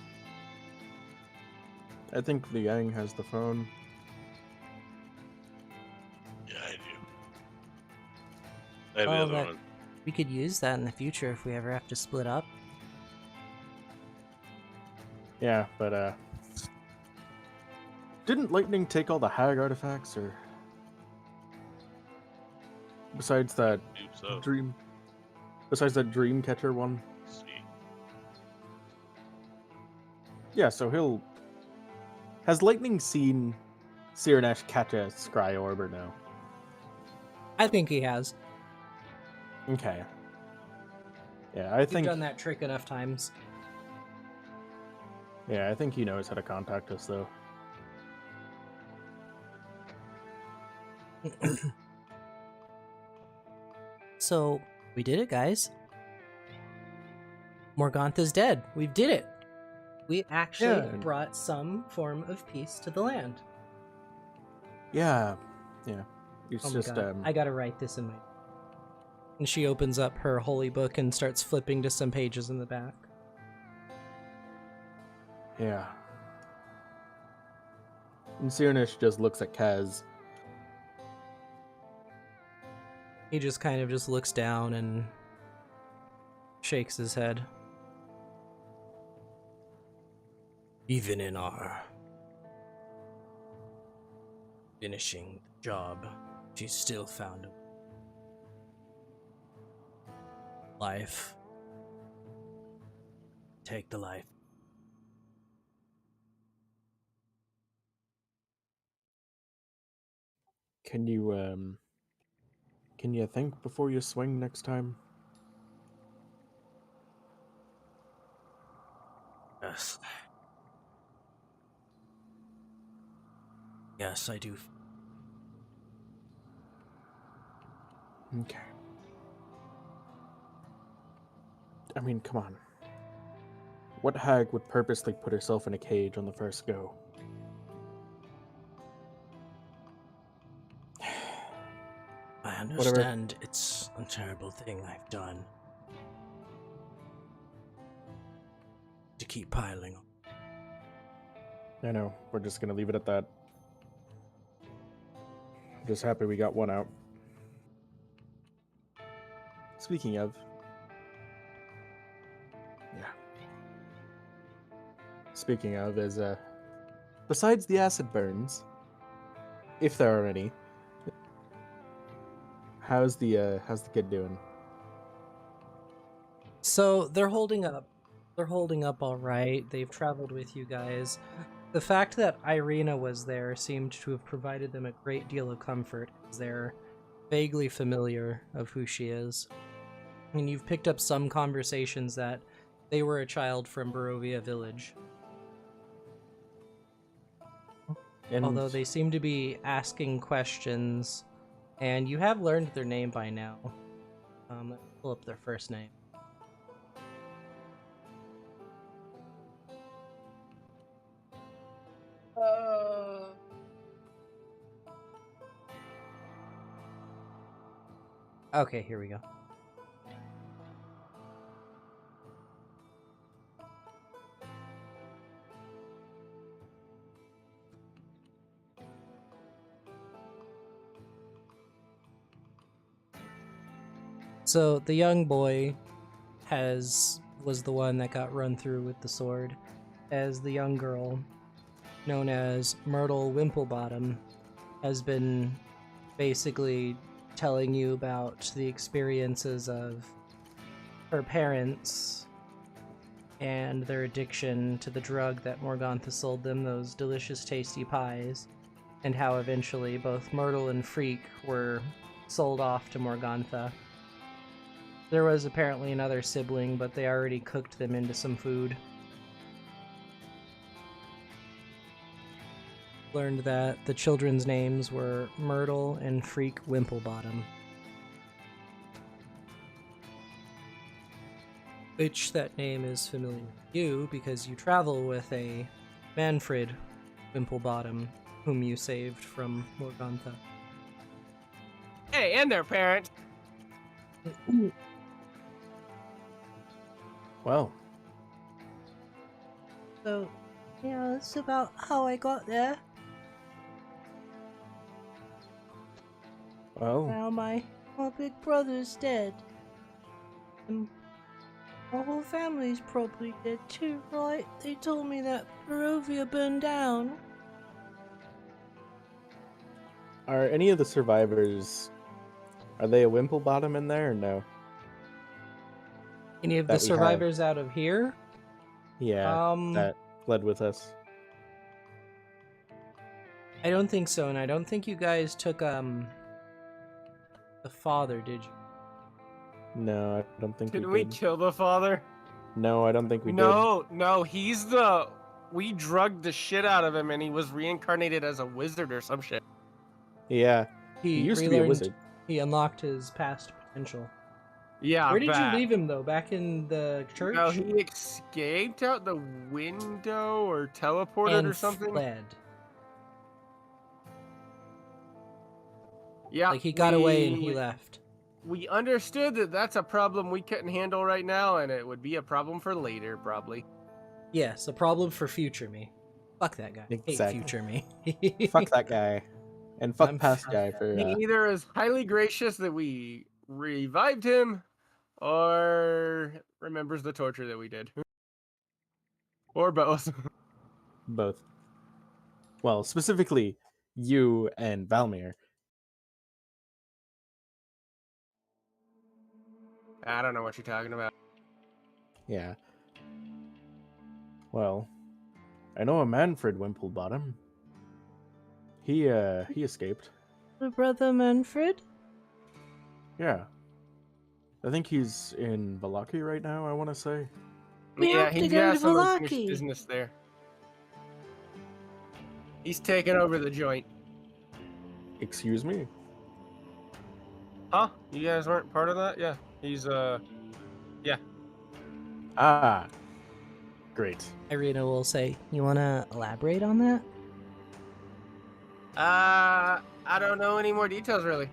[SPEAKER 1] I think the gang has the phone.
[SPEAKER 4] Yeah, I do. Maybe
[SPEAKER 3] Oh,
[SPEAKER 4] the other one.
[SPEAKER 3] we could use that in the future if we ever have to split up.
[SPEAKER 1] Yeah, but didn't Lightning take all the Hag artifacts, or besides that
[SPEAKER 4] So,
[SPEAKER 1] besides that dream catcher one?
[SPEAKER 4] see.
[SPEAKER 1] Yeah, so has Lightning seen Cyranash catch a scry orb or no?
[SPEAKER 3] I think he has.
[SPEAKER 1] Okay. Yeah, I
[SPEAKER 3] You've
[SPEAKER 1] think
[SPEAKER 3] done that trick enough times.
[SPEAKER 1] Yeah, I think he knows how to contact us though.
[SPEAKER 3] So, we did it, guys. Morgantha's dead. We did it. We actually
[SPEAKER 1] Yeah.
[SPEAKER 3] brought some form of peace to the land.
[SPEAKER 1] Yeah. It's
[SPEAKER 3] Oh my
[SPEAKER 1] just
[SPEAKER 3] god, I gotta write this in my... And she opens up her holy book and starts flipping to some pages in the back.
[SPEAKER 1] yeah. And Sirnish just looks at Kaz.
[SPEAKER 3] He just kind of just looks down and shakes his head.
[SPEAKER 11] Even in our finishing the job, she still found life. Take the life.
[SPEAKER 1] Can you think before you swing next time?
[SPEAKER 11] Yes. Yes, I do.
[SPEAKER 1] Okay. I mean, come on. What hag would purposely put herself in a cage on the first go?
[SPEAKER 11] I understand it's a terrible thing I've done. To keep piling on.
[SPEAKER 1] I know, we're just gonna leave it at that. I'm just happy we got one out. Speaking of... Yeah. Speaking of is, besides the acid burns, if there are any, how's the kid doing?
[SPEAKER 3] So they're holding up. They're holding up all right. They've traveled with you guys. The fact that Irina was there seemed to have provided them a great deal of comfort, as they're vaguely familiar of who she is. And you've picked up some conversations that they were a child from Barovia Village.
[SPEAKER 1] And
[SPEAKER 3] Although they seem to be asking questions, and you have learned their name by now. Let me pull up their first name. Okay, here we go. So the young boy was the one that got run through with the sword, as the young girl, known as Myrtle Wimplebottom, has been basically telling you about the experiences of her parents and their addiction to the drug that Morgantha sold them, those delicious tasty pies, and how eventually both Myrtle and Freak were sold off to Morgantha. There was apparently another sibling, but they already cooked them into some food. Learned that the children's names were Myrtle and Freak Wimplebottom. Which that name is familiar to you because you travel with a Manfred Wimplebottom, whom you saved from Morgantha.
[SPEAKER 2] Hey, and their parents.
[SPEAKER 1] Well,
[SPEAKER 7] So, yeah, that's about how I got there.
[SPEAKER 1] well,
[SPEAKER 7] Now my big brother's dead. And my whole family's probably dead too, right? They told me that Barovia burned down.
[SPEAKER 1] are any of the survivors, are they a Wimplebottom in there or no?
[SPEAKER 3] Any of
[SPEAKER 1] That
[SPEAKER 3] the
[SPEAKER 1] we have.
[SPEAKER 3] survivors out of here?
[SPEAKER 1] Yeah, that fled with us.
[SPEAKER 3] I don't think so, and I don't think you guys took the father, did you?
[SPEAKER 1] No, I don't think
[SPEAKER 2] Did
[SPEAKER 1] we
[SPEAKER 2] we
[SPEAKER 1] did.
[SPEAKER 2] kill the father?
[SPEAKER 1] No, I don't think we
[SPEAKER 2] No, he's the... We drugged the shit out of him and he was reincarnated as a wizard or some shit.
[SPEAKER 1] did. Yeah, he
[SPEAKER 3] He
[SPEAKER 1] used to be a
[SPEAKER 3] relearned-
[SPEAKER 1] wizard.
[SPEAKER 3] He unlocked his past Potential.
[SPEAKER 2] Yeah,
[SPEAKER 3] Where did
[SPEAKER 2] bad.
[SPEAKER 3] you leave him though? Back in the church?
[SPEAKER 2] No, he escaped out the window or teleported
[SPEAKER 3] and
[SPEAKER 2] or something.
[SPEAKER 3] fled.
[SPEAKER 2] Yeah,
[SPEAKER 3] Like he got away and he left.
[SPEAKER 2] We understood that that's a problem we couldn't handle right now, and it would be a problem for later, probably.
[SPEAKER 3] Yes, a problem for future me. Fuck that guy.
[SPEAKER 1] Exactly.
[SPEAKER 3] Hate future me.
[SPEAKER 1] Fuck that guy. And fuck
[SPEAKER 3] I'm
[SPEAKER 1] past
[SPEAKER 3] fuck
[SPEAKER 1] guy for
[SPEAKER 2] He either is highly gracious that we revived him, or remembers the torture that we did. Or both.
[SPEAKER 1] both. Well, specifically you and Valmir.
[SPEAKER 2] I don't know what you're talking about.
[SPEAKER 1] Yeah. Well, I know a Manfred Wimplebottom. He escaped.
[SPEAKER 7] My brother Manfred?
[SPEAKER 1] Yeah. I think he's in Vallaki right now, I want to say.
[SPEAKER 7] We
[SPEAKER 2] Yeah,
[SPEAKER 7] have to
[SPEAKER 2] he's
[SPEAKER 7] go
[SPEAKER 2] got
[SPEAKER 7] to
[SPEAKER 2] some unfinished
[SPEAKER 7] Vallaki.
[SPEAKER 2] business there. He's taking over the joint.
[SPEAKER 1] Excuse me?
[SPEAKER 2] Huh? You guys weren't part of that? Yeah. He's, yeah.
[SPEAKER 1] Ah. Great.
[SPEAKER 3] Irina will say, "You want to elaborate on that?"
[SPEAKER 2] I don't know any more details, really.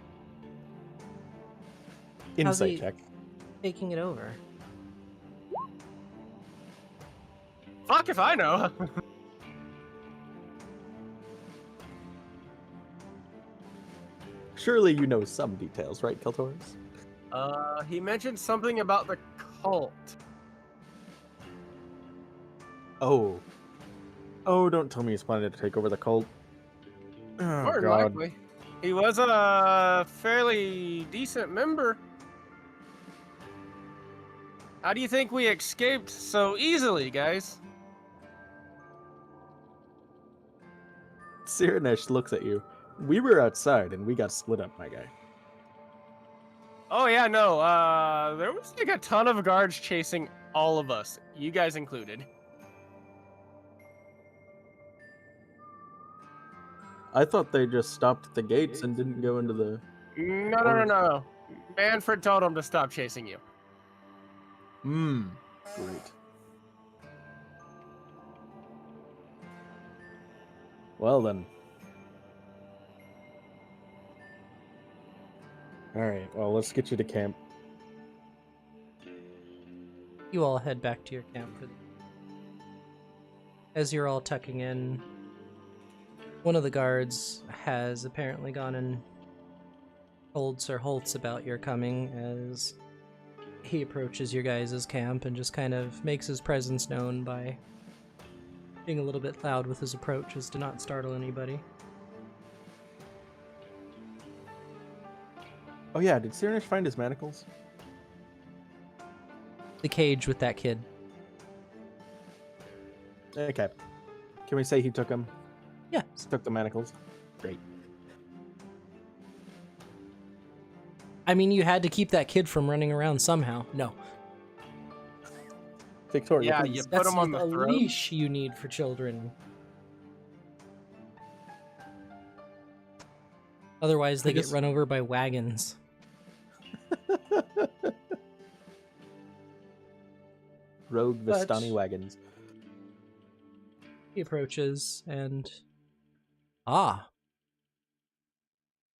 [SPEAKER 3] How's
[SPEAKER 1] Insight
[SPEAKER 3] he
[SPEAKER 1] check.
[SPEAKER 3] taking it over?
[SPEAKER 2] Fuck if I know.
[SPEAKER 1] Surely you know some details, right, Keltoris?
[SPEAKER 2] He mentioned something about the cult.
[SPEAKER 1] Oh. Oh, don't tell me he's planning to take over the cult. Oh,
[SPEAKER 2] More than
[SPEAKER 1] God.
[SPEAKER 2] likely. He was a fairly decent member. How do you think we escaped so easily, guys?
[SPEAKER 1] Cyrnesh looks at you. We were outside and we got split up, my guy.
[SPEAKER 2] Oh yeah, no, there was like a ton of guards chasing all of us, you guys included.
[SPEAKER 1] I thought they just stopped at the gates and didn't go into the...
[SPEAKER 2] No. Manfred told him to stop chasing you.
[SPEAKER 1] Great. Well then. Alright, well, let's get you to camp.
[SPEAKER 3] You all head back to your camp for the... As you're all tucking in, one of the guards has apparently gone and told Sir Holtz about your coming as he approaches your guys' camp and just kind of makes his presence known by being a little bit loud with his approach as to not startle anybody.
[SPEAKER 1] Oh yeah, did Cyrnesh find his manacles?
[SPEAKER 3] The cage with that kid.
[SPEAKER 1] Okay. Can we say he took them?
[SPEAKER 3] Yeah.
[SPEAKER 1] Took the manacles? Great.
[SPEAKER 3] I mean, you had to keep that kid from running around somehow. No.
[SPEAKER 1] Victoria,
[SPEAKER 2] Yeah,
[SPEAKER 1] please.
[SPEAKER 2] you put
[SPEAKER 3] That's
[SPEAKER 2] him on the
[SPEAKER 3] a
[SPEAKER 2] throat.
[SPEAKER 3] leash you need for children. Otherwise, they get run over by wagons.
[SPEAKER 1] Rogue
[SPEAKER 3] But-
[SPEAKER 1] Vistani wagons.
[SPEAKER 3] He approaches and... Ah.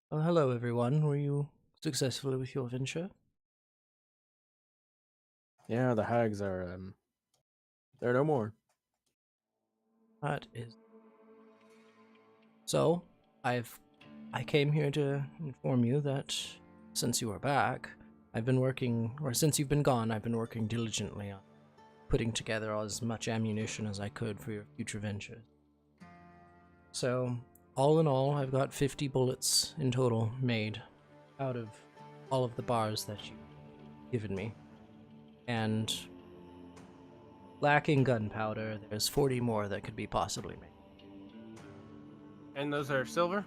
[SPEAKER 3] Well, hello, everyone. Were you successful with your venture?
[SPEAKER 1] Yeah, the hags are, they're no more.
[SPEAKER 3] That is... So, I came here to inform you that since you are back, I've been working, or since you've been gone, I've been working diligently on putting together as much ammunition as I could for your future ventures. So, all in all, I've got 50 bullets in total made out of all of the bars that you've given me. And lacking gunpowder, there's 40 more that could be possibly made.
[SPEAKER 2] And those are silver?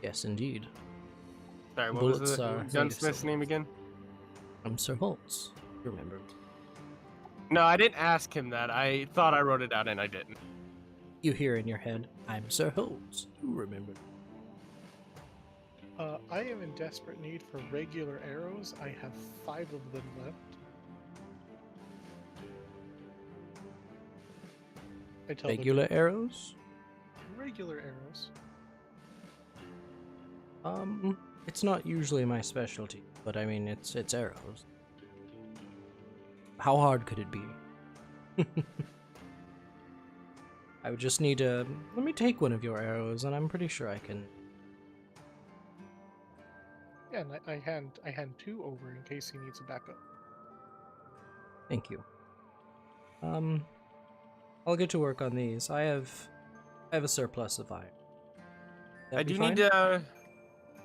[SPEAKER 3] Yes, indeed.
[SPEAKER 2] Sorry, what
[SPEAKER 3] Bullets
[SPEAKER 2] was the
[SPEAKER 3] are made of
[SPEAKER 2] gunsmith's
[SPEAKER 3] silver.
[SPEAKER 2] name again?
[SPEAKER 3] I'm Sir Holtz. You remember?
[SPEAKER 2] No, I didn't ask him that. I thought I wrote it down and I didn't.
[SPEAKER 3] You hear in your head, I'm Sir Holtz. You remember?
[SPEAKER 9] I am in desperate need for regular arrows. I have 5 of them left. I tell
[SPEAKER 3] Regular
[SPEAKER 9] them
[SPEAKER 3] arrows?
[SPEAKER 9] regular arrows.
[SPEAKER 3] It's not usually my specialty, but I mean, it's arrows. How hard could it be? I would just need to... Let me take one of your arrows, and I'm pretty sure I can...
[SPEAKER 9] Yeah, and I hand 2 over in case he needs a backup.
[SPEAKER 3] Thank you. I'll get to work on these. I have a surplus of iron.
[SPEAKER 2] I
[SPEAKER 3] That'd be
[SPEAKER 2] do
[SPEAKER 3] fine?
[SPEAKER 2] need to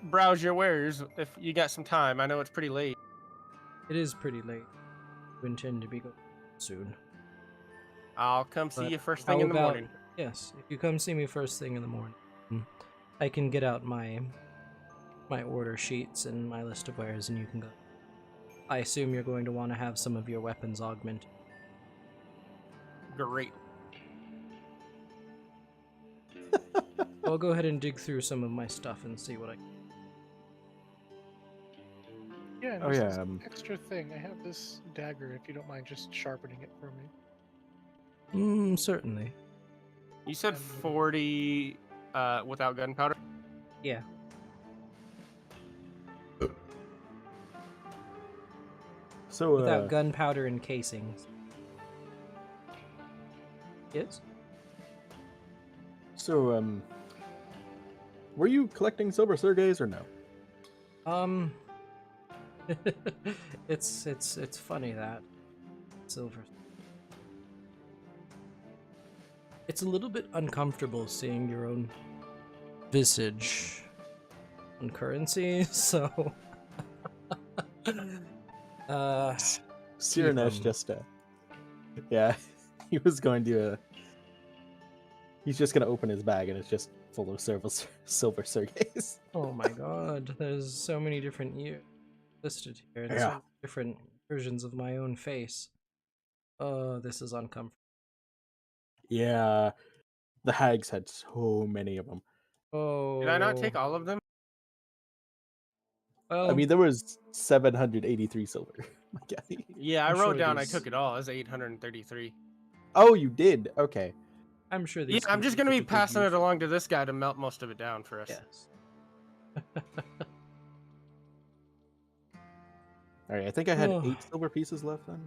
[SPEAKER 2] browse your wares if you got some time. I know it's pretty late.
[SPEAKER 3] It is pretty late. We intend to be going soon.
[SPEAKER 2] I'll come see
[SPEAKER 3] But
[SPEAKER 2] you first
[SPEAKER 3] how
[SPEAKER 2] thing in the
[SPEAKER 3] about-
[SPEAKER 2] morning.
[SPEAKER 3] Yes, if you come see me first thing in the morning, I can get out my order sheets and my list of wares, and you can go. I assume you're going to want to have some of your weapons augmented.
[SPEAKER 2] Great.
[SPEAKER 3] I'll go ahead and dig through some of my stuff and see what I.
[SPEAKER 9] Yeah, and
[SPEAKER 1] Oh,
[SPEAKER 9] this
[SPEAKER 1] yeah,
[SPEAKER 9] is
[SPEAKER 1] um,
[SPEAKER 9] extra thing. I have this dagger. If you don't mind just sharpening it for me.
[SPEAKER 3] Certainly.
[SPEAKER 2] You said
[SPEAKER 9] And-
[SPEAKER 2] 40 without gunpowder?
[SPEAKER 3] Yeah.
[SPEAKER 1] So,
[SPEAKER 3] Without gunpowder and casings. Yes?
[SPEAKER 1] so, were you collecting silver surgays or no?
[SPEAKER 3] It's funny that silver. It's a little bit uncomfortable seeing your own visage on currency, so
[SPEAKER 1] Cyranosh just, yeah, he was going to, he's just gonna open his bag and it's just full of silver surgays.
[SPEAKER 3] oh my god, there's so many different years listed here, and so
[SPEAKER 1] Yeah.
[SPEAKER 3] many different versions of my own face. Oh, this is uncomfortable.
[SPEAKER 1] Yeah, the hags had so many of them.
[SPEAKER 3] Oh.
[SPEAKER 2] Did I not take all of them?
[SPEAKER 3] Well,
[SPEAKER 1] I mean, there was 783 silver. Okay.
[SPEAKER 2] Yeah, I
[SPEAKER 3] I'm
[SPEAKER 2] wrote
[SPEAKER 3] sure
[SPEAKER 2] down I
[SPEAKER 3] these-
[SPEAKER 2] took it all. It was 833.
[SPEAKER 1] Oh, you did? Okay.
[SPEAKER 3] I'm sure
[SPEAKER 2] Yeah,
[SPEAKER 3] these.
[SPEAKER 2] I'm
[SPEAKER 3] can
[SPEAKER 2] just going to
[SPEAKER 3] put
[SPEAKER 2] be
[SPEAKER 3] good
[SPEAKER 2] passing
[SPEAKER 3] use.
[SPEAKER 2] it along to this guy to melt most of it down for us.
[SPEAKER 3] Yes.
[SPEAKER 1] All right, I think I had
[SPEAKER 3] Oh.
[SPEAKER 1] 8 silver pieces left then.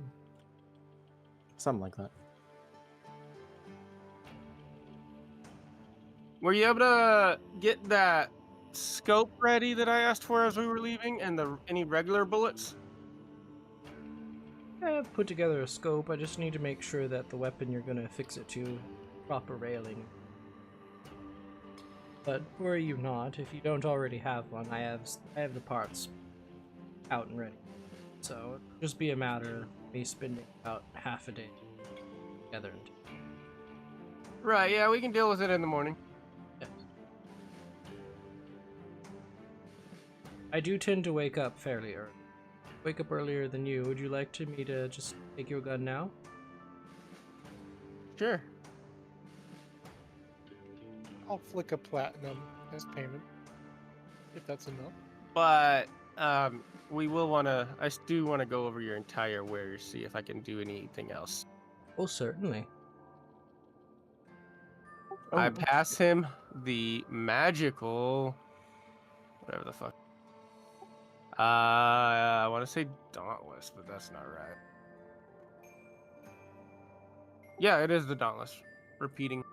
[SPEAKER 1] Something like that.
[SPEAKER 2] Were you able to get that scope ready that I asked for as we were leaving, and any regular bullets?
[SPEAKER 3] I've put together a scope. I just need to make sure that the weapon you're gonna fix it to proper railing. But worry you not, if you don't already have one, I have the parts out and ready. So it'll just be a matter of me spending about half a day together.
[SPEAKER 2] Right, yeah, we can deal with it in the morning.
[SPEAKER 3] Yes. I do tend to wake up fairly early. Wake up earlier than you. Would you like me to just take your gun now?
[SPEAKER 2] Sure.
[SPEAKER 9] I'll flick a platinum as payment, if that's enough.
[SPEAKER 2] But we will want to. I do want to go over your entire wares, see if I can do anything else.
[SPEAKER 3] Oh, certainly.
[SPEAKER 2] I
[SPEAKER 1] Oh.
[SPEAKER 2] pass him the magical, whatever the fuck. I want to say Dauntless, but that's not right. Yeah, it is the Dauntless. Repeating.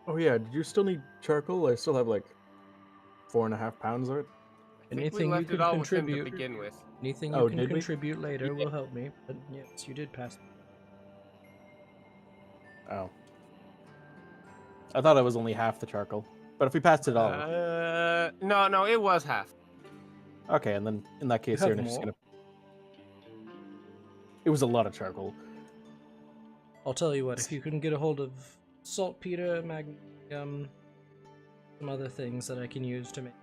[SPEAKER 1] Oh yeah, did you still need charcoal? I still have like 4.5 pounds of it.
[SPEAKER 2] I think
[SPEAKER 3] Anything
[SPEAKER 2] we
[SPEAKER 3] you
[SPEAKER 2] left
[SPEAKER 3] could
[SPEAKER 2] it all with him to
[SPEAKER 3] contribute.
[SPEAKER 2] begin with.
[SPEAKER 3] Anything
[SPEAKER 1] Oh,
[SPEAKER 3] you can
[SPEAKER 1] did we?
[SPEAKER 3] contribute later will help me. But yes, you did pass.
[SPEAKER 1] Oh. I thought it was only half the charcoal. But if we passed it all,
[SPEAKER 2] No, it was half.
[SPEAKER 1] okay, and then in that case,
[SPEAKER 3] have
[SPEAKER 1] Cyranosh is
[SPEAKER 3] more?
[SPEAKER 1] gonna. It was a lot of charcoal.
[SPEAKER 3] I'll tell you what, if you can get a hold of saltpeter, magnesium, some other things that I can use to make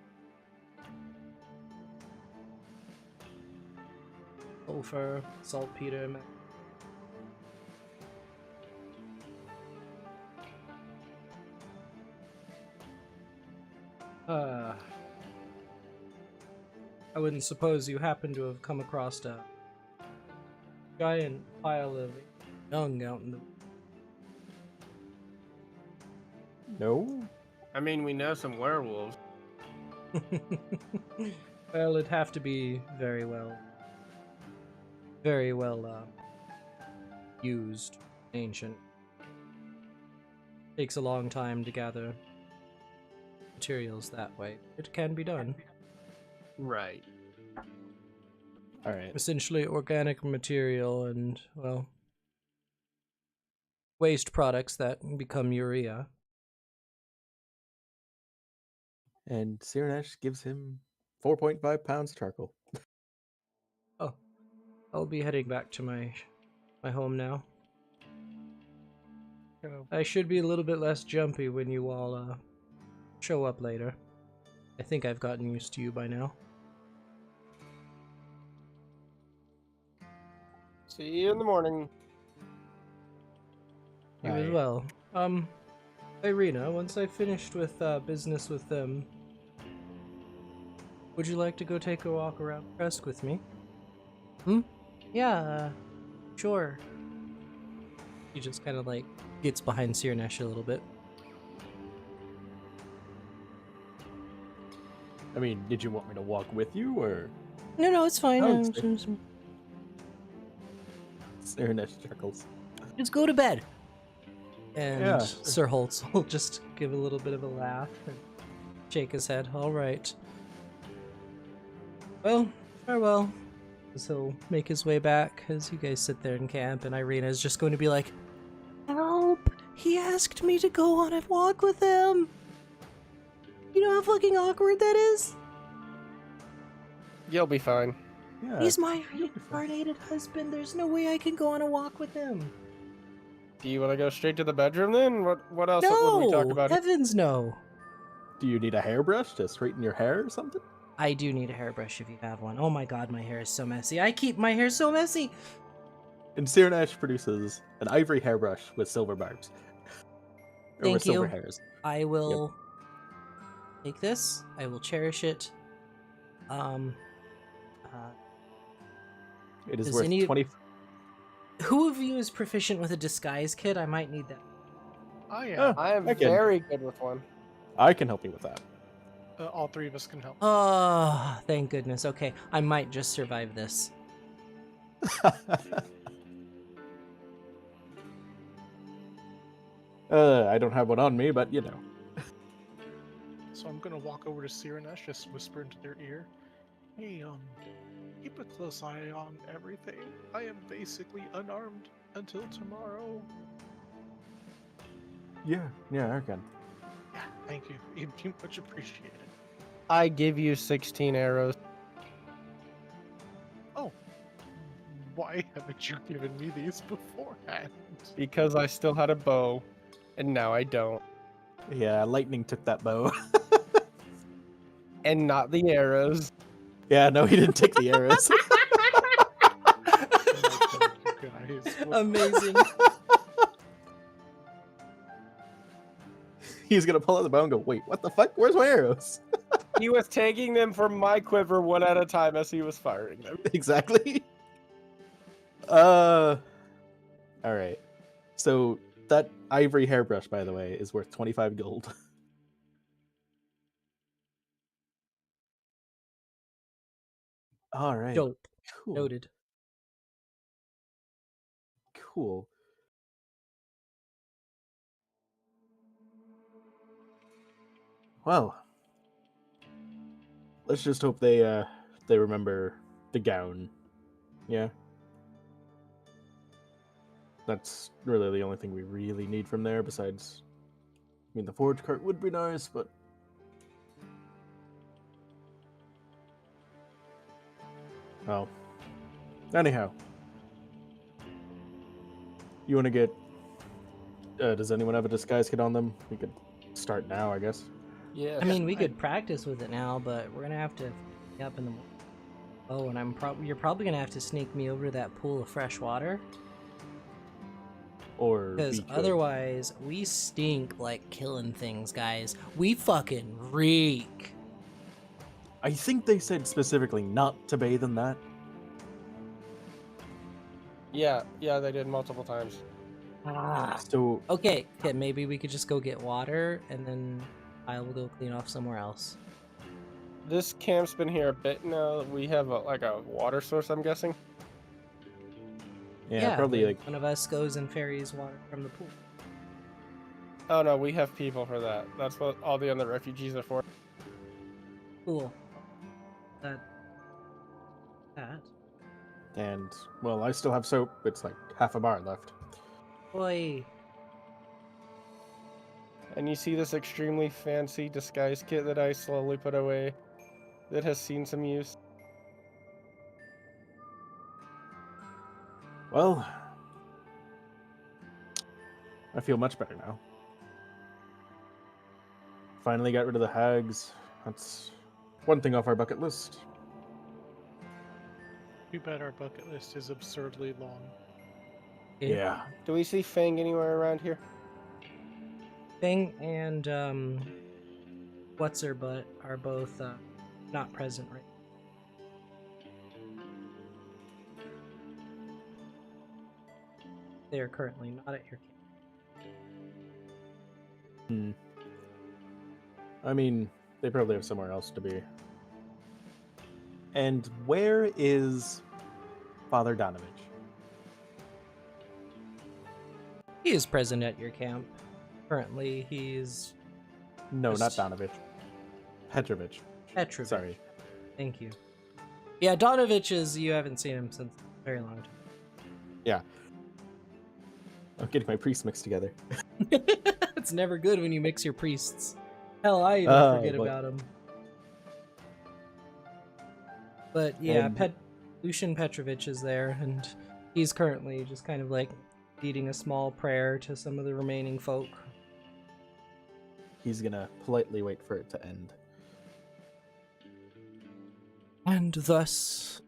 [SPEAKER 3] sulfur, saltpeter, I wouldn't suppose you happen to have come across a giant pile of dung out in the...
[SPEAKER 1] No.
[SPEAKER 2] I mean, we know some werewolves.
[SPEAKER 3] Well, it'd have to be very well used, ancient. Takes a long time to gather materials that way. It can be done.
[SPEAKER 2] Right.
[SPEAKER 1] All right.
[SPEAKER 3] Essentially organic material and, well, waste products that become urea.
[SPEAKER 1] And Siranesh gives him 4.5 pounds of charcoal.
[SPEAKER 3] Oh, I'll be heading back to my home now. I should be a little bit less jumpy when you all show up later. I think I've gotten used to you by now.
[SPEAKER 10] See you in the morning.
[SPEAKER 3] You as well. Irina, once I've finished with business with them, would you like to go take a walk around Kresk with me? Yeah, sure. He just kind of like gets behind Siranesh a little bit.
[SPEAKER 1] I mean, did you want me to walk with you, or?
[SPEAKER 7] No, it's fine.
[SPEAKER 1] Oh, Siranesh chuckles.
[SPEAKER 7] Just go to bed.
[SPEAKER 3] And
[SPEAKER 1] Yeah.
[SPEAKER 3] Sir Holtz will just give a little bit of a laugh and shake his head. All right. Well, farewell. So he'll make his way back as you guys sit there in camp, and Irina is just going to be like,
[SPEAKER 7] Help! He asked me to go on a walk with him. You know how fucking awkward that is?
[SPEAKER 10] You'll be fine.
[SPEAKER 1] Yeah.
[SPEAKER 7] He's my reincarnated husband. There's no way I can go on a walk with him.
[SPEAKER 10] Do you want to go straight to the bedroom then? What else
[SPEAKER 7] No!
[SPEAKER 10] would we talk about?
[SPEAKER 3] heavens no.
[SPEAKER 1] Do you need a hairbrush to straighten your hair or something?
[SPEAKER 3] I do need a hairbrush if you have one. Oh my god, my hair is so messy. I keep my hair so messy.
[SPEAKER 1] And Siranesh produces an ivory hairbrush with silver barbs. Or
[SPEAKER 3] Thank
[SPEAKER 1] with silver
[SPEAKER 3] you.
[SPEAKER 1] hairs.
[SPEAKER 3] I will take this. I will cherish it.
[SPEAKER 1] It is
[SPEAKER 3] does
[SPEAKER 1] worth
[SPEAKER 3] any-
[SPEAKER 1] 20.
[SPEAKER 3] Who of you is proficient with a disguise kit? I might need that.
[SPEAKER 9] I am.
[SPEAKER 1] Oh,
[SPEAKER 10] I am
[SPEAKER 1] I can-
[SPEAKER 10] very good with one.
[SPEAKER 1] I can help you with that.
[SPEAKER 9] All three of us can help.
[SPEAKER 3] Oh, thank goodness. Okay, I might just survive this.
[SPEAKER 1] I don't have one on me, but you know.
[SPEAKER 9] So I'm gonna walk over to Siranesh, just whisper into their ear, "Hey, keep a close eye on everything. I am basically unarmed until tomorrow."
[SPEAKER 1] Yeah, I can.
[SPEAKER 9] Yeah, thank you. It'd be much appreciated.
[SPEAKER 10] I give you 16 arrows.
[SPEAKER 9] Oh, why haven't you given me these beforehand?
[SPEAKER 10] Because I still had a bow, and now I don't.
[SPEAKER 1] Yeah, lightning took that bow.
[SPEAKER 10] And not the arrows.
[SPEAKER 1] Yeah, no, he didn't take the arrows.
[SPEAKER 9] Oh my God, you guys. What-
[SPEAKER 3] Amazing.
[SPEAKER 1] He's gonna pull out the bow and go, wait, what the fuck? Where's my arrows?
[SPEAKER 10] He was taking them from my quiver one at a time as he was firing them.
[SPEAKER 1] Exactly. Alright. So that ivory hairbrush, by the way, is worth 25 gold. Alright.
[SPEAKER 3] Dope.
[SPEAKER 1] Cool.
[SPEAKER 3] Noted.
[SPEAKER 1] Cool. Well, let's just hope they remember the gown. Yeah. That's really the only thing we really need from there. Besides, I mean, the forge cart would be nice, but well. Anyhow, you want to get? Does anyone have a disguise kit on them? We could start now, I guess.
[SPEAKER 10] Yeah.
[SPEAKER 3] I mean, we could practice with it now, but we're gonna have to be up in the morning. Oh, and you're probably gonna have to sneak me over to that pool of fresh water.
[SPEAKER 1] Or we
[SPEAKER 3] Because
[SPEAKER 1] could.
[SPEAKER 3] otherwise, we stink like killing things, guys. We fucking reek.
[SPEAKER 1] I think they said specifically not to bathe in that.
[SPEAKER 10] Yeah, they did multiple times.
[SPEAKER 1] So
[SPEAKER 3] Okay, maybe we could just go get water, and then I will go clean off somewhere else.
[SPEAKER 10] This camp's been here a bit now. We have like a water source, I'm guessing.
[SPEAKER 1] yeah, probably
[SPEAKER 3] then
[SPEAKER 1] like
[SPEAKER 3] one of us goes and ferries water from the pool.
[SPEAKER 10] Oh no, we have people for that. That's what all the other refugees are for.
[SPEAKER 3] Cool. That.
[SPEAKER 1] and well, I still have soap. It's like half a bar left.
[SPEAKER 3] Boy.
[SPEAKER 10] And you see this extremely fancy disguise kit that I slowly put away that has seen some use.
[SPEAKER 1] Well, I feel much better now. Finally got rid of the hags. That's one thing off our bucket list.
[SPEAKER 9] Too bad our bucket list is absurdly long.
[SPEAKER 1] Yeah.
[SPEAKER 10] Do we see Fang anywhere around here?
[SPEAKER 3] Fang and what's her butt are both not present right. They are currently not at your camp.
[SPEAKER 1] I mean, they probably have somewhere else to be. And where is Father Donovich?
[SPEAKER 3] He is present at your camp. Currently, he's
[SPEAKER 1] No,
[SPEAKER 3] Just-
[SPEAKER 1] not Donovich. Petrovich.
[SPEAKER 3] Petrovich.
[SPEAKER 1] Sorry.
[SPEAKER 3] Thank you. Yeah, Donovich is, you haven't seen him since a very long time.
[SPEAKER 1] Yeah. I'm getting my priests mixed together.
[SPEAKER 3] It's never good when you mix your priests. Hell, I even forget
[SPEAKER 1] but-
[SPEAKER 3] about him. But yeah,
[SPEAKER 1] And-
[SPEAKER 3] Lucian Petrovich is there, and he's currently just kind of like leading a small prayer to some of the remaining folk.
[SPEAKER 1] He's gonna politely wait for it to end.
[SPEAKER 11] And thus,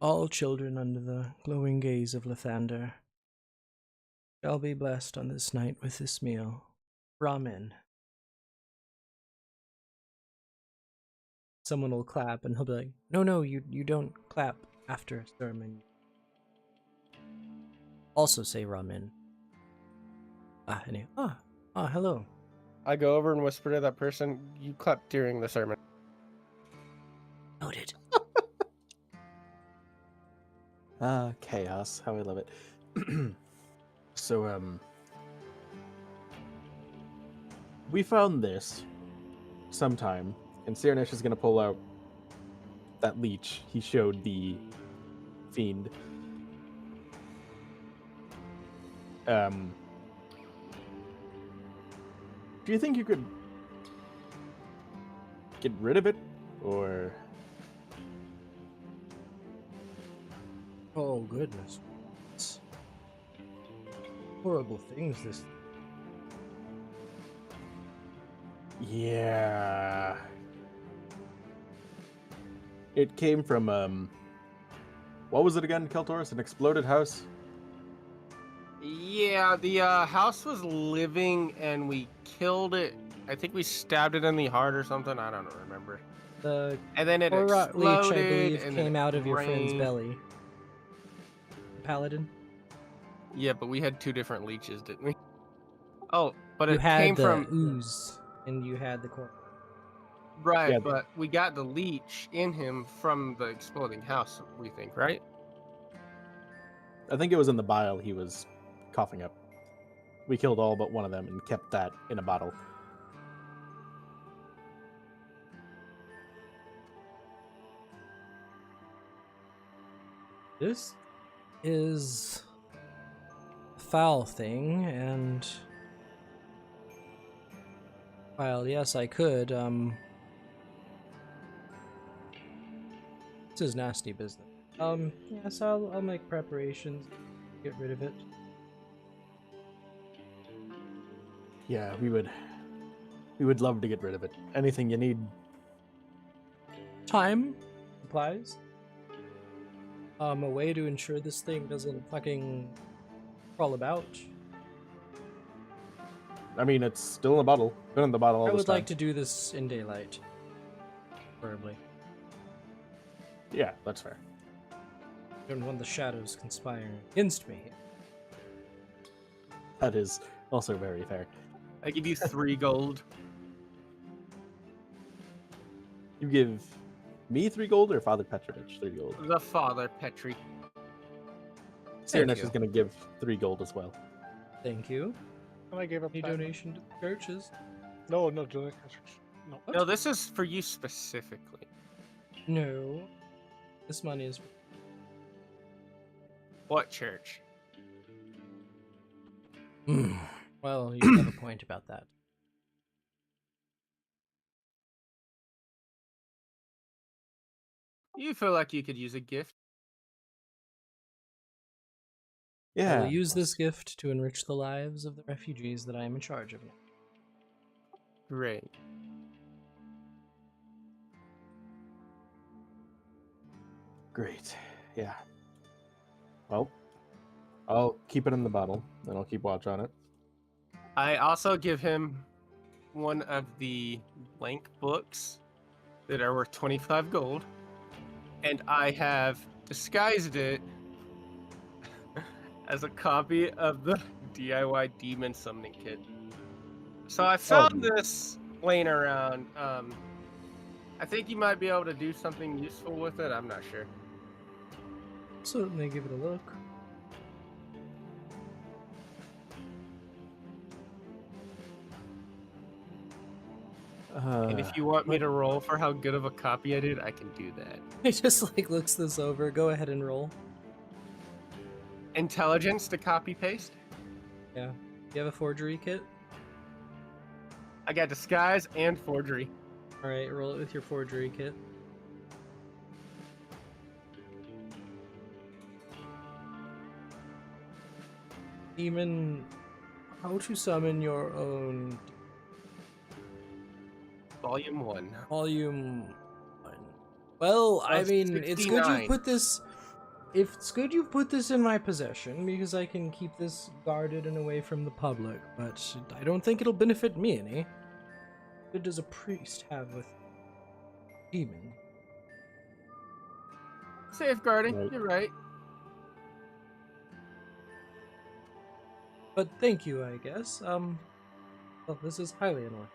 [SPEAKER 11] all children under the glowing gaze of Lathander shall be blessed on this night with this meal. Ramen.
[SPEAKER 3] Someone will clap, and he'll be like, "No, you don't clap after a sermon. Also say ramen." Anyway. Hello.
[SPEAKER 10] I go over and whisper to that person, you clap during the sermon.
[SPEAKER 3] Noted.
[SPEAKER 1] Chaos. How I love it. So, we found this sometime, and Cyranish is gonna pull out that leech he showed the fiend. Do you think you could get rid of it, or?
[SPEAKER 11] Oh, goodness. It's horrible things this.
[SPEAKER 1] Yeah. It came from, what was it again, Keltoris? An exploded house?
[SPEAKER 2] Yeah, the house was living and we killed it. I think we stabbed it in the heart or something. I don't remember.
[SPEAKER 3] The
[SPEAKER 2] And then it
[SPEAKER 3] Korot
[SPEAKER 2] exploded.
[SPEAKER 3] leech, I believe,
[SPEAKER 2] and then
[SPEAKER 3] came
[SPEAKER 2] it
[SPEAKER 3] out of your friend's
[SPEAKER 2] rained.
[SPEAKER 3] belly. Paladin?
[SPEAKER 2] Yeah, but we had two different leeches, didn't we? Oh, but
[SPEAKER 3] You
[SPEAKER 2] it
[SPEAKER 3] had
[SPEAKER 2] came
[SPEAKER 3] the
[SPEAKER 2] from
[SPEAKER 3] ooze, and you had the core.
[SPEAKER 2] right.
[SPEAKER 1] Yeah,
[SPEAKER 2] but we got the leech in him from the exploding house. We think, right?
[SPEAKER 1] I think it was in the bile he was coughing up. We killed all but one of them and kept that in a bottle.
[SPEAKER 3] This is a foul thing, and while yes, I could, this is nasty business. Yes, I'll make preparations, get rid of it.
[SPEAKER 1] Yeah, we would love to get rid of it. Anything you need.
[SPEAKER 3] Time, supplies. A way to ensure this thing doesn't fucking All about.
[SPEAKER 1] I mean, it's still in the bottle. Been in the bottle all
[SPEAKER 3] I
[SPEAKER 1] this
[SPEAKER 3] would
[SPEAKER 1] time.
[SPEAKER 3] like to do this in daylight. Preferably.
[SPEAKER 1] Yeah, that's fair.
[SPEAKER 3] I don't want the shadows conspiring against me.
[SPEAKER 1] That is also very fair.
[SPEAKER 2] I give you 3 gold.
[SPEAKER 1] You give me 3 gold or Father Petrovich 3 gold?
[SPEAKER 2] The Father Petri.
[SPEAKER 1] Cyranesh
[SPEAKER 3] you.
[SPEAKER 1] is going to give 3 gold as well.
[SPEAKER 3] Thank you.
[SPEAKER 9] And I gave up
[SPEAKER 3] A
[SPEAKER 9] platinum.
[SPEAKER 3] donation to the churches.
[SPEAKER 9] No, no, no. No.
[SPEAKER 2] No, this is for you specifically.
[SPEAKER 3] No. This money is.
[SPEAKER 2] What church?
[SPEAKER 3] Well, you have a point about that.
[SPEAKER 2] You feel like you could use a gift.
[SPEAKER 3] I
[SPEAKER 1] Yeah.
[SPEAKER 3] will use this gift to enrich the lives of the refugees that I am in charge of now.
[SPEAKER 2] Great.
[SPEAKER 1] Great. Yeah. Well, I'll keep it in the bottle, and I'll keep watch on it.
[SPEAKER 2] I also give him one of the blank books that are worth 25 gold, and I have disguised it as a copy of the DIY demon summoning kit. So I found this laying around. I think you might be able to do something useful with it. I'm not sure.
[SPEAKER 3] Certainly give it a look.
[SPEAKER 2] And if you want me to roll for how good of a copy I did, I can do that.
[SPEAKER 3] He just like looks this over. Go ahead and roll.
[SPEAKER 2] Intelligence to copy paste.
[SPEAKER 3] Yeah. You have a forgery kit?
[SPEAKER 2] I got disguise and forgery.
[SPEAKER 3] Alright, roll it with your forgery kit. Demon, how to summon your own
[SPEAKER 2] Volume 1.
[SPEAKER 3] volume 1. Well, I
[SPEAKER 2] Of
[SPEAKER 3] mean, it's good
[SPEAKER 2] 69.
[SPEAKER 3] you've put this. If it's good you've put this in my possession because I can keep this guarded and away from the public, but I don't think it'll benefit me any. What does a priest have with demon?
[SPEAKER 2] Safeguarding,
[SPEAKER 1] Right.
[SPEAKER 2] you're right.
[SPEAKER 3] But thank you, I guess. Well, this is highly annoying.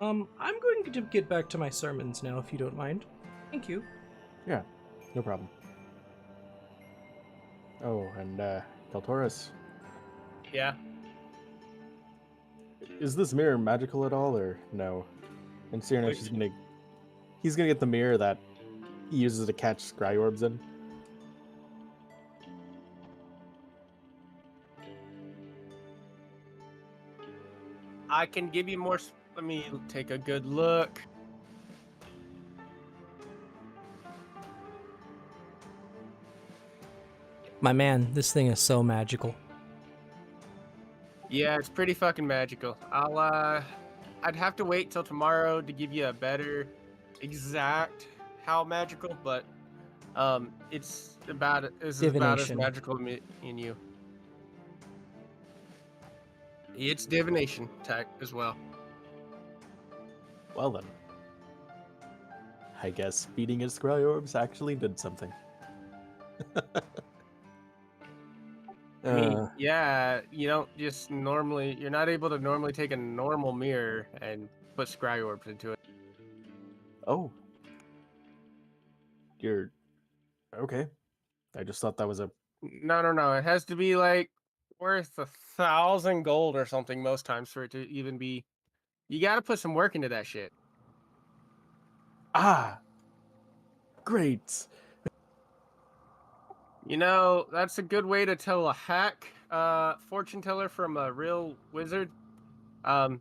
[SPEAKER 3] I'm going to get back to my sermons now, if you don't mind. Thank you.
[SPEAKER 1] Yeah, no problem. Oh, and Kaltoris,
[SPEAKER 2] Yeah.
[SPEAKER 1] is this mirror magical at all, or no? And Cyranesh is he's gonna get the mirror that he uses to catch scry orbs in.
[SPEAKER 2] I can give you more. Let me take a good look.
[SPEAKER 3] My man, this thing is so magical.
[SPEAKER 2] Yeah, it's pretty fucking magical. I'd have to wait till tomorrow to give you a better exact how magical, but it's about as
[SPEAKER 3] Divination.
[SPEAKER 2] magical to me and you. It's divination tech as well.
[SPEAKER 1] Well then, I guess feeding his scry orbs actually did something.
[SPEAKER 2] I mean, yeah, you don't just normally. You're not able to normally take a normal mirror and put scry orbs into it.
[SPEAKER 1] Oh, you're okay. I just thought that was a
[SPEAKER 2] No. It has to be like worth 1,000 gold or something most times for it to even be. You got to put some work into that shit.
[SPEAKER 1] great.
[SPEAKER 2] You know, that's a good way to tell a hack fortune teller from a real wizard. The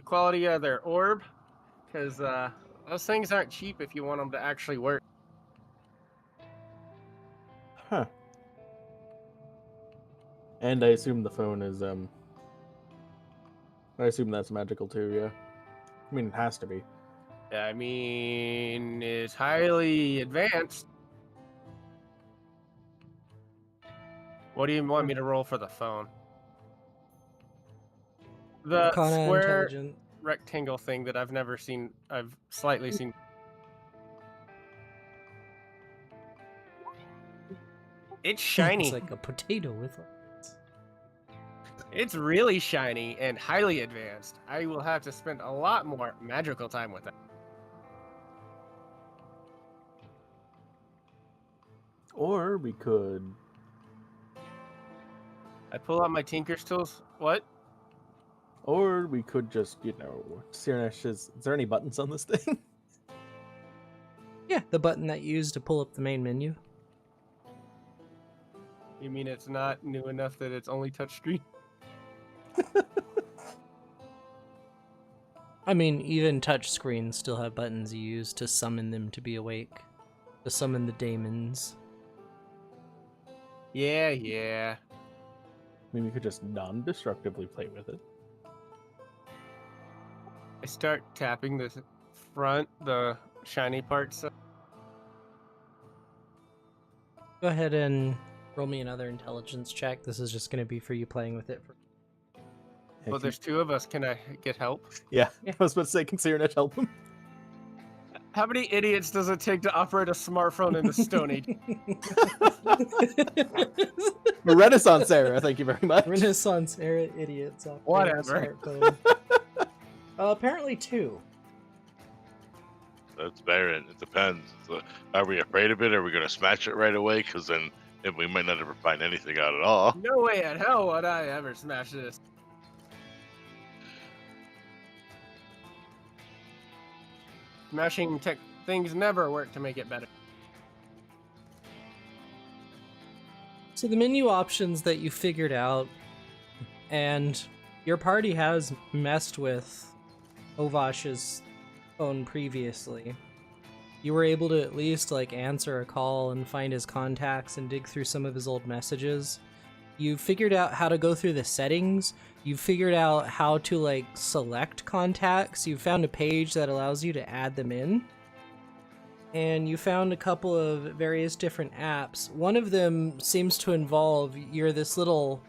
[SPEAKER 2] quality of their orb, because those things aren't cheap if you want them to actually work.
[SPEAKER 1] Huh. And I assume the phone is I assume that's magical too, yeah. I mean, it has to be.
[SPEAKER 2] I mean, it's highly advanced. What do you want me to roll for the phone? The
[SPEAKER 3] Arcana
[SPEAKER 2] square
[SPEAKER 3] intelligence.
[SPEAKER 2] rectangle thing that I've never seen. I've slightly seen. It's shiny.
[SPEAKER 3] It's like a potato with.
[SPEAKER 2] It's really shiny and highly advanced. I will have to spend a lot more magical time with it.
[SPEAKER 1] Or we could.
[SPEAKER 2] I pull out my Tinker's tools. What?
[SPEAKER 1] Or we could just, Sirnesh, is there any buttons on this thing?
[SPEAKER 3] Yeah, the button that you use to pull up the main menu.
[SPEAKER 2] You mean it's not new enough that it's only touchscreen?
[SPEAKER 3] I mean, even touch screens still have buttons you use to summon them to be awake. To summon the daemons.
[SPEAKER 2] Yeah.
[SPEAKER 1] I mean, we could just non-destructively play with it.
[SPEAKER 2] I start tapping the front, the shiny parts.
[SPEAKER 3] Go ahead and roll me another intelligence check. This is just going to be for you playing with it.
[SPEAKER 2] Well, there's two of us. Can I get help?
[SPEAKER 1] Yeah, I was about to say, can Sirnesh help him?
[SPEAKER 2] How many idiots does it take to operate a smartphone in the Stone Age?
[SPEAKER 1] Renaissance era, thank you very much.
[SPEAKER 3] Renaissance era idiots.
[SPEAKER 2] Whatever.
[SPEAKER 3] Apparently 2.
[SPEAKER 4] That's barren. It depends. So, are we afraid of it? Are we going to smash it right away? Because then we might not ever find anything out at all.
[SPEAKER 2] No way in hell would I ever smash this. Smashing tech things never work to make it better.
[SPEAKER 3] So the menu options that you figured out, and your party has messed with Ovash's phone previously. You were able to at least answer a call and find his contacts and dig through some of his old messages. You figured out how to go through the settings. You figured out how to select contacts. You found a page that allows you to add them in. And you found a couple of various different apps. One of them seems to involve you're this little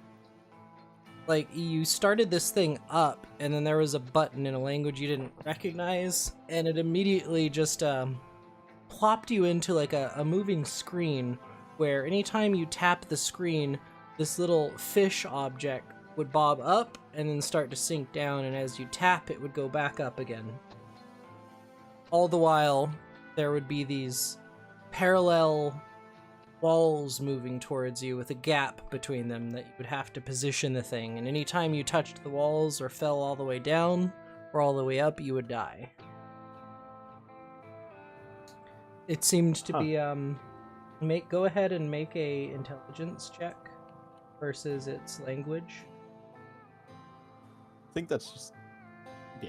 [SPEAKER 3] you started this thing up and then there was a button in a language you didn't recognize and it immediately just plopped you into a moving screen where anytime you tap the screen, this little fish object would bob up and then start to sink down, and as you tap it would go back up again. All the while there would be these parallel walls moving towards you with a gap between them that you would have to position the thing, and anytime you touched the walls or fell all the way down or all the way up, you would die. It seemed to be go ahead and make a intelligence check versus its language.
[SPEAKER 1] I think that's just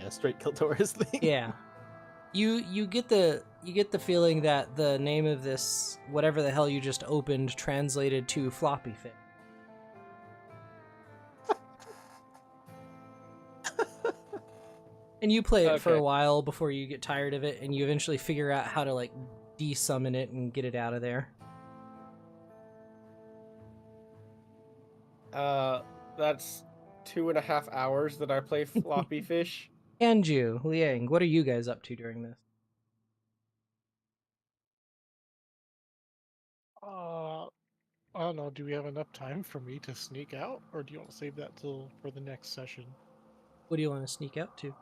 [SPEAKER 1] straight Kiltora's thing.
[SPEAKER 3] Yeah. You get the feeling that the name of this whatever the hell you just opened translated to floppy fit. And you play it for a while before you get tired of it, and you eventually figure out how to de-summon it and get it out of there.
[SPEAKER 2] That's 2.5 hours that I play floppy fish.
[SPEAKER 3] And you, Liang, what are you guys up to during this?
[SPEAKER 9] I don't know, do we have enough time for me to sneak out, or do you want to save that for the next session?
[SPEAKER 3] What do you want to sneak out to?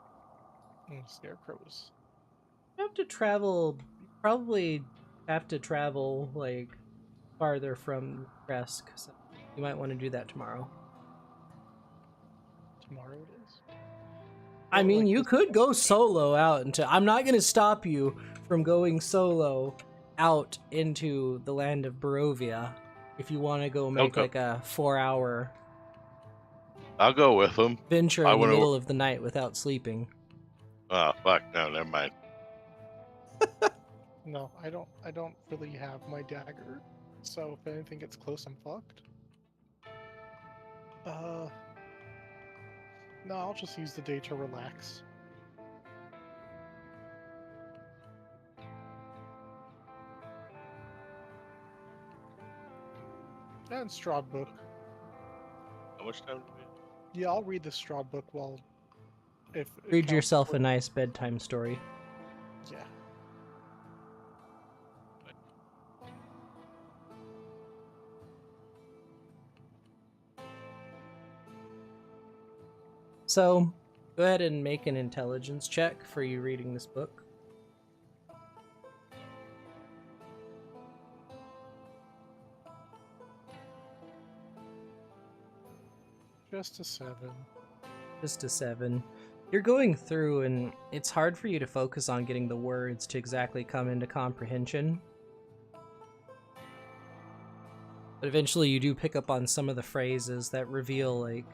[SPEAKER 9] Scarecrows.
[SPEAKER 3] You have to travel, probably have to travel, farther from Kresk, so you might want to do that tomorrow.
[SPEAKER 9] Tomorrow it is?
[SPEAKER 3] I mean, you could go solo out into... I'm not going to stop you from going solo out into the land of Barovia if you want to go make a 4-hour...
[SPEAKER 4] I'll go with him.
[SPEAKER 3] Venture in the middle of the night without sleeping.
[SPEAKER 4] Oh, fuck. No, never mind.
[SPEAKER 9] No, I don't really have my dagger, so if anything gets close, I'm fucked. No, I'll just use the day to relax. And Strahd book.
[SPEAKER 4] How much time do we have?
[SPEAKER 9] Yeah, I'll read the Strahd book while If it
[SPEAKER 3] Read
[SPEAKER 9] counts
[SPEAKER 3] yourself
[SPEAKER 9] for-
[SPEAKER 3] a nice bedtime story.
[SPEAKER 9] Yeah.
[SPEAKER 3] So, go ahead and make an intelligence check for you reading this book.
[SPEAKER 9] Just a 7.
[SPEAKER 3] Just a 7. You're going through, and it's hard for you to focus on getting the words to exactly come into comprehension. But eventually you do pick up on some of the phrases that reveal, like,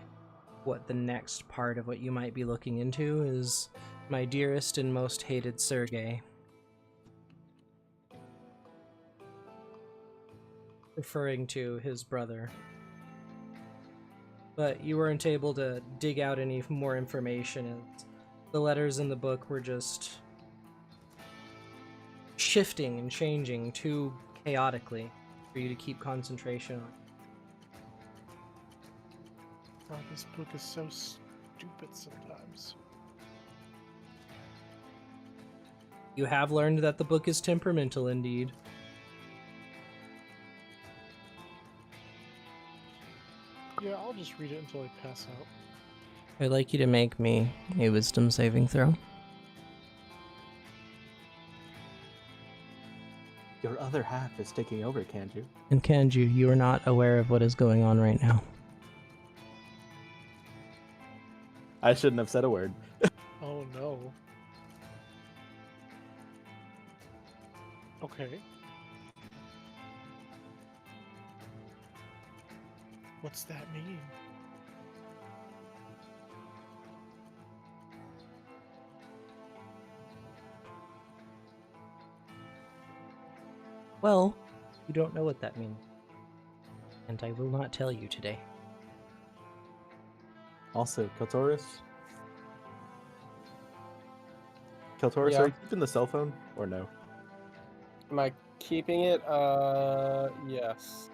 [SPEAKER 3] what the next part of what you might be looking into is. My dearest and most hated Sergei. Referring to his brother. But you weren't able to dig out any more information. The letters in the book were just shifting and changing too chaotically for you to keep concentration on.
[SPEAKER 9] God, this book is so stupid sometimes.
[SPEAKER 3] You have learned that the book is temperamental indeed.
[SPEAKER 9] Yeah, I'll just read it until I pass out.
[SPEAKER 3] I'd like you to make me a wisdom saving throw.
[SPEAKER 1] Your other half is taking over, Kanju.
[SPEAKER 3] And Kanju, you are not aware of what is going on right now.
[SPEAKER 1] I shouldn't have said a word.
[SPEAKER 9] Oh no. Okay. What's that mean?
[SPEAKER 3] Well, you don't know what that means. And I will not tell you today.
[SPEAKER 1] Also, Keltoris? Keltoris,
[SPEAKER 2] Yeah.
[SPEAKER 1] are you keeping the cell phone or no?
[SPEAKER 2] Am I keeping it? Yes.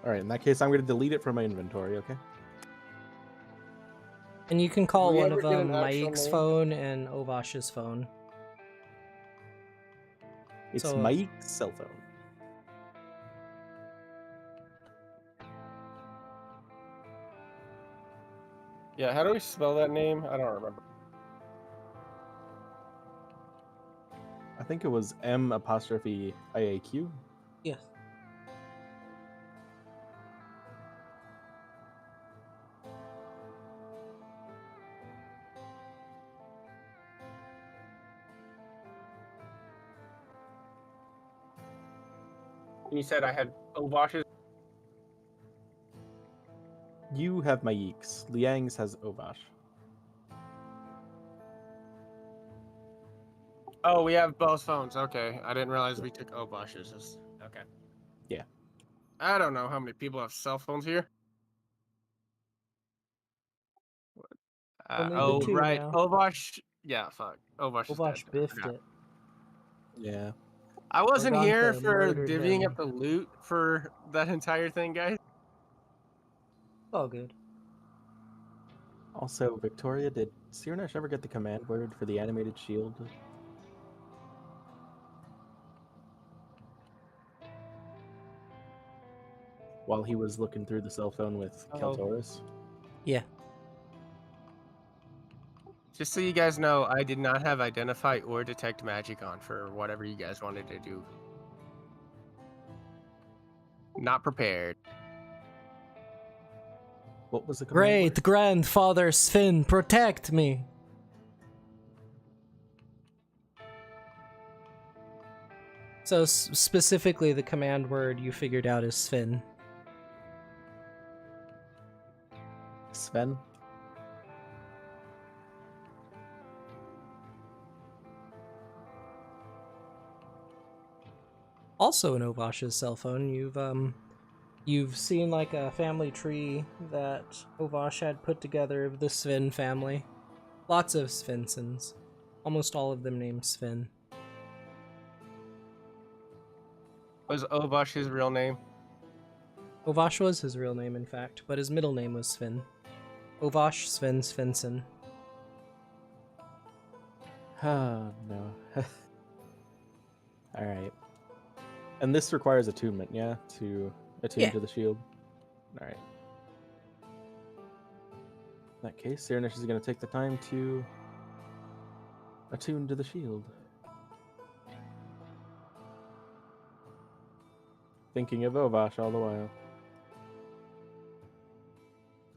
[SPEAKER 1] Alright, in that case, I'm going to delete it from my inventory, okay?
[SPEAKER 3] And you can call
[SPEAKER 2] we
[SPEAKER 3] one
[SPEAKER 2] ever
[SPEAKER 3] of
[SPEAKER 2] get an
[SPEAKER 3] them
[SPEAKER 2] actual
[SPEAKER 3] Maik's
[SPEAKER 2] name?
[SPEAKER 3] phone and Ovash's phone.
[SPEAKER 1] It's
[SPEAKER 3] So-
[SPEAKER 1] Mike's cell phone.
[SPEAKER 2] Yeah, how do we spell that name? I don't remember.
[SPEAKER 1] I think it was M''IAQ.
[SPEAKER 3] Yes.
[SPEAKER 2] You said I had Ovash's.
[SPEAKER 1] You have Maik's. Liang's has Ovash.
[SPEAKER 2] Oh, we have both phones. Okay, I didn't realize we took Ovash's. Okay.
[SPEAKER 1] Yeah.
[SPEAKER 2] I don't know how many people have cell phones here.
[SPEAKER 3] Only the
[SPEAKER 2] Oh,
[SPEAKER 3] two
[SPEAKER 2] right.
[SPEAKER 3] now.
[SPEAKER 2] Ovash. Yeah, fuck. Ovash is
[SPEAKER 3] Ovash
[SPEAKER 2] dead. I
[SPEAKER 3] biffed
[SPEAKER 2] forgot.
[SPEAKER 3] it.
[SPEAKER 1] Yeah.
[SPEAKER 2] I wasn't here
[SPEAKER 3] Morgantha
[SPEAKER 2] for
[SPEAKER 3] murdered
[SPEAKER 2] divvying
[SPEAKER 3] him.
[SPEAKER 2] up the loot for that entire thing, guys.
[SPEAKER 3] All good.
[SPEAKER 1] Also, Victoria, did Sirnesh ever get the command word for the animated shield? While he was looking through the cell phone with
[SPEAKER 2] Oh.
[SPEAKER 1] Keltoris?
[SPEAKER 3] Yeah.
[SPEAKER 2] Just so you guys know, I did not have Identify or Detect Magic on for whatever you guys wanted to do. Not prepared.
[SPEAKER 1] What was the command
[SPEAKER 3] Great
[SPEAKER 1] word?
[SPEAKER 3] grandfather Sven, protect me! So specifically the command word you figured out is Sven.
[SPEAKER 1] Sven?
[SPEAKER 3] Also in Ovash's cell phone, you've seen like a family tree that Ovash had put together of the Sven family. Lots of Svensons. Almost all of them named Sven.
[SPEAKER 2] Was Ovash his real name?
[SPEAKER 3] Ovash was his real name, in fact, but his middle name was Sven. Ovash Sven Svensson.
[SPEAKER 1] Oh, no. Alright. And this requires attunement, yeah? To attune
[SPEAKER 3] Yeah.
[SPEAKER 1] to the shield? Alright. In that case, Sirnish is going to take the time to attune to the shield. Thinking of Ovash all the while.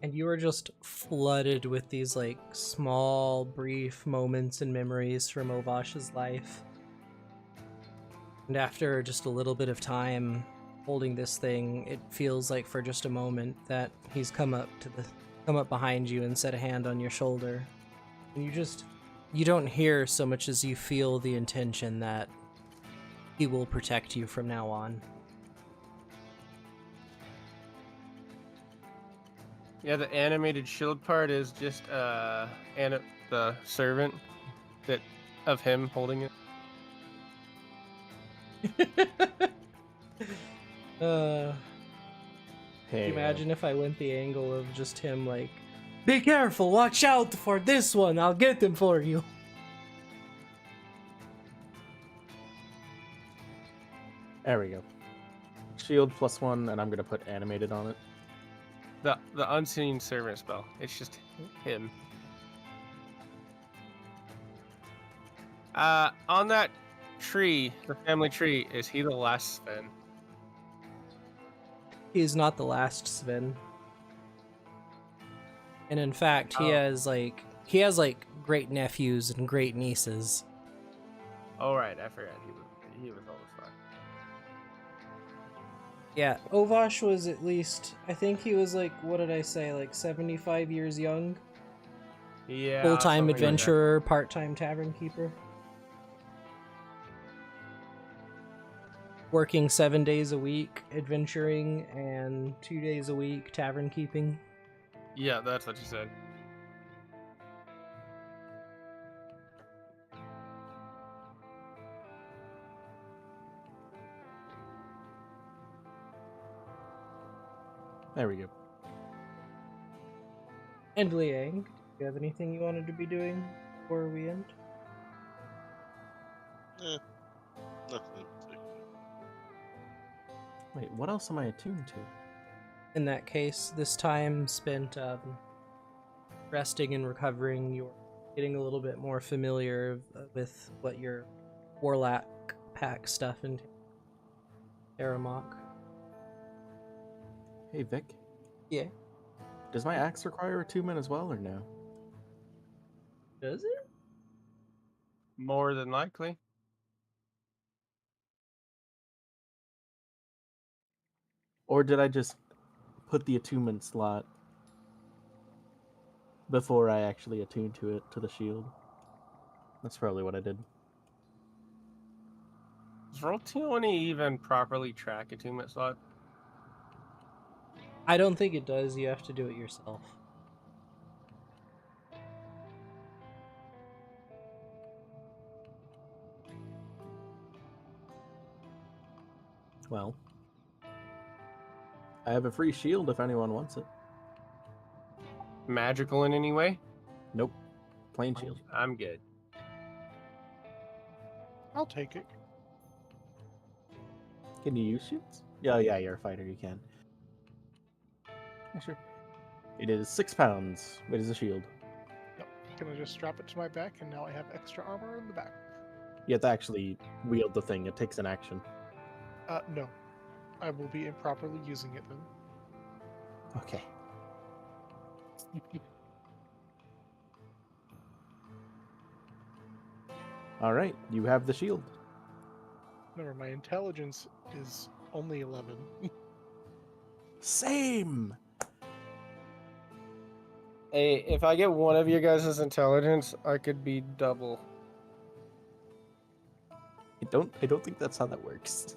[SPEAKER 3] And you are just flooded with these, like, small, brief moments and memories from Ovash's life. And after just a little bit of time holding this thing, it feels like for just a moment that he's come up behind you and set a hand on your shoulder. And you don't hear so much as you feel the intention that he will protect you from now on.
[SPEAKER 2] Yeah, the animated shield part is just the servant that of him holding it.
[SPEAKER 1] Hey,
[SPEAKER 3] Imagine if I went the angle of just him like, be careful, watch out for this one, I'll get them for you.
[SPEAKER 1] There we go. Shield +1, and I'm going to put animated on it.
[SPEAKER 2] The unseen servant spell. It's just him. On that tree, the family tree, is he the last Sven?
[SPEAKER 3] He's not the last Sven. And in fact, he has great nephews and great nieces.
[SPEAKER 2] Oh right, I forgot he was always fine.
[SPEAKER 3] Yeah, Ovash was at least, I think he was like, what did I say, like 75 years young?
[SPEAKER 2] Yeah.
[SPEAKER 3] Full-time
[SPEAKER 2] something like that.
[SPEAKER 3] adventurer, part-time tavern keeper. Working 7 days a week, adventuring, and 2 days a week, tavern keeping.
[SPEAKER 2] Yeah, that's what you said.
[SPEAKER 1] There we go.
[SPEAKER 3] And Liang, do you have anything you wanted to be doing before we end?
[SPEAKER 4] Nothing.
[SPEAKER 1] Wait, what else am I attuned to?
[SPEAKER 3] In that case, this time spent resting and recovering, you're getting a little bit more familiar with what your Warlock pack stuff and Aramok.
[SPEAKER 1] Hey, Vic.
[SPEAKER 3] Yeah.
[SPEAKER 1] Does my axe require attunement as well, or no?
[SPEAKER 3] Does it?
[SPEAKER 2] More than likely.
[SPEAKER 1] Or did I just put the attunement slot before I actually attuned to it, to the shield? That's probably what I did.
[SPEAKER 2] Does Roll20 even properly track attunement slot?
[SPEAKER 3] I don't think it does. You have to do it yourself.
[SPEAKER 1] Well, I have a free shield if anyone wants it.
[SPEAKER 2] Magical in any way?
[SPEAKER 1] Nope. Plain shield.
[SPEAKER 2] I'm good.
[SPEAKER 9] I'll take it.
[SPEAKER 1] Can you use shields? Yeah, you're a fighter, you can. Yeah, sure. It is 6 pounds. It is a shield.
[SPEAKER 9] Yep. Gonna just strap it to my back, and now I have extra armor in the back.
[SPEAKER 1] You have to actually wield the thing. It takes an action.
[SPEAKER 9] No. I will be improperly using it then.
[SPEAKER 1] Okay. All right, you have the shield.
[SPEAKER 9] Remember, my intelligence is only 11.
[SPEAKER 1] Same.
[SPEAKER 10] Hey, if I get one of your guys' intelligence, I could be double.
[SPEAKER 1] I don't think that's how that works.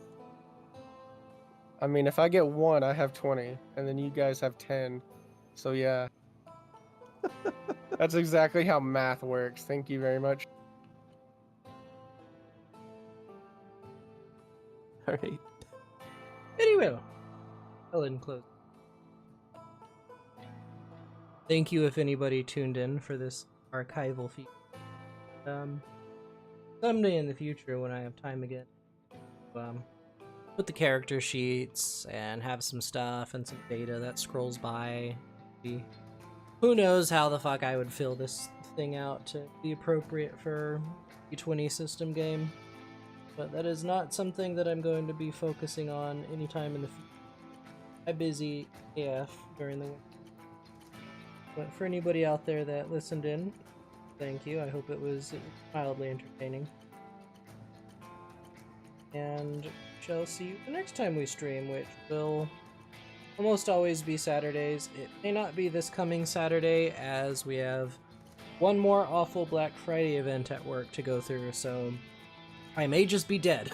[SPEAKER 10] I mean, if I get one, I have 20, and then you guys have 10. So yeah. That's exactly how math works. Thank you very much.
[SPEAKER 1] All right.
[SPEAKER 3] Very well. I'll end close. Thank you if anybody tuned in for this archival feed. someday in the future when I have time again, put the character sheets and have some stuff and some data that scrolls by. Who knows how the fuck I would fill this thing out to be appropriate for a 20 system game. But that is not something that I'm going to be focusing on anytime in the future. I'm busy AF during the winter. But for anybody out there that listened in, thank you. I hope it was mildly entertaining. And shall see you the next time we stream, which will almost always be Saturdays. It may not be this coming Saturday, as we have one more awful Black Friday event at work to go through, so I may just be dead.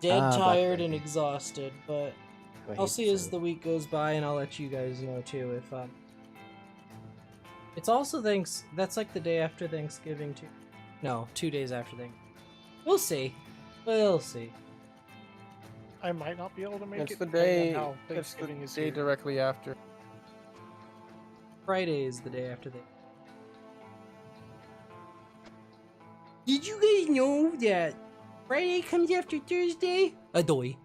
[SPEAKER 3] Dead, tired, and exhausted, but I'll see as the week goes by, and I'll let you guys know too if it's also that's like the day after Thanksgiving too. No, 2 days after Thanksgiving. We'll see. We'll see.
[SPEAKER 9] I might not be able to make
[SPEAKER 2] It's
[SPEAKER 9] it.
[SPEAKER 2] the
[SPEAKER 9] depending
[SPEAKER 2] day.
[SPEAKER 9] on how
[SPEAKER 2] It's the
[SPEAKER 9] Thanksgiving is
[SPEAKER 2] day
[SPEAKER 9] here.
[SPEAKER 2] directly after.
[SPEAKER 3] Friday is the day after Thanksgiving. Did you guys know that Friday comes after Thursday? Adoy.